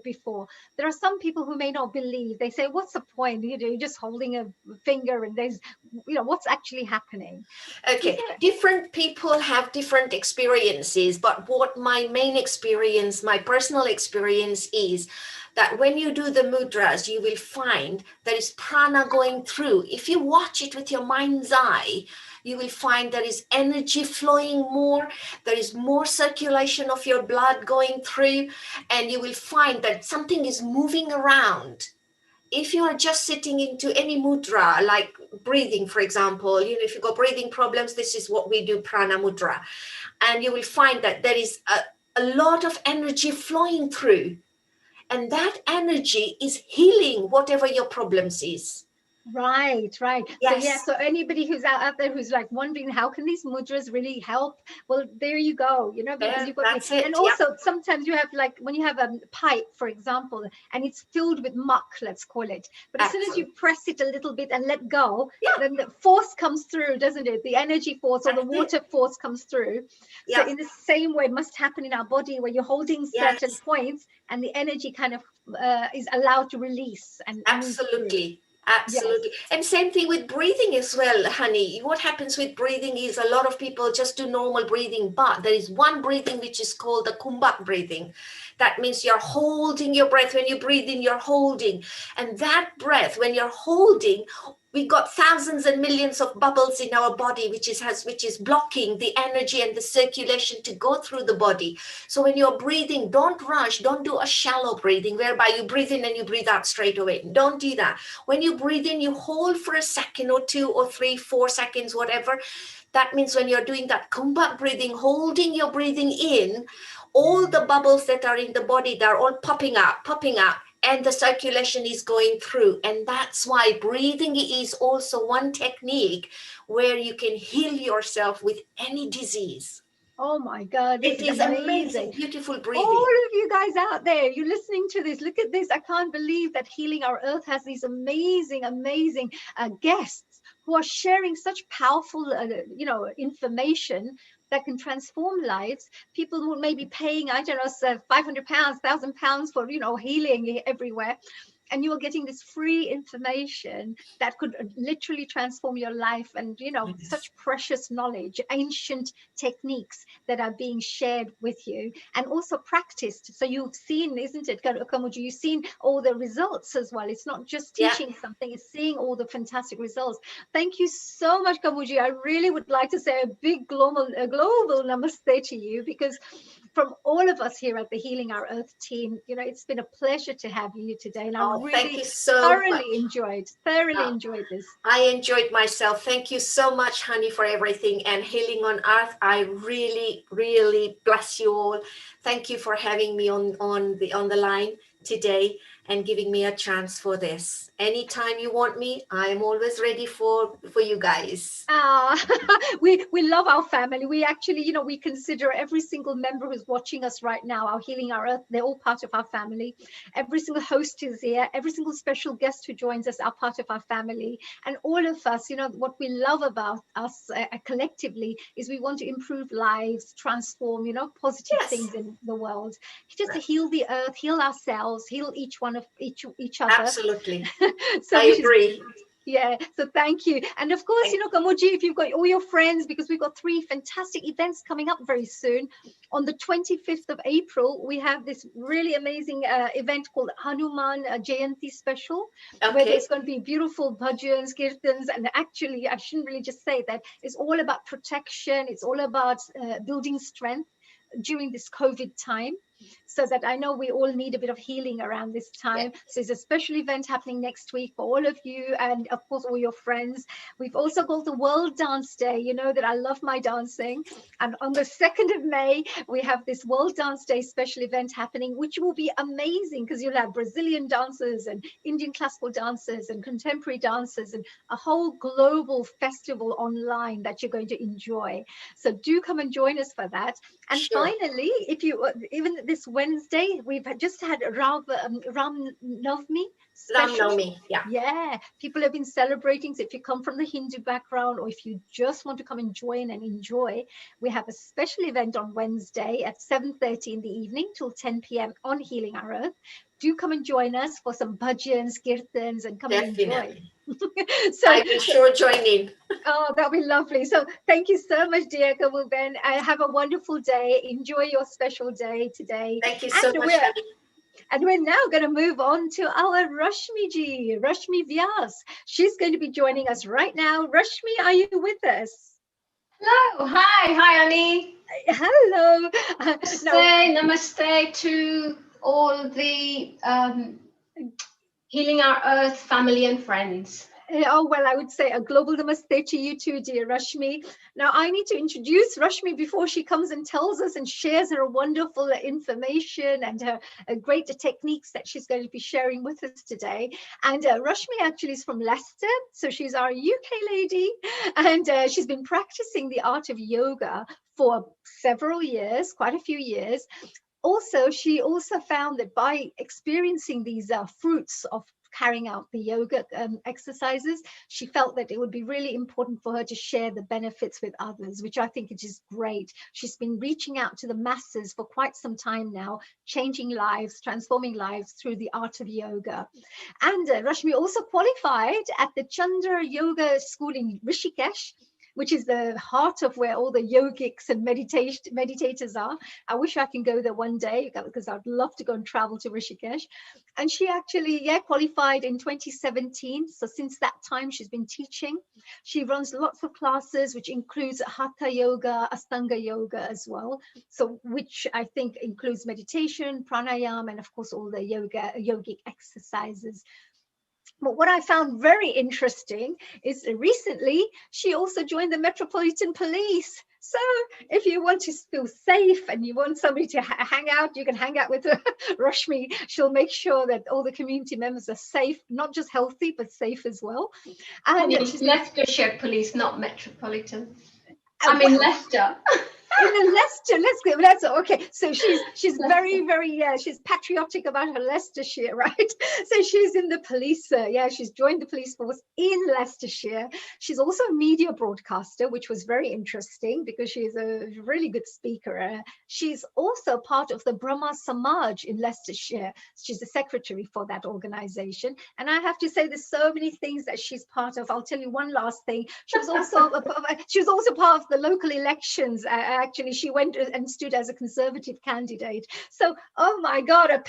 before. There are some people who may not believe. They say, what's the point? You're just holding a finger and there's, what's actually happening? Okay, different people have different experiences, but what my main experience, my personal experience is that when you do the mudras, you will find there is prana going through. If you watch it with your mind's eye, you will find there is energy flowing more, there is more circulation of your blood going through, and you will find that something is moving around. If you are just sitting into any mudra, like breathing, for example, if you've got breathing problems, this is what we do, prana mudra. And you will find that there is a lot of energy flowing through. And that energy is healing whatever your problems is. Right. Yes. So anybody who's out there who's like wondering how can these mudras really help? Well, there you go. Because you've got and also sometimes you have, like, when you have a pipe, for example, and it's filled with muck, let's call it. But as soon as you press it a little bit and let go, then the force comes through, doesn't it? The energy force or the water force comes through. So in the same way, it must happen in our body, where you're holding certain points and the energy kind of is allowed to release. And absolutely. Absolutely. Yes. And same thing with breathing as well, honey. What happens with breathing is a lot of people just do normal breathing, but there is one breathing which is called the kumbhak breathing. That means you're holding your breath. When you breathe in, you're holding. And that breath, when you're holding, we got thousands and millions of bubbles in our body, which is blocking the energy and the circulation to go through the body. So when you're breathing, don't rush. Don't do a shallow breathing whereby you breathe in and you breathe out straight away. Don't do that. When you breathe in, you hold for a second or 2 or 3, 4 seconds, whatever. That means when you're doing that kumbhak breathing, holding your breathing in, all the bubbles that are in the body, they're all popping out. And the circulation is going through. And that's why breathing is also one technique where you can heal yourself with any disease. Oh my God. It is amazing, beautiful breathing. All of you guys out there, you're listening to this. Look at this. I can't believe that Healing Our Earth has these amazing guests who are sharing such powerful, information that can transform lives. People who may be paying, I don't know, £500, £1,000 for, healing everywhere. And you're getting this free information that could literally transform your life, and such precious knowledge, ancient techniques that are being shared with you and also practiced. So you've seen, isn't it, Kamuji, you've seen all the results as well. It's not just teaching something, it's seeing all the fantastic results. Thank you so much, Kamuji. I really would like to say a big global namaste to you, because from all of us here at the Healing Our Earth team, it's been a pleasure to have you today. And I really thoroughly enjoyed this. I enjoyed myself. Thank you so much, honey, for everything. And Healing on Earth, I really, really bless you all. Thank you for having me on the line today and giving me a chance for this. Anytime you want me, I'm always ready for you guys. We love our family. We actually, you know, we consider every single member who's watching us right now, our Healing Our Earth, they're all part of our family. Every single host is here. Every single special guest who joins us are part of our family. And all of us, you know, what we love about us collectively is we want to improve lives, transform, you know, positive things in the world. Just to heal the earth, heal ourselves, heal each one of each other. Absolutely. So I agree. Yeah, so thank you. And of course, you know, Kamoji, if you've got all your friends, because we've got 3 fantastic events coming up very soon. On the 25th of April, we have this really amazing event called Hanuman Jayanti Special, where there's going to be beautiful bhajans, kirtans, and actually, I shouldn't really just say that, it's all about protection, it's all about building strength during this COVID time. So that I know we all need a bit of healing around this time. So there's a special event happening next week for all of you and of course all your friends. We've also got the World Dance Day. You know that I love my dancing. And on the 2nd of May, we have this World Dance Day special event happening, which will be amazing because you'll have Brazilian dancers and Indian classical dancers and contemporary dancers and a whole global festival online that you're going to enjoy. So do come and join us for that. And finally, if you even this Wednesday, we've just had Ram Navami. Ram Navami, yeah. People have been celebrating. So if you come from the Hindu background, or if you just want to come and join and enjoy, we have a special event on Wednesday at 7:30 in the evening till 10 p.m. on Healing Our Earth. Do come and join us for some bhajans, kirtans, and come and enjoy. So I will sure join in. Oh, that'll be lovely. So thank you so much, dear Kamuben. Have a wonderful day. Enjoy your special day today. Thank you so much. And we're now going to move on to our Rashmi ji, Rashmi Vyas. She's going to be joining us right now. Rashmi, are you with us? Hello. Hi, Annie. Hello. Namaste to all the Healing Our Earth family and friends. Oh, well, I would say a global namaste to you too, dear Rashmi. Now, I need to introduce Rashmi before she comes and tells us and shares her wonderful information and her great techniques that she's going to be sharing with us today. And Rashmi actually is from Leicester, so she's our UK lady, and she's been practicing the art of yoga for several years, quite a few years. Also, she also found that by experiencing these fruits of carrying out the yoga exercises, she felt that it would be really important for her to share the benefits with others, which I think is just great. She's been reaching out to the masses for quite some time now, changing lives, transforming lives through the art of yoga. And Rashmi also qualified at the Chandra Yoga School in Rishikesh, which is the heart of where all the yogics and meditators are. I wish I can go there one day because I'd love to go and travel to Rishikesh. And she actually, qualified in 2017. So since that time, she's been teaching. She runs lots of classes, which includes Hatha Yoga, Astanga Yoga as well. So which I think includes meditation, pranayama, and of course, all the yogic exercises. But what I found very interesting is recently she also joined the Metropolitan Police. So if you want to feel safe and you want somebody to hang out, you can hang out with Rashmi. She'll make sure that all the community members are safe, not just healthy, but safe as well. And she's Leicestershire Police, not Metropolitan. I'm in Leicester. In Leicester, okay. So she's very, very, she's patriotic about her Leicestershire, right? So she's in the police, she's joined the police force in Leicestershire. She's also a media broadcaster, which was very interesting because she's a really good speaker. She's also part of the Brahma Samaj in Leicestershire. She's the secretary for that organization. And I have to say there's so many things that she's part of. I'll tell you one last thing. She was also part of the local elections. Actually, she went and stood as a Conservative candidate. So, oh my God, a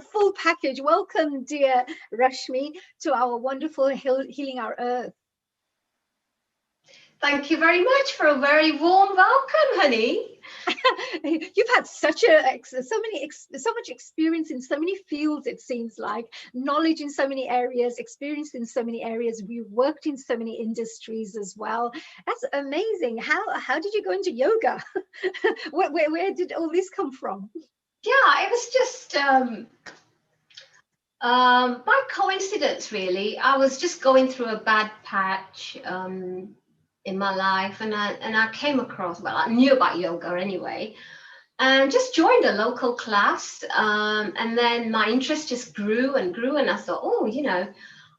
full package. Welcome, dear Rashmi, to our wonderful Healing Our Earth. Thank you very much for a very warm welcome, honey. You've had so much experience in so many fields, it seems like, knowledge in so many areas, experience in so many areas. You've worked in so many industries as well. That's amazing. How did you go into yoga? where did all this come from? Yeah, it was just By coincidence, really. I was just going through a bad patch in my life, and I came across, well, I knew about yoga anyway, and just joined a local class. And then my interest just grew and grew, and I thought, oh, you know,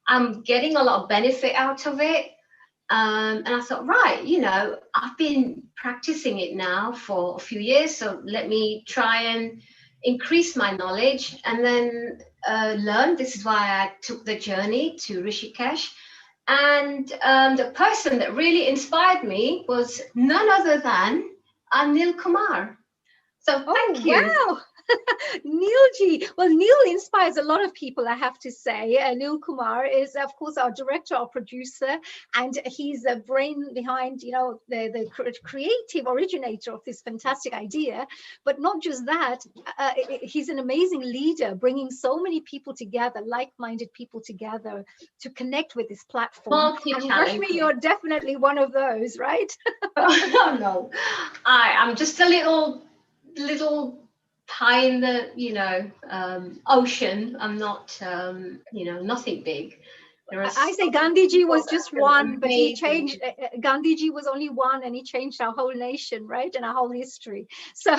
I'm getting a lot of benefit out of it. And I thought, right, you know, I've been practicing it now for a few years, so let me try and increase my knowledge and then learn. This is why I took the journey to Rishikesh. And the person that really inspired me was none other than Anil Kumar. So thank you. Wow. Neilji. Well, Neil inspires a lot of people, I have to say. Neil Kumar is, of course, our director, our producer, and he's the brain behind, you know, the creative originator of this fantastic idea. But not just that, he's an amazing leader, bringing so many people together, like-minded people together to connect with this platform. And Rashmi, you're definitely one of those, right? Oh, no, I'm just a little pie in the, you know, ocean. I'm not, you know, nothing big. I say Gandhiji was just one, but he changed. Gandhiji was only one, and he changed our whole nation, right, and our whole history. So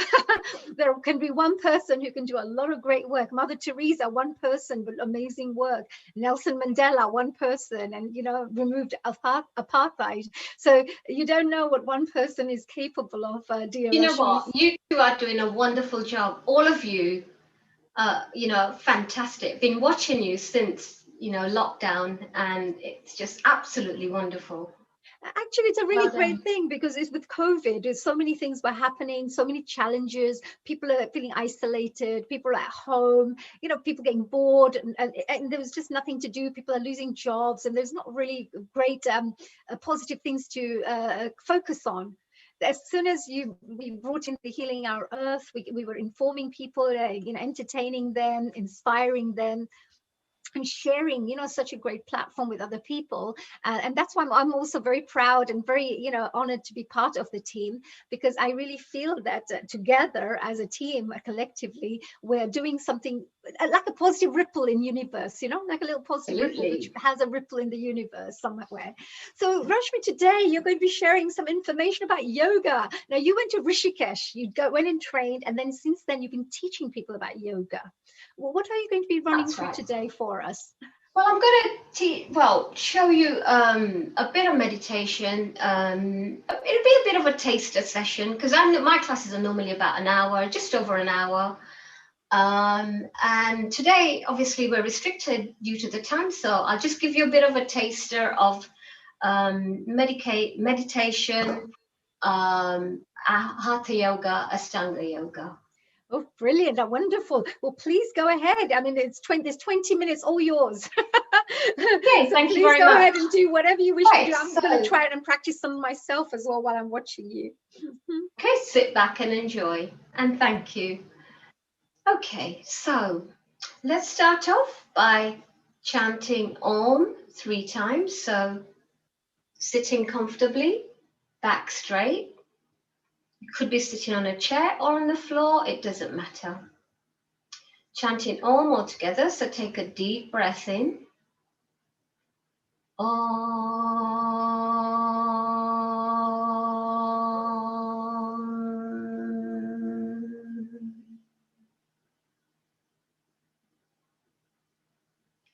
there can be one person who can do a lot of great work. Mother Teresa, one person, but amazing work. Nelson Mandela, one person, and, you know, removed apartheid. So you don't know what one person is capable of, dear. You know what? You two are doing a wonderful job. All of you, you know, fantastic. Been watching you since, you know, lockdown, and it's just absolutely wonderful. Actually, it's a really great thing, because it's with COVID, there's so many things were happening, so many challenges. People are feeling isolated, people are at home, you know, people getting bored, and there was just nothing to do. People are losing jobs, and there's not really great positive things to focus on. As soon as we brought in the Healing Our Earth, we were informing people, you know, entertaining them, inspiring them, and sharing, you know, such a great platform with other people. And that's why I'm also very proud and very, you know, honored to be part of the team, because I really feel that together as a team, collectively, we're doing something like a positive ripple in universe, you know, like a little positive ripple which has a ripple in the universe somewhere. So Rashmi, today you're going to be sharing some information about yoga. Now, you went to Rishikesh, went and trained, and then since then you've been teaching people about yoga. Well, what are you going to be running through today for us? Well, I'm going to show you a bit of meditation. It'll be a bit of a taster session, because my classes are normally about an hour, just over an hour. And today, obviously, we're restricted due to the time, so I'll just give you a bit of a taster of meditation, Hatha Yoga, Ashtanga Yoga. Oh, brilliant. Wonderful. Well, please go ahead. I mean, there's 20 minutes, all yours. Okay, so thank you please very go much. ahead and do whatever you wish to do. I'm So- going to try and practice some myself as well while I'm watching you. Okay, sit back and enjoy, and thank you. Okay, so let's start off by chanting Om 3 times. So sitting comfortably, back straight. You could be sitting on a chair or on the floor, it doesn't matter. Chanting Om all together, so take a deep breath in. Om.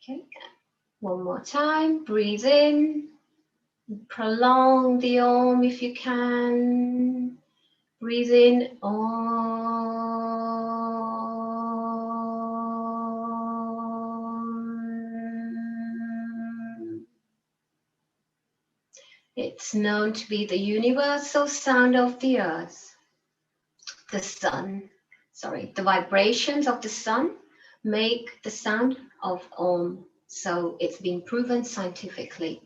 Okay, one more time, breathe in, prolong the Om if you can. Breathe in, Om. It's known to be the universal sound of the earth, the sun. Sorry, the vibrations of the sun make the sound of Om. So it's been proven scientifically.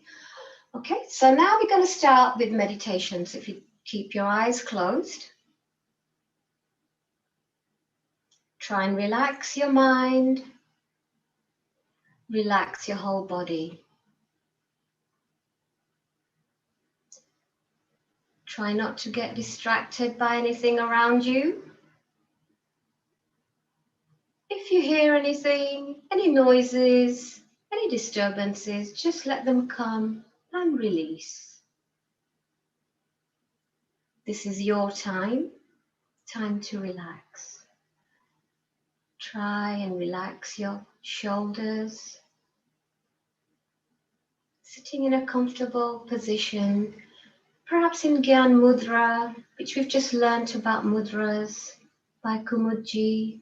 Okay, so now we're going to start with meditation. So if you keep your eyes closed, try and relax your mind, relax your whole body. Try not to get distracted by anything around you. If you hear anything, any noises, any disturbances, just let them come and release. This is your time to relax. Try and relax your shoulders. Sitting in a comfortable position, perhaps in Gyan Mudra, which we've just learnt about mudras by Kumudji.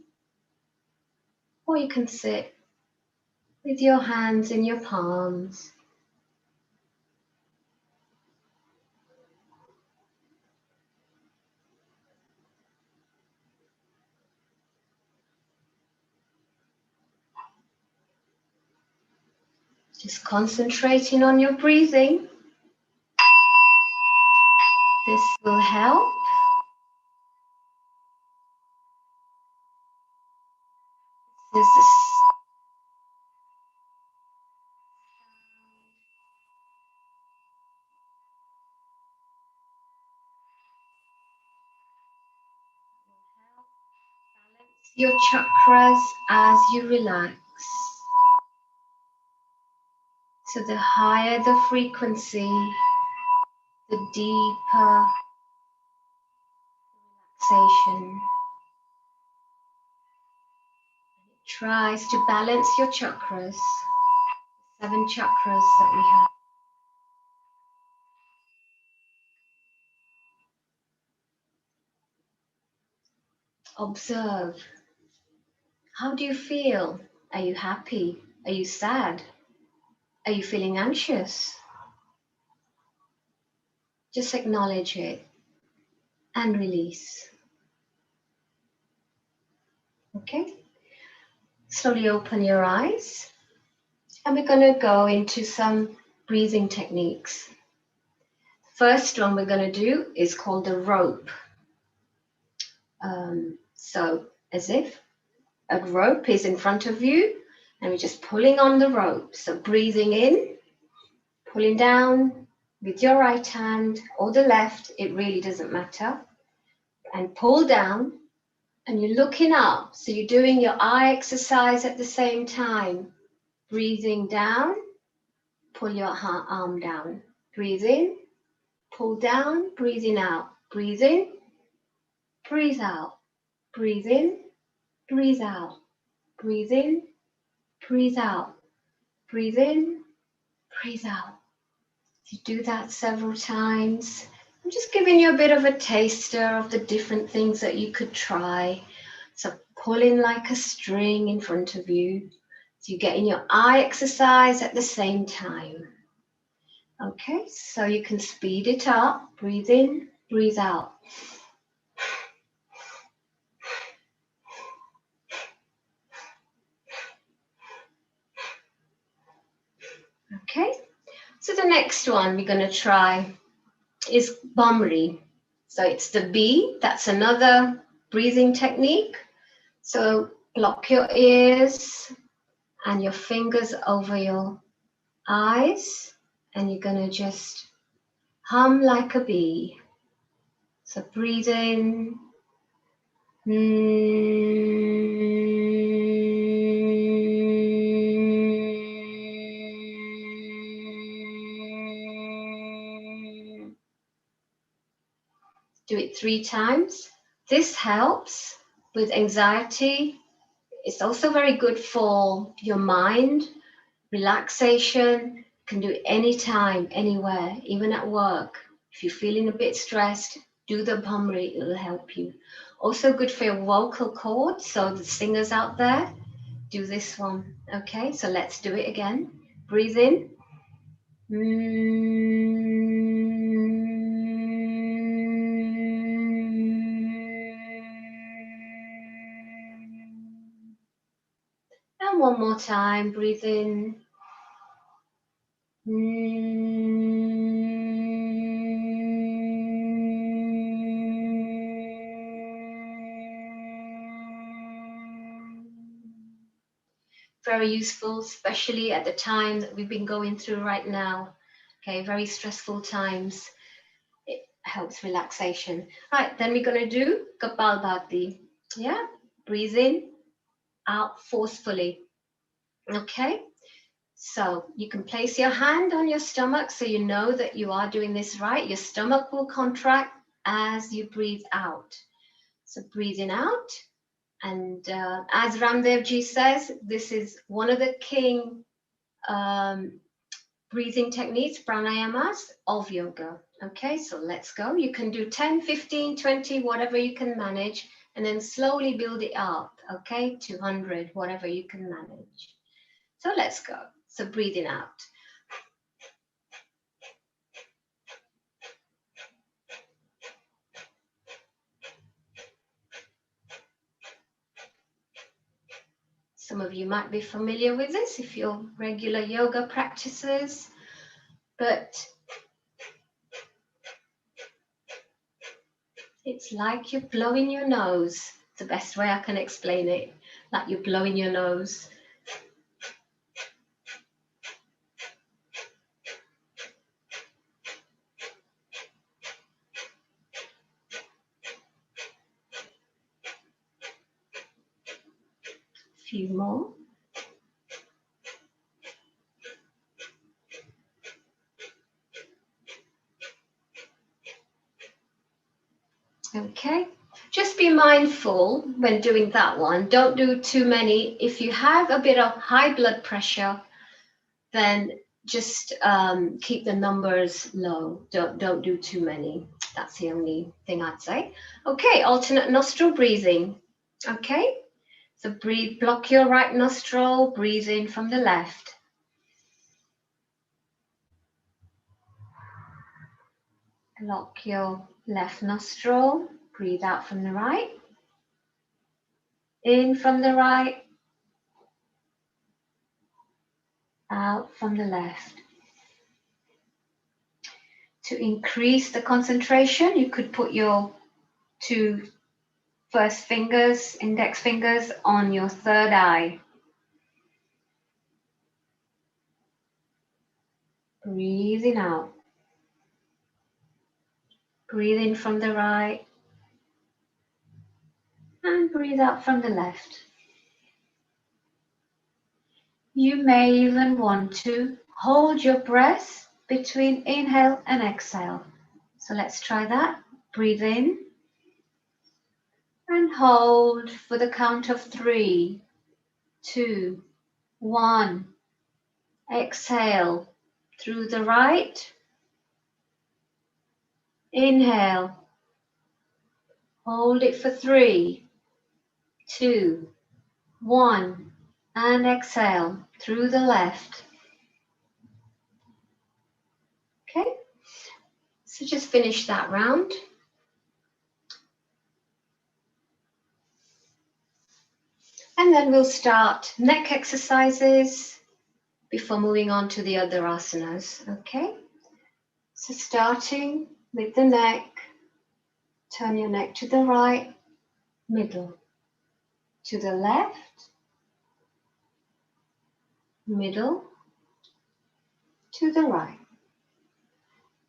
Or you can sit with your hands in your palms. Just concentrating on your breathing. This will help. This is your chakras as you relax. So the higher the frequency, the deeper relaxation. It tries to balance your chakras, 7 chakras that we have. Observe. How do you feel? Are you happy? Are you sad? Are you feeling anxious? Just acknowledge it and release. Okay? Slowly open your eyes and we're going to go into some breathing techniques. First one we're going to do is called the rope. So as if a rope is in front of you and we're just pulling on the rope. So breathing in, pulling down with your right hand or the left, it really doesn't matter. And pull down and you're looking up. So you're doing your eye exercise at the same time. Breathing down, pull your arm down. Breathe in, pull down, breathing out. Breathe in, breathe out. Breathe in, breathe out. Breathe in, breathe out. Breathe in, breathe out. You do that several times. I'm just giving you a bit of a taster of the different things that you could try. So pulling like a string in front of you. So you're getting your eye exercise at the same time. Okay, so you can speed it up. Breathe in, breathe out. Okay, so the next one we're going to try is Bhamri. So it's the B, that's another breathing technique. So block your ears and your fingers over your eyes and you're going to just hum like a bee. So breathe in. Do it 3 times. This helps with anxiety. It's also very good for your mind, relaxation. You can do it anytime, anywhere, even at work. If you're feeling a bit stressed, do the Bhamri, it will help you. Also good for your vocal cords, so the singers out there, do this one. Okay, so let's do it again. Breathe in. And one more time, breathe in. Very useful, especially at the time that we've been going through right now. Okay, very stressful times. It helps relaxation. Right, then we're going to do Kapalbhati. Yeah, breathe in. out forcefully. Okay, so you can place your hand on your stomach so you know that you are doing this right. Your stomach will contract as you breathe out. So breathing out, and as Ramdev ji says, this is one of the king breathing techniques, pranayamas of yoga. Okay, so let's go. You can do 10, 15, 20, whatever you can manage, and then slowly build it up. Okay, 200, whatever you can manage. So let's go. So breathing out. Some of you might be familiar with this if you're regular yoga practices, but it's like you're blowing your nose. It's the best way I can explain it, like you're blowing your nose. Few more. Okay, just be mindful when doing that one. Don't do too many. If you have a bit of high blood pressure, then just keep the numbers low. Don't do too many. That's the only thing I'd say. Okay, alternate nostril breathing. Okay, so breathe, block your right nostril, breathe in from the left. Block your left nostril, breathe out from the right. In from the right, out from the left. To increase the concentration, you could put your two first fingers, index fingers, on your third eye. Breathing out. Breathe in from the right and breathe out from the left. You may even want to hold your breath between inhale and exhale. So let's try that. Breathe in and hold for the count of 3, 2, 1. Exhale through the right. Inhale. Hold it for 3, 2, 1. And exhale through the left. Okay, so just finish that round. And then we'll start neck exercises before moving on to the other asanas. Okay, so starting with the neck, turn your neck to the right, middle, to the left, middle, to the right.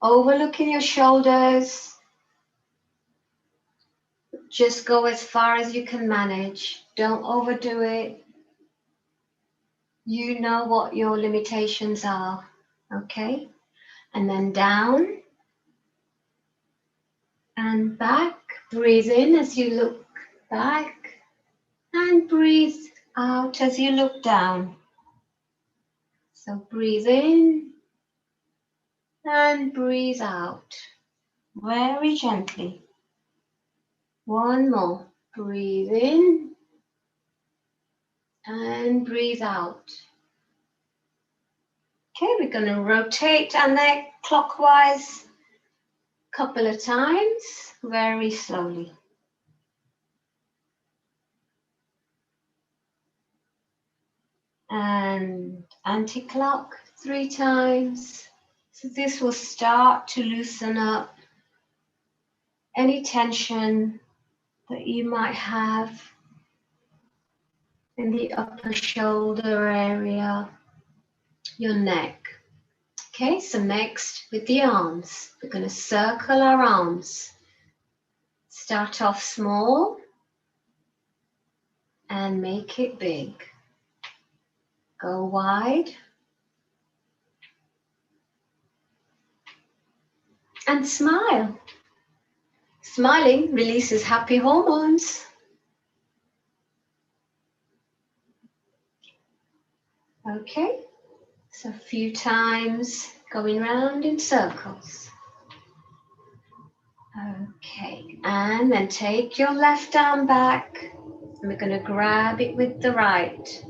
Overlooking your shoulders, just go as far as you can manage. Don't overdo it. You know what your limitations are, okay? And then down and back. Breathe in as you look back and breathe out as you look down. So breathe in and breathe out very gently. One more. Breathe in and breathe out. Okay, we're going to rotate our neck clockwise a couple of times, very slowly. And anti-clock 3 times. So this will start to loosen up any tension that you might have in the upper shoulder area, your neck. Okay, so next with the arms, we're going to circle our arms. Start off small and make it big. Go wide. And smile. Smiling releases happy hormones. Okay, so a few times going round in circles. Okay, and then take your left arm back. And we're going to grab it with the right.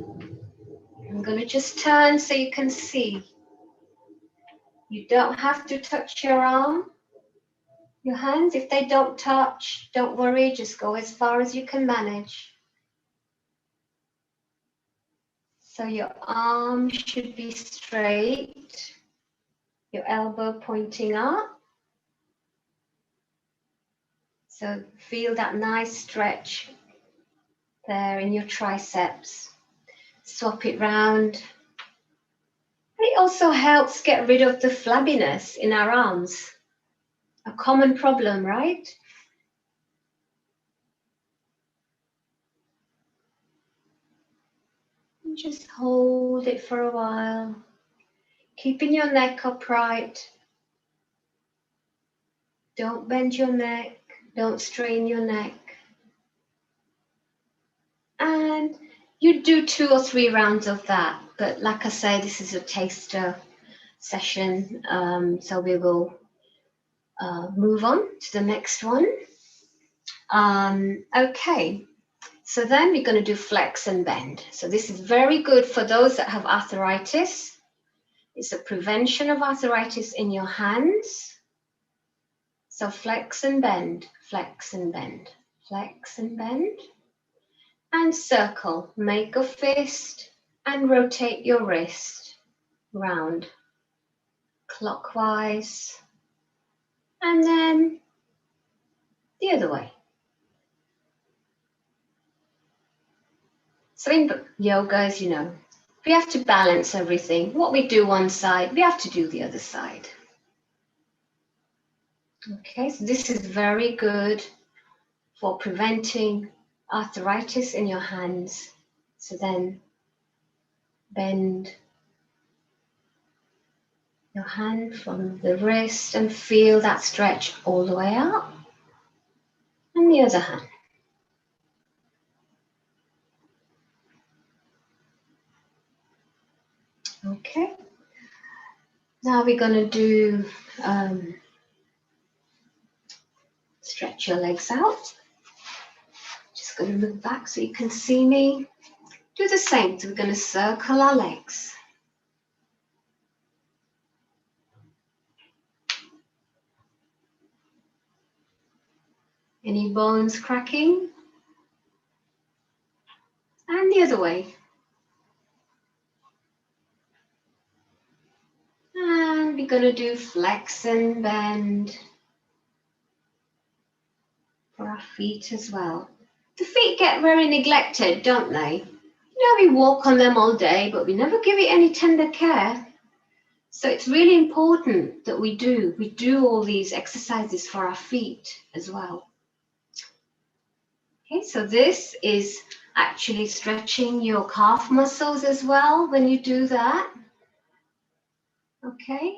I'm going to just turn so you can see. You don't have to touch your arm. Your hands, if they don't touch, don't worry, just go as far as you can manage. So your arm should be straight, your elbow pointing up. So feel that nice stretch there in your triceps. Swap it round. It also helps get rid of the flabbiness in our arms. A common problem, right? And just hold it for a while, keeping your neck upright. Don't bend your neck, don't strain your neck. And you do 2 or 3 rounds of that, but like I say, this is a taster session, so we will move on to the next one. Okay, so then we're going to do flex and bend. So this is very good for those that have arthritis. It's a prevention of arthritis in your hands. So flex and bend, flex and bend, flex and bend. And circle, make a fist and rotate your wrist round clockwise. And then the other way. So in yoga, as you know, we have to balance everything. What we do one side, we have to do the other side. Okay, so this is very good for preventing arthritis in your hands. So then bend your hand from the wrist and feel that stretch all the way up. And the other hand. Okay. Now we're going to do stretch your legs out. Just going to move back so you can see me. Do the same. So we're going to circle our legs. Any bones cracking? And the other way. And we're going to do flex and bend for our feet as well. The feet get very neglected, don't they? You know, we walk on them all day, but we never give it any tender care. So it's really important that we do all these exercises for our feet as well. Okay, so this is actually stretching your calf muscles as well when you do that. Okay,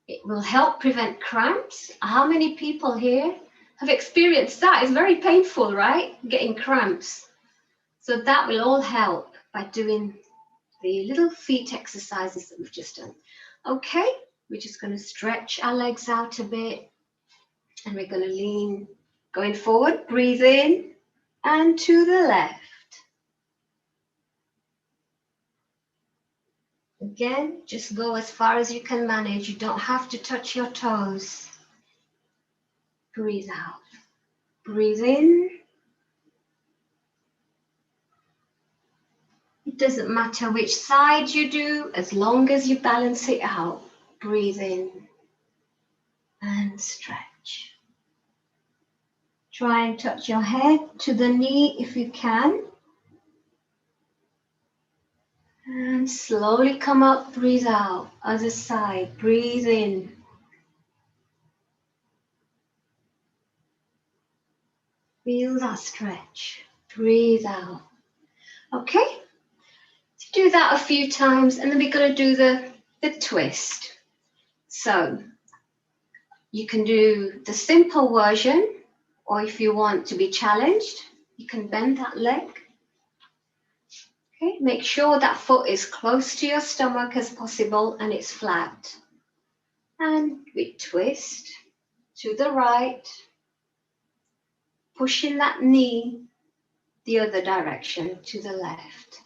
it will help prevent cramps. How many people here have experienced that? It's very painful, right? Getting cramps. So that will all help by doing the little feet exercises that we've just done. Okay, we're just going to stretch our legs out a bit and we're going to lean, going forward, breathe in and to the left. Again, just go as far as you can manage. You don't have to touch your toes. Breathe out. Breathe in. It doesn't matter which side you do, as long as you balance it out. Breathe in and stretch. Try and touch your head to the knee if you can. And slowly come up, breathe out. Other side, breathe in. Feel that stretch. Breathe out. Okay, so do that a few times, and then we're going to do the twist. So you can do the simple version, or if you want to be challenged, you can bend that leg. Okay, make sure that foot is close to your stomach as possible and it's flat. And we twist to the right, pushing that knee the other direction to the left.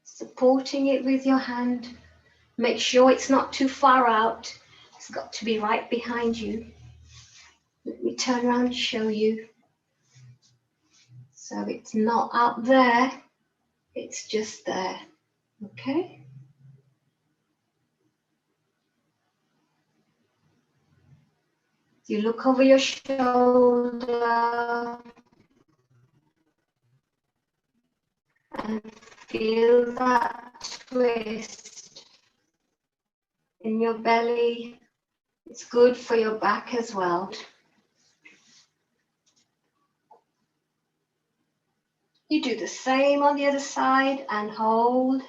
Supporting it with your hand. Make sure it's not too far out. It's got to be right behind you. Let me turn around and show you. So it's not out there, it's just there. Okay? You look over your shoulder and feel that twist in your belly. It's good for your back as well. You do the same on the other side and hold.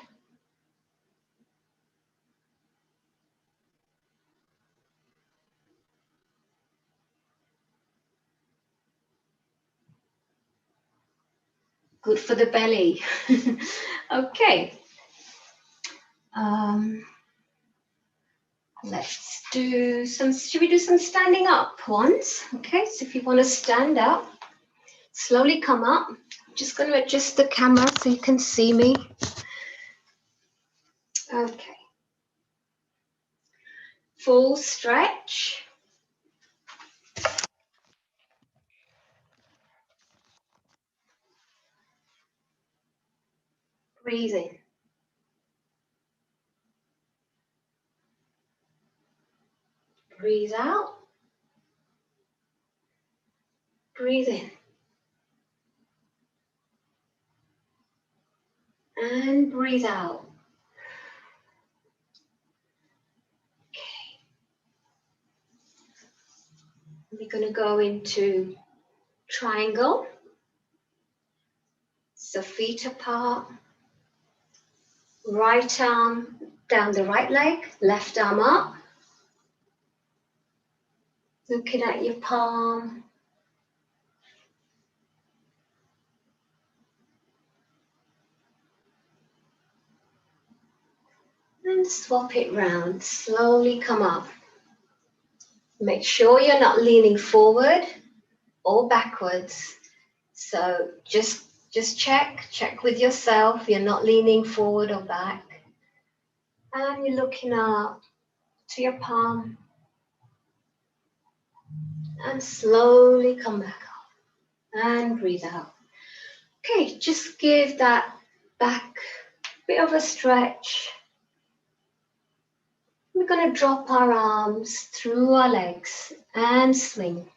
Good for the belly. Okay. Let's do some, should we do some standing up ones? Okay, so if you want to stand up, slowly come up. I'm just going to adjust the camera so you can see me. Okay. Full stretch. Breathe in. Breathe out. Breathe in. And breathe out. Okay. We're going to go into triangle. So feet apart. Right arm down the right leg, left arm up. Looking at your palm. And swap it round, slowly come up. Make sure you're not leaning forward or backwards. So just check with yourself, you're not leaning forward or back. And you're looking up to your palm. And slowly come back up. And breathe out. Okay, just give that back a bit of a stretch. We're going to drop our arms through our legs and swing.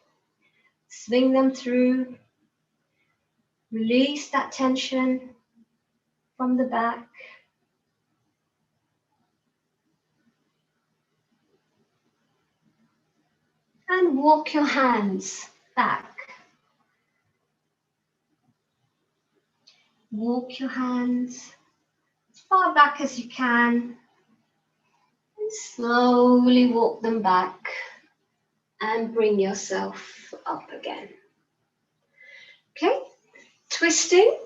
Swing them through. Release that tension from the back. And walk your hands back. Walk your hands as far back as you can. And slowly walk them back. And bring yourself up again. Okay, twisting.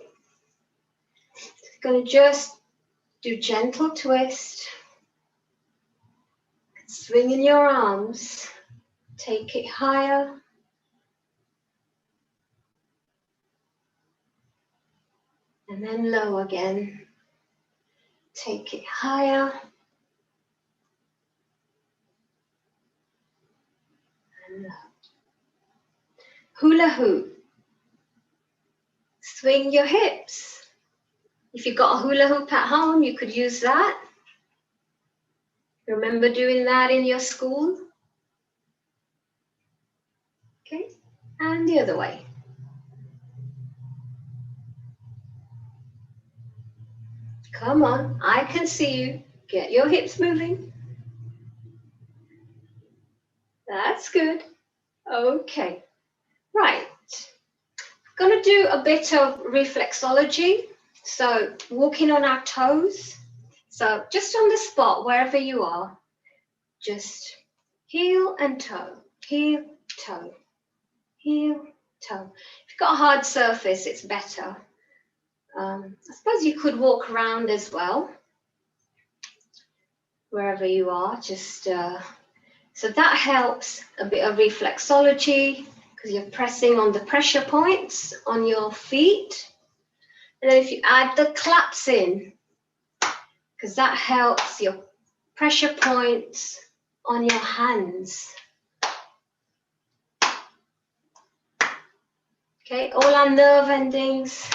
Going to just do gentle twist. Swing in your arms. Take it higher. And then low again. Take it higher. And low. Hula hoop. Swing your hips. If you've got a hula hoop at home, you could use that. Remember doing that in your school? Okay, and the other way. Come on, I can see you. Get your hips moving. That's good. Okay, Right. Going to do a bit of reflexology. So walking on our toes. So just on the spot, wherever you are, just heel and toe, heel, toe, heel, toe. If you've got a hard surface, it's better. I suppose you could walk around as well, wherever you are. Just so that helps a bit of reflexology because you're pressing on the pressure points on your feet. And then if you add the claps in, because that helps your pressure points on your hands. Okay, all our nerve endings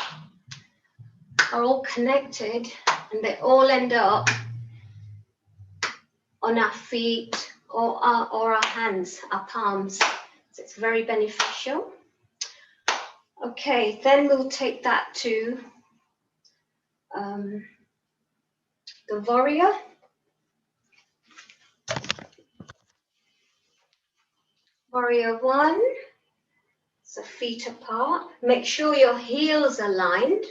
are all connected and they all end up on our feet or our hands, our palms. So it's very beneficial. Okay, then we'll take that to the warrior. Warrior 1. So feet apart. Make sure your heels are aligned.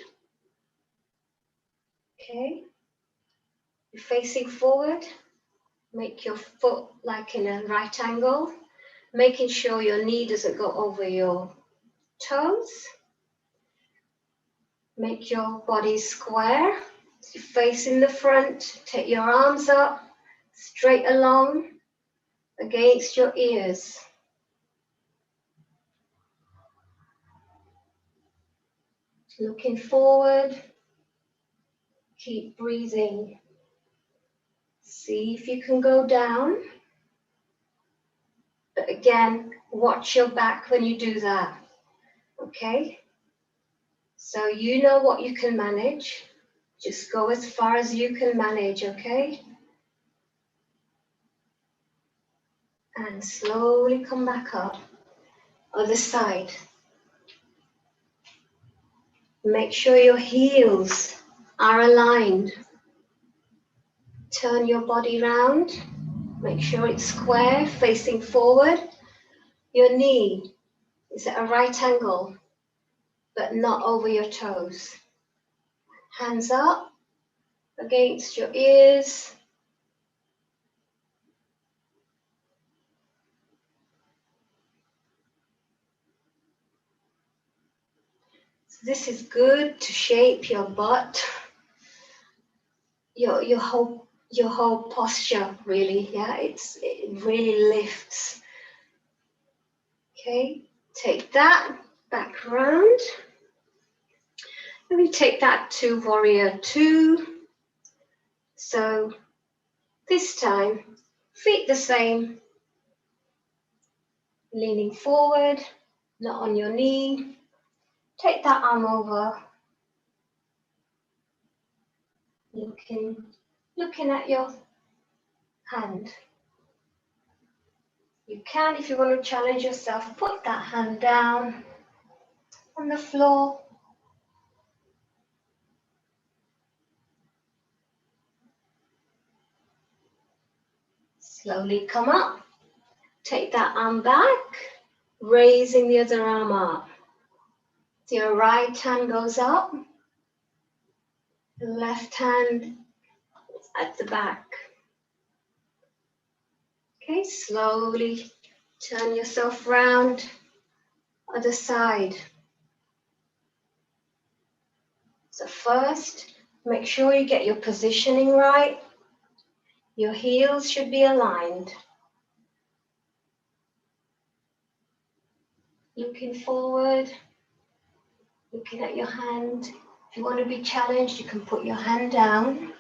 Okay. You're facing forward. Make your foot like in a right angle. Making sure your knee doesn't go over your toes. Make your body square. So you're facing the front. Take your arms up, straight along against your ears. Looking forward. Keep breathing. See if you can go down. But again, watch your back when you do that. Okay? So you know what you can manage. Just go as far as you can manage, okay? And slowly come back up. Other side. Make sure your heels are aligned. Turn your body round. Make sure it's square, facing forward. Your knee is at a right angle, but not over your toes. Hands up against your ears. So this is good to shape your butt, your whole posture, really. Yeah, it really lifts. Okay, take that back round. Let me take that to warrior 2. So this time, feet the same, leaning forward, not on your knee. Take that arm over, looking at your hand. You can, if you want to challenge yourself, put that hand down on the floor. Slowly come up. Take that arm back, raising the other arm up. So your right hand goes up, the left hand is at the back. Okay, slowly turn yourself round, other side. So first, make sure you get your positioning right. Your heels should be aligned. Looking forward, looking at your hand. If you want to be challenged, you can put your hand down.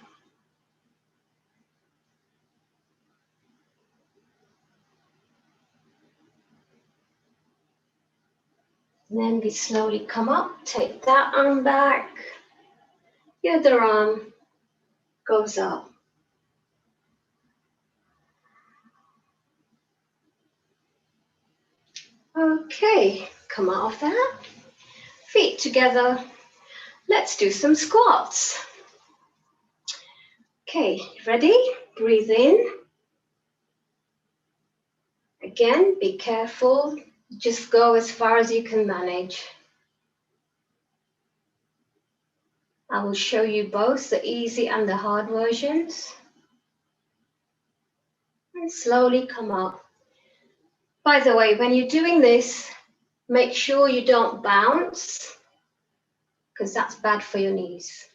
And then we slowly come up, take that arm back. The other arm goes up. Okay, come out of that. Feet together. Let's do some squats. Okay, ready? Breathe in. Again, be careful Just go as far as you can manage. I will show you both the easy and the hard versions. And slowly come up. By the way, when you're doing this, make sure you don't bounce, because that's bad for your knees.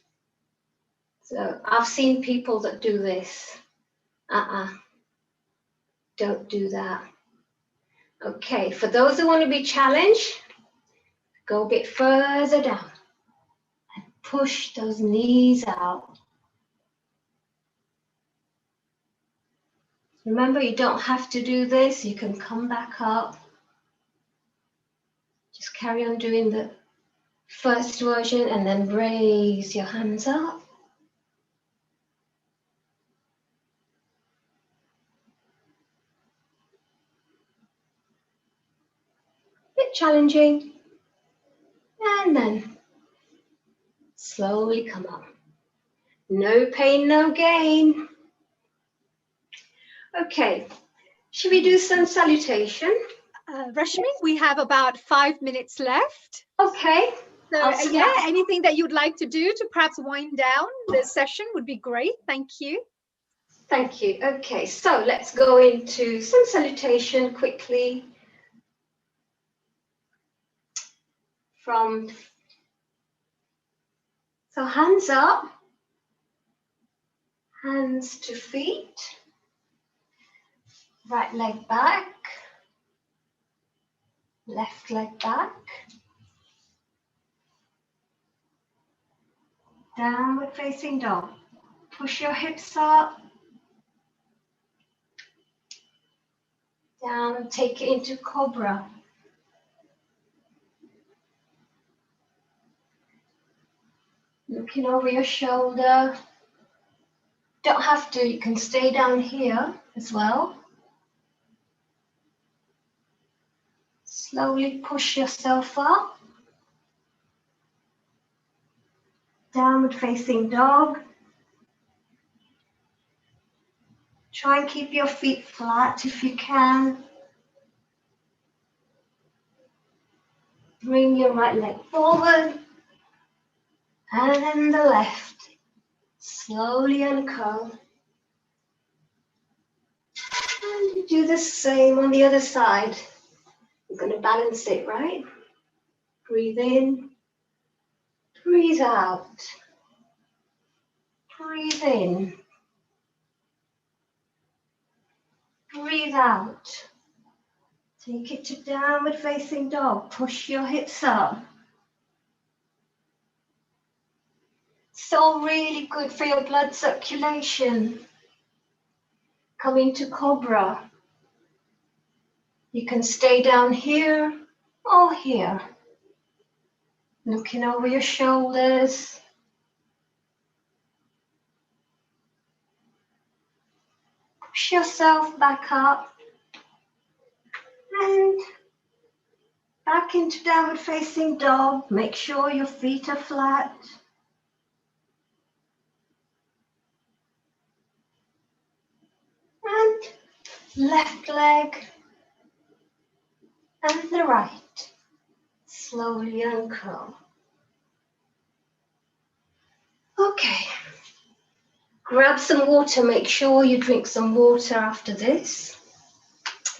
So I've seen people that do this. Don't do that. Okay, for those who want to be challenged, go a bit further down and push those knees out. Remember, you don't have to do this. You can come back up. Just carry on doing the first version and then raise your hands up. Bit challenging. And then slowly come up. No pain, no gain. Okay, should we do Sun Salutation? Rashmi, we have about 5 minutes left. Okay. So yeah, anything that you'd like to do to perhaps wind down the session would be great. Thank you. Thank you. Okay, so let's go into Sun Salutation quickly. So hands up, hands to feet, right leg back, left leg back, downward facing dog. Push your hips up, down and take it into cobra. Looking over your shoulder. Don't have to, you can stay down here as well. Slowly push yourself up. Downward facing dog. Try and keep your feet flat if you can. Bring your right leg forward and the left. Slowly uncurl. And do the same on the other side. You're going to balance it, right? Breathe in, breathe out. Breathe in, breathe out. Take it to downward facing dog. Push your hips up. So really good for your blood circulation. Come into cobra. You can stay down here or here. Looking over your shoulders. Push yourself back up. And back into downward facing dog. Make sure your feet are flat. And left leg and the right. Slowly uncurl. Okay. Grab some water. Make sure you drink some water after this.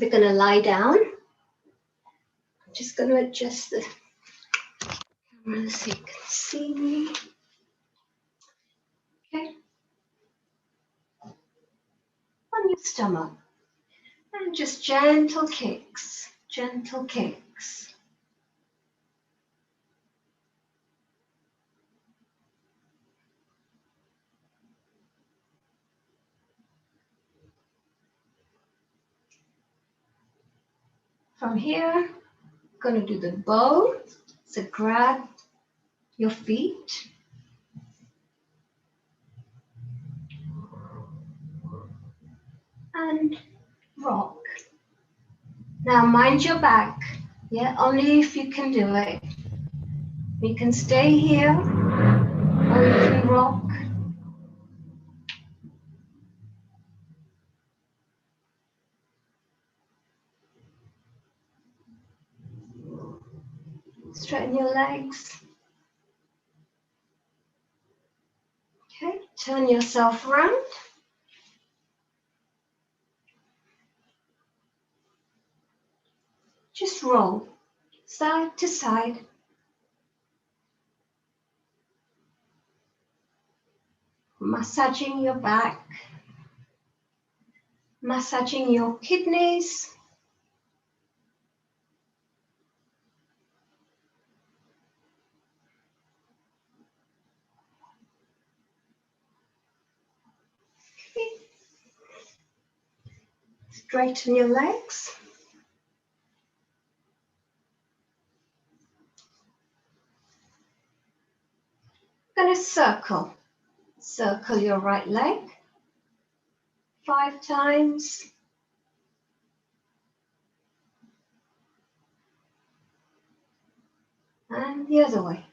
We're going to lie down. I'm just going to adjust the camera so you can see me. Okay. On your stomach. And just gentle kicks. Gentle kicks. From here, I'm going to do the bow. So grab your feet. And rock. Now mind your back. Yeah, only if you can do it. You can stay here or you can rock. Straighten your legs. Okay, turn yourself around. Just roll side to side. Massaging your back, massaging your kidneys. Straighten your legs. Going to circle. Circle your right leg 5 times. And the other way.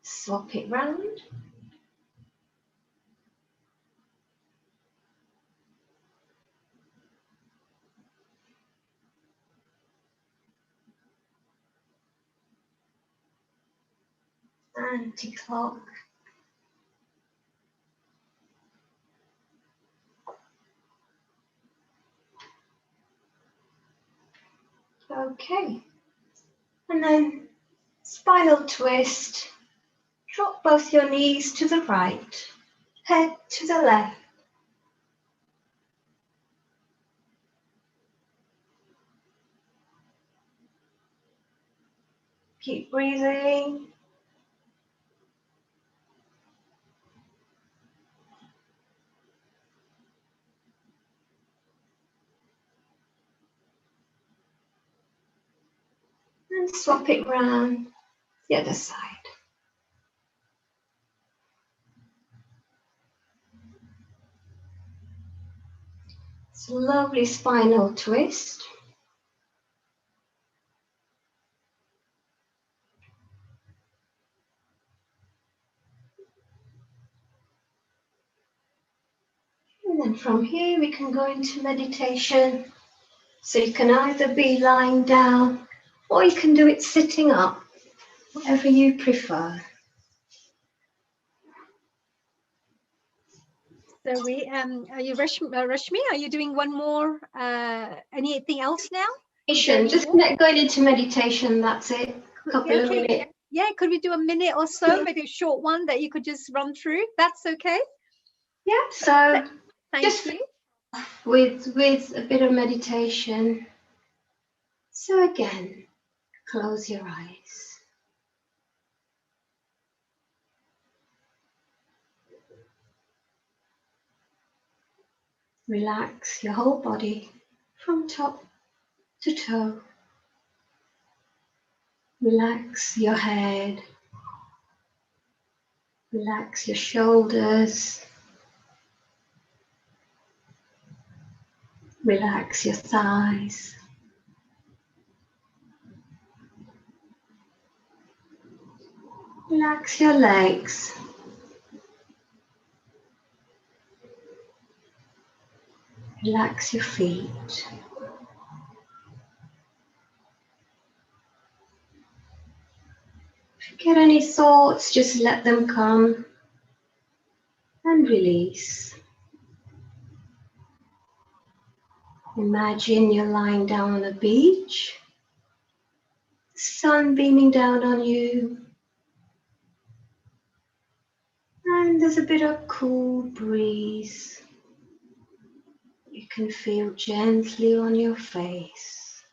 Swap it round. Anti-clock. Okay. And then spinal twist. Drop both your knees to the right, head to the left. Keep breathing. And swap it round the other side. It's a lovely spinal twist. And then from here we can go into meditation. So you can either be lying down or you can do it sitting up, whatever you prefer. So are you Rashmi? Are you doing one more? Anything else now? Just going into meditation. That's it. A couple of minutes. Yeah, could we do a minute or so? Maybe a short one that you could just run through. That's okay. Yeah. So thank you. With a bit of meditation. So again, close your eyes. Relax your whole body from top to toe. Relax your head. Relax your shoulders. Relax your thighs. Relax your legs. Relax your feet. If you get any thoughts, just let them come and release. Imagine you're lying down on a beach, the sun beaming down on you, and there's a bit of cool breeze you can feel gently on your face.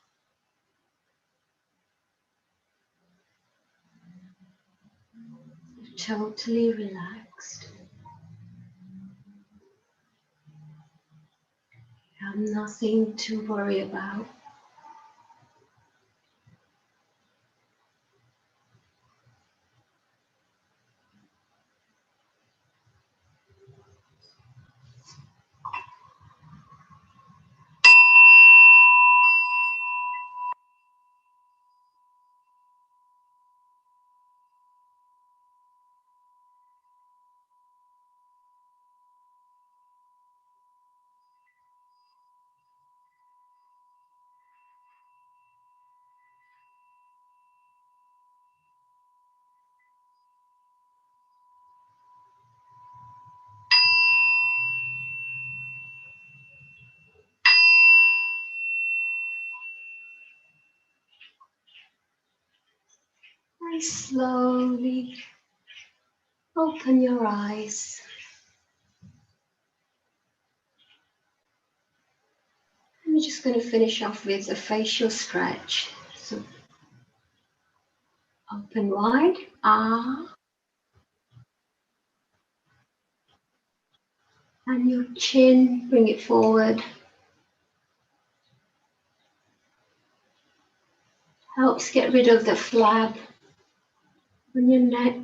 You're totally relaxed. You have nothing to worry about. Very slowly open your eyes. I'm just going to finish off with a facial stretch. So open wide. Ah. And your chin, bring it forward. Helps get rid of the flab on your neck.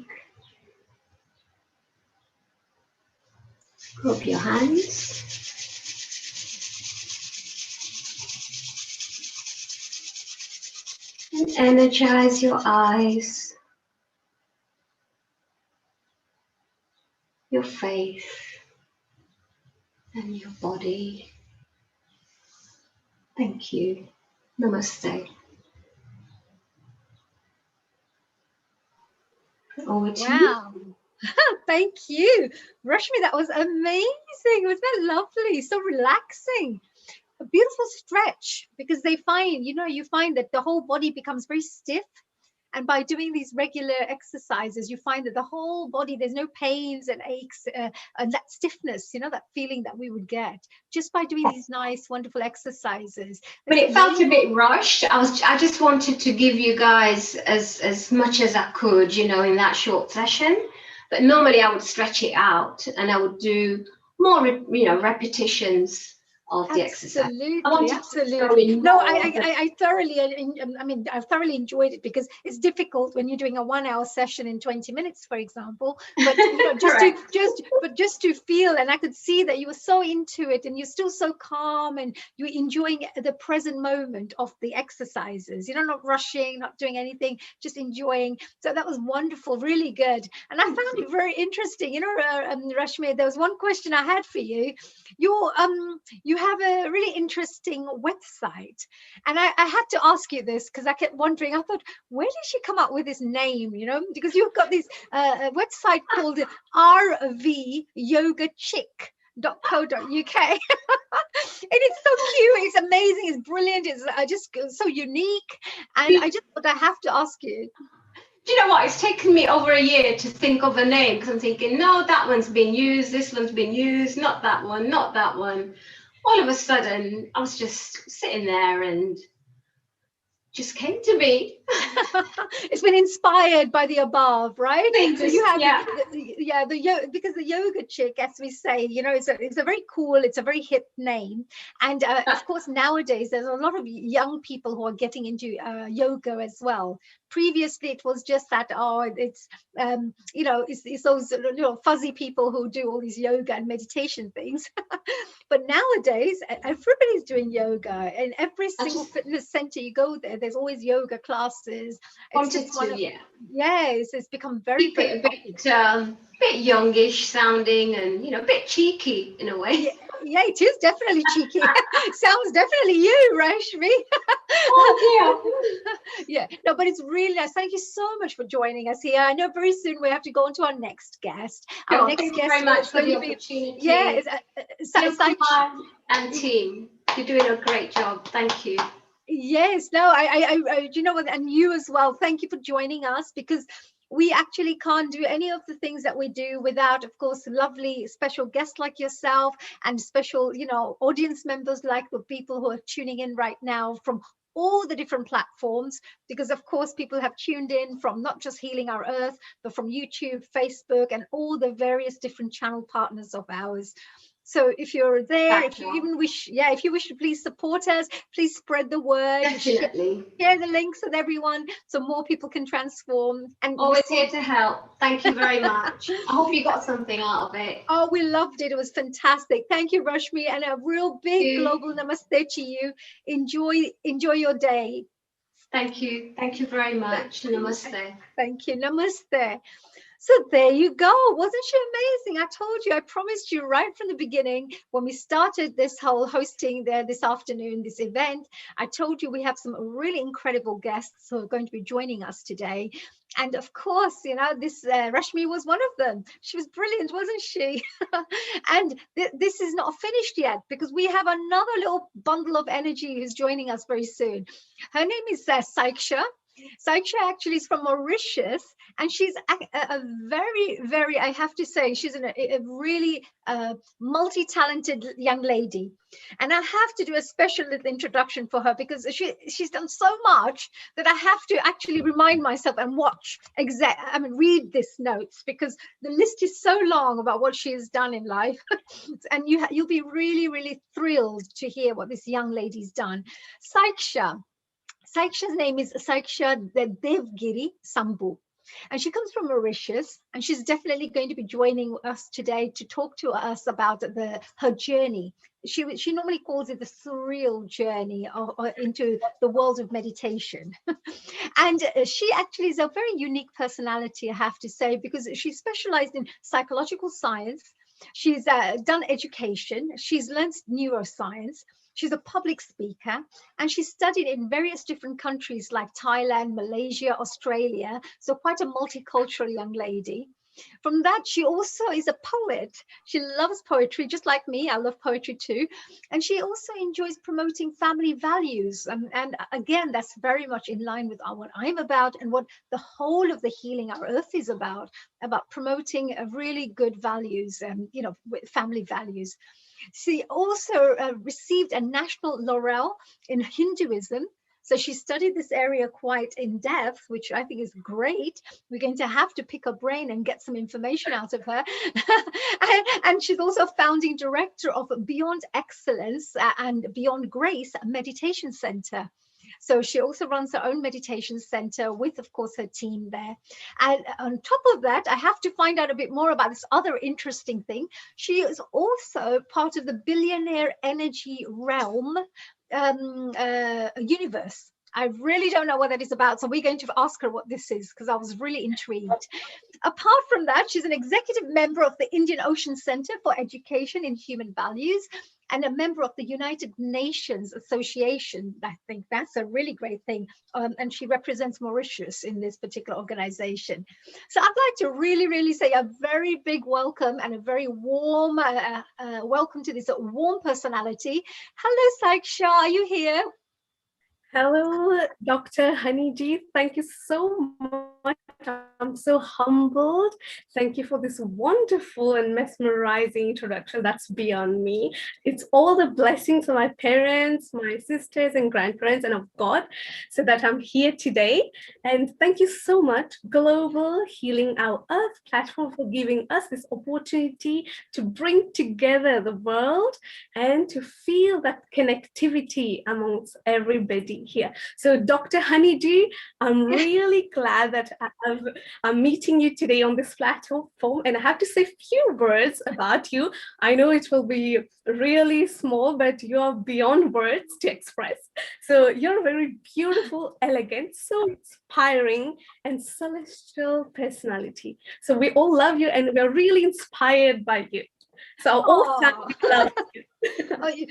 Scrub your hands. And energize your eyes, your face, and your body. Thank you. Namaste. Over to you. Wow. Thank you. Rashmi, that was amazing. Was that lovely? So relaxing. A beautiful stretch, because they find, you find that the whole body becomes very stiff. And by doing these regular exercises, you find that the whole body, there's no pains and aches and that stiffness, that feeling that we would get just by doing these nice, wonderful exercises. But it felt a bit rushed. I just wanted to give you guys as much as I could, in that short session. But normally I would stretch it out and I would do more, repetitions of the exercise. Absolutely. No, I thoroughly enjoyed it, because it's difficult when you're doing a 1 hour session in 20 minutes, for example, but just to feel, and I could see that you were so into it and you're still so calm and you're enjoying the present moment of the exercises, not rushing, not doing anything, just enjoying. So that was wonderful, really good. And I found it very interesting, Rashmi, there was one question I had for you. You have a really interesting website, and I had to ask you this because I kept wondering. I thought, where did she come up with this name? Because you've got this website called rvyogachick.co.uk and it's so cute, it's amazing, it's brilliant, it's just so unique, and I just thought I have to ask you. Do you know what? It's taken me over a year to think of a name, because I'm thinking, no, that one's been used, this one's been used, not that one, not that one. All of a sudden, I was just sitting there and just came to me. It's been inspired by the above, right? So you have because the yoga chick, as we say, it's a very cool, it's a very hip name, and of course nowadays there's a lot of young people who are getting into yoga as well. Previously it was just that it's those fuzzy people who do all these yoga and meditation things. But nowadays everybody's doing yoga, and every single fitness center you go there's always yoga classes. It's become very bit youngish sounding, and a bit cheeky in a way. Yeah, it is definitely cheeky. Sounds definitely you, Rashmi. Yeah, no, but it's really nice. Thank you so much for joining us here. I know very soon we have to go on to our next guest. Our next thank guest you very much for the opportunity. Yeah, and team, you're doing a great job. Thank you. Yes, no, I you know what, and you as well. Thank you for joining us, because we actually can't do any of the things that we do without, of course, lovely special guests like yourself, and special, audience members like the people who are tuning in right now from all the different platforms, because of course people have tuned in from not just Healing Our Earth, but from YouTube, Facebook, and all the various different channel partners of ours. So if you're there, if you wish to please support us, please spread the word. Definitely. Share the links with everyone so more people can transform. And always here to help. Thank you very much. I hope you got something out of it. Oh, we loved it. It was fantastic. Thank you, Rashmi, and a real big global namaste to you. Enjoy your day. Thank you. Thank you very much. Namaste. Thank you. Namaste. So there you go. Wasn't she amazing? I told you, I promised you right from the beginning when we started this whole hosting there this afternoon, this event, I told you we have some really incredible guests who are going to be joining us today. And of course, this Rashmi was one of them. She was brilliant, wasn't she? And this is not finished yet, because we have another little bundle of energy who's joining us very soon. Her name is Saiksha. Saiksha actually is from Mauritius, and she's a very, I have to say, she's a really multi-talented young lady. And I have to do a special little introduction for her because she's done so much that I have to actually remind myself and read these notes, because the list is so long about what she has done in life. And you'll be really thrilled to hear what this young lady's done. Saiksha's name is Saiksha Devgiri Sambu, and she comes from Mauritius, and she's definitely going to be joining us today to talk to us about her journey. She normally calls it the surreal journey into the world of meditation. And she actually is a very unique personality, I have to say, because she specialized in psychological science. She's done education. She's learned neuroscience. She's a public speaker, and she studied in various different countries like Thailand, Malaysia, Australia. So quite a multicultural young lady. From that, she also is a poet. She loves poetry, just like me. I love poetry too. And she also enjoys promoting family values. And again, that's very much in line with what I'm about and what the whole of the Healing Our Earth is about promoting really good values, family values. She also received a national laurel in Hinduism. So she studied this area quite in depth, which I think is great. We're going to have to pick her brain and get some information out of her. And she's also founding director of Beyond Excellence and Beyond Grace Meditation Center. So she also runs her own meditation center with, of course, her team there. And on top of that, I have to find out a bit more about this other interesting thing. She is also part of the billionaire energy realm universe. I really don't know what that is about, so we're going to ask her what this is, because I was really intrigued. Apart from that, she's an executive member of the Indian Ocean Center for Education in Human Values and a member of the United Nations Association. I think that's a really great thing. And she represents Mauritius in this particular organization. So I'd like to really say a very big welcome and a very warm welcome to this warm personality. Hello, Saiksha, are you here? Hello, Dr. Haniji. Thank you so much. I'm so humbled. Thank you for this wonderful and mesmerizing introduction. That's beyond me. It's all the blessings of my parents, my sisters and grandparents, and of God, so that I'm here today. And thank you so much, Global Healing Our Earth platform, for giving us this opportunity to bring together the world and to feel that connectivity amongst everybody here. So Dr. Haniji, I'm really glad that I'm meeting you today on this platform, and I have to say a few words about you. I know it will be really small, but you're beyond words to express. So you're a very beautiful, elegant, so inspiring and celestial personality. So we all love you, and we're really inspired by you. So all love you.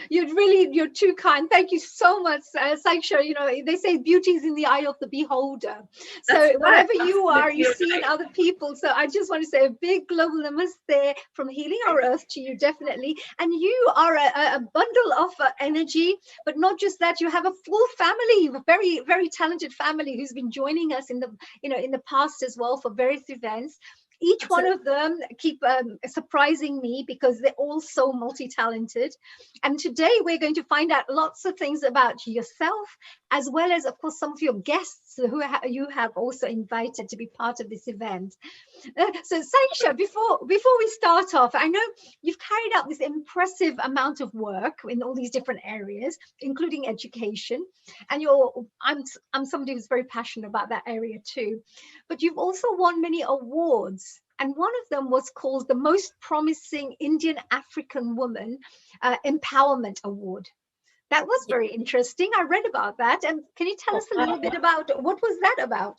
You're too kind. Thank you so much, Saiksha. You know, they say beauty is in the eye of the beholder. So wherever you are, you see in other people. So I just want to say a big global namaste from Healing Our Earth to you, definitely. And you are a bundle of energy, but not just that. You have a full family, a very, very talented family who's been joining us in the past as well for various events. Each one of them keep surprising me because they're all so multi-talented. And today we're going to find out lots of things about yourself, as well as, of course, some of your guests who you have also invited to be part of this event. So Saiksha, before we start off, I know you've carried out this impressive amount of work in all these different areas, including education. And I'm somebody who's very passionate about that area too. But you've also won many awards. And one of them was called the Most Promising Indian African Woman Empowerment Award. That was very interesting. I read about that. And can you tell us a little bit about what was that about?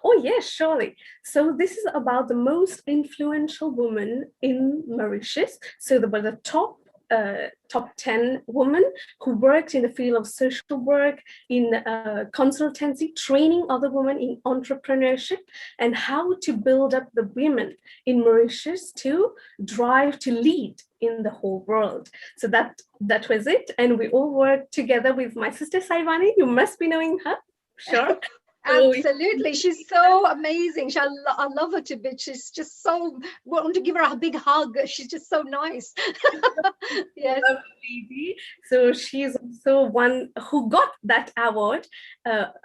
Oh, yes, surely. So this is about the most influential woman in Mauritius. So there were the top 10 women who worked in the field of social work, in consultancy, training other women in entrepreneurship, and how to build up the women in Mauritius to drive to lead in the whole world. So that was it. And we all worked together with my sister Saivani. You must be knowing her, sure. Absolutely. She's so amazing. I love her to bits. She's just so, want to give her a big hug. She's just so nice. Yes. Lady. So she's also one who got that award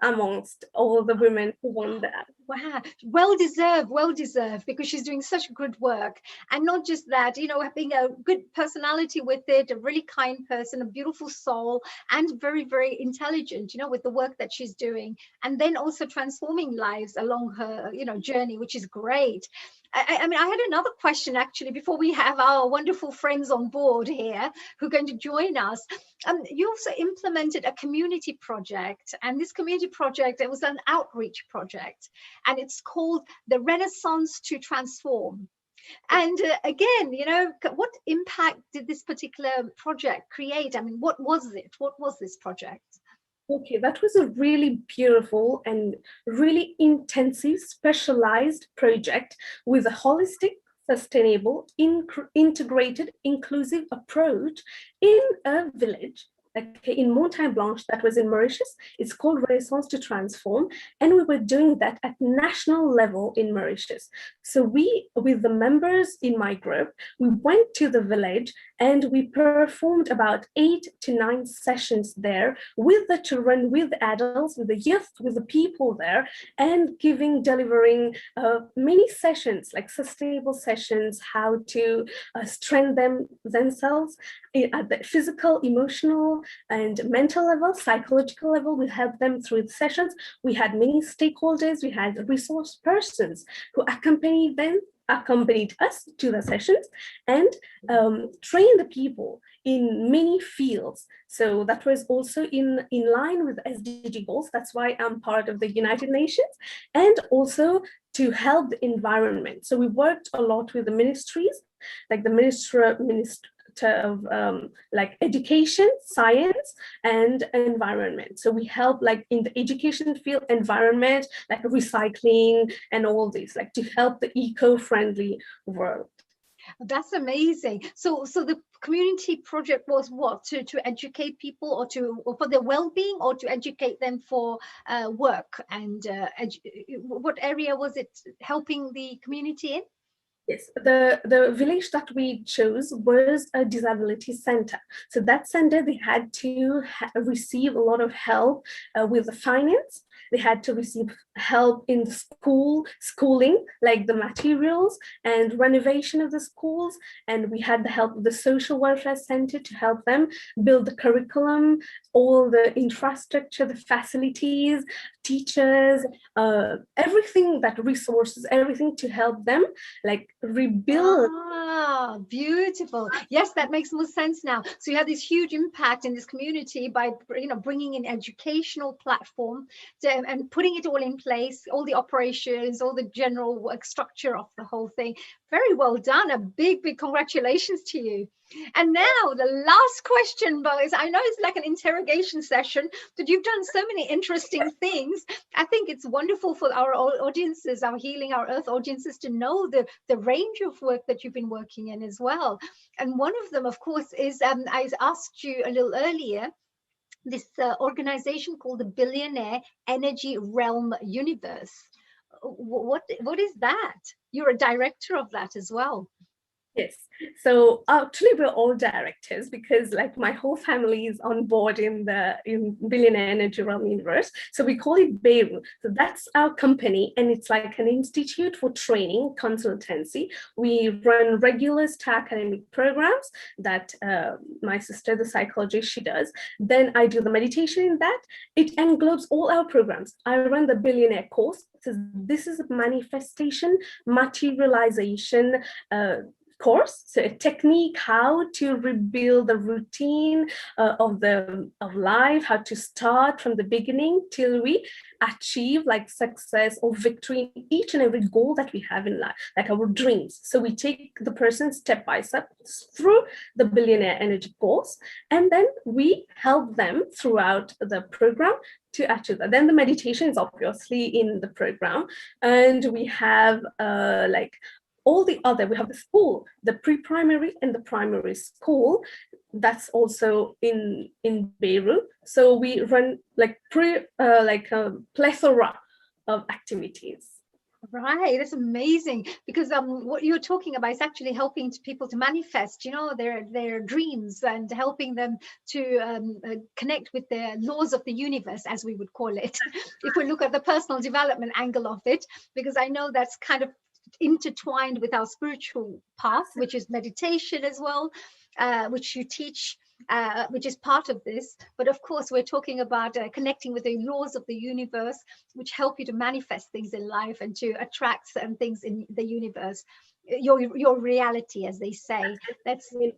amongst all the women who won that. Wow, well deserved, because she's doing such good work. And not just that, you know, having a good personality with it, a really kind person, a beautiful soul, and very, very intelligent, you know, with the work that she's doing. And then also transforming lives along her, you know, journey, which is great. I mean, I had another question actually before we have our wonderful friends on board here who are going to join us. You also implemented a community project, and this community project, it was an outreach project, and it's called the Renaissance to Transform. And again, you know, what impact did this particular project create? I mean, what was it? What was this project? Okay, that was a really beautiful and really intensive, specialized project with a holistic, sustainable, integrated, inclusive approach in a village. Like in Montagne Blanche, that was in Mauritius. It's called Renaissance to Transform, and we were doing that at national level in Mauritius. So we, with the members in my group, we went to the village and we performed about 8 to 9 sessions there with the children, with the adults, with the youth, with the people there, and delivering many sessions, like sustainable sessions, how to strengthen themselves at the physical, emotional, and mental level, psychological level. We helped them through the sessions. We had many stakeholders. We had resource persons who accompanied us to the sessions and trained the people in many fields. So that was also in line with SDG goals. That's why I'm part of the United Nations, and also to help the environment. So we worked a lot with the ministries, like the Minister of like education, science, and environment. So we help like in the education field, environment, like recycling and all this, like to help the eco-friendly world. That's amazing. So the community project was what, to educate people, or for their well-being, or to educate them for work, and what area was it helping the community in? Yes, the village that we chose was a disability center. So that center, they had to receive a lot of help with the finance. They had to receive help in the schooling, like the materials and renovation of the schools. And we had the help of the social welfare center to help them build the curriculum, all the infrastructure, the facilities, teachers, everything, that resources, everything to help them like rebuild. Ah, beautiful. Yes, that makes more sense now. So you had this huge impact in this community by, you know, bringing in educational platform and putting it all in place, all the operations, all the general work structure of the whole thing. Very well done. A big congratulations to you. And now the last question, boys. I know it's like an interrogation session, but you've done so many interesting things. I think it's wonderful for our audiences, our Healing Our Earth audiences, to know the range of work that you've been working in as well. And one of them, of course, is I asked you a little earlier, this organization called the Billionaire Energy Realm Universe. What is that? You're a director of that as well. Yes, so actually we're all directors, because like my whole family is on board in Billionaire Energy Realm Universe. So we call it Beirut. So that's our company, and it's like an institute for training, consultancy. We run regular star academic programs that my sister, the psychologist, she does. Then I do the meditation in that. It englobes all our programs. I run the Billionaire course. So this is a manifestation, materialization course, so a technique how to rebuild the routine of life, how to start from the beginning till we achieve like success or victory in each and every goal that we have in life, like our dreams. So we take the person step by step through the Billionaire Energy course, and then we help them throughout the program to achieve that. Then the meditation is obviously in the program, and we have like all the other, we have the school, the pre-primary and the primary school, that's also in Beirut. So we run like a plethora of activities. Right, that's amazing, because what you're talking about is actually helping people to manifest, their dreams, and helping them to connect with the laws of the universe, as we would call it, if we look at the personal development angle of it, because I know that's kind of intertwined with our spiritual path, which is meditation as well, which you teach, which is part of this. But of course, we're talking about connecting with the laws of the universe, which help you to manifest things in life and to attract certain things in the universe, your reality, as they say. That's the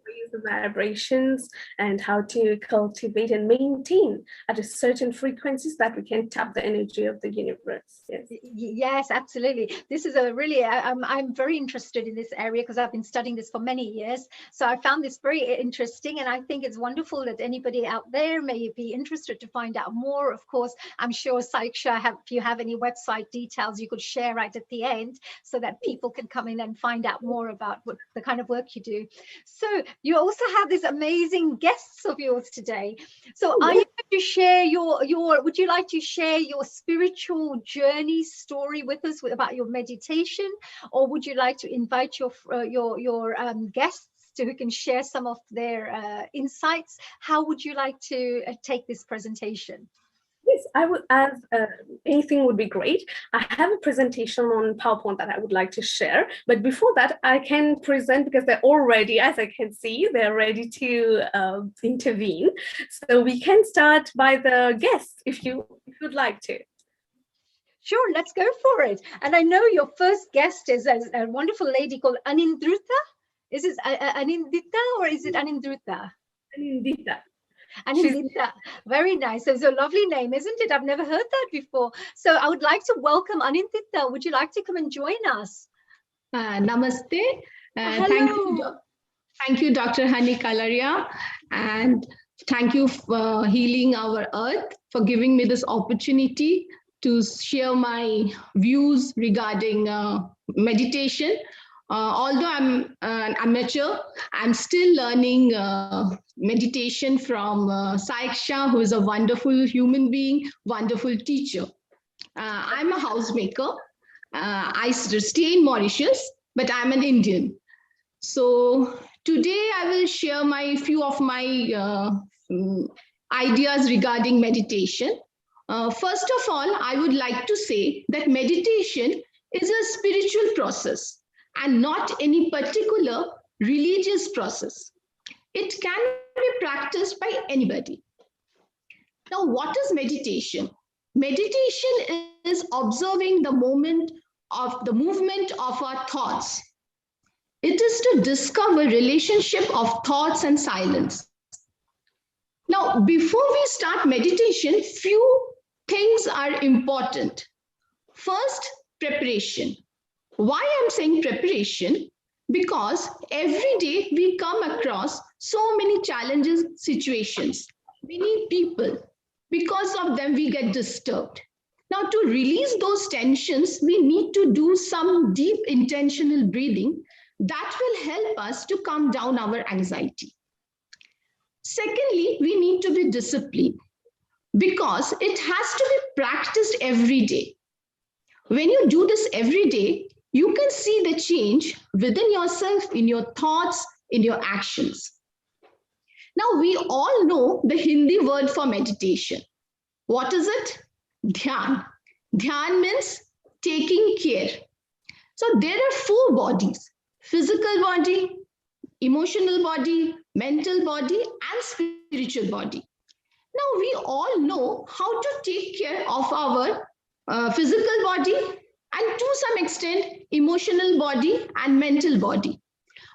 vibrations and how to cultivate and maintain at a certain frequencies that we can tap the energy of the universe. Yes, absolutely. This is a really, I'm very interested in this area because I've been studying this for many years. So I found this very interesting, and I think it's wonderful that anybody out there may be interested to find out more. Of course, I'm sure Saiksha, if you have any website details, you could share right at the end so that people can come in and find out more about what the kind of work you do. So you also have these amazing guests of yours today. So are you going to share would you like to share your spiritual journey story with us about your meditation, or would you like to invite your guests who can share some of their insights? How would you like to take this presentation? Yes, I would, as anything would be great. I have a presentation on PowerPoint that I would like to share, but before that, I can present, because they're all ready, as I can see, they're ready to intervene. So we can start by the guests, if you would like to. Sure, let's go for it. And I know your first guest is a wonderful lady called Anindruta. Is it Anindita or is it Anindruta? Anindita. Anindita, very nice. So it's a lovely name, isn't it? I've never heard that before. So I would like to welcome Anindita. Would you like to come and join us? Namaste. Hello. Thank you, Dr. Hani Kalaria, and thank you for healing our earth, for giving me this opportunity to share my views regarding meditation. Although I'm an amateur, I'm still learning meditation from Saiksha, who is a wonderful human being, wonderful teacher. I'm a housemaker. I stay in Mauritius, but I'm an Indian. So today I will share few of my ideas regarding meditation. First of all, I would like to say that meditation is a spiritual process and not any particular religious process. It can be practiced by anybody. Now, what is meditation? Meditation is observing the movement of our thoughts. It is to discover relationship of thoughts and silence. Now, before we start meditation, few things are important. First, preparation. Why I'm saying preparation? Because every day we come across so many challenges, situations, many people. Because of them, we get disturbed. Now, to release those tensions, we need to do some deep intentional breathing that will help us to calm down our anxiety. Secondly, we need to be disciplined because it has to be practiced every day. When you do this every day, you can see the change within yourself, in your thoughts, in your actions. Now, we all know the Hindi word for meditation. What is it? Dhyan. Dhyan means taking care. So there are four bodies: physical body, emotional body, mental body, and spiritual body. Now, we all know how to take care of our physical body and to some extent emotional body and mental body.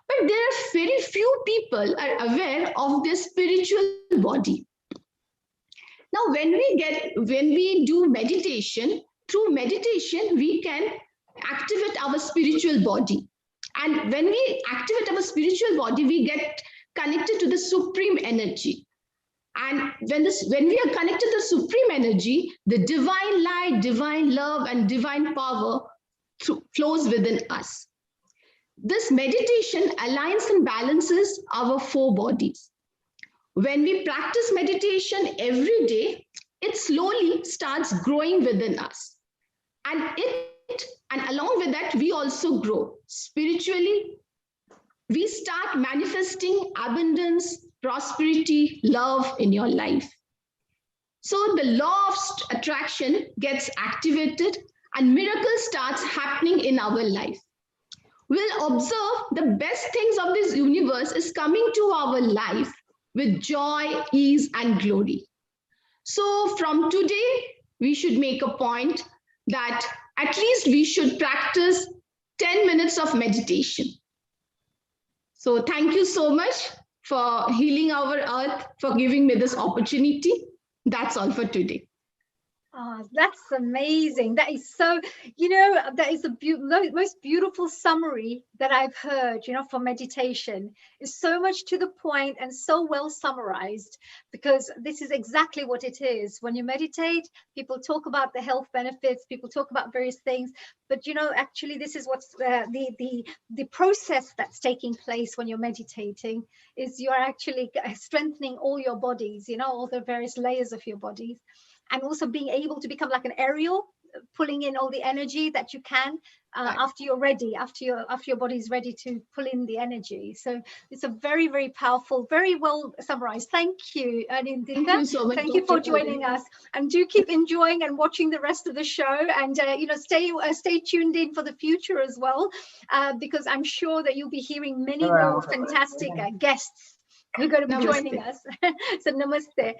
But there are very few people are aware of their spiritual body. Now, when we do meditation, through meditation, we can activate our spiritual body. And when we activate our spiritual body, we get connected to the supreme energy. And when we are connected to the supreme energy, the divine light, divine love, and divine power flows within us. This meditation aligns and balances our four bodies. When we practice meditation every day, it slowly starts growing within us. And along with that, we also grow spiritually. We start manifesting abundance, prosperity, love in your life. So the law of attraction gets activated and miracle starts happening in our life. We'll observe the best things of this universe is coming to our life with joy, ease, and glory. So from today, we should make a point that at least we should practice 10 minutes of meditation. So thank you so much for healing our earth, for giving me this opportunity. That's all for today. Oh, that's amazing. That is so, that is the most beautiful summary that I've heard, for meditation. Is so much to the point and so well summarized, because this is exactly what it is. When you meditate, people talk about the health benefits, people talk about various things, but actually this is what's the process that's taking place when you're meditating, is you're actually strengthening all your bodies, all the various layers of your bodies. And also being able to become like an aerial, pulling in all the energy that you can after you're ready, after your body's ready to pull in the energy. So it's a very, very powerful, very well summarized. Thank you, Anindita. Thank you so much. Thank you for joining us, and do keep enjoying and watching the rest of the show, and stay tuned in for the future as well, because I'm sure that you'll be hearing many more fantastic guests who are going to be joining us. So namaste.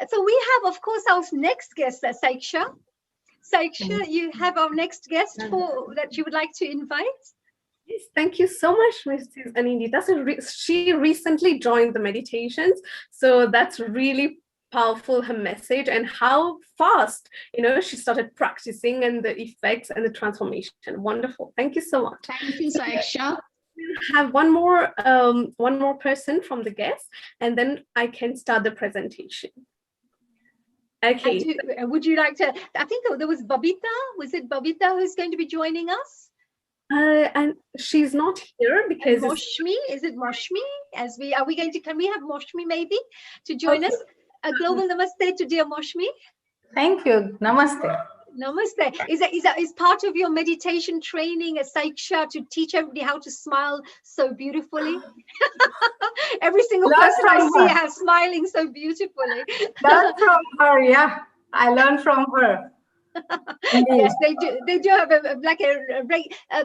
So we have, of course, our next guest, Saiksha. Saiksha, you have our next guest that you would like to invite? Yes, thank you so much, Mrs. Anindita. So she recently joined the meditations. So that's really powerful, her message, and how fast, she started practicing, and the effects and the transformation. Wonderful. Thank you so much. Thank you, Saiksha. Have one more person from the guest, and then I can start the presentation. Okay. Would you like to? I think there was Babita. Was it Babita who's going to be joining us? And she's not here because Moshmi. Is it Moshmi? Can we have Moshmi maybe to join us? A global namaste to dear Moshmi. Thank you. Namaste. Namaste. Is part of your meditation training a Saiksha to teach everybody how to smile so beautifully? Every single person I see has smiling so beautifully. Learn from her, yeah. I learned from her. Yes, they do. They do have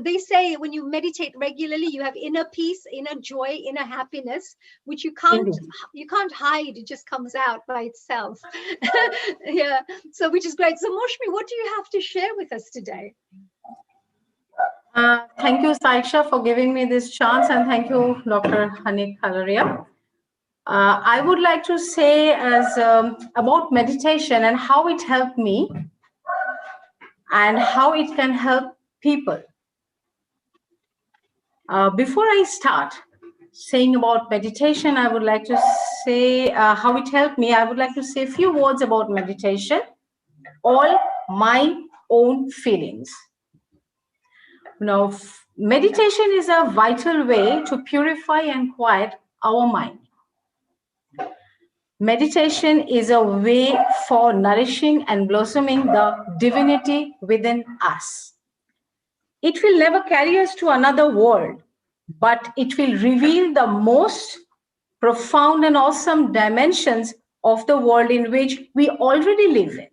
they say when you meditate regularly, you have inner peace, inner joy, inner happiness, which you can't hide. It just comes out by itself. Yeah. So which is great. So Moshmi, what do you have to share with us today? Thank you, Saiksha, for giving me this chance, and thank you, Dr. Hani Kalaria. I would like to say about meditation and how it helped me, and how it can help people. Before I start saying about meditation, I would like to say how it helped me. I would like to say a few words about meditation, all my own feelings. Now, meditation is a vital way to purify and quiet our mind. Meditation is a way for nourishing and blossoming the divinity within us. It will never carry us to another world, but it will reveal the most profound and awesome dimensions of the world in which we already live in.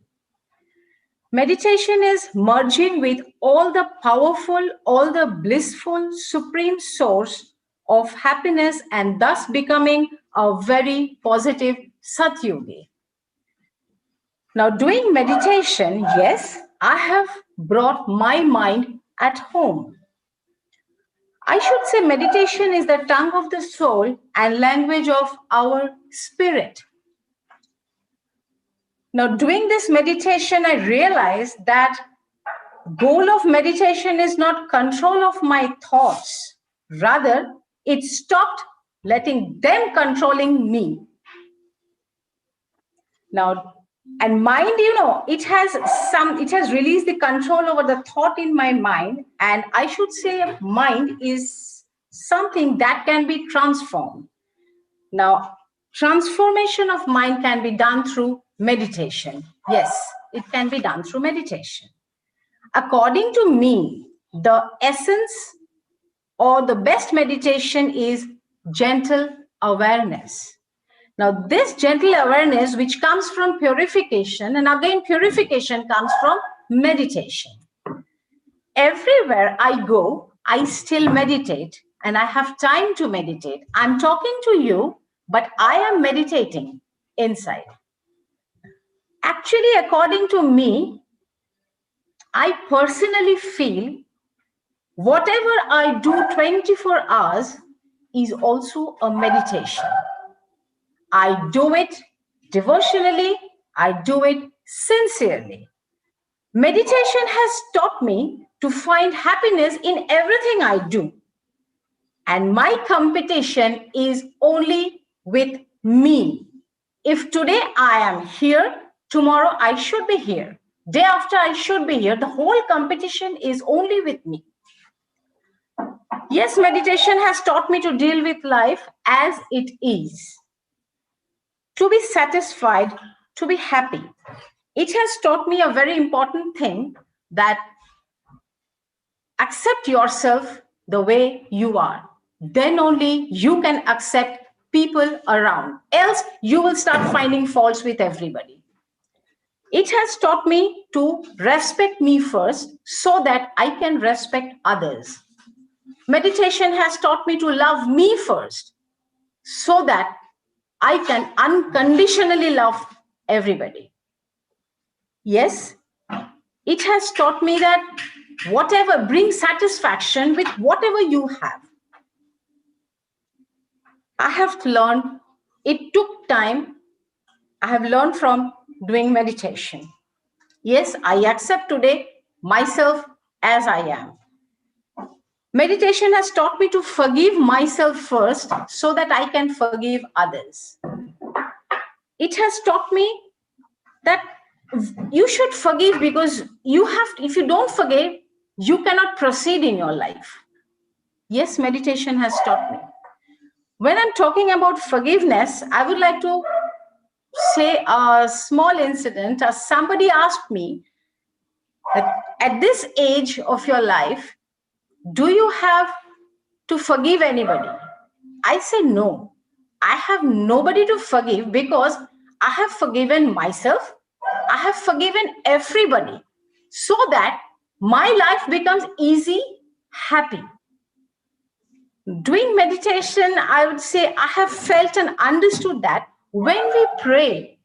Meditation is merging with all the powerful, all the blissful, supreme source of happiness, and thus becoming a very positive Satyogi. Now, doing meditation, yes, I have brought my mind at home. I should say meditation is the tongue of the soul and language of our spirit. Now, doing this meditation, I realized that goal of meditation is not control of my thoughts. Rather, it stopped letting them controlling me. Now, and mind, it has released the control over the thought in my mind. And I should say mind is something that can be transformed. Now, transformation of mind can be done through meditation. Yes, it can be done through meditation. According to me, the essence or the best meditation is gentle awareness. Now, this gentle awareness, which comes from purification, and again, purification comes from meditation. Everywhere I go, I still meditate, and I have time to meditate. I'm talking to you, but I am meditating inside. Actually, according to me, I personally feel whatever I do 24 hours is also a meditation. I do it devotionally, I do it sincerely. Meditation has taught me to find happiness in everything I do. And my competition is only with me. If today I am here, tomorrow I should be here. Day after I should be here. The whole competition is only with me. Yes, meditation has taught me to deal with life as it is. To be satisfied, to be happy. It has taught me a very important thing, that accept yourself the way you are. Then only you can accept people around. Else you will start finding faults with everybody. It has taught me to respect me first so that I can respect others. Meditation has taught me to love me first so that I can unconditionally love everybody. Yes, it has taught me that whatever brings satisfaction with whatever you have. I have learned, it took time. I have learned from doing meditation. Yes, I accept today myself as I am. Meditation has taught me to forgive myself first so that I can forgive others. It has taught me that you should forgive, because you have to, if you don't forgive, you cannot proceed in your life. Yes, meditation has taught me. When I'm talking about forgiveness, I would like to say a small incident. Somebody asked me that at this age of your life, do you have to forgive anybody? I say no. I have nobody to forgive, because I have forgiven myself. I have forgiven everybody so that my life becomes easy, happy. Doing meditation, I would say I have felt and understood that when we pray,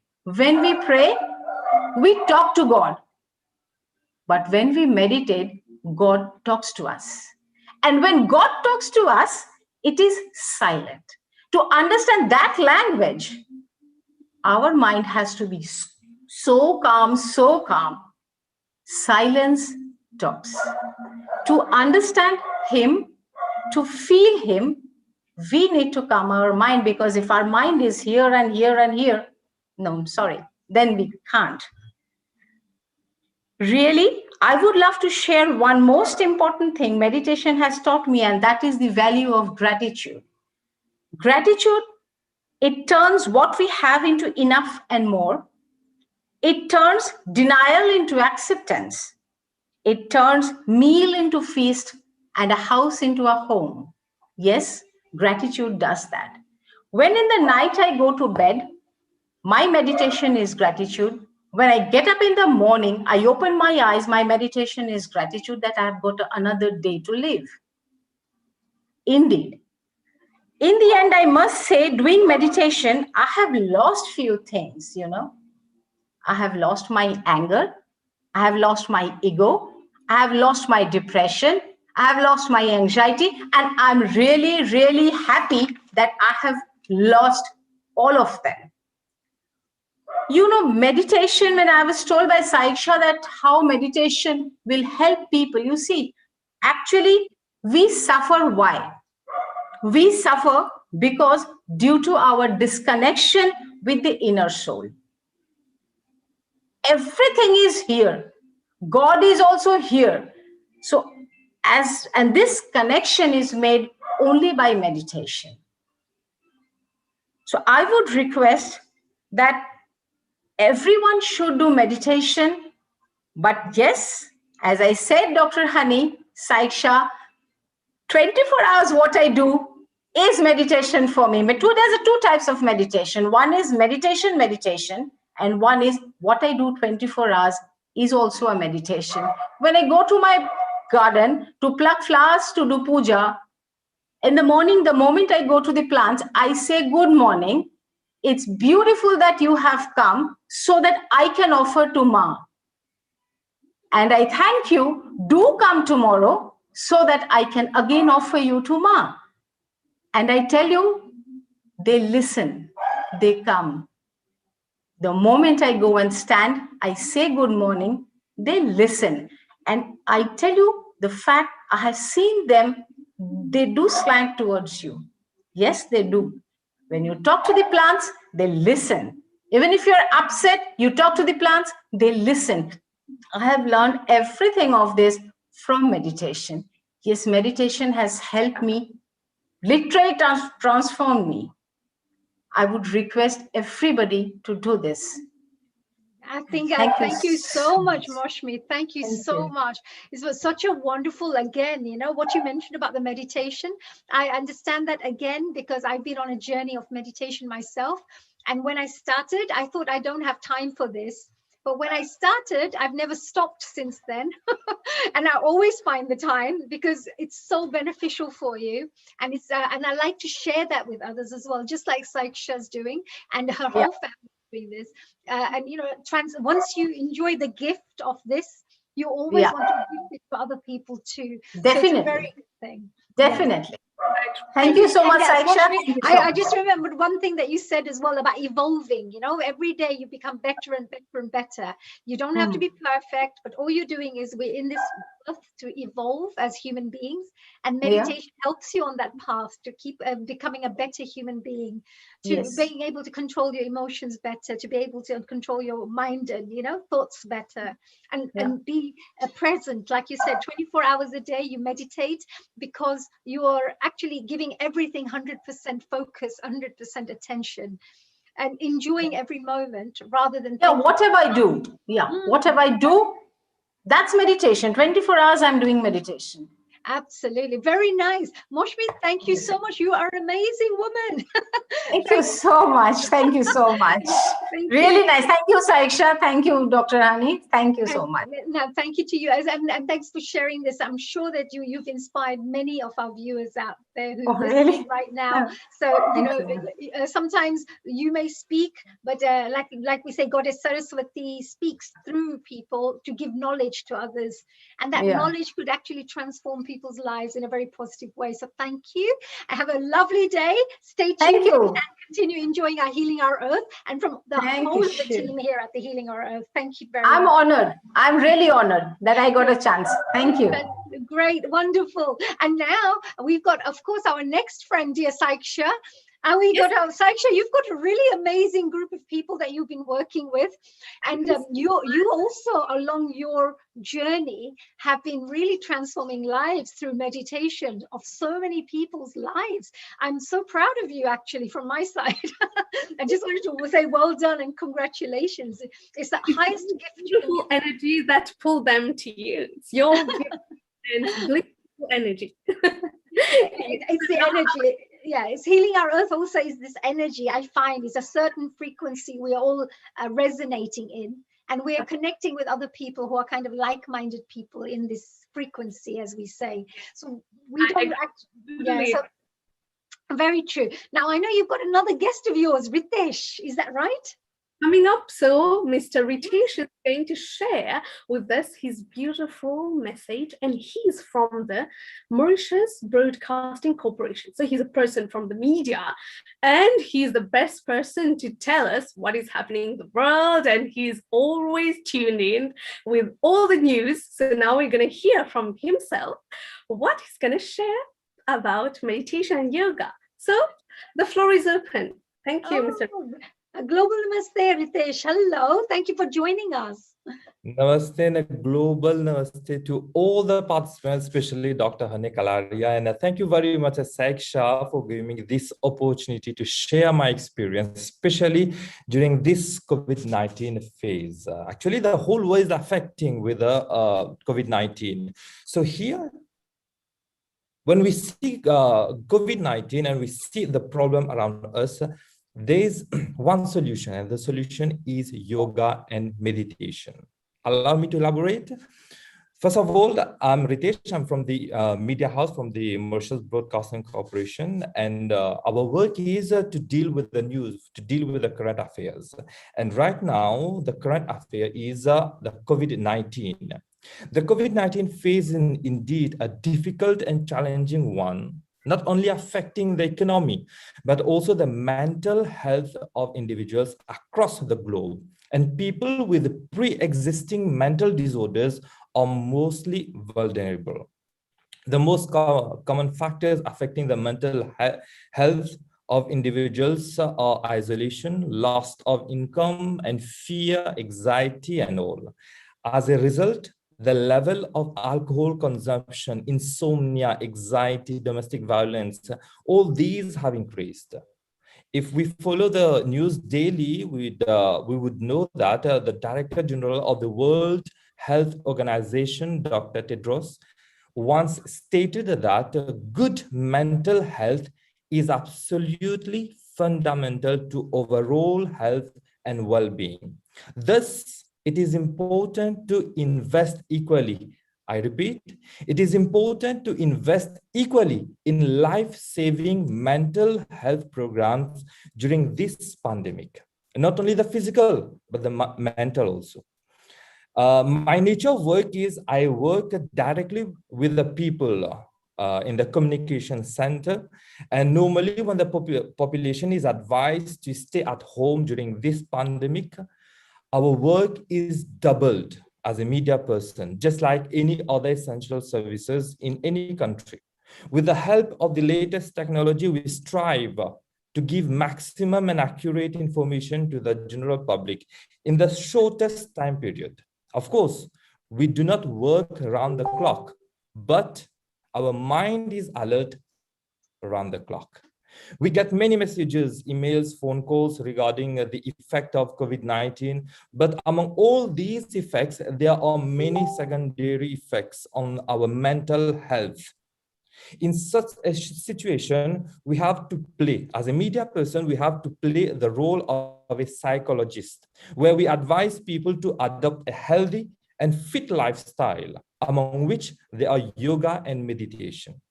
we talk to God. But when we meditate, God talks to us. And when God talks to us, it is silent. To understand that language, our mind has to be so calm, so calm. Silence talks. To understand Him, to feel Him, we need to calm our mind, because if our mind is here and here and here, no, sorry, then we can't. Really, I would love to share one most important thing meditation has taught me, and that is the value of gratitude. Gratitude, it turns what we have into enough and more. It turns denial into acceptance. It turns meal into feast and a house into a home. Yes, gratitude does that. When in the night I go to bed, my meditation is gratitude. When I get up in the morning, I open my eyes, my meditation is gratitude that I have got another day to live. Indeed. In the end, I must say, doing meditation, I have lost few things, I have lost my anger. I have lost my ego. I have lost my depression. I have lost my anxiety. And I'm really, really happy that I have lost all of them. Meditation, when I was told by Saiksha that how meditation will help people, you see, actually, we suffer. Why? We suffer because due to our disconnection with the inner soul. Everything is here. God is also here. So, and this connection is made only by meditation. So I would request that everyone should do meditation, but yes, As I said, Dr. Honey, Saiksha, 24 hours what I do is meditation for me. But there's two types of meditation. One is meditation, and one is what I do 24 hours is also a meditation. When I go to my garden to pluck flowers to do puja, in the morning, the moment I go to the plants, I say good morning. It's beautiful that you have come so that I can offer to Ma. And I thank you. Do come tomorrow so that I can again offer you to Ma. And I tell you, they listen, they come. The moment I go and stand, I say good morning, they listen. And I tell you the fact, I have seen them, they do slant towards you. Yes, they do. When you talk to the plants, they listen. Even if you're upset, you talk to the plants, they listen. I have learned everything of this from meditation. Yes, meditation has helped me, literally transformed me. I would request everybody to do this. Thank you so much, Moshmi. Thank you so much. This was such a wonderful, again, what you mentioned about the meditation. I understand that again, because I've been on a journey of meditation myself. And when I started, I thought I don't have time for this. But when I started, I've never stopped since then. And I always find the time because it's so beneficial for you. And and I like to share that with others as well, just like Saiksha's doing and her whole family doing this. And once you enjoy the gift of this, you always want to give it to other people too. Definitely. So it's a very good thing. Definitely. Yes. Thank you so much, Aisha. I just remembered one thing that you said as well about evolving. Every day you become better and better and better. You don't have to be perfect, but all you're doing is we're in this earth to evolve as human beings, and meditation helps you on that path to keep becoming a better human being, to being able to control your emotions better, to be able to control your mind and thoughts better, and be present. Like you said, 24 hours a day you meditate because you are actually giving everything 100% focus, 100% attention, and enjoying every moment rather than whatever I do. Whatever I do, that's meditation. 24 hours I'm doing meditation. Absolutely. Very nice. Moshmi, thank you so much. You are an amazing woman. Thank you so much. Thank you so much. Really nice. Thank you, Saiksha. Thank you, Dr. Hani. Thank you so much. No, thank you to you. And thanks for sharing this. I'm sure that you've inspired many of our viewers out there who are listening right now. So, sometimes you may speak, but like we say, Goddess Saraswati speaks through people to give knowledge to others. And that knowledge could actually transform people's lives in a very positive way. So thank you. Have a lovely day. Stay tuned and continue enjoying our Healing Our Earth. And from the whole of the team here at the Healing Our Earth, thank you very much. I'm honored. I'm really honored that I got a chance. Thank you. Great, wonderful. And now we've got, of course, our next friend, dear Saiksha. And we got our Saiksha, you've got a really amazing group of people that you've been working with. And you also, along your journey, have been really transforming lives through meditation of so many people's lives. I'm so proud of you, actually, from my side. I just wanted to say well done and congratulations. It's the highest gift. Beautiful energy that pull them to you. It's your gift and blissful energy. It's the energy. Yeah, it's Healing Our Earth also is this energy. I find is a certain frequency we are all resonating in, and we are connecting with other people who are kind of like-minded people in this frequency, as we say. So we don't so very true. Now I know you've got another guest of yours, Ritesh. Is that right? Coming up, so Mr. Ritesh is going to share with us his beautiful message, and he's from the Mauritius Broadcasting Corporation. So he's a person from the media, and he's the best person to tell us what is happening in the world, and he's always tuned in with all the news. So now we're going to hear from himself what he's going to share about meditation and yoga. So the floor is open. Thank you, Mr. A global namaste, Ritesh. Hello. Thank you for joining us. Namaste and a global namaste to all the participants, especially Dr. Hani Kalaria. And thank you very much, Saiksha, for giving me this opportunity to share my experience, especially during this COVID-19 phase. Actually, the whole world is affecting with the COVID-19. So here, when we see COVID-19 and we see the problem around us, there is one solution, and the solution is yoga and meditation. Allow me to elaborate. First of all, I'm Ritesh. I'm from the media house, from the Mauritius Broadcasting Corporation, and our work is to deal with the news, to deal with the current affairs. And right now, the current affair is the COVID-19. The COVID-19 phase is indeed a difficult and challenging one, not only affecting the economy, but also the mental health of individuals across the globe. And people with pre-existing mental disorders are mostly vulnerable. The most common factors affecting the mental health of individuals are isolation, loss of income, and fear, anxiety, and all. As a result, the level of alcohol consumption, insomnia, anxiety, domestic violence, all these have increased. If we follow the news daily, we would know that the Director General of the World Health Organization, Dr. Tedros, once stated that good mental health is absolutely fundamental to overall health and well-being. Thus, it is important to invest equally. I repeat, it is important to invest equally in life-saving mental health programs during this pandemic. Not only the physical, but the mental also. My nature of work is I work directly with the people in the communication center. And normally when the population is advised to stay at home during this pandemic, our work is doubled as a media person, just like any other essential services in any country. With the help of the latest technology, we strive to give maximum and accurate information to the general public in the shortest time period. Of course, we do not work around the clock, but our mind is alert around the clock. We get many messages, emails, phone calls regarding the effect of COVID-19, but among all these effects, there are many secondary effects on our mental health. In such a situation, we have to play, as a media person, we have to play the role of a psychologist, where we advise people to adopt a healthy and fit lifestyle, among which there are yoga and meditation.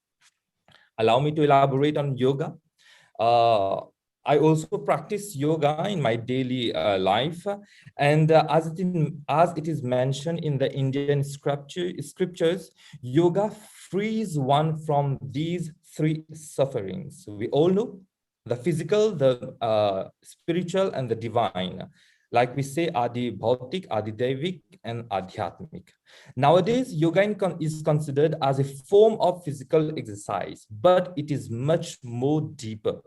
Allow me to elaborate on yoga. I also practice yoga in my daily life, and as it is mentioned in the Indian scriptures, yoga frees one from these three sufferings. We all know the physical, the spiritual, and the divine. Like we say, Adi Bhautik, Adi Devik, and Adhyatmik. Nowadays, yoga is considered as a form of physical exercise, but it is much more deeper.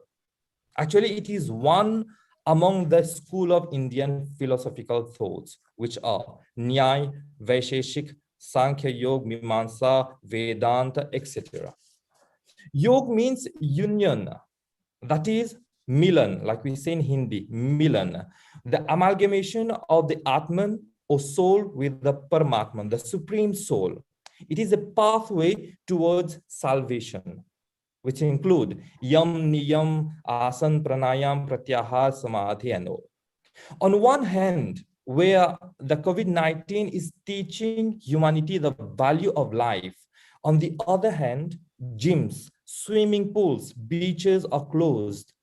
Actually, it is one among the school of Indian philosophical thoughts, which are Nyaya, Vaisheshik, Sankhya Yoga, Mimamsa, Vedanta, etc. Yoga means union, that is Milan, like we say in Hindi, Milan, the amalgamation of the Atman or soul with the Paramatman, the supreme soul. It is a pathway towards salvation, which include yam, niyam, asan, pranayam, pratyahar, samadhi, and all. On one hand, where the COVID-19 is teaching humanity the value of life, on the other hand, gyms, swimming pools, beaches are closed,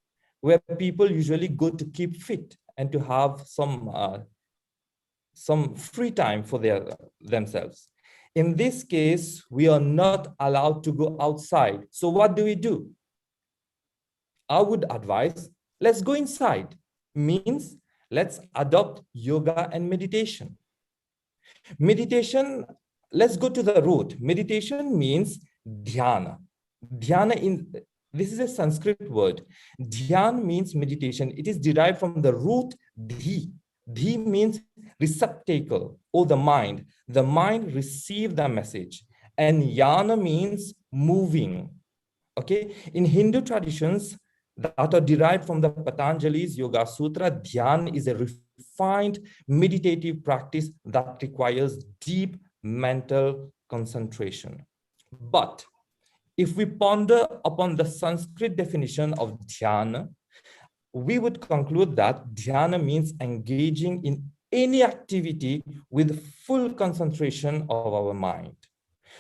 where people usually go to keep fit and to have some free time for themselves. In this case, we are not allowed to go outside. So what do? I would advise, let's go inside. Means let's adopt yoga and meditation. Meditation, let's go to the root. Meditation means dhyana. Dhyana This is a Sanskrit word. Dhyan means meditation. It is derived from the root dhi. Dhi means receptacle or the mind. The mind received the message. And yana means moving. Okay, in Hindu traditions that are derived from the Patanjali's Yoga Sutra, Dhyan is a refined meditative practice that requires deep mental concentration. But if we ponder upon the Sanskrit definition of dhyana, we would conclude that dhyana means engaging in any activity with full concentration of our mind.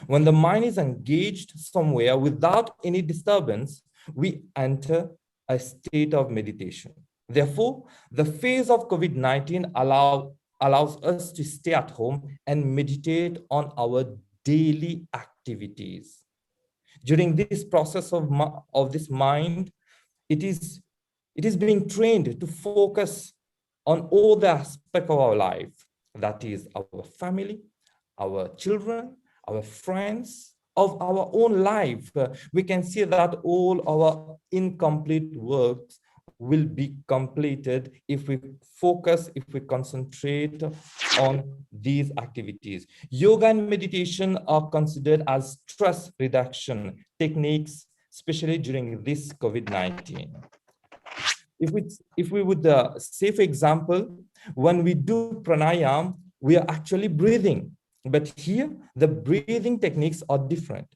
When the mind is engaged somewhere without any disturbance, we enter a state of meditation. Therefore, the phase of COVID-19 allows us to stay at home and meditate on our daily activities. During this process of this mind, it is being trained to focus on all the aspects of our life. That is our family, our children, our friends, of our own life. We can see that all our incomplete works will be completed if we focus, if we concentrate on these activities. Yoga and meditation are considered as stress reduction techniques, especially during this COVID-19. If we would say, for example, when we do pranayam, we are actually breathing. But here, the breathing techniques are different.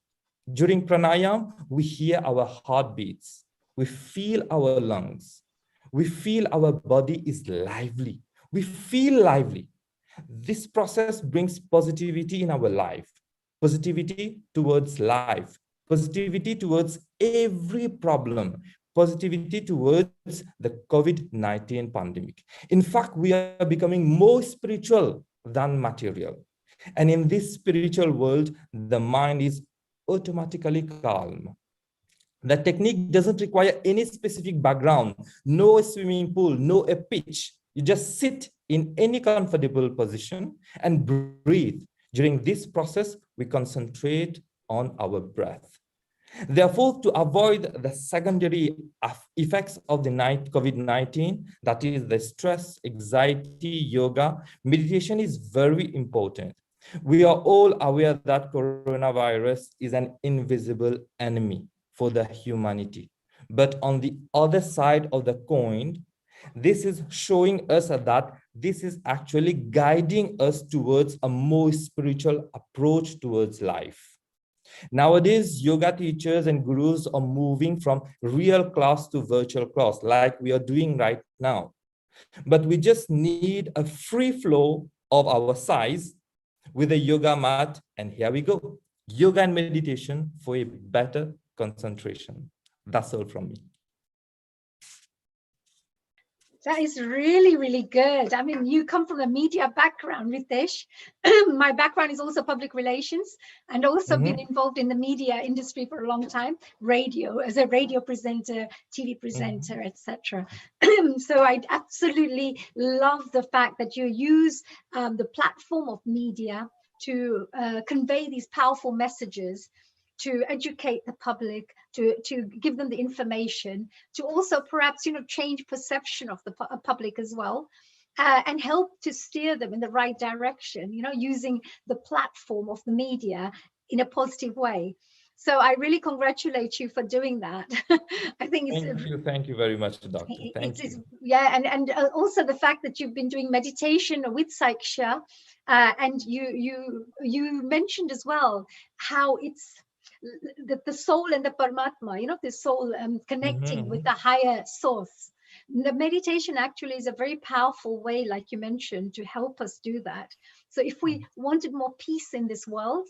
During pranayam, we hear our heartbeats. We feel our lungs. We feel our body is lively. We feel lively. This process brings positivity in our life, positivity towards life, positivity towards every problem, positivity towards the COVID-19 pandemic. In fact, we are becoming more spiritual than material. And in this spiritual world, the mind is automatically calm. The technique doesn't require any specific background, no swimming pool, no a pitch. You just sit in any comfortable position and breathe. During this process, we concentrate on our breath. Therefore, to avoid the secondary effects of the COVID-19, that is the stress, anxiety, yoga, meditation is very important. We are all aware that coronavirus is an invisible enemy for the humanity. But on the other side of the coin, this is showing us that this is actually guiding us towards a more spiritual approach towards life. Nowadays, yoga teachers and gurus are moving from real class to virtual class, like we are doing right now. But we just need a free flow of our size with a yoga mat, and here we go. Yoga and meditation for a better concentration. That's all from me. That is really, really good. I mean, you come from a media background, Ritesh. My background is also public relations and also been involved in the media industry for a long time, radio, as a radio presenter, TV presenter, etc. So I absolutely love the fact that you use the platform of media to convey these powerful messages, to educate the public, to give them the information, to also perhaps, change perception of the public as well, and help to steer them in the right direction, using the platform of the media in a positive way. So I really congratulate you for doing that. I think it's Thank you very much, Doctor. Thank you. Yeah, and also the fact that you've been doing meditation with Saiksha, and you mentioned as well how it's the soul and the Paramatma, the soul connecting with the higher source. The meditation actually is a very powerful way, like you mentioned, to help us do that. So if we wanted more peace in this world,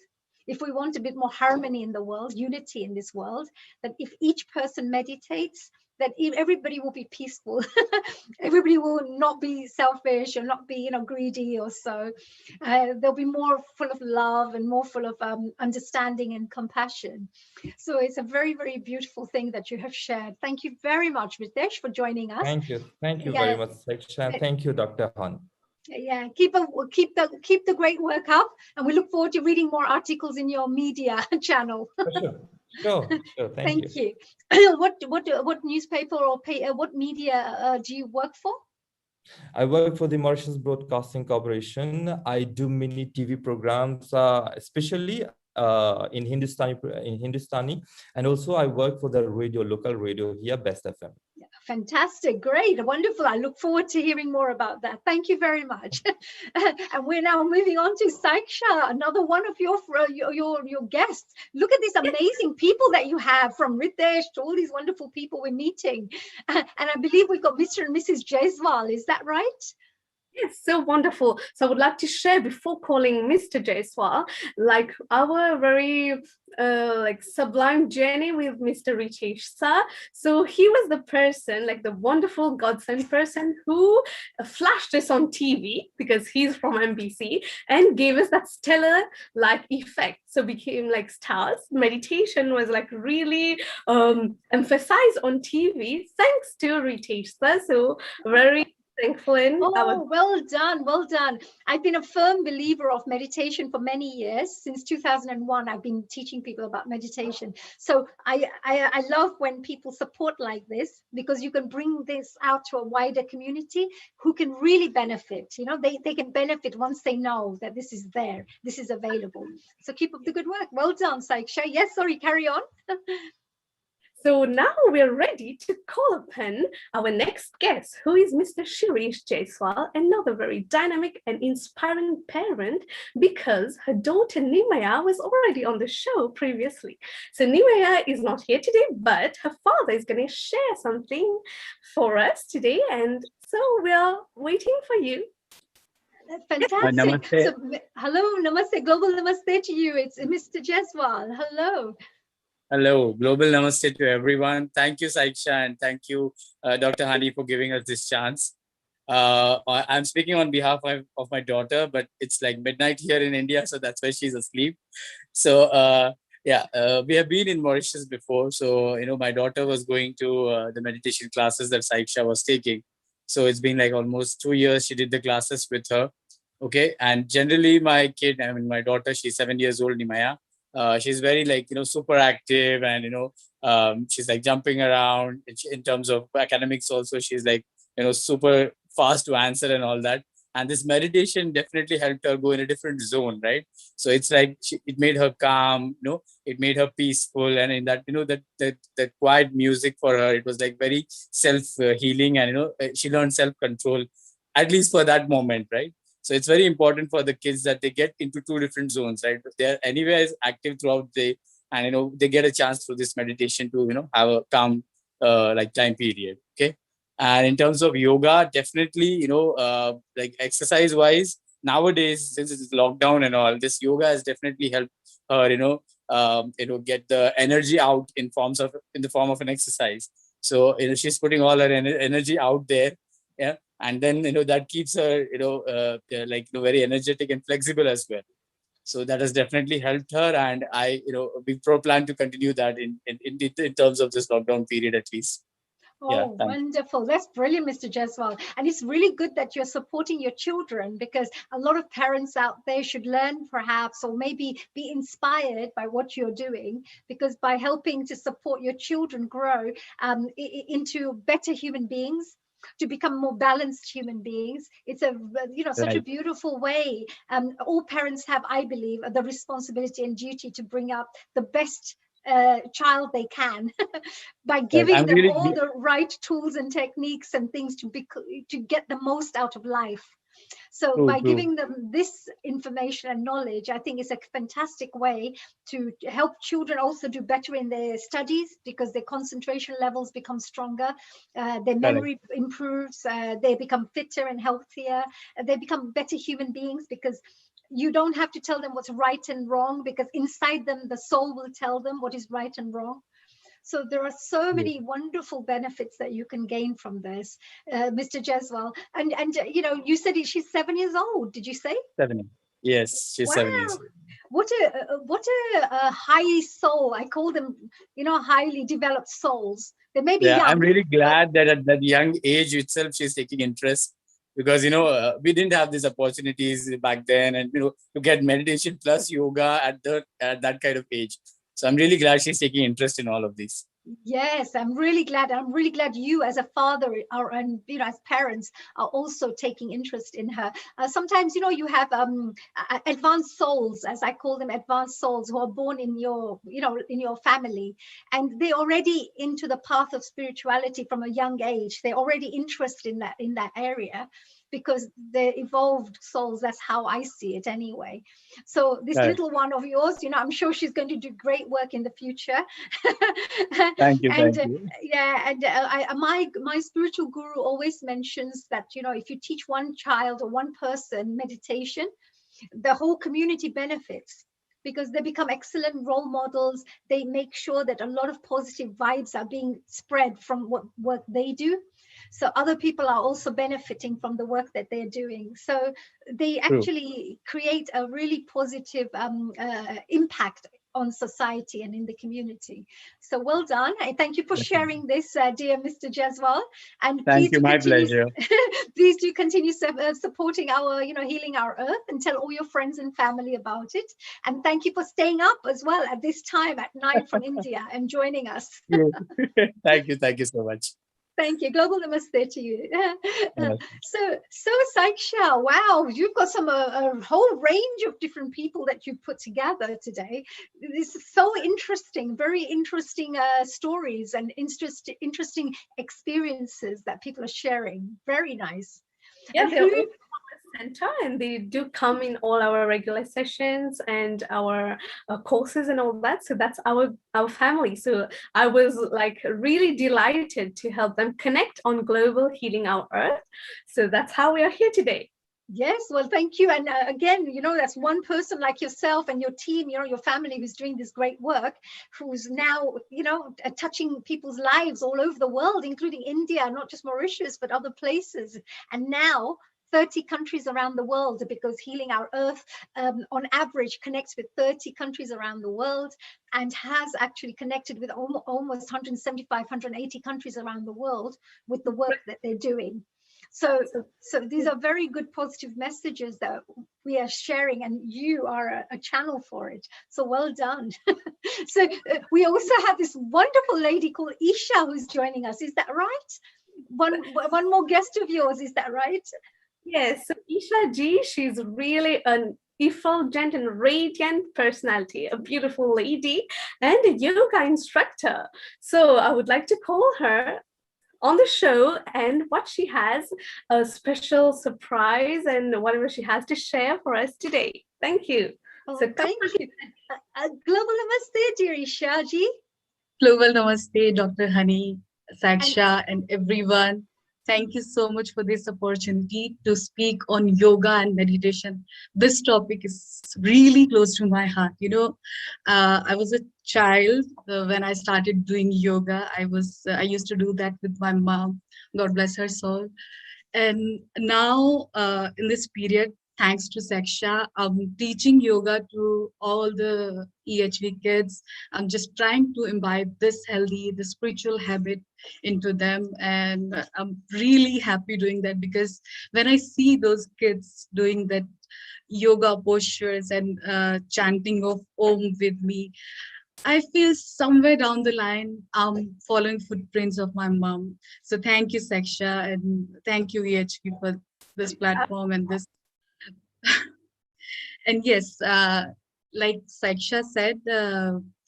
if we want a bit more harmony in the world, unity in this world, that if each person meditates, that everybody will be peaceful. Everybody will not be selfish or not be, greedy or so. They'll be more full of love and more full of understanding and compassion. So it's a very, very beautiful thing that you have shared. Thank you very much, Ritesh, for joining us. Thank you very much, Saiksha. Thank you, Dr. Han. Yeah, keep the great work up, and we look forward to reading more articles in your media channel. Sure, sure. Thank you. you. What newspaper or what media do you work for? I work for the Mauritius Broadcasting Corporation. I do many TV programs, especially in Hindustani, and also I work for the radio, local radio here, Best FM. Fantastic, great, wonderful. I look forward to hearing more about that. Thank you very much. And we're now moving on to Saiksha, another one of your guests. Look at these amazing people that you have, from Ritesh to all these wonderful people we're meeting. And I believe we've got Mr. and Mrs. Jaiswal, is that right? Yes, so wonderful. So I would like to share, before calling Mr. Jaiswal, like our very like sublime journey with Mr. Ritesh sir. So he was the person, like the wonderful godsend person who flashed us on TV, because he's from MBC, and gave us that stellar like effect. So became like stars. Meditation was like really emphasized on TV thanks to Ritesh sir. So very thankful. Well done, well done. I've been a firm believer of meditation for many years. Since 2001, I've been teaching people about meditation. So I love when people support like this, because you can bring this out to a wider community who can really benefit. You know, they can benefit once they know that this is there, this is available. So keep up the good work. Well done, Saiksha. Yes, sorry, carry on. So now we're ready to call upon our next guest, who is Mr. Shirish Jaiswal, another very dynamic and inspiring parent, because her daughter Nimaya was already on the show previously. So Nimaya is not here today, but her father is going to share something for us today. And so we're waiting for you. Fantastic. Namaste. So, hello, namaste, global namaste to you. It's Mr. Jaiswal. Hello. Hello, global namaste to everyone. Thank you, Saiksha, and thank you, Dr. Hani, for giving us this chance. I'm speaking on behalf of my daughter, but it's like midnight here in India, so that's why she's asleep. So we have been in Mauritius before. So, you know, my daughter was going to the meditation classes that Saiksha was taking. So it's been like almost 2 years she did the classes with her. Okay. And generally my kid, I mean, my daughter, she's 7 years old, Nimaya. She's very like, you know, super active, and, you know, she's like jumping around in terms of academics also. She's like, you know, super fast to answer and all that. And this meditation definitely helped her go in a different zone, right? So it's like it made her calm, you know, it made her peaceful. And in that, you know, that quiet music for her, it was like very self-healing, and, you know, she learned self-control, at least for that moment, right? So it's very important for the kids that they get into two different zones, right? They're anywhere active throughout the day, and, you know, they get a chance through this meditation to, you know, have a calm like time period. Okay. And in terms of yoga, definitely, you know, like exercise wise, nowadays, since it's lockdown and all, this yoga has definitely helped her, you know, get the energy out in the form of an exercise. So, you know, she's putting all her energy out there. Yeah. And then, you know, that keeps her, you know, like, you know, very energetic and flexible as well. So that has definitely helped her. And we plan to continue that in terms of this lockdown period, at least. Oh, wonderful. That's brilliant, Mr. Jaiswal. And it's really good that you're supporting your children, because a lot of parents out there should learn perhaps, or maybe be inspired by what you're doing, because by helping to support your children grow into better human beings, to become more balanced human beings, it's a, you know, such a beautiful way. All parents have, I believe, the responsibility and duty to bring up the best child they can by giving them all the right tools and techniques and things to get the most out of life. So by giving them this information and knowledge, I think it's a fantastic way to help children also do better in their studies, because their concentration levels become stronger, their memory improves, they become fitter and healthier, they become better human beings, because you don't have to tell them what's right and wrong, because inside them, the soul will tell them what is right and wrong. So there are so many wonderful benefits that you can gain from this, Mr. Jaiswal. And you know, you said she's 7 years old. Did you say? 7. Yes, she's 7 years old. What a high soul. I call them, you know, highly developed souls. They may be young. I'm really glad that at that young age itself, she's taking interest. Because, you know, we didn't have these opportunities back then, and, you know, to get meditation plus yoga at that kind of age. So I'm really glad she's taking interest in all of these. Yes, I'm really glad. I'm really glad you, as a father, and as parents, are also taking interest in her. Sometimes, you have advanced souls, as I call them, advanced souls who are born in your, in your family, and they're already into the path of spirituality from a young age. They're already interested in that area, because they're evolved souls. That's how I see it anyway. So this Right. little one of yours, I'm sure she's going to do great work in the future. Thank you. And Thank you. yeah, and my spiritual guru always mentions that, if you teach one child or one person meditation, the whole community benefits, because they become excellent role models. They make sure that a lot of positive vibes are being spread from what work they do. So other people are also benefiting from the work that they're doing. So they actually create a really positive impact on society and in the community. So well done. I thank you for sharing this, dear Mr. Jaswal. And Thank you. My pleasure. Please do continue supporting our, Healing Our Earth, and tell all your friends and family about it. And thank you for staying up as well at this time at 9 from India and joining us. Thank you. Thank you so much. Thank you. Global namaste to you. So Saiksha, wow, you've got a whole range of different people that you've put together today. This is so interesting, very interesting stories and interesting experiences that people are sharing. Very nice. Yeah, they're all from our center, and they do come in all our regular sessions and our courses and all that. So that's our family. So I was like really delighted to help them connect on global Healing Our Earth. So that's how we are here today. Yes, well, thank you. And again, that's one person like yourself and your team, your family, who's doing this great work, who's now, touching people's lives all over the world, including India, not just Mauritius, but other places. And now 30 countries around the world, because Healing Our Earth, on average, connects with 30 countries around the world, and has actually connected with almost 175, 180 countries around the world with the work that they're doing. So these are very good positive messages that we are sharing, and you are a channel for it. So well done. So we also have this wonderful lady called Isha who's joining us. Is that right? One more guest of yours, is that right? Yes, so Isha Ji, she's really an effulgent and radiant personality, a beautiful lady and a yoga instructor. So I would like to call her on the show, and what she has, a special surprise and whatever she has to share for us today. Thank you. Oh, so thank you. Global namaste, dear Isha Ji. Global namaste, Dr. Hani, Saiksha, and everyone. Thank you so much for this opportunity to speak on yoga and meditation. This topic is really close to my heart. I was a child when I started doing yoga. I used to do that with my mom, God bless her soul. And now in this period, thanks to Saiksha, I'm teaching yoga to all the EHV kids. I'm just trying to imbibe this spiritual habit into them. And I'm really happy doing that, because when I see those kids doing that yoga postures and chanting of Om with me, I feel somewhere down the line, I'm following footprints of my mom. So thank you, Saiksha, and thank you, EHV, for this platform and this. And yes, like Saiksha said,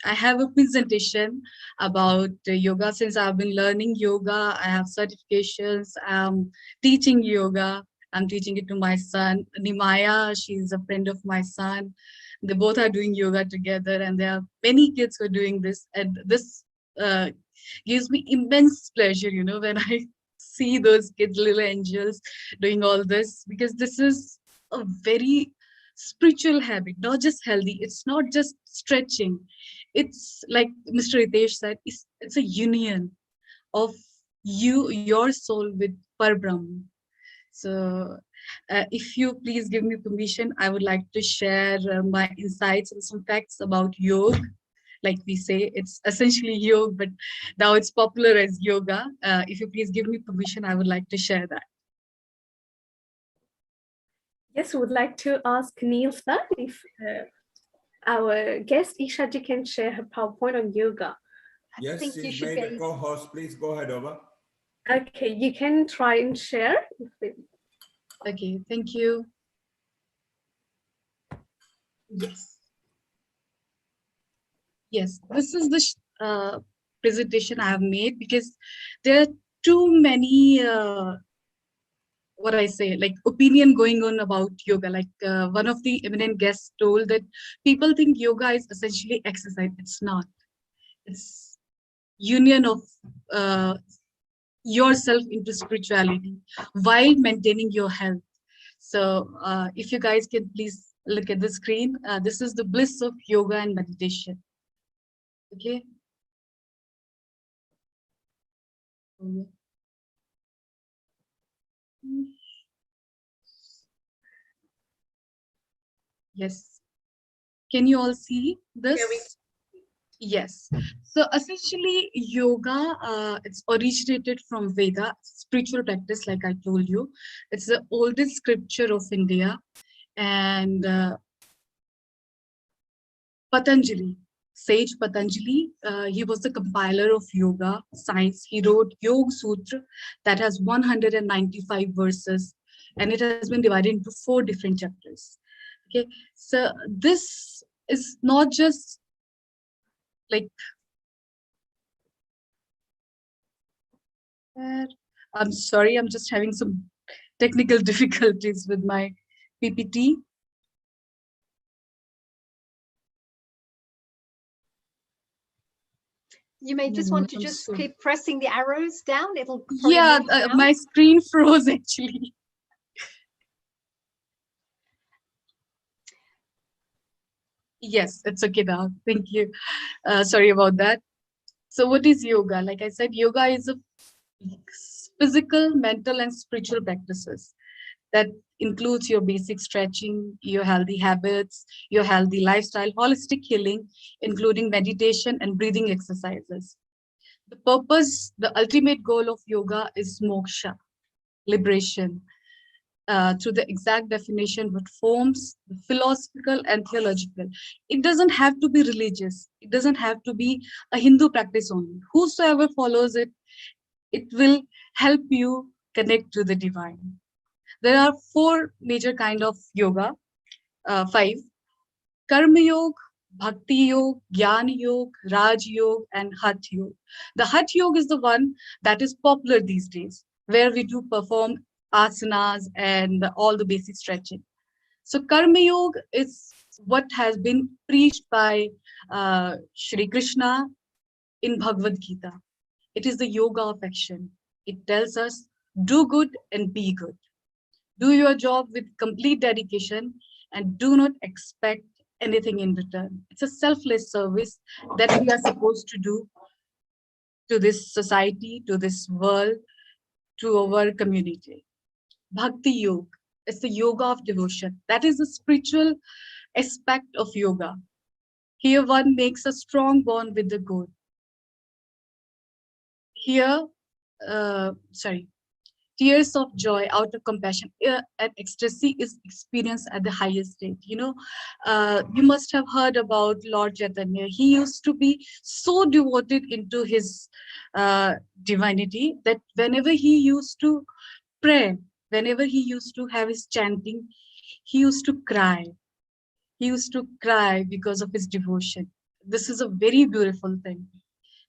I have a presentation about yoga. Since I've been learning yoga, I have certifications, teaching yoga. I'm teaching it to my son, Nimaya. She's a friend of my son. They both are doing yoga together, and there are many kids who are doing this. And this gives me immense pleasure, when I see those kids, little angels, doing all this, because this is a very spiritual habit, not just healthy. It's not just stretching. It's like Mr. Ritesh said, it's a union of your soul with Parbrahm. So if you please give me permission, I would like to share my insights and some facts about yoga. Like we say, it's essentially yoga, but now it's popular as yoga. If you please give me permission, I would like to share that. Yes, we would like to ask Neil that if our guest Isha ji can share her PowerPoint on yoga. Yes, think you she's should made a be- co-host. Please go ahead, over. Okay, you can try and share. Okay, thank you. Yes. Yes, this is the presentation I have made because there are too many, what I say, like opinion going on about yoga. Like one of the eminent guests told that people think yoga is essentially exercise. It's not. It's union of yourself into spirituality while maintaining your health. So if you guys can please look at the screen, this is the bliss of yoga and meditation. Okay. Yes. Can you all see this? Yes. So essentially, yoga, it's originated from Veda, spiritual practice, like I told you. It's the oldest scripture of India. And Patanjali, sage Patanjali, he was the compiler of yoga science. He wrote Yoga Sutra that has 195 verses, and it has been divided into 4 different chapters. Okay, so this is not just like I'm sorry, I'm just having some technical difficulties with my PPT. You may just want to just keep pressing the arrows down. It'll Yeah, my screen froze actually. Yes, it's okay now. Thank you. Sorry about that. So what is yoga? Like I said, yoga is a physical, mental, and spiritual practices that includes your basic stretching, your healthy habits, your healthy lifestyle, holistic healing, including meditation and breathing exercises. The purpose, the ultimate goal of yoga is moksha, liberation, through the exact definition with forms, philosophical and theological. It doesn't have to be religious. It doesn't have to be a Hindu practice only. Whosoever follows it, it will help you connect to the divine. There are 4 major kind of yoga, 5. Karma Yoga, Bhakti Yoga, Jnana Yoga, Raj Yoga, and Hatha Yoga. The Hatha Yoga is the one that is popular these days, where we do perform asanas and all the basic stretching. So Karma Yoga is what has been preached by Shri Krishna in Bhagavad Gita. It is the yoga of action. It tells us, do good and be good. Do your job with complete dedication and do not expect anything in return. It's a selfless service that we are supposed to do to this society, to this world, to our community. Bhakti Yoga is the yoga of devotion. That is the spiritual aspect of yoga. Here one makes a strong bond with the God. Here, tears of joy out of compassion and ecstasy is experienced at the highest state. You know, you must have heard about Lord Chaitanya. He used to be so devoted into his divinity that whenever he used to pray, whenever he used to have his chanting, he used to cry. He used to cry because of his devotion. This is a very beautiful thing.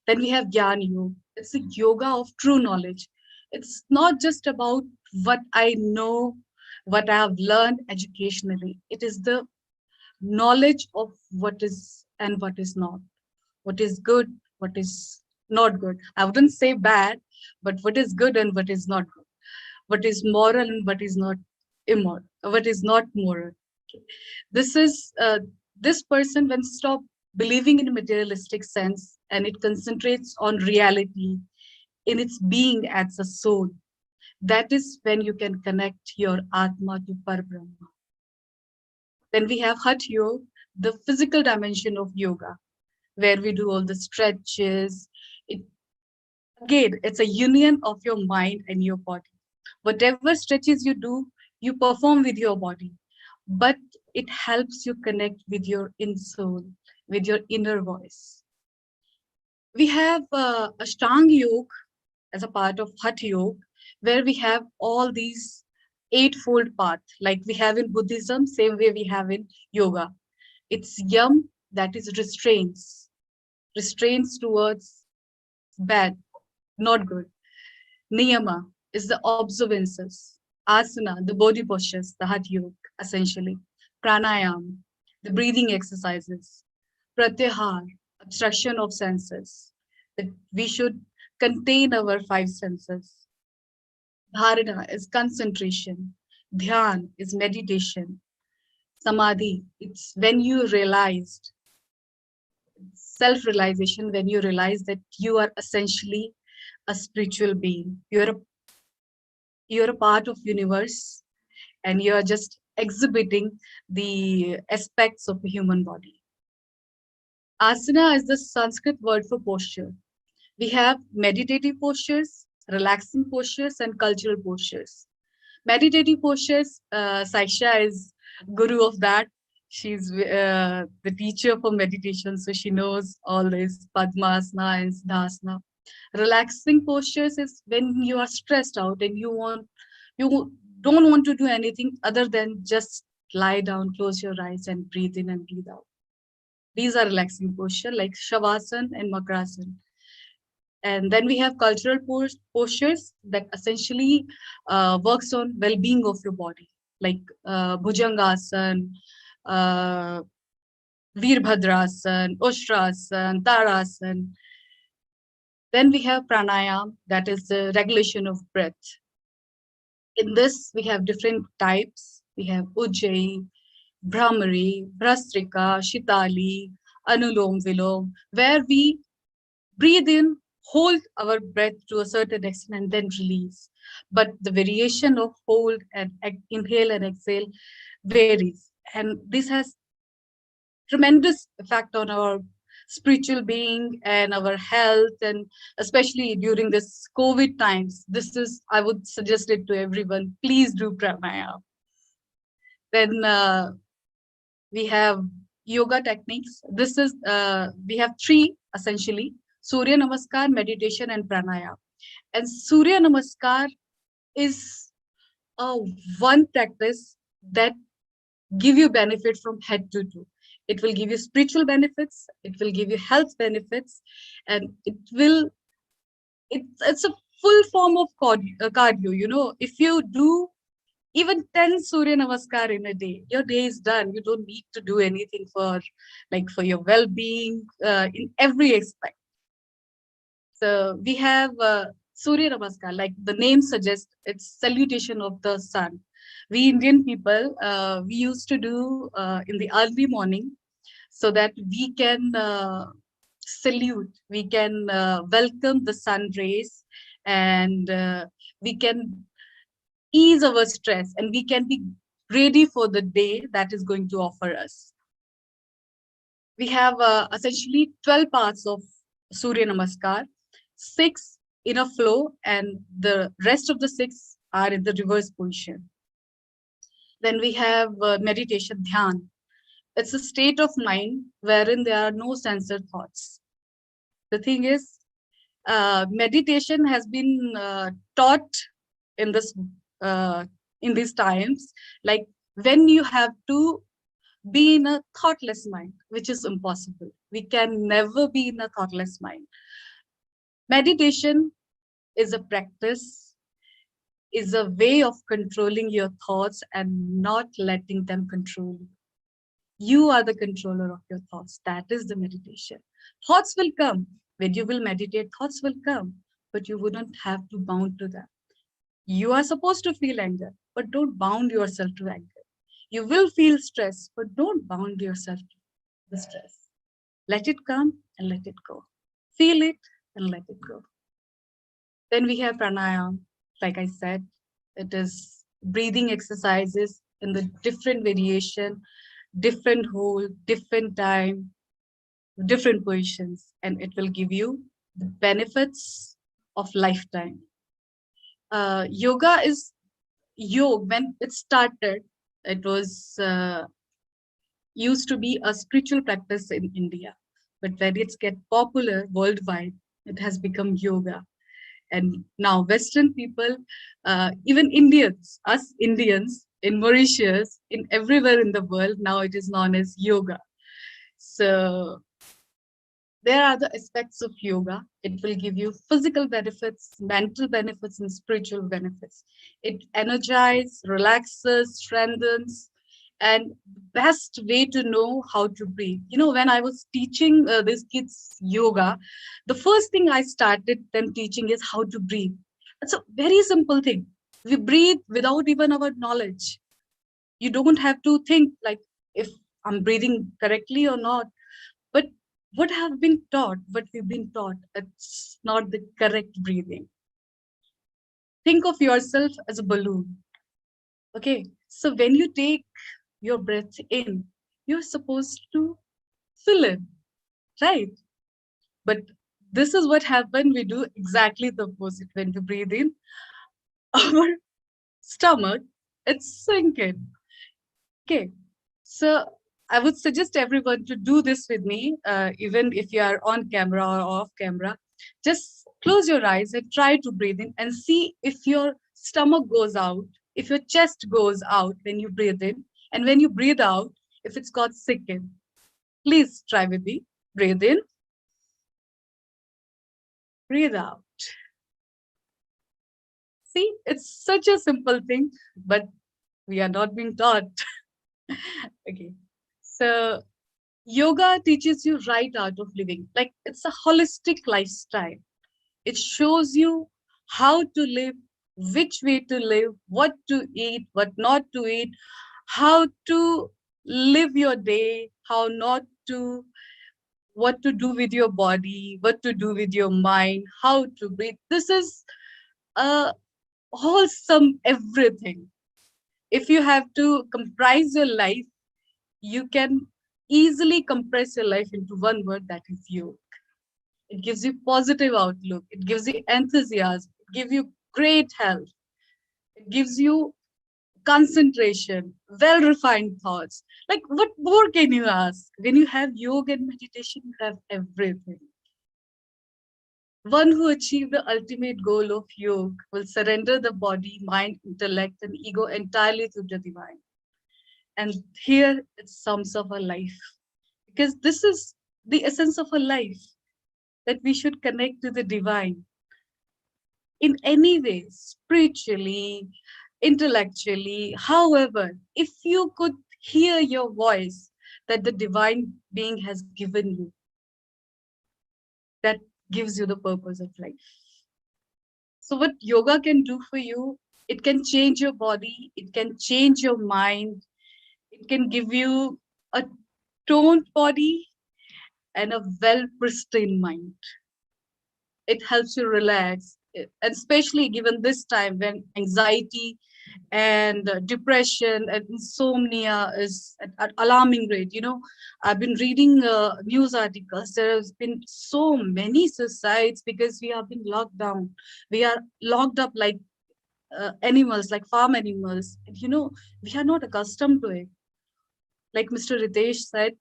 Then we have Jnana Yoga. It's a yoga of true knowledge. It's not just about what I know, what I have learned educationally. It is the knowledge of what is and what is not, what is good, what is not good. I wouldn't say bad, but what is good and what is not good, what is moral and what is not immoral, what is not moral. Okay. This is this person when stop believing in a materialistic sense and it concentrates on reality in its being as a soul. That is when you can connect your Atma to Parabrahma. Then we have Hatha Yoga, the physical dimension of yoga, where we do all the stretches. Again, it's a union of your mind and your body. Whatever stretches you do, you perform with your body. But It helps you connect with your soul, with your inner voice. We have Ashtanga Yoga as a part of Hatha Yoga, where we have all these eightfold path, like we have in Buddhism, same way we have in yoga. It's yam, that is restraints towards bad, not good. Niyama is the observances. Asana, the body postures, the Hatha Yoga, essentially. Pranayam, the breathing exercises. Pratyahar, obstruction of senses. That we should contain our five senses. Dharana is concentration. Dhyan is meditation. Samadhi, it's when you realized, self-realization, when you realize that you are essentially a spiritual being. You're a part of universe and you're just exhibiting the aspects of a human body. Asana is the Sanskrit word for posture. We have meditative postures, relaxing postures, and cultural postures. Meditative postures, Saiksha is guru of that. She's the teacher for meditation, so she knows all this Padmasana and Siddhasana. Relaxing postures is when you are stressed out and you don't want to do anything other than just lie down, close your eyes, and breathe in and breathe out. These are relaxing postures like Shavasana and Makrasana. And then we have cultural postures that essentially works on well-being of your body, like Bhujangasana, Veerbhadrasana, Ushtrasana, Tarasana. Then we have pranayam, that is the regulation of breath. In this, we have different types. We have Ujjayi, Brahmari, Brastrika, Shitali, Anulom Vilom, where we breathe in, hold our breath to a certain extent and then release. But the variation of hold and inhale and exhale varies. And this has tremendous effect on our spiritual being and our health, and especially during this COVID times. This is, I would suggest it to everyone, please do pranayama. Then we have yoga techniques. This is, we have three essentially: Surya Namaskar, meditation, and pranayama. And Surya Namaskar is one practice that give you benefit from head to toe. It will give you spiritual benefits, it will give you health benefits, and it's a full form of cardio. You know, if you do even 10 Surya Namaskar in a day, your day is done. You don't need to do anything for your well-being in every aspect. So we have Surya Namaskar, like the name suggests, it's salutation of the sun. We Indian people, we used to do in the early morning so that we can salute, we can welcome the sun rays, and we can ease our stress, and we can be ready for the day that is going to offer us. We have essentially 12 parts of Surya Namaskar, 6 in a flow, and the rest of the 6 are in the reverse position. Then we have meditation, dhyan. It's a state of mind wherein there are no censored thoughts. The thing is, meditation has been taught in these times, like when you have to be in a thoughtless mind, which is impossible. We can never be in a thoughtless mind. Meditation is a practice, is a way of controlling your thoughts and not letting them control you. You are the controller of your thoughts. That is the meditation. Thoughts will come. When you will meditate, thoughts will come, but you wouldn't have to bound to them. You are supposed to feel anger, but don't bound yourself to anger. You will feel stress, but don't bound yourself to the stress. Let it come and let it go. Feel it and let it go. Then we have pranayama. Like I said, it is breathing exercises in the different variation, different hold, different time, different positions, and it will give you the benefits of lifetime. Yoga is yoga. When it started, it was used to be a spiritual practice in India, but when it's get popular worldwide, it has become yoga. And now Western people, even Indians, us Indians in Mauritius, in everywhere in the world, now it is known as yoga. So there are the aspects of yoga. It will give you physical benefits, mental benefits, and spiritual benefits. It energizes, relaxes, strengthens, and best way to know how to breathe. You know, when I was teaching these kids yoga, the first thing I started them teaching is how to breathe. It's a very simple thing. We breathe without even our knowledge. You don't have to think like if I'm breathing correctly or not. But what have been taught, what we've been taught, it's not the correct breathing. Think of yourself as a balloon. Okay, so when you take your breath in, you're supposed to fill it, right? But this is what happened. We do exactly the opposite. When we breathe in, our stomach, it's sinking. Okay, so I would suggest everyone to do this with me, even if you are on camera or off camera. Just close your eyes and try to breathe in and see if your stomach goes out, if your chest goes out when you breathe in, and when you breathe out, if it's got sickened. Please try with me. Breathe in, breathe out. See, it's such a simple thing, but we are not being taught. Okay, so yoga teaches you right art of living. Like it's a holistic lifestyle. It shows you how to live, which way to live, what to eat, what not to eat, how to live your day, how not to, what to do with your body, what to do with your mind, how to breathe. This is a wholesome everything. If you have to comprise your life, you can easily compress your life into one word, that is yoga. It gives you positive outlook. It gives you enthusiasm. It gives you great health. It gives you concentration, well-refined thoughts. Like what more can you ask? When you have yoga and meditation, you have everything. One who achieved the ultimate goal of yoga will surrender the body, mind, intellect, and ego entirely to the divine. And here it sums up our life. Because this is the essence of a life, that we should connect to the divine in any way, spiritually, intellectually, however, if you could hear your voice that the divine being has given you, that gives you the purpose of life. So what yoga can do for you, it can change your body, it can change your mind, it can give you a toned body and a well pristine mind. It helps you relax, and especially given this time when anxiety and depression and insomnia is at an alarming rate. You know, I've been reading news articles. There has been so many suicides because we have been locked down. We are locked up like animals, like farm animals. And, you know, we are not accustomed to it. Like Mr. Ritesh said,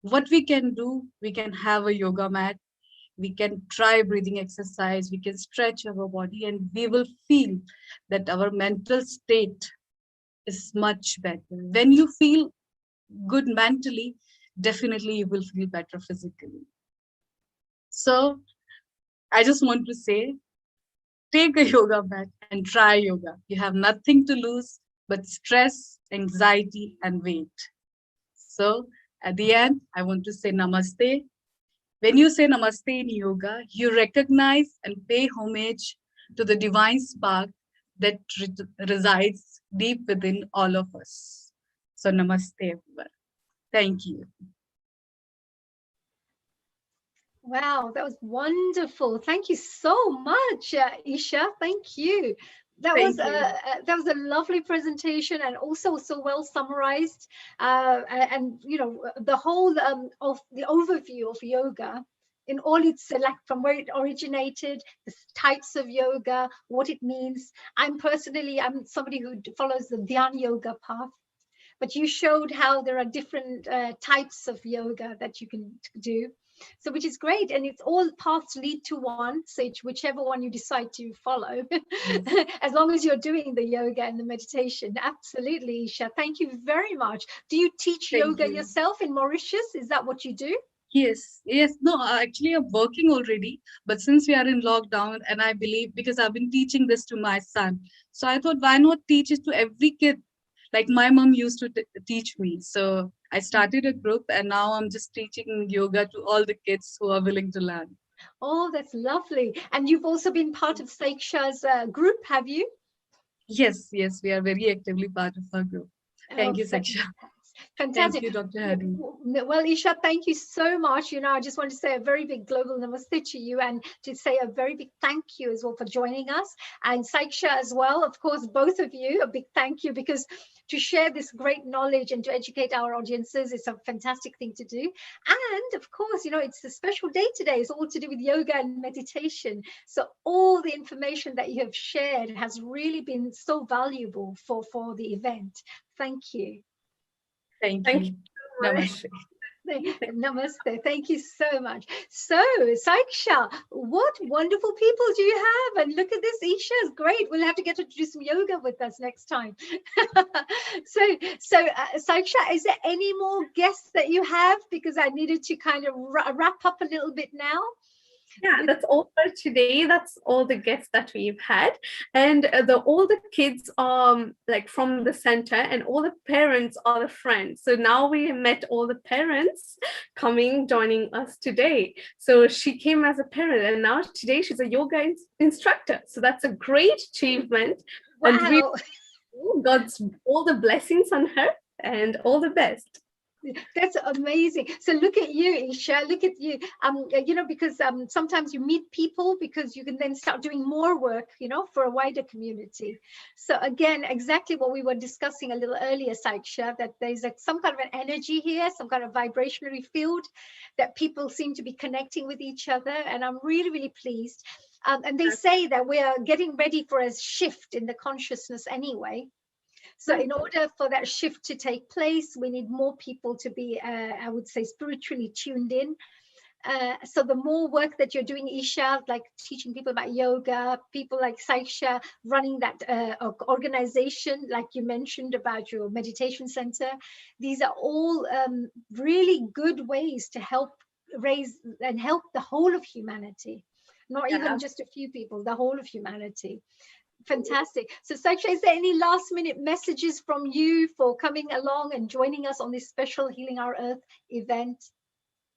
what we can do, we can have a yoga mat, we can try breathing exercise, we can stretch our body, and we will feel that our mental state is much better. When you feel good mentally, definitely you will feel better physically. So I just want to say, take a yoga mat and try yoga. You have nothing to lose but stress, anxiety, and weight. So at the end, I want to say namaste. When you say namaste in yoga, you recognize and pay homage to the divine spark that resides deep within all of us. So namaste, everyone. Thank you. Wow, that was wonderful. Thank you so much, Isha. Thank you. That Thank was a lovely presentation, and also so well summarized. And you know, the whole of the overview of yoga in all its like from where it originated, the types of yoga, what it means. I'm somebody who follows the Dhyana yoga path. but you showed how there are different types of yoga that you can do. So which is great, and it's all paths lead to one, so it's whichever one you decide to follow, as long as you're doing the yoga and the meditation. Absolutely, Isha. Thank you very much. Do you teach yoga yourself in Mauritius? Is that what you do? Yes, yes. No, actually, I'm working already, but since we are in lockdown, and I believe because I've been teaching this to my son, so I thought, why not teach it to every kid? Like my mom used to teach me. So I started a group, and now I'm just teaching yoga to all the kids who are willing to learn. Oh, that's lovely. And you've also been part of Saiksha's group, have you? Yes, yes, we are very actively part of our group. Thank you, Saiksha. Fantastic. Thank you, Dr. Hadi. Well, Isha, thank you so much. You know, I just want to say a very big global namaste to you, and to say a very big thank you as well for joining us, and Saiksha as well. Of course, both of you, a big thank you, because to share this great knowledge and to educate our audiences is a fantastic thing to do. And of course, you know, it's a special day today. It's all to do with yoga and meditation. So all the information that you have shared has really been so valuable for the event. Thank you. Thank you. Namaste. Namaste. Thank you so much. So, Saiksha, what wonderful people do you have? And look at this, Isha is great. We'll have to get her to do some yoga with us next time. So, Saiksha, is there any more guests that you have? Because I needed to kind of wrap up a little bit now. Yeah, that's all for today. That's all the guests that we've had, and all the kids like from the center, and all the parents are the friends. So now we met all the parents joining us today. So she came as a parent, and now today she's a yoga instructor. So that's a great achievement. Wow. And we God's all the blessings on her, and all the best. That's amazing. So look at you, Isha. Look at you. You know, because sometimes you meet people because you can then start doing more work, you know, for a wider community. So again, exactly what we were discussing a little earlier, Saiksha, that there's some kind of an energy here, some kind of vibrationary field that people seem to be connecting with each other. And I'm really, really pleased. And they say that we are getting ready for a shift in the consciousness anyway. So in order for that shift to take place, we need more people to be, I would say, spiritually tuned in. So the more work that you're doing, Isha, like teaching people about yoga, people like Saiksha running that organization, like you mentioned about your meditation center, these are all really good ways to help raise and help the whole of humanity, not even just a few people, the whole of humanity. Fantastic. So Saiksha, is there any last minute messages from you for coming along and joining us on this special Healing Our Earth event?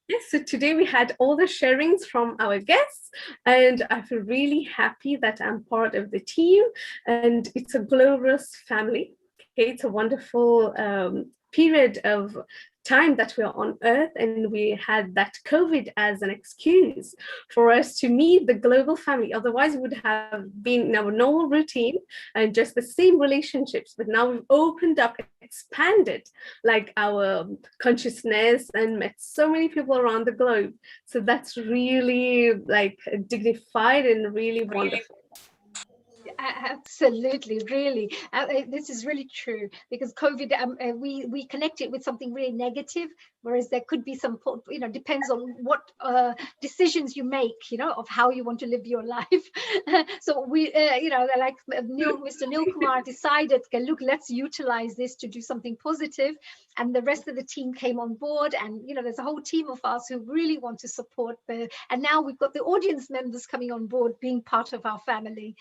Yes, so today we had all the sharings from our guests, and I feel really happy that I'm part of the team, and it's a glorious family. Okay, it's a wonderful period of time that we're on Earth, and we had that COVID as an excuse for us to meet the global family. Otherwise, we would have been in our normal routine and just the same relationships. But now we've opened up, expanded like our consciousness, and met so many people around the globe. So that's really like dignified and really wonderful. Absolutely, really. This is really true, because COVID, we connect it with something really negative, whereas there could be some, you know, depends on what decisions you make, you know, of how you want to live your life. So we, you know, like Mr. Neil Kumar decided, okay, look, let's utilize this to do something positive, and the rest of the team came on board, and you know, there's a whole team of us who really want to support and now we've got the audience members coming on board, being part of our family.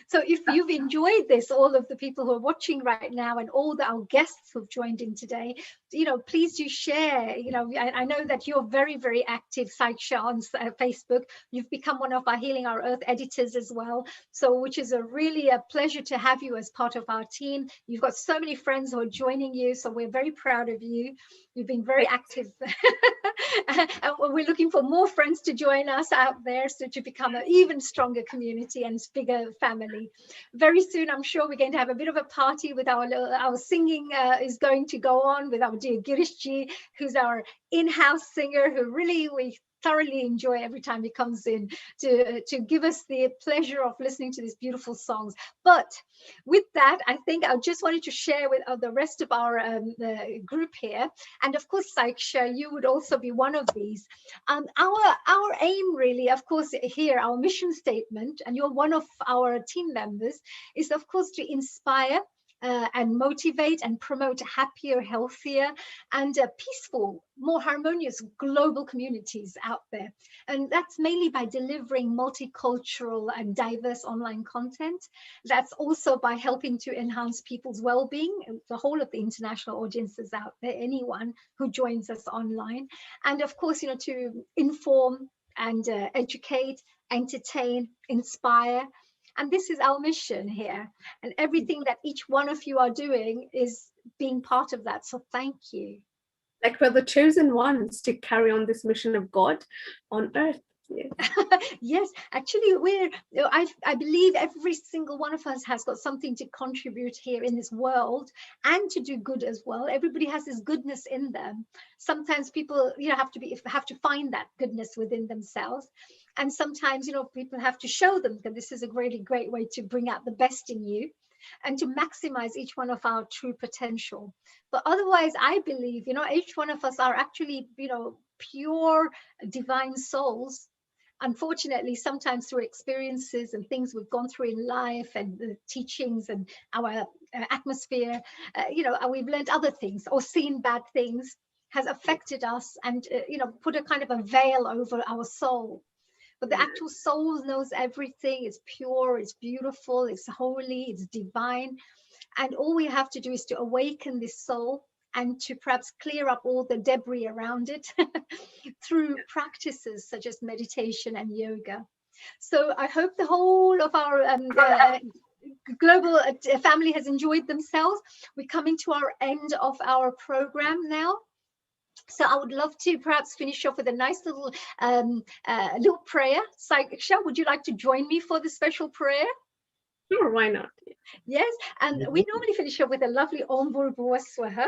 So if you've enjoyed this, all of the people who are watching right now, and all our guests who've joined in today, you know, please do share. You know, I know that you're very, very active, Saiksha, on Facebook. You've become one of our Healing Our Earth editors as well. So, which is really a pleasure to have you as part of our team. You've got so many friends who are joining you, so we're very proud of you. You've been very active. And we're looking for more friends to join us out there, so to become an even stronger community and bigger family. Very soon, I'm sure we're going to have a bit of a party with our singing is going to go on with our dear Girishji, who's our in-house singer, who really we thoroughly enjoy every time he comes in to give us the pleasure of listening to these beautiful songs. But with that, I think I just wanted to share with the rest of our group here. And of course, Saiksha, you would also be one of these. Our aim really, of course, here, our mission statement, and you're one of our team members, is of course to inspire and motivate and promote happier, healthier, and peaceful, more harmonious global communities out there. And that's mainly by delivering multicultural and diverse online content. That's also by helping to enhance people's well-being, the whole of the international audiences out there, anyone who joins us online. And of course, to inform and educate, entertain, inspire. And this is our mission here. And everything that each one of you are doing is being part of that. So thank you. Like we're the chosen ones to carry on this mission of God on earth. Yeah. Yes, actually, I believe every single one of us has got something to contribute here in this world and to do good as well. Everybody has this goodness in them. Sometimes people, have to find that goodness within themselves. And sometimes, people have to show them that this is a really great way to bring out the best in you and to maximize each one of our true potential. But otherwise, I believe, each one of us are actually, pure divine souls. Unfortunately, sometimes through experiences and things we've gone through in life and the teachings and our atmosphere, we've learned other things or seen bad things has affected us and, put a kind of a veil over our soul. But the actual soul knows everything. It's pure, it's beautiful, it's holy, it's divine. And all we have to do is to awaken this soul and to perhaps clear up all the debris around it through practices such as meditation and yoga. So I hope the whole of our global family has enjoyed themselves. We're coming to our end of our program now. So I would love to perhaps finish off with a nice little prayer. Saiksha, would you like to join me for the special prayer? Sure, why not? Yes, and we normally finish off with a lovely Om Bhur Bhuva Swaha.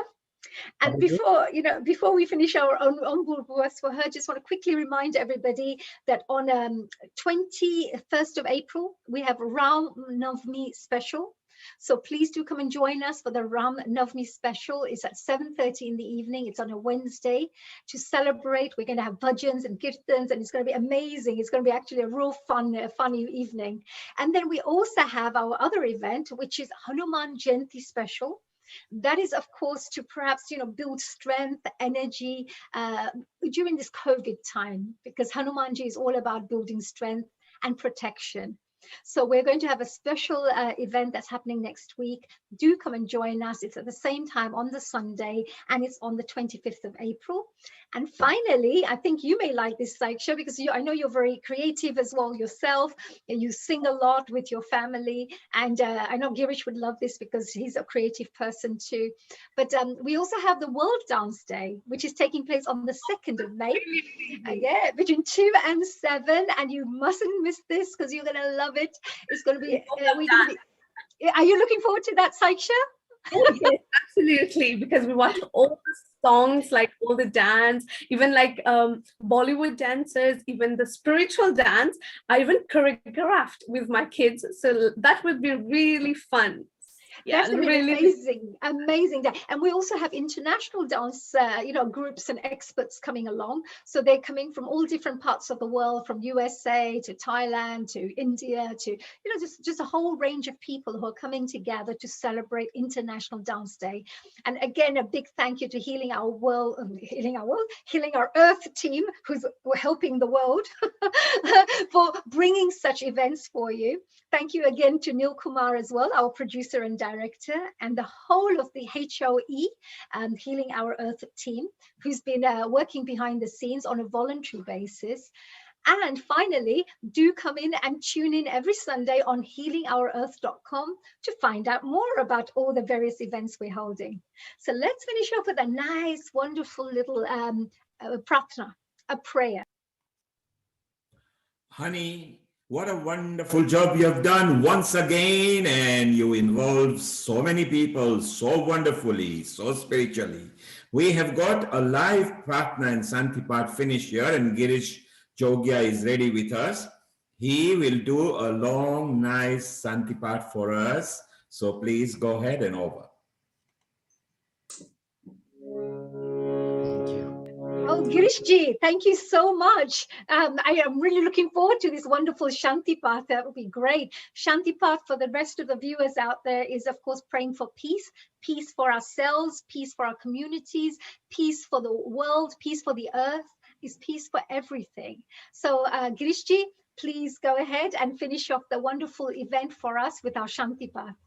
And before we finish our own Om Bhur Bhuva Swaha, just want to quickly remind everybody that on 21st of April, we have Ram Navami special. So please do come and join us for the Ram Navami special. It's at 7:30 in the evening. It's on a Wednesday to celebrate. We're going to have bhajans and kirtans, and it's going to be amazing. It's going to be actually a real funny evening. And then we also have our other event, which is Hanuman Jayanti special. That is, of course, to perhaps, build strength, energy during this COVID time, because Hanumanji is all about building strength and protection. So we're going to have a special event that's happening next week. Do come and join us. It's at the same time on the Sunday, and it's on the 25th of April. And finally, I think you may like this, Saiksha, because I know you're very creative as well yourself. And you sing a lot with your family. And I know Girish would love this because he's a creative person too. But we also have the World Dance Day, which is taking place on the 2nd of May. Yeah, between 2 and 7. And you mustn't miss this because you're going to love it. It's going to be, are you looking forward to that, Saiksha? Yes, absolutely, because we watch all the songs, like all the dance, even like Bollywood dancers, even the spiritual dance, I even choreographed with my kids. So that would be really fun. Yeah, that's really amazing day. And we also have international dance groups and experts coming along. So they're coming from all different parts of the world, from USA to Thailand to India to just a whole range of people who are coming together to celebrate International Dance Day. And again, a big thank you to Healing Our Earth team, who's helping the world for bringing such events for you. Thank you again to Neil Kumar as well, our producer and director, and the whole of the HOE, Healing Our Earth team, who's been working behind the scenes on a voluntary basis. And finally, do come in and tune in every Sunday on healingour-earth.com to find out more about all the various events we're holding. So let's finish off with a nice, wonderful little prarthana, a prayer. Honey, What a wonderful job you have done once again, and you involve so many people so wonderfully, so spiritually. We have got a live partner in Shanti part finish here, and Girish Jogia is ready with us. He will do a long, nice Shanti part for us. So please go ahead and over. Oh, Girishji, thank you so much. I am really looking forward to this wonderful Shanti Path. That will be great. Shanti Path for the rest of the viewers out there is, of course, praying for peace, peace for ourselves, peace for our communities, peace for the world, peace for the earth, is peace for everything. So, Girishji, please go ahead and finish off the wonderful event for us with our Shanti Path.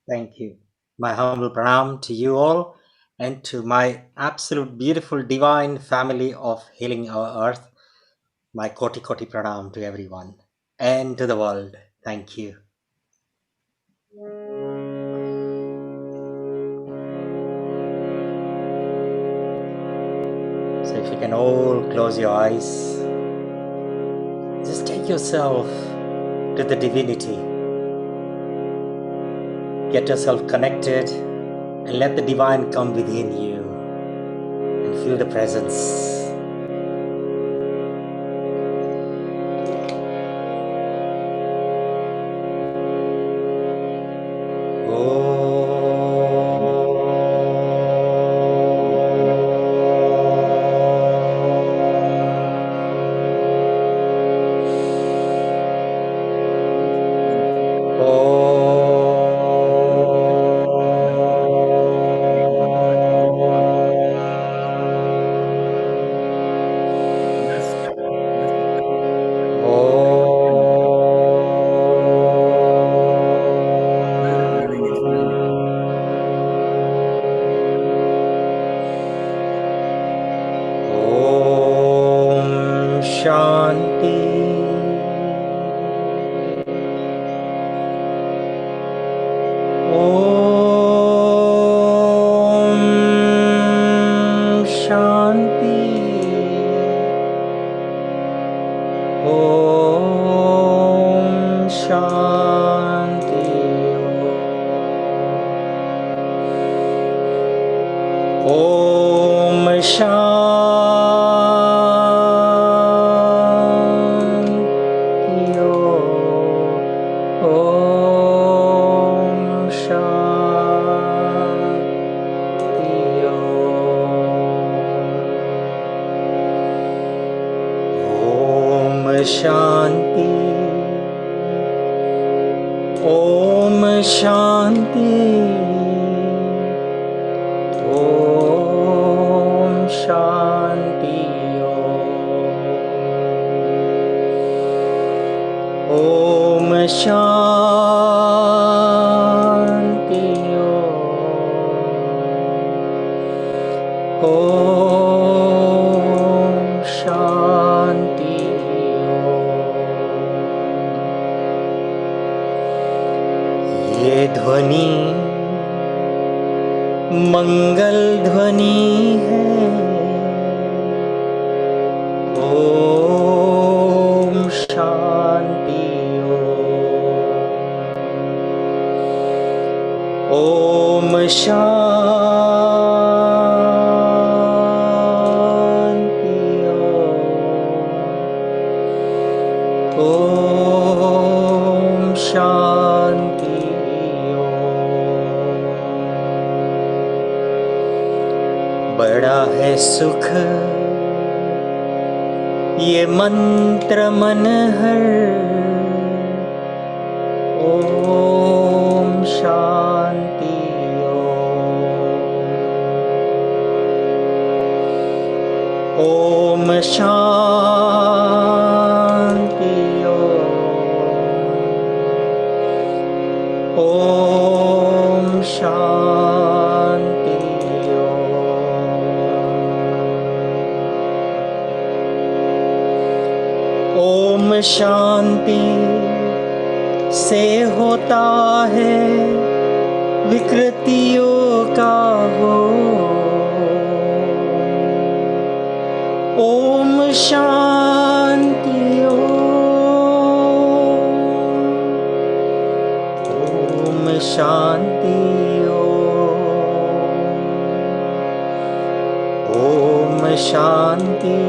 Thank you. My humble pranam to you all and to my absolute beautiful divine family of healing our earth. My koti koti pranam to everyone and to the world. Thank you. So if you can all close your eyes, just take yourself to the divinity. Get yourself connected and let the divine come within you and feel the presence. बड़ा है सुख ये मंत्र मन हर ओम शांति ओम शांति ओम शांति ओम शांति से होता है विकृतियों का हो Om Shanti Om Shanti Om Shanti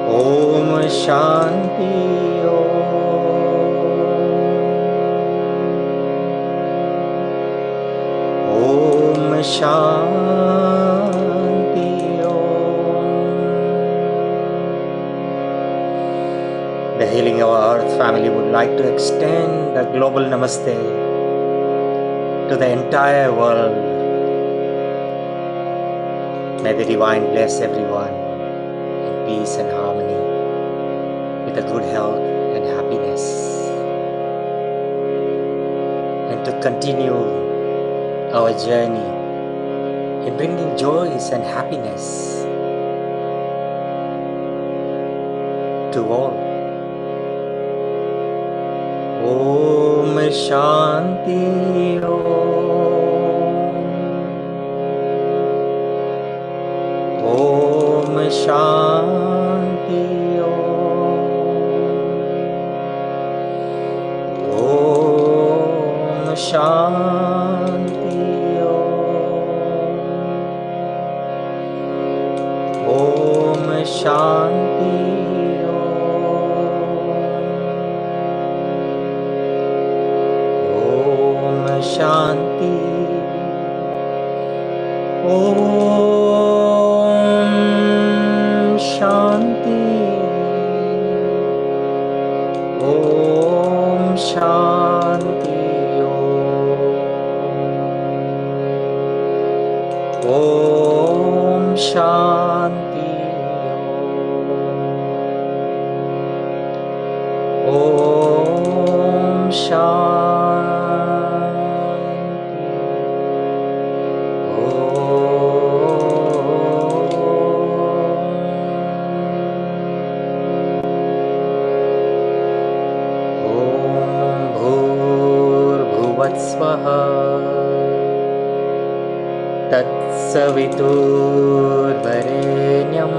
Om Shanti Om Shanti The Healing Our Earth family would like to extend a global namaste to the entire world. May the divine bless everyone in peace and harmony with a good health and happiness, and to continue our journey in bringing joys and happiness to all. Om Shanti Om Shanti Om Shanti Om Shanti Om Shanti Om Shanti Om Shanti Om Shanti Om Bhuvasvaha Tatsaviturvarenyam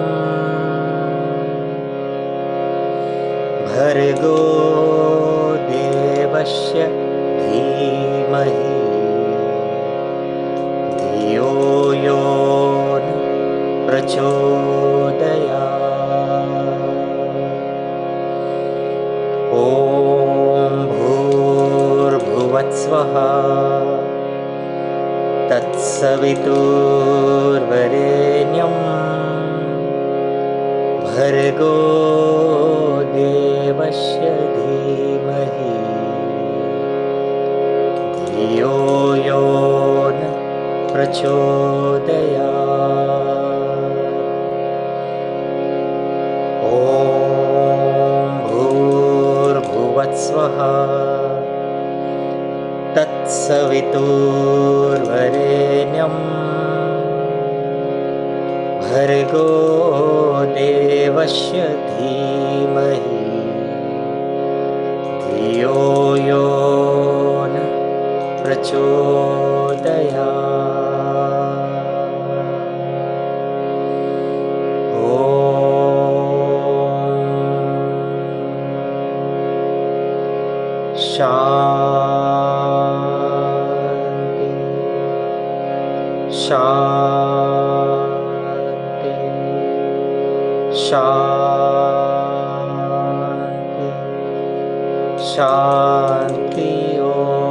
Bhargo Devasya Dhimahi Dhiyo Yo Prachodaya Om Bhuvasvaha Tatsaviturvarenyam Bhargo Devasya Dhimahi Dhiyo Yo Prachodaya Om Bhuvasvaha Tatsaviturvarenyam Bhargo Devasya Dhimahi Dhiyo Yo Prachodaya Shanti Shanti Shanti Shanti Om